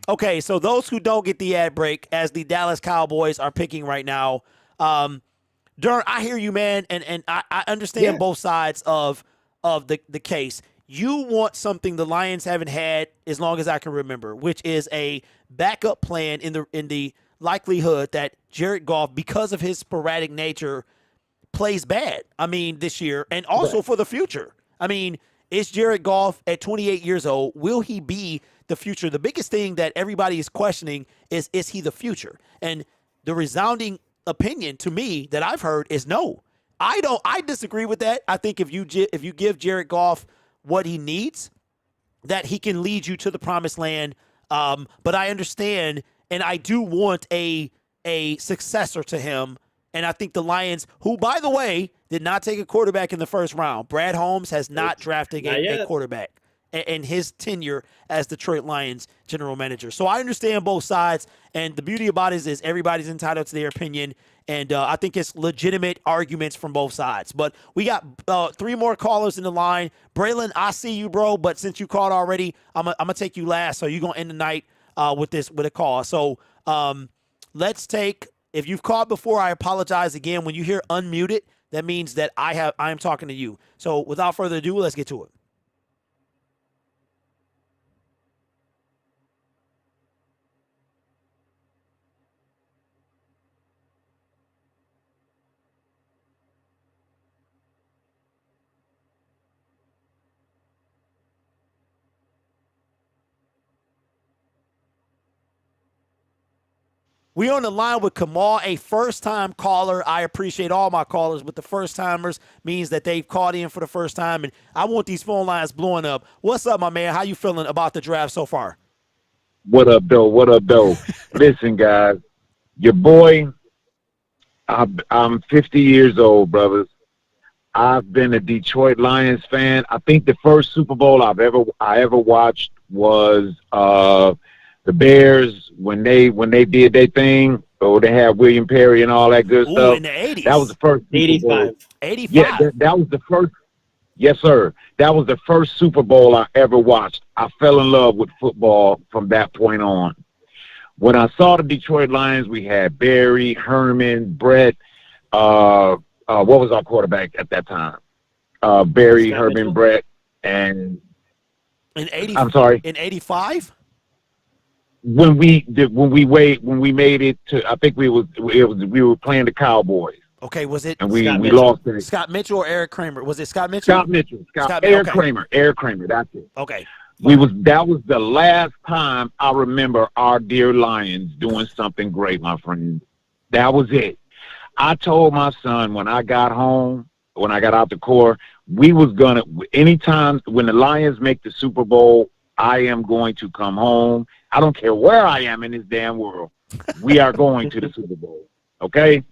Okay, so those who don't get the ad break, as the Dallas Cowboys are picking right now, Dern, I hear you, man, and I understand both sides of the case. You want something the Lions haven't had as long as I can remember, which is a backup plan in the likelihood that Jared Goff, because of his sporadic nature, plays bad. I mean, this year, and also for the future. I mean, is Jared Goff at 28 years old? Will he be the future? The biggest thing that everybody is questioning is he the future? And the resounding opinion to me that I've heard is no. I disagree with that. I think if you give Jared Goff what he needs, that he can lead you to the promised land. But I understand, and I do want a successor to him. And I think the Lions, who, by the way, did not take a quarterback in the first round. Brad Holmes has not drafted a quarterback in his tenure as Detroit Lions general manager. So I understand both sides, and the beauty about it is everybody's entitled to their opinion, and I think it's legitimate arguments from both sides. But we got 3 more callers in the line. Braylon, I see you, bro, but since you called already, I'm gonna take you last, so you're going to end the night with a call. So let's take, if you've called before, I apologize again. When you hear unmuted, that means that I am talking to you. So without further ado, let's get to it. We on the line with Kamal, a first-time caller. I appreciate all my callers, but the first-timers means that they've called in for the first time, and I want these phone lines blowing up. What's up, my man? How you feeling about the draft so far? What up, though? What up, though? Listen, guys, your boy, I'm 50 years old, brothers. I've been a Detroit Lions fan. I think the first Super Bowl I ever watched was the Bears when they did their thing. Oh, they had William Perry and all that good stuff. In the 80s. That was the first 85. 85. Yeah, that was the first. Yes, sir. That was the first Super Bowl I ever watched. I fell in love with football from that point on. When I saw the Detroit Lions, we had Barry, Herman, Brett. What was our quarterback at that time? Barry, Scott Herman, Mitchell. Brett, and I'm sorry. In 85? When we made it to, I think we were playing the Cowboys. Okay, was it And we Scott Mitchell. lost it. Scott Mitchell or Eric Kramer? Was it Scott Mitchell? Scott Mitchell. Okay. Eric Kramer, that's it. Okay. That was the last time I remember our dear Lions doing something great, my friend. That was it. I told my son when I got home, when I got out the Corps, we was gonna, anytime when the Lions make the Super Bowl, I am going to come home. I don't care where I am in this damn world. We are going to the Super Bowl. Okay?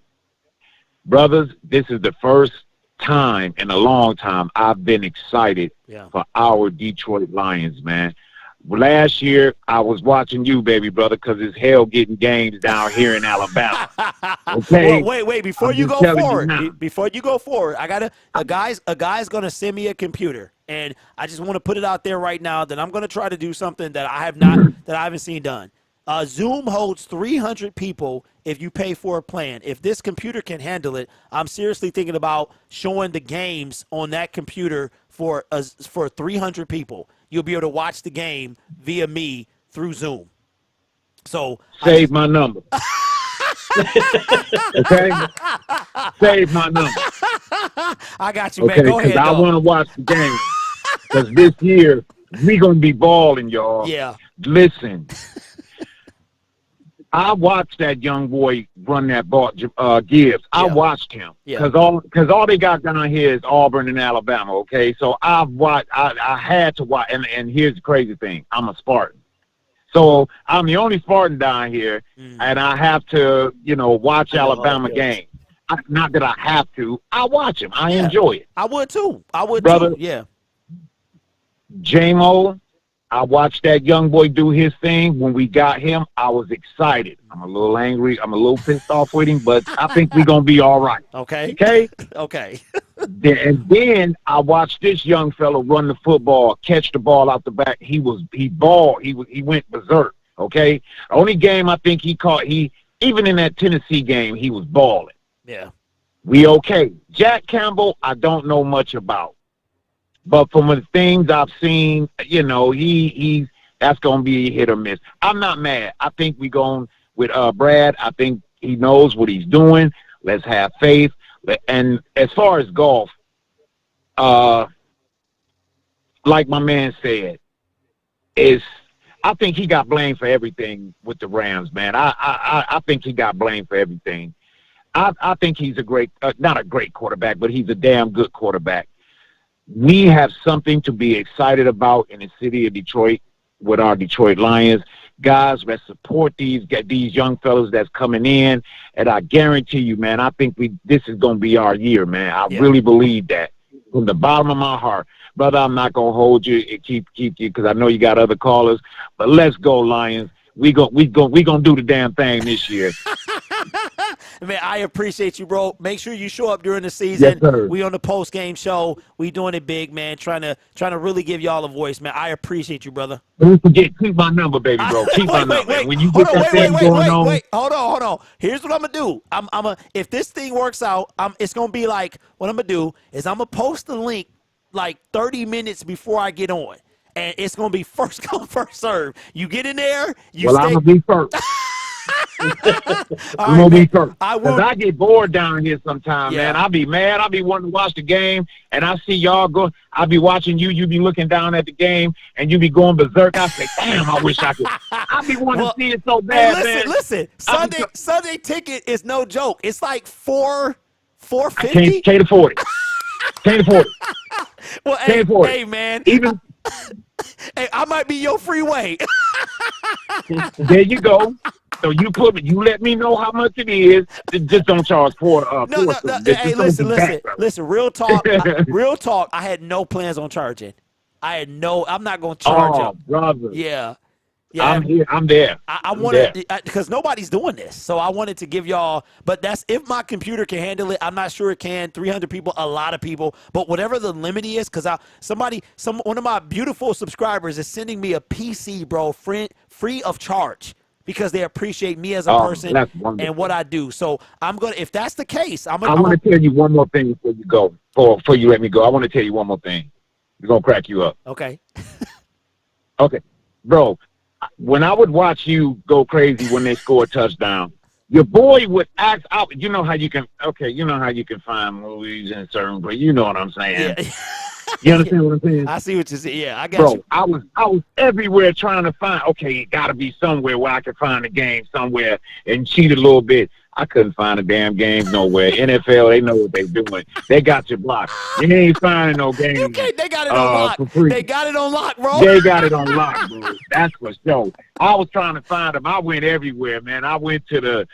Brothers, this is the first time in a long time I've been excited for our Detroit Lions, man. Last year, I was watching you, baby brother, because it's hell getting games down here in Alabama. Okay? Well, wait, before I'm you just go telling you forward, now. before you go forward, a guy's gonna send me a computer, and I just want to put it out there right now that I'm gonna try to do something that I haven't seen done. Zoom holds 300 people if you pay for a plan. If this computer can handle it, I'm seriously thinking about showing the games on that computer for 300 people. You'll be able to watch the game via me through Zoom. So Save my number. Okay? Save my number. I got you, man. Okay, Go ahead. because I dog. want to watch the game. Because this year, we going to be balling, y'all. Yeah. Listen. I watched that young boy run that ball, Gibbs. I watched him because all they got down here is Auburn and Alabama. Okay, so I had to watch. And here's the crazy thing: I'm a Spartan, so I'm the only Spartan down here, and I have to, watch Alabama games. Not that I have to. I watch them. I enjoy it. I would too. Brother, too. Yeah. J-Mo, I watched that young boy do his thing. When we got him, I was excited. I'm a little angry. I'm a little pissed off with him, but I think we're going to be all right. Okay. Okay? Okay. And then I watched this young fellow run the football, catch the ball out the back. He balled. He went berserk, okay? The only game I think he caught, even in that Tennessee game, he was balling. Yeah. We okay. Jack Campbell, I don't know much about. But from the things I've seen, that's going to be a hit or miss. I'm not mad. I think we're going with Brad. I think he knows what he's doing. Let's have faith. And as far as golf, like my man said, I think he got blamed for everything with the Rams, man. I think he got blamed for everything. I think he's not a great quarterback, but he's a damn good quarterback. We have something to be excited about in the city of Detroit with our Detroit Lions. Guys, let's support these young fellas that's coming in. And I guarantee you, man, I think this is going to be our year, man. I really believe that from the bottom of my heart. Brother, I'm not going to hold you and keep you because I know you got other callers. But let's go, Lions. We gonna do the damn thing this year. Man, I appreciate you, bro. Make sure you show up during the season. Yes, sir. We on the post game show. We doing it big, man. Trying to really give y'all a voice, man. I appreciate you, brother. Don't forget, keep my number, baby, bro. Keep my number. When you get that thing going on. Wait. Hold on. Here's what I'm gonna do. If this thing works out, it's gonna be like what I'm gonna do is I'm gonna post the link like 30 minutes before I get on. And it's going to be first come, first serve. You get in there, I'm going to be first. I'm going to be first. Because I get bored down here sometimes, man. I'll be mad. I'll be wanting to watch the game, and I see y'all go. I'll be watching you. You be looking down at the game, and you be going berserk. I say, damn, I wish I could. I be wanting to see it so bad, man. Listen. Sunday ticket is no joke. It's like $450. K to 40. K to 40. Well, hey, man. Even. Hey, I might be your freeway. There you go. So you let me know how much it is. Just don't charge for. No. Hey, listen. Real talk. Real talk. I had no plans on charging. I'm not going to charge them. Brother. Yeah. I'm here. I'm there. I wanted because nobody's doing this, so I wanted to give y'all. But that's if my computer can handle it. I'm not sure it can. 300 people, a lot of people. But whatever the limit is, because one of my beautiful subscribers is sending me a PC, bro, free of charge because they appreciate me as a person and what I do. So I'm gonna. If that's the case, I want to tell you one more thing before you go. Before you let me go, I want to tell you one more thing. It's gonna crack you up. Okay. Okay, bro. When I would watch you go crazy when they score a touchdown, your boy would act out. You know how you can find movies in certain places. You know what I'm saying? Yeah. You understand what I'm saying? I see what you're saying. Yeah, I got you. I was everywhere trying to find. Okay, it got to be somewhere where I can find a game somewhere and cheat a little bit. I couldn't find a damn game nowhere. NFL, they know what they're doing. They got you blocked. You ain't finding no game. They got it on lock. They got it on lock, bro. They got it on lock, bro. That's for sure. I was trying to find them. I went everywhere, man. I went to the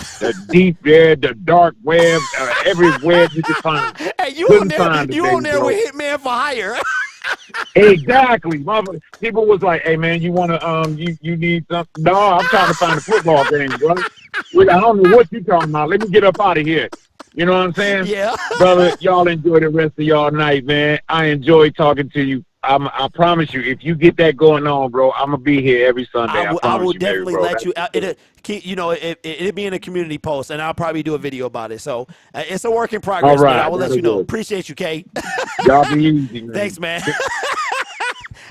deep there, the dark web, everywhere you could find them. Hey, you on there with Hitman for Hire. Exactly. People was like, hey, man, you want to, you need something? No, I'm trying to find a football game, bro. I don't know what you talking about. Let me get up out of here. You know what I'm saying? Yeah. Brother, y'all enjoy the rest of y'all night, man. I enjoy talking to you. I promise you, if you get that going on, bro, I'm going to be here every Sunday. I will definitely let you out. It'll be in a community post, and I'll probably do a video about it. So it's a work in progress, all right, man. I will let you know. Appreciate you, Kay. Y'all be easy, man. Thanks, man.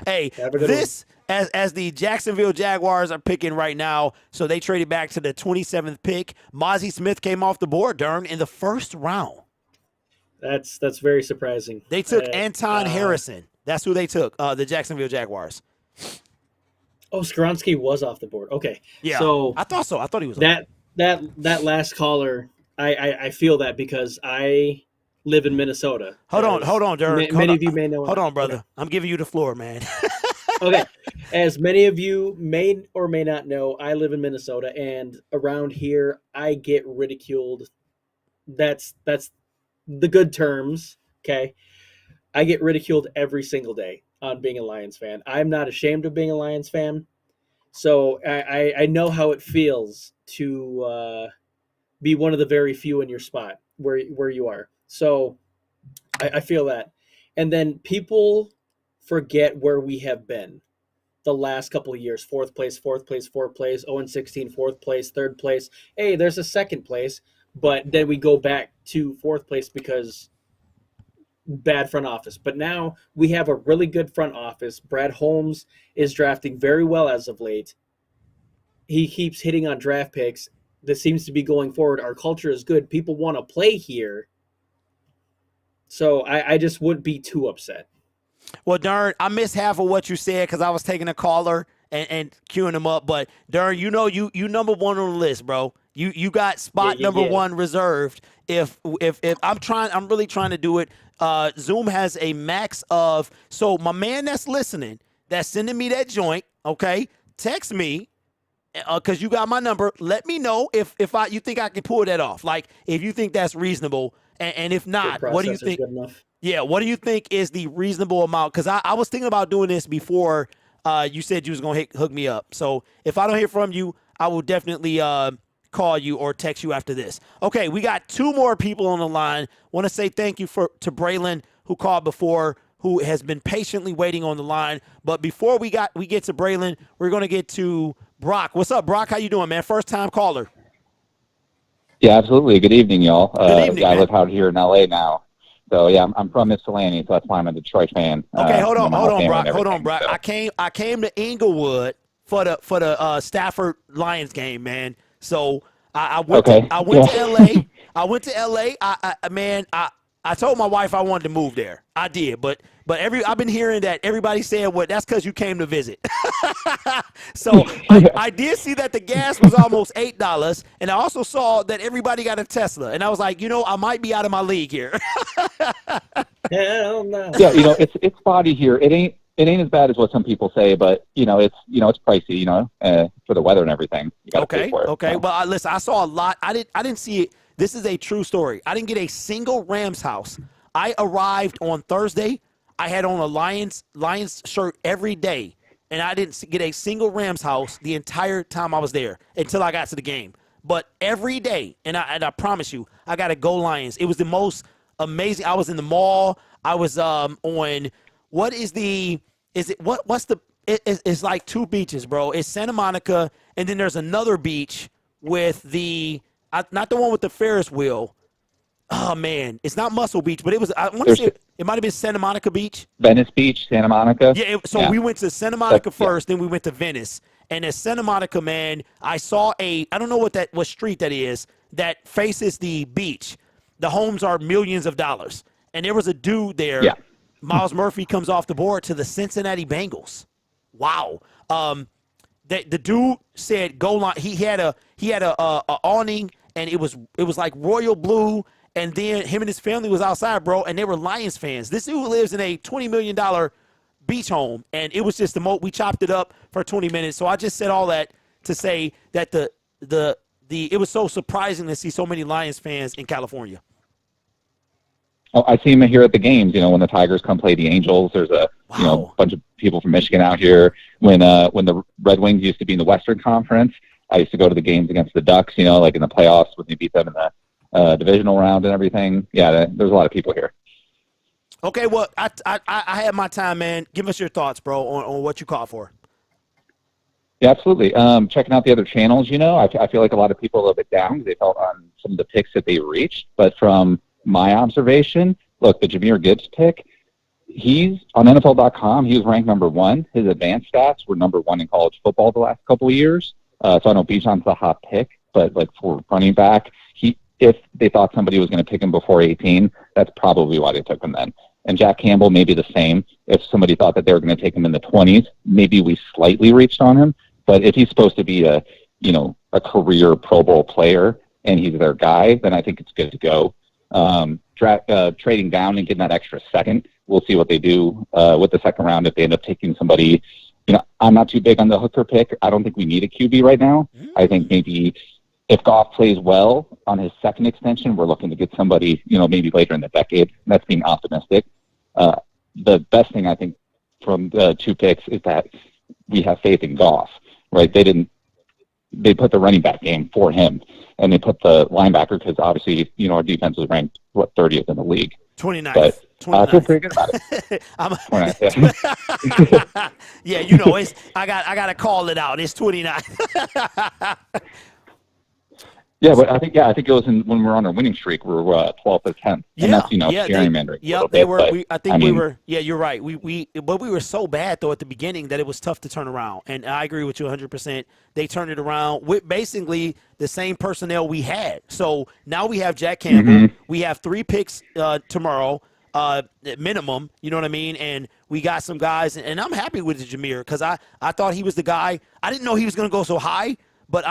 Hey, this as the Jacksonville Jaguars are picking right now, so they traded back to the 27th pick. Mozzie Smith came off the board, Dern, in the first round. That's very surprising. They took Anton Harrison. That's who they took, the Jacksonville Jaguars. Oh, Skaronski was off the board. Okay. Yeah, So I thought so. I thought he was that last caller. I feel that because I live in Minnesota. Hold on, Derek. Many of you may know. Hold on, brother. I'm giving you the floor, man. Okay. As many of you may or may not know, I live in Minnesota, and around here, I get ridiculed. That's the good terms. Okay. I get ridiculed every single day on being a Lions fan. I'm not ashamed of being a Lions fan. So I know how it feels to be one of the very few in your spot where you are. So I feel that. And then people forget where we have been the last couple of years. Fourth place, 0-16, fourth place, third place. Hey, there's a second place. But then we go back to fourth place because bad front office. But now we have a really good front office. Brad Holmes is drafting very well as of late. He keeps hitting on draft picks. That seems to be going forward. Our culture is good. People want to play here. So I just wouldn't be too upset. Well, Darn, I missed half of what you said because I was taking a caller and queuing him up. But Darn, you number one on the list, bro. You got spot number one reserved. If I'm really trying to do it. Zoom has a max of. So my man that's listening, that's sending me that joint. Okay, text me. Because you got my number. Let me know if you think I can pull that off. Like if you think that's reasonable, and if not, what do you think? Yeah, what do you think is the reasonable amount? Because I was thinking about doing this before you said you was gonna hook me up. So if I don't hear from you, I will definitely call you or text you after this. Okay, we got two more people on the line. Want to say thank you to Braylon who called before, who has been patiently waiting on the line. But before we get to Braylon, we're gonna get to Brock. What's up, Brock? How you doing, man? First time caller. Yeah, absolutely. Good evening, y'all. Good evening, I live out here in LA now. So yeah, I'm from Ypsilanti, so that's why I'm a Detroit fan. Okay, hold on, Brock. So. I came to Inglewood for the Stafford Lions game, man. So I went to LA. I went to LA. I told my wife I wanted to move there. I did, but I've been hearing that everybody said, well, that's because you came to visit. So I did see that the gas was almost $8, and I also saw that everybody got a Tesla, and I was like, I might be out of my league here. Hell no. Yeah, it's spotty here. It ain't as bad as what some people say, but it's pricey, for the weather and everything. You gotta pay for it. Okay. Well, listen, I saw a lot. I didn't see it. This is a true story. I didn't get a single Rams house. I arrived on Thursday. I had on a Lions shirt every day, and I didn't get a single Rams house the entire time I was there until I got to the game. But every day, and I promise you, I got to go Lions. It was the most amazing. I was in the mall. I was on it's like two beaches, bro. It's Santa Monica, and then there's another beach with not the one with the Ferris wheel. Oh man, it's not Muscle Beach, but it was. I want to say it might have been Santa Monica Beach. Venice Beach, Santa Monica. Yeah. We went to Santa Monica first, then we went to Venice. And at Santa Monica, man, I saw I don't know what street that is that faces the beach. The homes are millions of dollars, and there was a dude there. Yeah. Miles Murphy comes off the board to the Cincinnati Bengals. Wow. The dude said goal line. He had a awning, and it was like royal blue. And then him and his family was outside, bro, and they were Lions fans. This dude lives in a $20 million beach home, and it was just we chopped it up for 20 minutes. So I just said all that to say that it was so surprising to see so many Lions fans in California. Oh, I see him here at the games. When the Tigers come play the Angels, there's a bunch of people from Michigan out here. When the Red Wings used to be in the Western Conference, I used to go to the games against the Ducks. Like in the playoffs when they beat them in the divisional round and everything. Yeah, there's a lot of people here. Okay, well, I had my time, man. Give us your thoughts, bro, on what you called for. Yeah, absolutely. Checking out the other channels, I feel like a lot of people are a little bit down because they felt on some of the picks that they reached. But from my observation, look, the Jahmyr Gibbs pick, he's on NFL.com. He was ranked number 1. His advanced stats were number 1 in college football the last couple of years. So I know Bijan's a hot pick, but like for running back, if they thought somebody was going to pick him before 18, that's probably why they took him then. And Jack Campbell, maybe the same. If somebody thought that they were going to take him in the 20s, maybe we slightly reached on him. But if he's supposed to be a career Pro Bowl player and he's their guy, then I think it's good to go. Trading down and getting that extra second, we'll see what they do with the second round if they end up taking somebody. I'm not too big on the Hooker pick. I don't think we need a QB right now. I think maybe if Goff plays well on his second extension, we're looking to get somebody, maybe later in the decade. That's being optimistic. The best thing I think from the 2 picks is that we have faith in Goff, right? They put the running back game for him, and they put the linebacker because obviously, our defense was ranked 30th in the league. 29th. But I feel pretty good about it. 29th, yeah. Yeah, I got to call it out. It's 29. Yeah, but I think it was when we were on our winning streak, we were 12th or 10th. And that's, gerrymandering. Yeah, they were. We were. Yeah, you're right. But we were so bad though at the beginning that it was tough to turn around. And I agree with you 100%. They turned it around with basically the same personnel we had. So now we have Jack Campbell. Mm-hmm. We have 3 picks tomorrow, minimum. You know what I mean? And we got some guys, and I'm happy with Jameer because I thought he was the guy. I didn't know he was going to go so high, but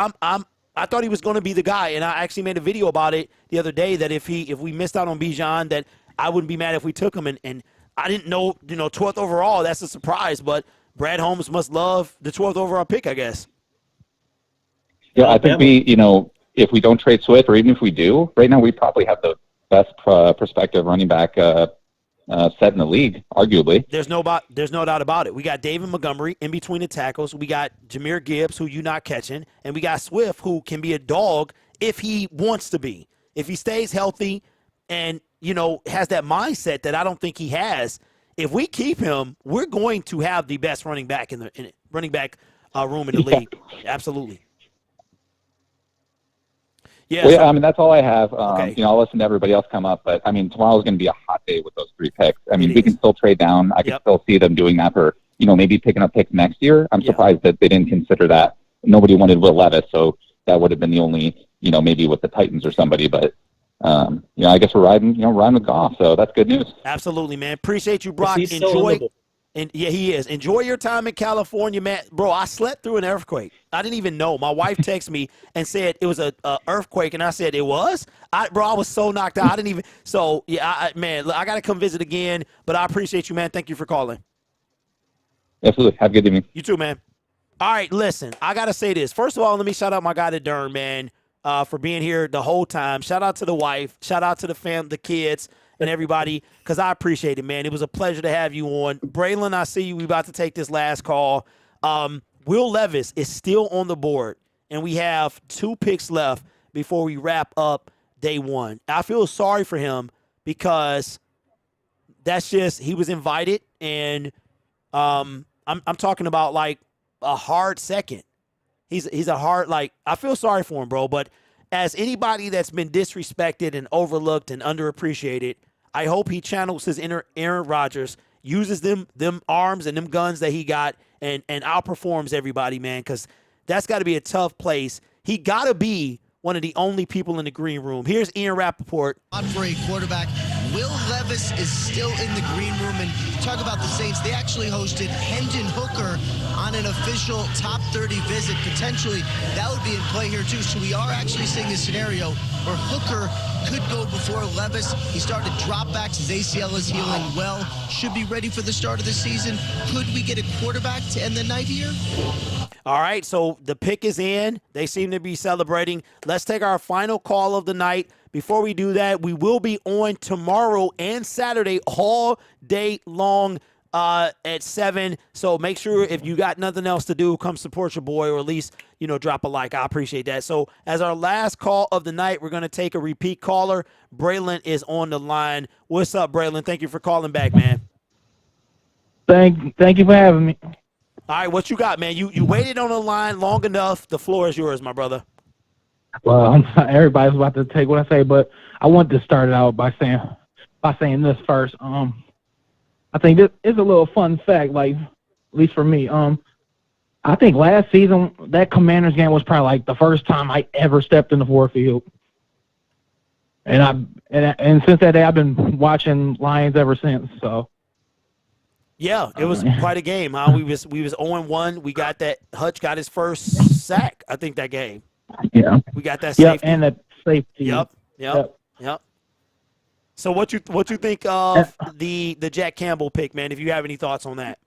I thought he was going to be the guy, and I actually made a video about it the other day that if we missed out on Bijan, that I wouldn't be mad if we took him. And I didn't know, 12th overall, that's a surprise. But Brad Holmes must love the 12th overall pick, I guess. Yeah, I think if we don't trade Swift, or even if we do, right now we probably have the best prospective running back set in the league, arguably. There's no doubt about it. We got David Montgomery in between the tackles. We got Jahmyr Gibbs, who you're not catching. And we got Swift, who can be a dog if he wants to be. If he stays healthy and, has that mindset that I don't think he has, if we keep him, we're going to have the best running back in the running back room in the league. Absolutely. Yeah, well, I mean, that's all I have. Okay. I'll listen to everybody else come up, but tomorrow's going to be a hot day with those 3 picks. We can still trade down. I can still see them doing that for, maybe picking up picks next year. I'm surprised that they didn't consider that. Nobody wanted Will Levis, so that would have been the only, maybe with the Titans or somebody. But, I guess we're riding with Goff, so that's good news. Absolutely, man. Appreciate you, Brock. Enjoy. And yeah, he is. Enjoy your time in California, man. Bro, I slept through an earthquake. I didn't even know. My wife texted me and said it was a earthquake, and I said it was. I was so knocked out. I didn't even. So yeah, I got to come visit again. But I appreciate you, man. Thank you for calling. Absolutely. Have a good evening. You too, man. All right, listen. I got to say this. First of all, let me shout out my guy, the Dern, man, for being here the whole time. Shout out to the wife. Shout out to the kids. And everybody, because I appreciate it, man. It was a pleasure to have you on. Braylon, I see you. We about to take this last call. Will Levis is still on the board, and we have 2 picks left before we wrap up day 1. I feel sorry for him because that's just he was invited, and I'm talking about like a hard second. He's a hard I feel sorry for him, bro. But as anybody that's been disrespected and overlooked and underappreciated, I hope he channels his inner Aaron Rodgers, uses them arms and them guns that he got, and outperforms everybody, man, because that's got to be a tough place. He got to be one of the only people in the green room. Here's Ian Rappaport. Not for a quarterback. Will Levis is still in the green room. And talk about the Saints. They actually hosted Hendon Hooker on an official top 30 visit. Potentially, that would be in play here, too. So we are actually seeing a scenario where Hooker could go before Levis. He started dropbacks. His ACL is healing well. Should be ready for the start of the season. Could we get a quarterback to end the night here? All right, so the pick is in. They seem to be celebrating. Let's take our final call of the night. Before we do that, we will be on tomorrow and Saturday all day long at 7. So make sure if you got nothing else to do, come support your boy, or at least, drop a like. I appreciate that. So as our last call of the night, we're going to take a repeat caller. Braylon is on the line. What's up, Braylon? Thank you for calling back, man. Thank you for having me. All right, what you got, man? You waited on the line long enough. The floor is yours, my brother. Well, everybody's about to take what I say, but I want to start it out by saying this first. I think this is a little fun fact, at least for me. I think last season that Commanders game was probably the first time I ever stepped in the Ford field. And since that day, I've been watching Lions ever since. So. Yeah, it was quite a game, huh? We was 0-1. We got that. Hutch got his first sack, I think, that game. Yeah. We got that Yep, safety. and that safety. Yep. So what you think of the Jack Campbell pick, man? If you have any thoughts on that.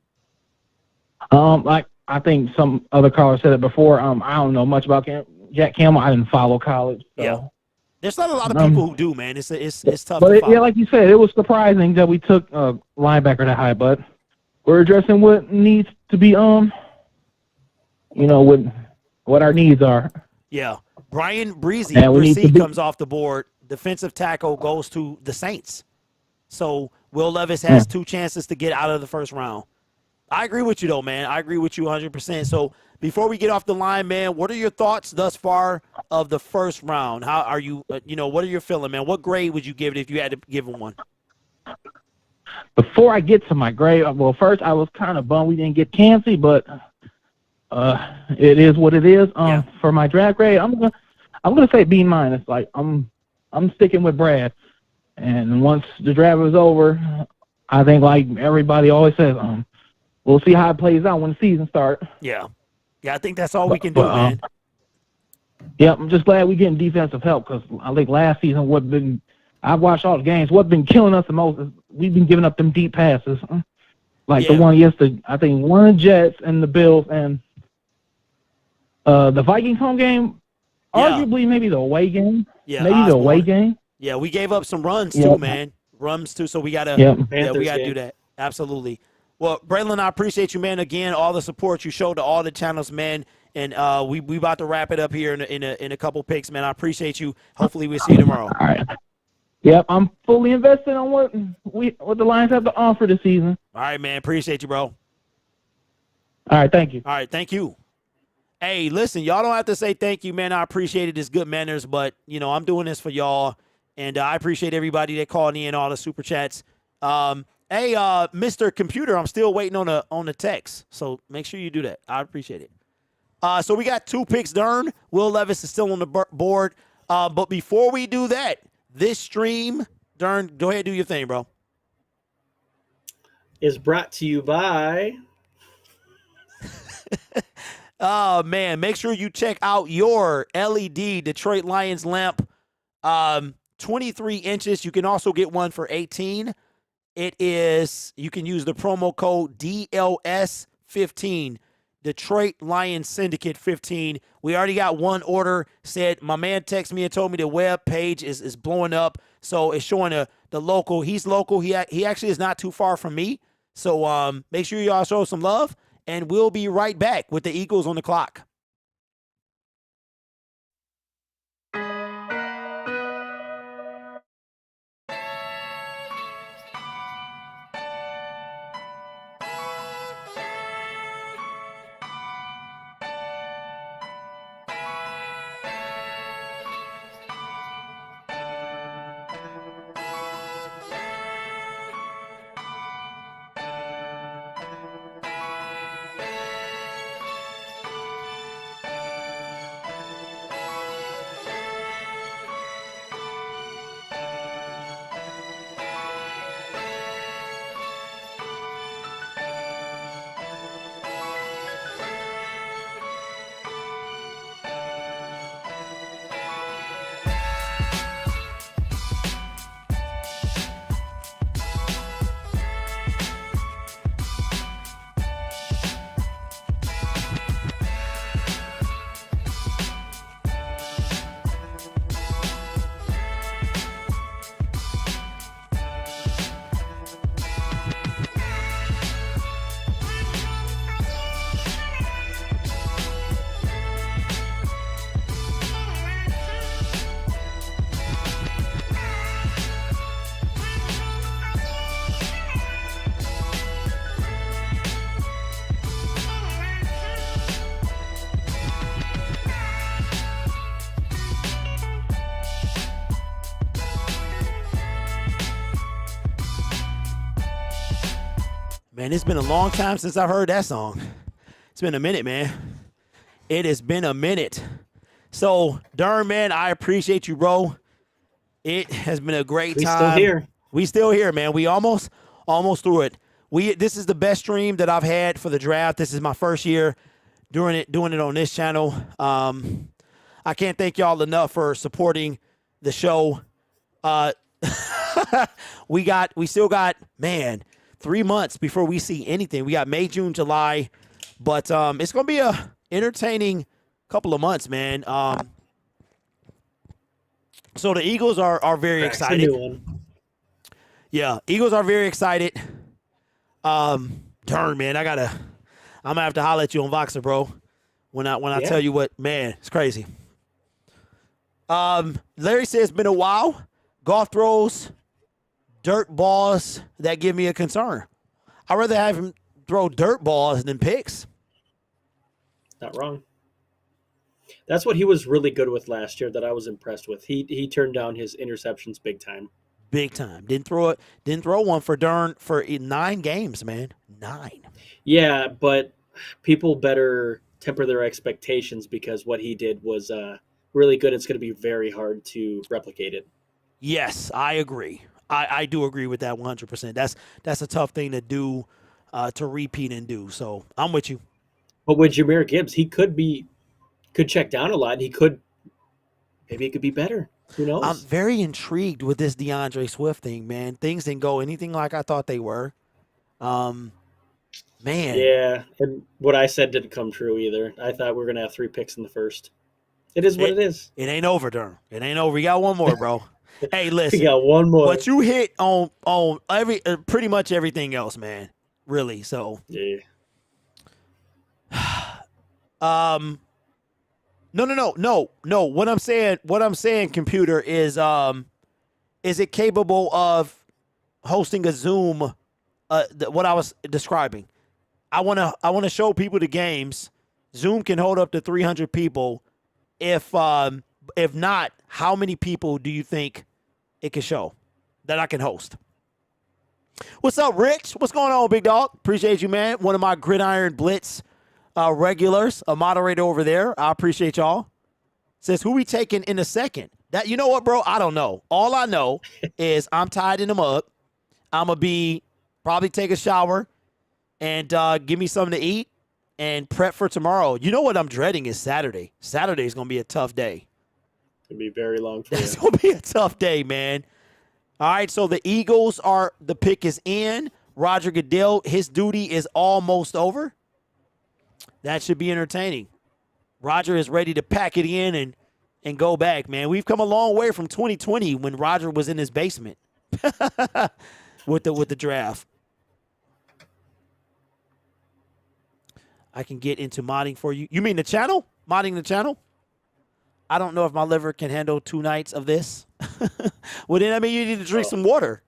Like I think some other callers said it before. I don't know much about Jack Campbell. I didn't follow college. So. Yeah. There's not a lot of people who do, man. It's tough But to follow. yeah, like you said, it was surprising that we took a linebacker that high, but we're addressing what needs to be, what our needs are. Yeah. Brian Breezy And comes off the board. Defensive tackle goes to the Saints. So Will Levis has 2 chances to get out of the first round. I agree with you, though, man. I agree with you 100%. So before we get off the line, man, what are your thoughts thus far of the first round? How are you, what are you feeling, man? What grade would you give it if you had to give him one? Before I get to my grade, well, first I was kind of bummed we didn't get Cansey, but it is what it is. For my draft grade, I'm gonna say B-. Like I'm sticking with Brad. And once the draft is over, I think like everybody always says, we'll see how it plays out when the season starts. Yeah, I think that's all we can do, man. Yeah, I'm just glad we're getting defensive help because I think last season I've watched all the games. What's been killing us the most is we've been giving up them deep passes. Like the one against I think one of the Jets and the Bills and the Vikings home game, arguably maybe the away game. Yeah, maybe the away game. Yeah, we gave up some runs too, man. Runs too, so we gotta do that. Absolutely. Well, Braylon, I appreciate you, man. Again, all the support you showed to all the channels, man. And we about to wrap it up here in a couple picks, man. I appreciate you. Hopefully, we'll see you tomorrow. All right. Yep, I'm fully invested on what the Lions have to offer this season. All right, man. Appreciate you, bro. All right, thank you. All right, thank you. Hey, listen, y'all don't have to say thank you, man. I appreciate it. It's good manners, but, I'm doing this for y'all, and I appreciate everybody that called in, all the super chats. Hey, Mr. Computer, I'm still waiting on the text, so make sure you do that. I appreciate it. So we got 2 picks, Dern. Will Levis is still on the board. But before we do that, this stream, Dern, go ahead and do your thing, bro. Is brought to you by... Oh, man, make sure you check out your LED Detroit Lions lamp. 23 inches. You can also get one for 18. You can use the promo code DLS15. Detroit Lions Syndicate 15. We already got one order. Said my man texted me and told me the web page is blowing up. So it's showing the local. He's local. He actually is not too far from me. So make sure y'all show some love. And we'll be right back with the Eagles on the clock. Man, it's been a long time since I've heard that song. It's been a minute, man. It has been a minute. So, Dern, man, I appreciate you, bro. It has been a great We time. still here. We still here, man. We almost through it. This is the best stream that I've had for the draft. This is my first year doing it on this channel. I can't thank y'all enough for supporting the show. We still got, man, 3 months before we see anything. We got May, June, July, but it's gonna be a entertaining couple of months, man. So the Eagles are very excited. Yeah, Eagles are very excited. Darn, man, I'm gonna have to holler at you on Voxer, bro. When I tell you what, man, it's crazy. Larry says it's been a while. Golf throws dirt balls that give me a concern. I'd rather have him throw dirt balls than picks. Not wrong. That's what he was really good with last year that I was impressed with. He turned down his interceptions big time. Big time. Didn't throw one for 9 games, man. 9. Yeah, but people better temper their expectations because what he did was really good. It's going to be very hard to replicate it. Yes, I agree. I do agree with that 100%. That's a tough thing to do, to repeat and do. So I'm with you. But with Jahmyr Gibbs, he could check down a lot. Maybe it could be better. Who knows? I'm very intrigued with this DeAndre Swift thing, man. Things didn't go anything like I thought they were. Man. Yeah, and what I said didn't come true either. I thought we were going to have 3 picks in the first. It is what it is. It ain't over, Durham. It ain't over. We got one more, bro. Hey, listen. We got one more. But you hit on pretty much everything else, man. Really. So. Yeah. No. What I'm saying, computer, is it capable of hosting a Zoom? What I was describing. I wanna show people the games. Zoom can hold up to 300 people. If not, how many people do you think it can show that I can host? What's up, Rich? What's going on, big dog? Appreciate you, man. One of my Gridiron Blitz regulars, a moderator over there. I appreciate y'all. Says, who we taking in a second? That, you know what, bro? I don't know. All I know is I'm tied in the mug. I'm going to probably take a shower and give me something to eat and prep for tomorrow. You know what I'm dreading is Saturday. Saturday is going to be a tough day. It's going to be very long for you. It's going to be a tough day, man. All right, so the Eagles the pick is in. Roger Goodell, his duty is almost over. That should be entertaining. Roger is ready to pack it in and go back, man. We've come a long way from 2020 when Roger was in his basement with the draft. I can get into modding for you. You mean the channel? Modding the channel? I don't know if my liver can handle 2 nights of this. Well, then, I mean, you need to drink some water.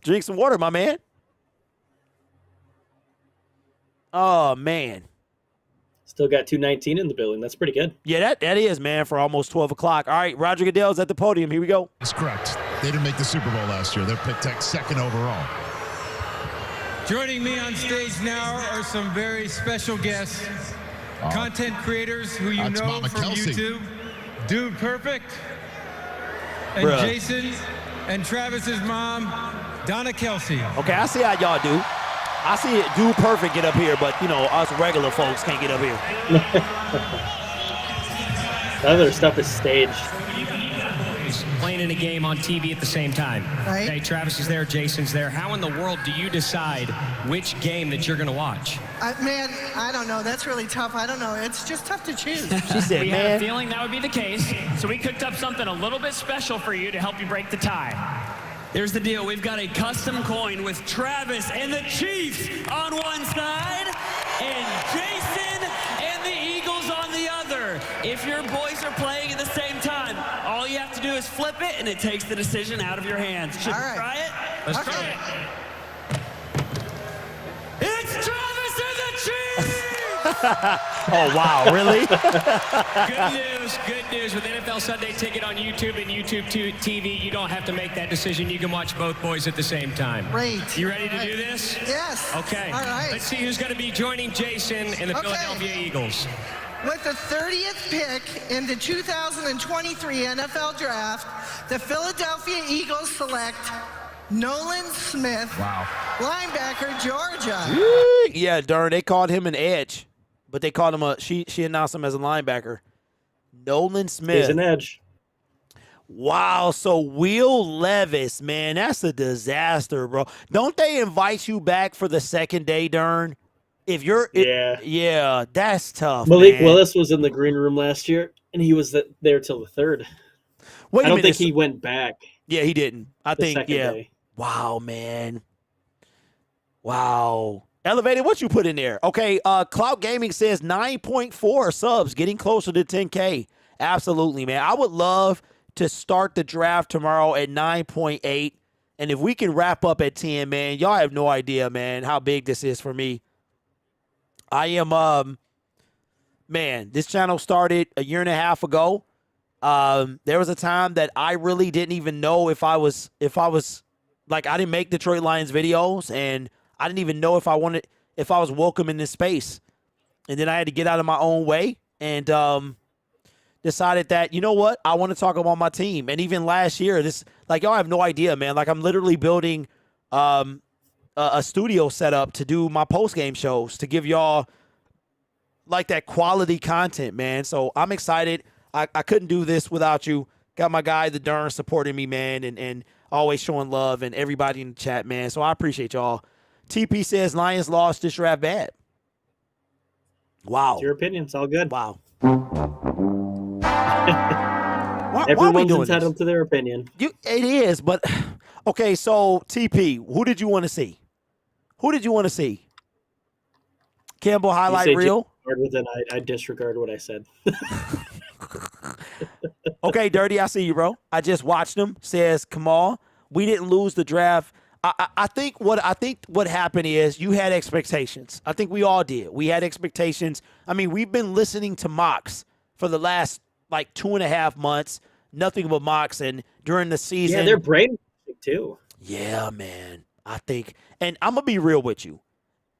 Drink some water, my man. Oh, man. Still got 219 in the building. That's pretty good. Yeah, that is, man, for almost 12 o'clock. All right, Roger Goodell's at the podium. Here we go. That's correct. They didn't make the Super Bowl last year. They're picked 2nd overall. Joining me on stage now are some very special guests, content creators who you know Mama from Kelsey. YouTube, Dude Perfect, and Bruh. Jason and Travis's mom, Donna Kelsey. Okay, I see how y'all do. I see it, Dude Perfect get up here, but, you know, us regular folks can't get up here. That other stuff is staged. Playing in a game on TV at the same time. Right. Okay, Travis is there, Jason's there. How in the world do you decide which game that you're going to watch? Man, I don't know. That's really tough. I don't know. It's just tough to choose. She said, We had man. a feeling that would be the case, so we cooked up something a little bit special for you to help you break the tie. Here's the deal. We've got a custom coin with Travis and the Chiefs on one side and Jason and the Eagles on the other. If your boys are playing at the same time, all you have to do is flip it and it takes the decision out of your hands. Should we try it? Let's try it. It's Travis and the Chiefs! Oh, wow, really? Good news. With NFL Sunday Ticket on YouTube and YouTube TV, you don't have to make that decision. You can watch both boys at the same time. Great. You ready to do this? Yes. Okay. All right. Let's see who's going to be joining Jason in the Philadelphia Eagles. With the 30th pick in the 2023 NFL Draft, the Philadelphia Eagles select Nolan Smith, linebacker, Georgia. Yeah, darn, they called him an edge, but they called him she announced him as a linebacker. Nolan Smith. He's an edge. Wow, so Will Levis, man, that's a disaster, bro. Don't they invite you back for the second day, Dern? If you're yeah, that's tough. Malik man. Willis was in the green room last year, and he was there till the third. Wait I don't a minute. think he went back. Yeah, he didn't. I the think second yeah. day. Wow, man. Wow. Elevated, what you put in there? Okay, Cloud Gaming says 9.4 subs, getting closer to 10K. Absolutely, man. I would love to start the draft tomorrow at 9.8. And if we can wrap up at 10, man, y'all have no idea, man, how big this is for me. I am, man, this channel started a year and a half ago. There was a time that I really didn't even know if I was like, I didn't make Detroit Lions videos, and I didn't even know if I was welcome in this space. And then I had to get out of my own way and decided that, you know what, I want to talk about my team. And even last year, y'all have no idea, man. Like, I'm literally building a studio setup to do my post-game shows, to give y'all like that quality content, man. So I'm excited. I couldn't do this without you. Got my guy, the Dern, supporting me, man, and always showing love, and everybody in the chat, man. So I appreciate y'all. TP says Lions lost this draft bad. Wow. It's your opinion. It's all good. Wow. Everyone's entitled to their opinion. It is, but okay, so TP, who did you want to see? Who did you want to see? Campbell highlight reel? Then I disregard what I said. Okay, Dirty, I see you, bro. I just watched him. Says Kamal, we didn't lose the draft. I think what happened is you had expectations. I think we all did. We had expectations. I mean, we've been listening to mocks for the last like 2.5 months. Nothing but mocks, and during the season, Yeah, they're brain too. Yeah, man. I think, and I'm gonna be real with you.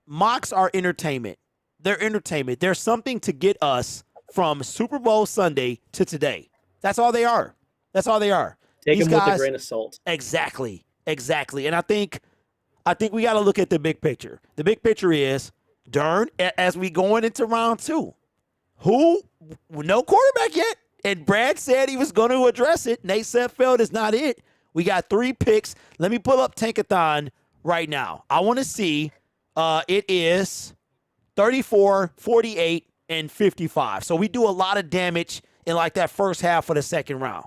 Mocks are entertainment. They're entertainment. There's something to get us from Super Bowl Sunday to today. That's all they are. That's all they are. Take These them with guys- a grain of salt. Exactly. And I think we got to look at the big picture. The big picture is, Dern, as we going into round 2, no quarterback yet. And Brad said he was going to address it. Nate Sudfeld is not it. We got 3 picks. Let me pull up Tankathon right now. I want to see it is 34, 48, and 55. So we do a lot of damage in like that first half of the second round.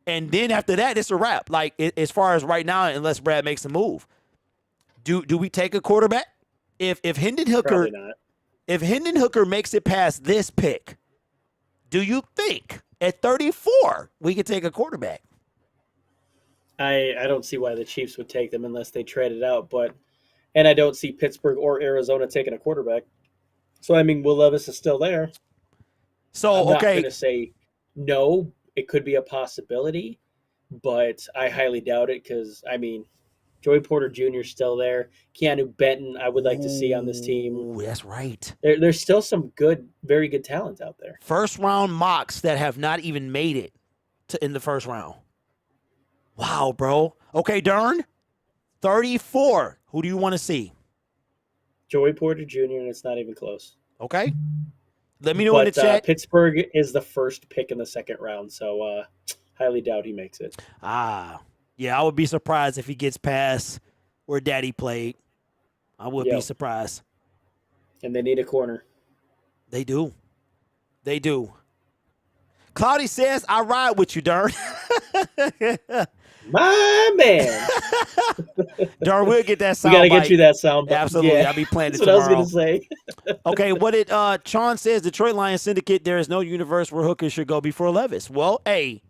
And then after that, it's a wrap. Like, as far as right now, unless Brad makes a move. Do we take a quarterback? If Hendon Hooker, Probably not. if Hendon Hooker makes it past this pick, do you think at 34 we could take a quarterback? I don't see why the Chiefs would take them unless they traded out, and I don't see Pittsburgh or Arizona taking a quarterback. So I mean, Will Levis is still there. So I'm not okay, going to say no. It could be a possibility, but I highly doubt it because I mean, Joey Porter Jr. is still there. Keanu Benton, I would like to see on this team. Ooh, that's right. There's still some very good talent out there. First round mocks that have not even made it in the first round. Wow, bro. Okay, Dern, 34. Who do you want to see? Joey Porter Jr., and it's not even close. Okay. Let me know in the But chat. Pittsburgh is the first pick in the second round, so highly doubt he makes it. Yeah, I would be surprised if he gets past where Daddy played. I would be surprised. And they need a corner. They do. They do. Cloudy says, I ride with you, Dern. My man. Dern, we'll get that sound We got to bite. get you that sound bite. Absolutely. Yeah. I'll be playing it That's tomorrow. what I was going to say. Okay, what did Sean says, Detroit Lions Syndicate, there is no universe where Hooker should go before Levis. Well, hey,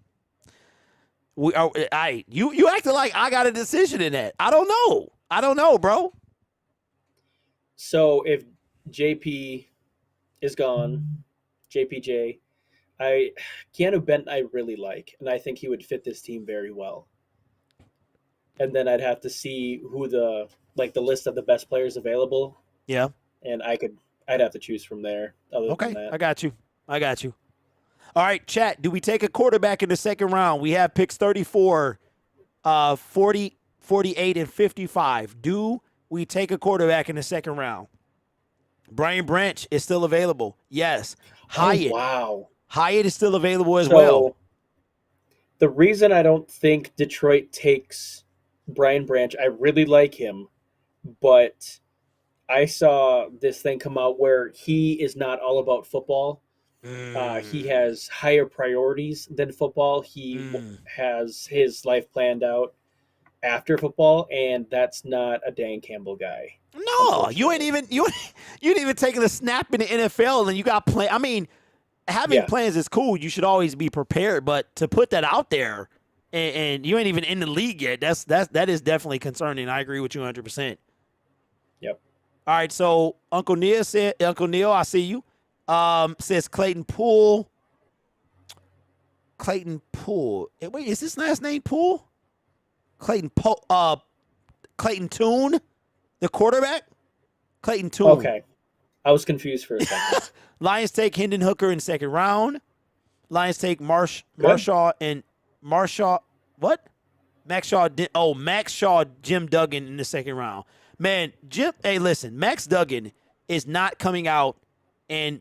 you acting like I got a decision in that. I don't know, bro. So if JP is gone, JPJ, Keanu Benton I really like, and I think he would fit this team very well. And then I'd have to see who the list of the best players available. Yeah. And I'd have to choose from there. Other than that. I got you. I got you. All right, chat. Do we take a quarterback in the second round? We have picks 34, 40, 48, and 55. Do we take a quarterback in the second round? Brian Branch is still available. Yes. Hyatt. Oh, wow. Hyatt is still available as well. The reason I don't think Detroit takes Brian Branch, I really like him, but I saw this thing come out where he is not all about football. He has higher priorities than football. He has his life planned out after football, and that's not a Dan Campbell guy. No, you ain't even taking a snap in the NFL, and you got play. I mean, having plans is cool. You should always be prepared, but to put that out there and you ain't even in the league yet, that is definitely concerning. I agree with you 100%. Yep. All right, so Uncle Neil, I see you. Says Clayton Poole. Clayton Poole. Wait, is his last name Poole? Clayton Tune, the quarterback? Clayton Tune. Okay. I was confused for a second. Lions take Hendon Hooker in second round. Lions take Max Shaw, Jim Duggan in the second round. Man, listen, Max Duggan is not coming out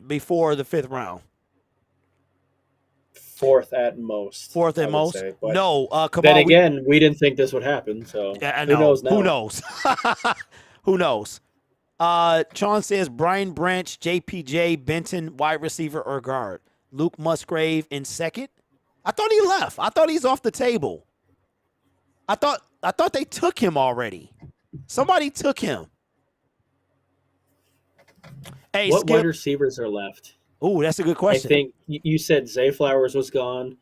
before the fifth round. Fourth at most. Say, no, then again, we didn't think this would happen, so who knows now? Who knows? Who knows? Sean says Brian Branch, JPJ, Benton, wide receiver or guard. Luke Musgrave in second. I thought he left. I thought he's off the table. I thought they took him already. Somebody took him. Hey, what wide receivers are left? Oh, that's a good question. I think you said Zay Flowers was gone.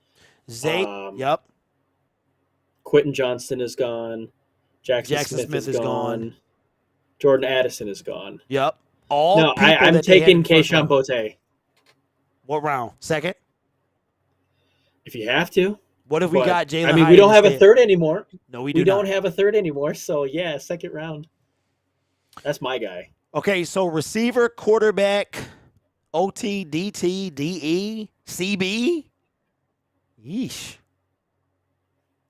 Yep. Quentin Johnston is gone. Jackson Smith is gone. Jordan Addison is gone. Yep. I'm taking Keyshawn Bote. What round? Second? If you have to. What if we got Jalen? I mean, we don't have a third anymore. No, we do. We don't have a third anymore. So yeah, second round. That's my guy. Okay, so receiver, quarterback, OT, DT, DE, CB. Yeesh.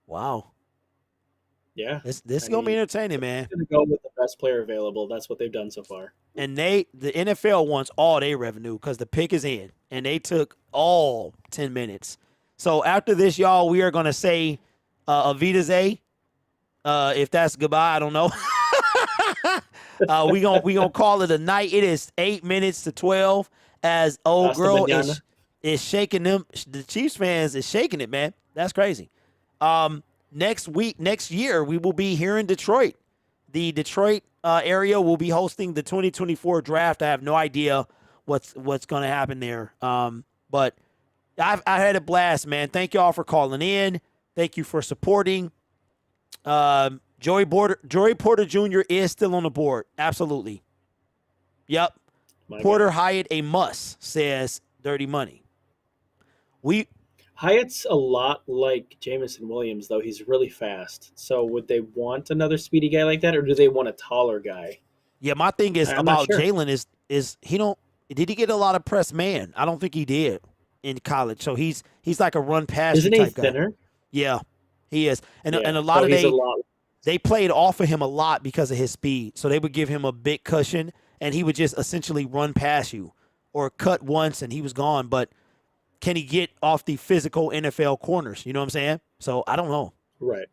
Wow. Yeah. This is going to be entertaining, man. Going to go with the best player available. That's what they've done so far. And the NFL wants all their revenue because the pick is in, and they took all 10 minutes. So after this, y'all, we are going to say Auf Wiedersehen. If that's goodbye, I don't know. we gonna call it a night. It is 8 minutes to 12 as old girl is shaking them. The Chiefs fans is shaking it, man. That's crazy. Next year, we will be here in Detroit. The Detroit area will be hosting the 2024 draft. I have no idea what's going to happen there. But I had a blast, man. Thank y'all for calling in. Thank you for supporting. Joey Porter Jr. is still on the board. Absolutely. Yep. Porter Hyatt a must, says Dirty Money. Hyatt's a lot like Jameson Williams, though. He's really fast. So would they want another speedy guy like that, or do they want a taller guy? Yeah, my thing is about Jalen is did he get a lot of press man? I don't think he did in college. So he's like a run pass type guy. Isn't he thinner? Yeah, he is. And a lot of they played off of him a lot because of his speed. So they would give him a big cushion, and he would just essentially run past you or cut once, and he was gone. But can he get off the physical NFL corners? You know what I'm saying? So I don't know. Right.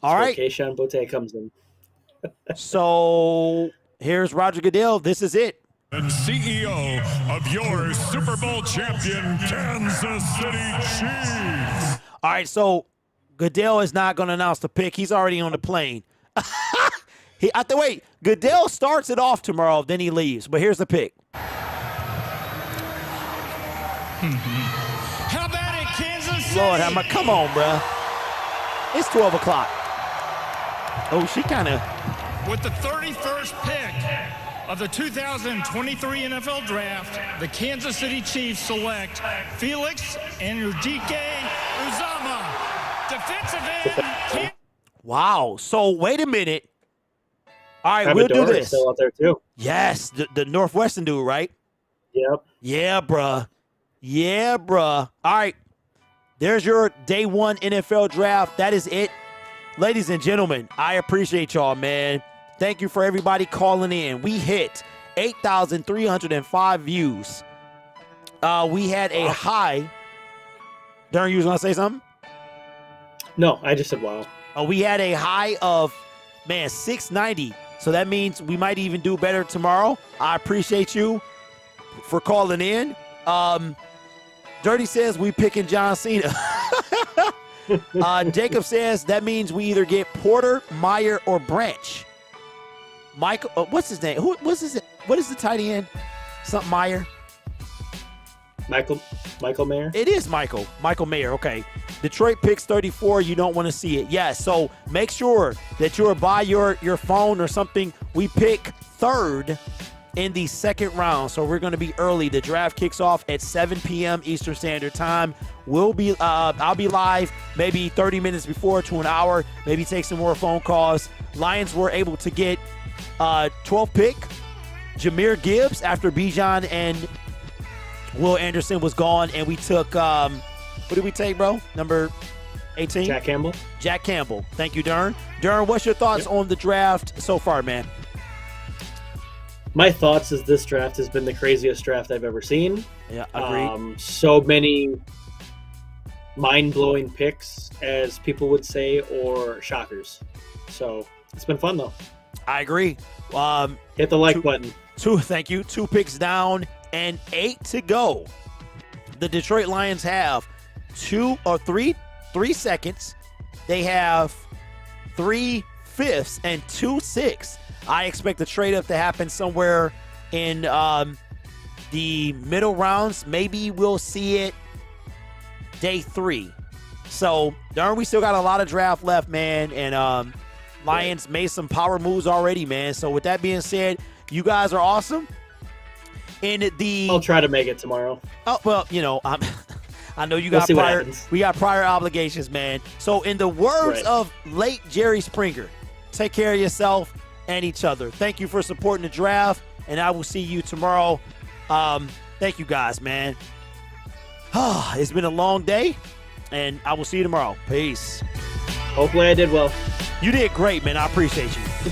All right. Keyshawn Bote comes in. So here's Roger Goodell. This is it. And CEO of your Super Bowl champion, Kansas City Chiefs. All right, so Goodell is not going to announce the pick. He's already on the plane. Goodell starts it off tomorrow, then he leaves. But here's the pick. How about it, Kansas City? Lord, come on, bro. It's 12 o'clock. Oh, she kind of. With the 31st pick of the 2023 NFL Draft, the Kansas City Chiefs select Felix Enrique Uzama, defensive end. Wow. So wait a minute. All right, we'll do this. Still out there too. Yes, the Northwestern dude, right? Yep. Yeah, bruh. Yeah, bruh. All right. There's your day one NFL draft. That is it. Ladies and gentlemen, I appreciate y'all, man. Thank you for everybody calling in. We hit 8,305 views. We had a high. Darren, you was going to say something? No, I just said wow. We had a high of, 690. So that means we might even do better tomorrow. I appreciate you for calling in. Dirty says we picking John Cena. Jacob says that means we either get Porter, Meyer, or Branch. Michael, what's his name? What is the tight end? Something Meyer. Michael Mayer? It is Michael Mayer. Okay. Detroit picks 34. You don't want to see it. Yes. So make sure that you're by your phone or something. We pick third in the second round. So we're going to be early. The draft kicks off at 7 p.m. Eastern Standard Time. I'll be live maybe 30 minutes before to an hour. Maybe take some more phone calls. Lions were able to get 12th pick, Jahmyr Gibbs, after Bijan and Will Anderson was gone, and we took what did we take, bro? Number 18? Jack Campbell. Jack Campbell. Thank you, Darren. Darren, what's your thoughts on the draft so far, man? My thoughts is this draft has been the craziest draft I've ever seen. Yeah, agreed. So many mind-blowing picks, as people would say, or shockers. So it's been fun, though. I agree. Hit the like button. Thank you. 2 picks down and 8 to go. The Detroit Lions have 3 seconds. They have 3 fifths and 2 sixths. I expect the trade up to happen somewhere in the middle rounds. Maybe we'll see it day 3. So, darn, we still got a lot of draft left, man. And Lions made some power moves already, man. So, with that being said, you guys are awesome. I'll try to make it tomorrow. Oh, well, I know you got we got prior obligations, man. So, in the words of late Jerry Springer, take care of yourself and each other. Thank you for supporting the draft, and I will see you tomorrow. Thank you guys, man. It's been a long day, and I will see you tomorrow. Peace. Hopefully I did well. You did great, man. I appreciate you.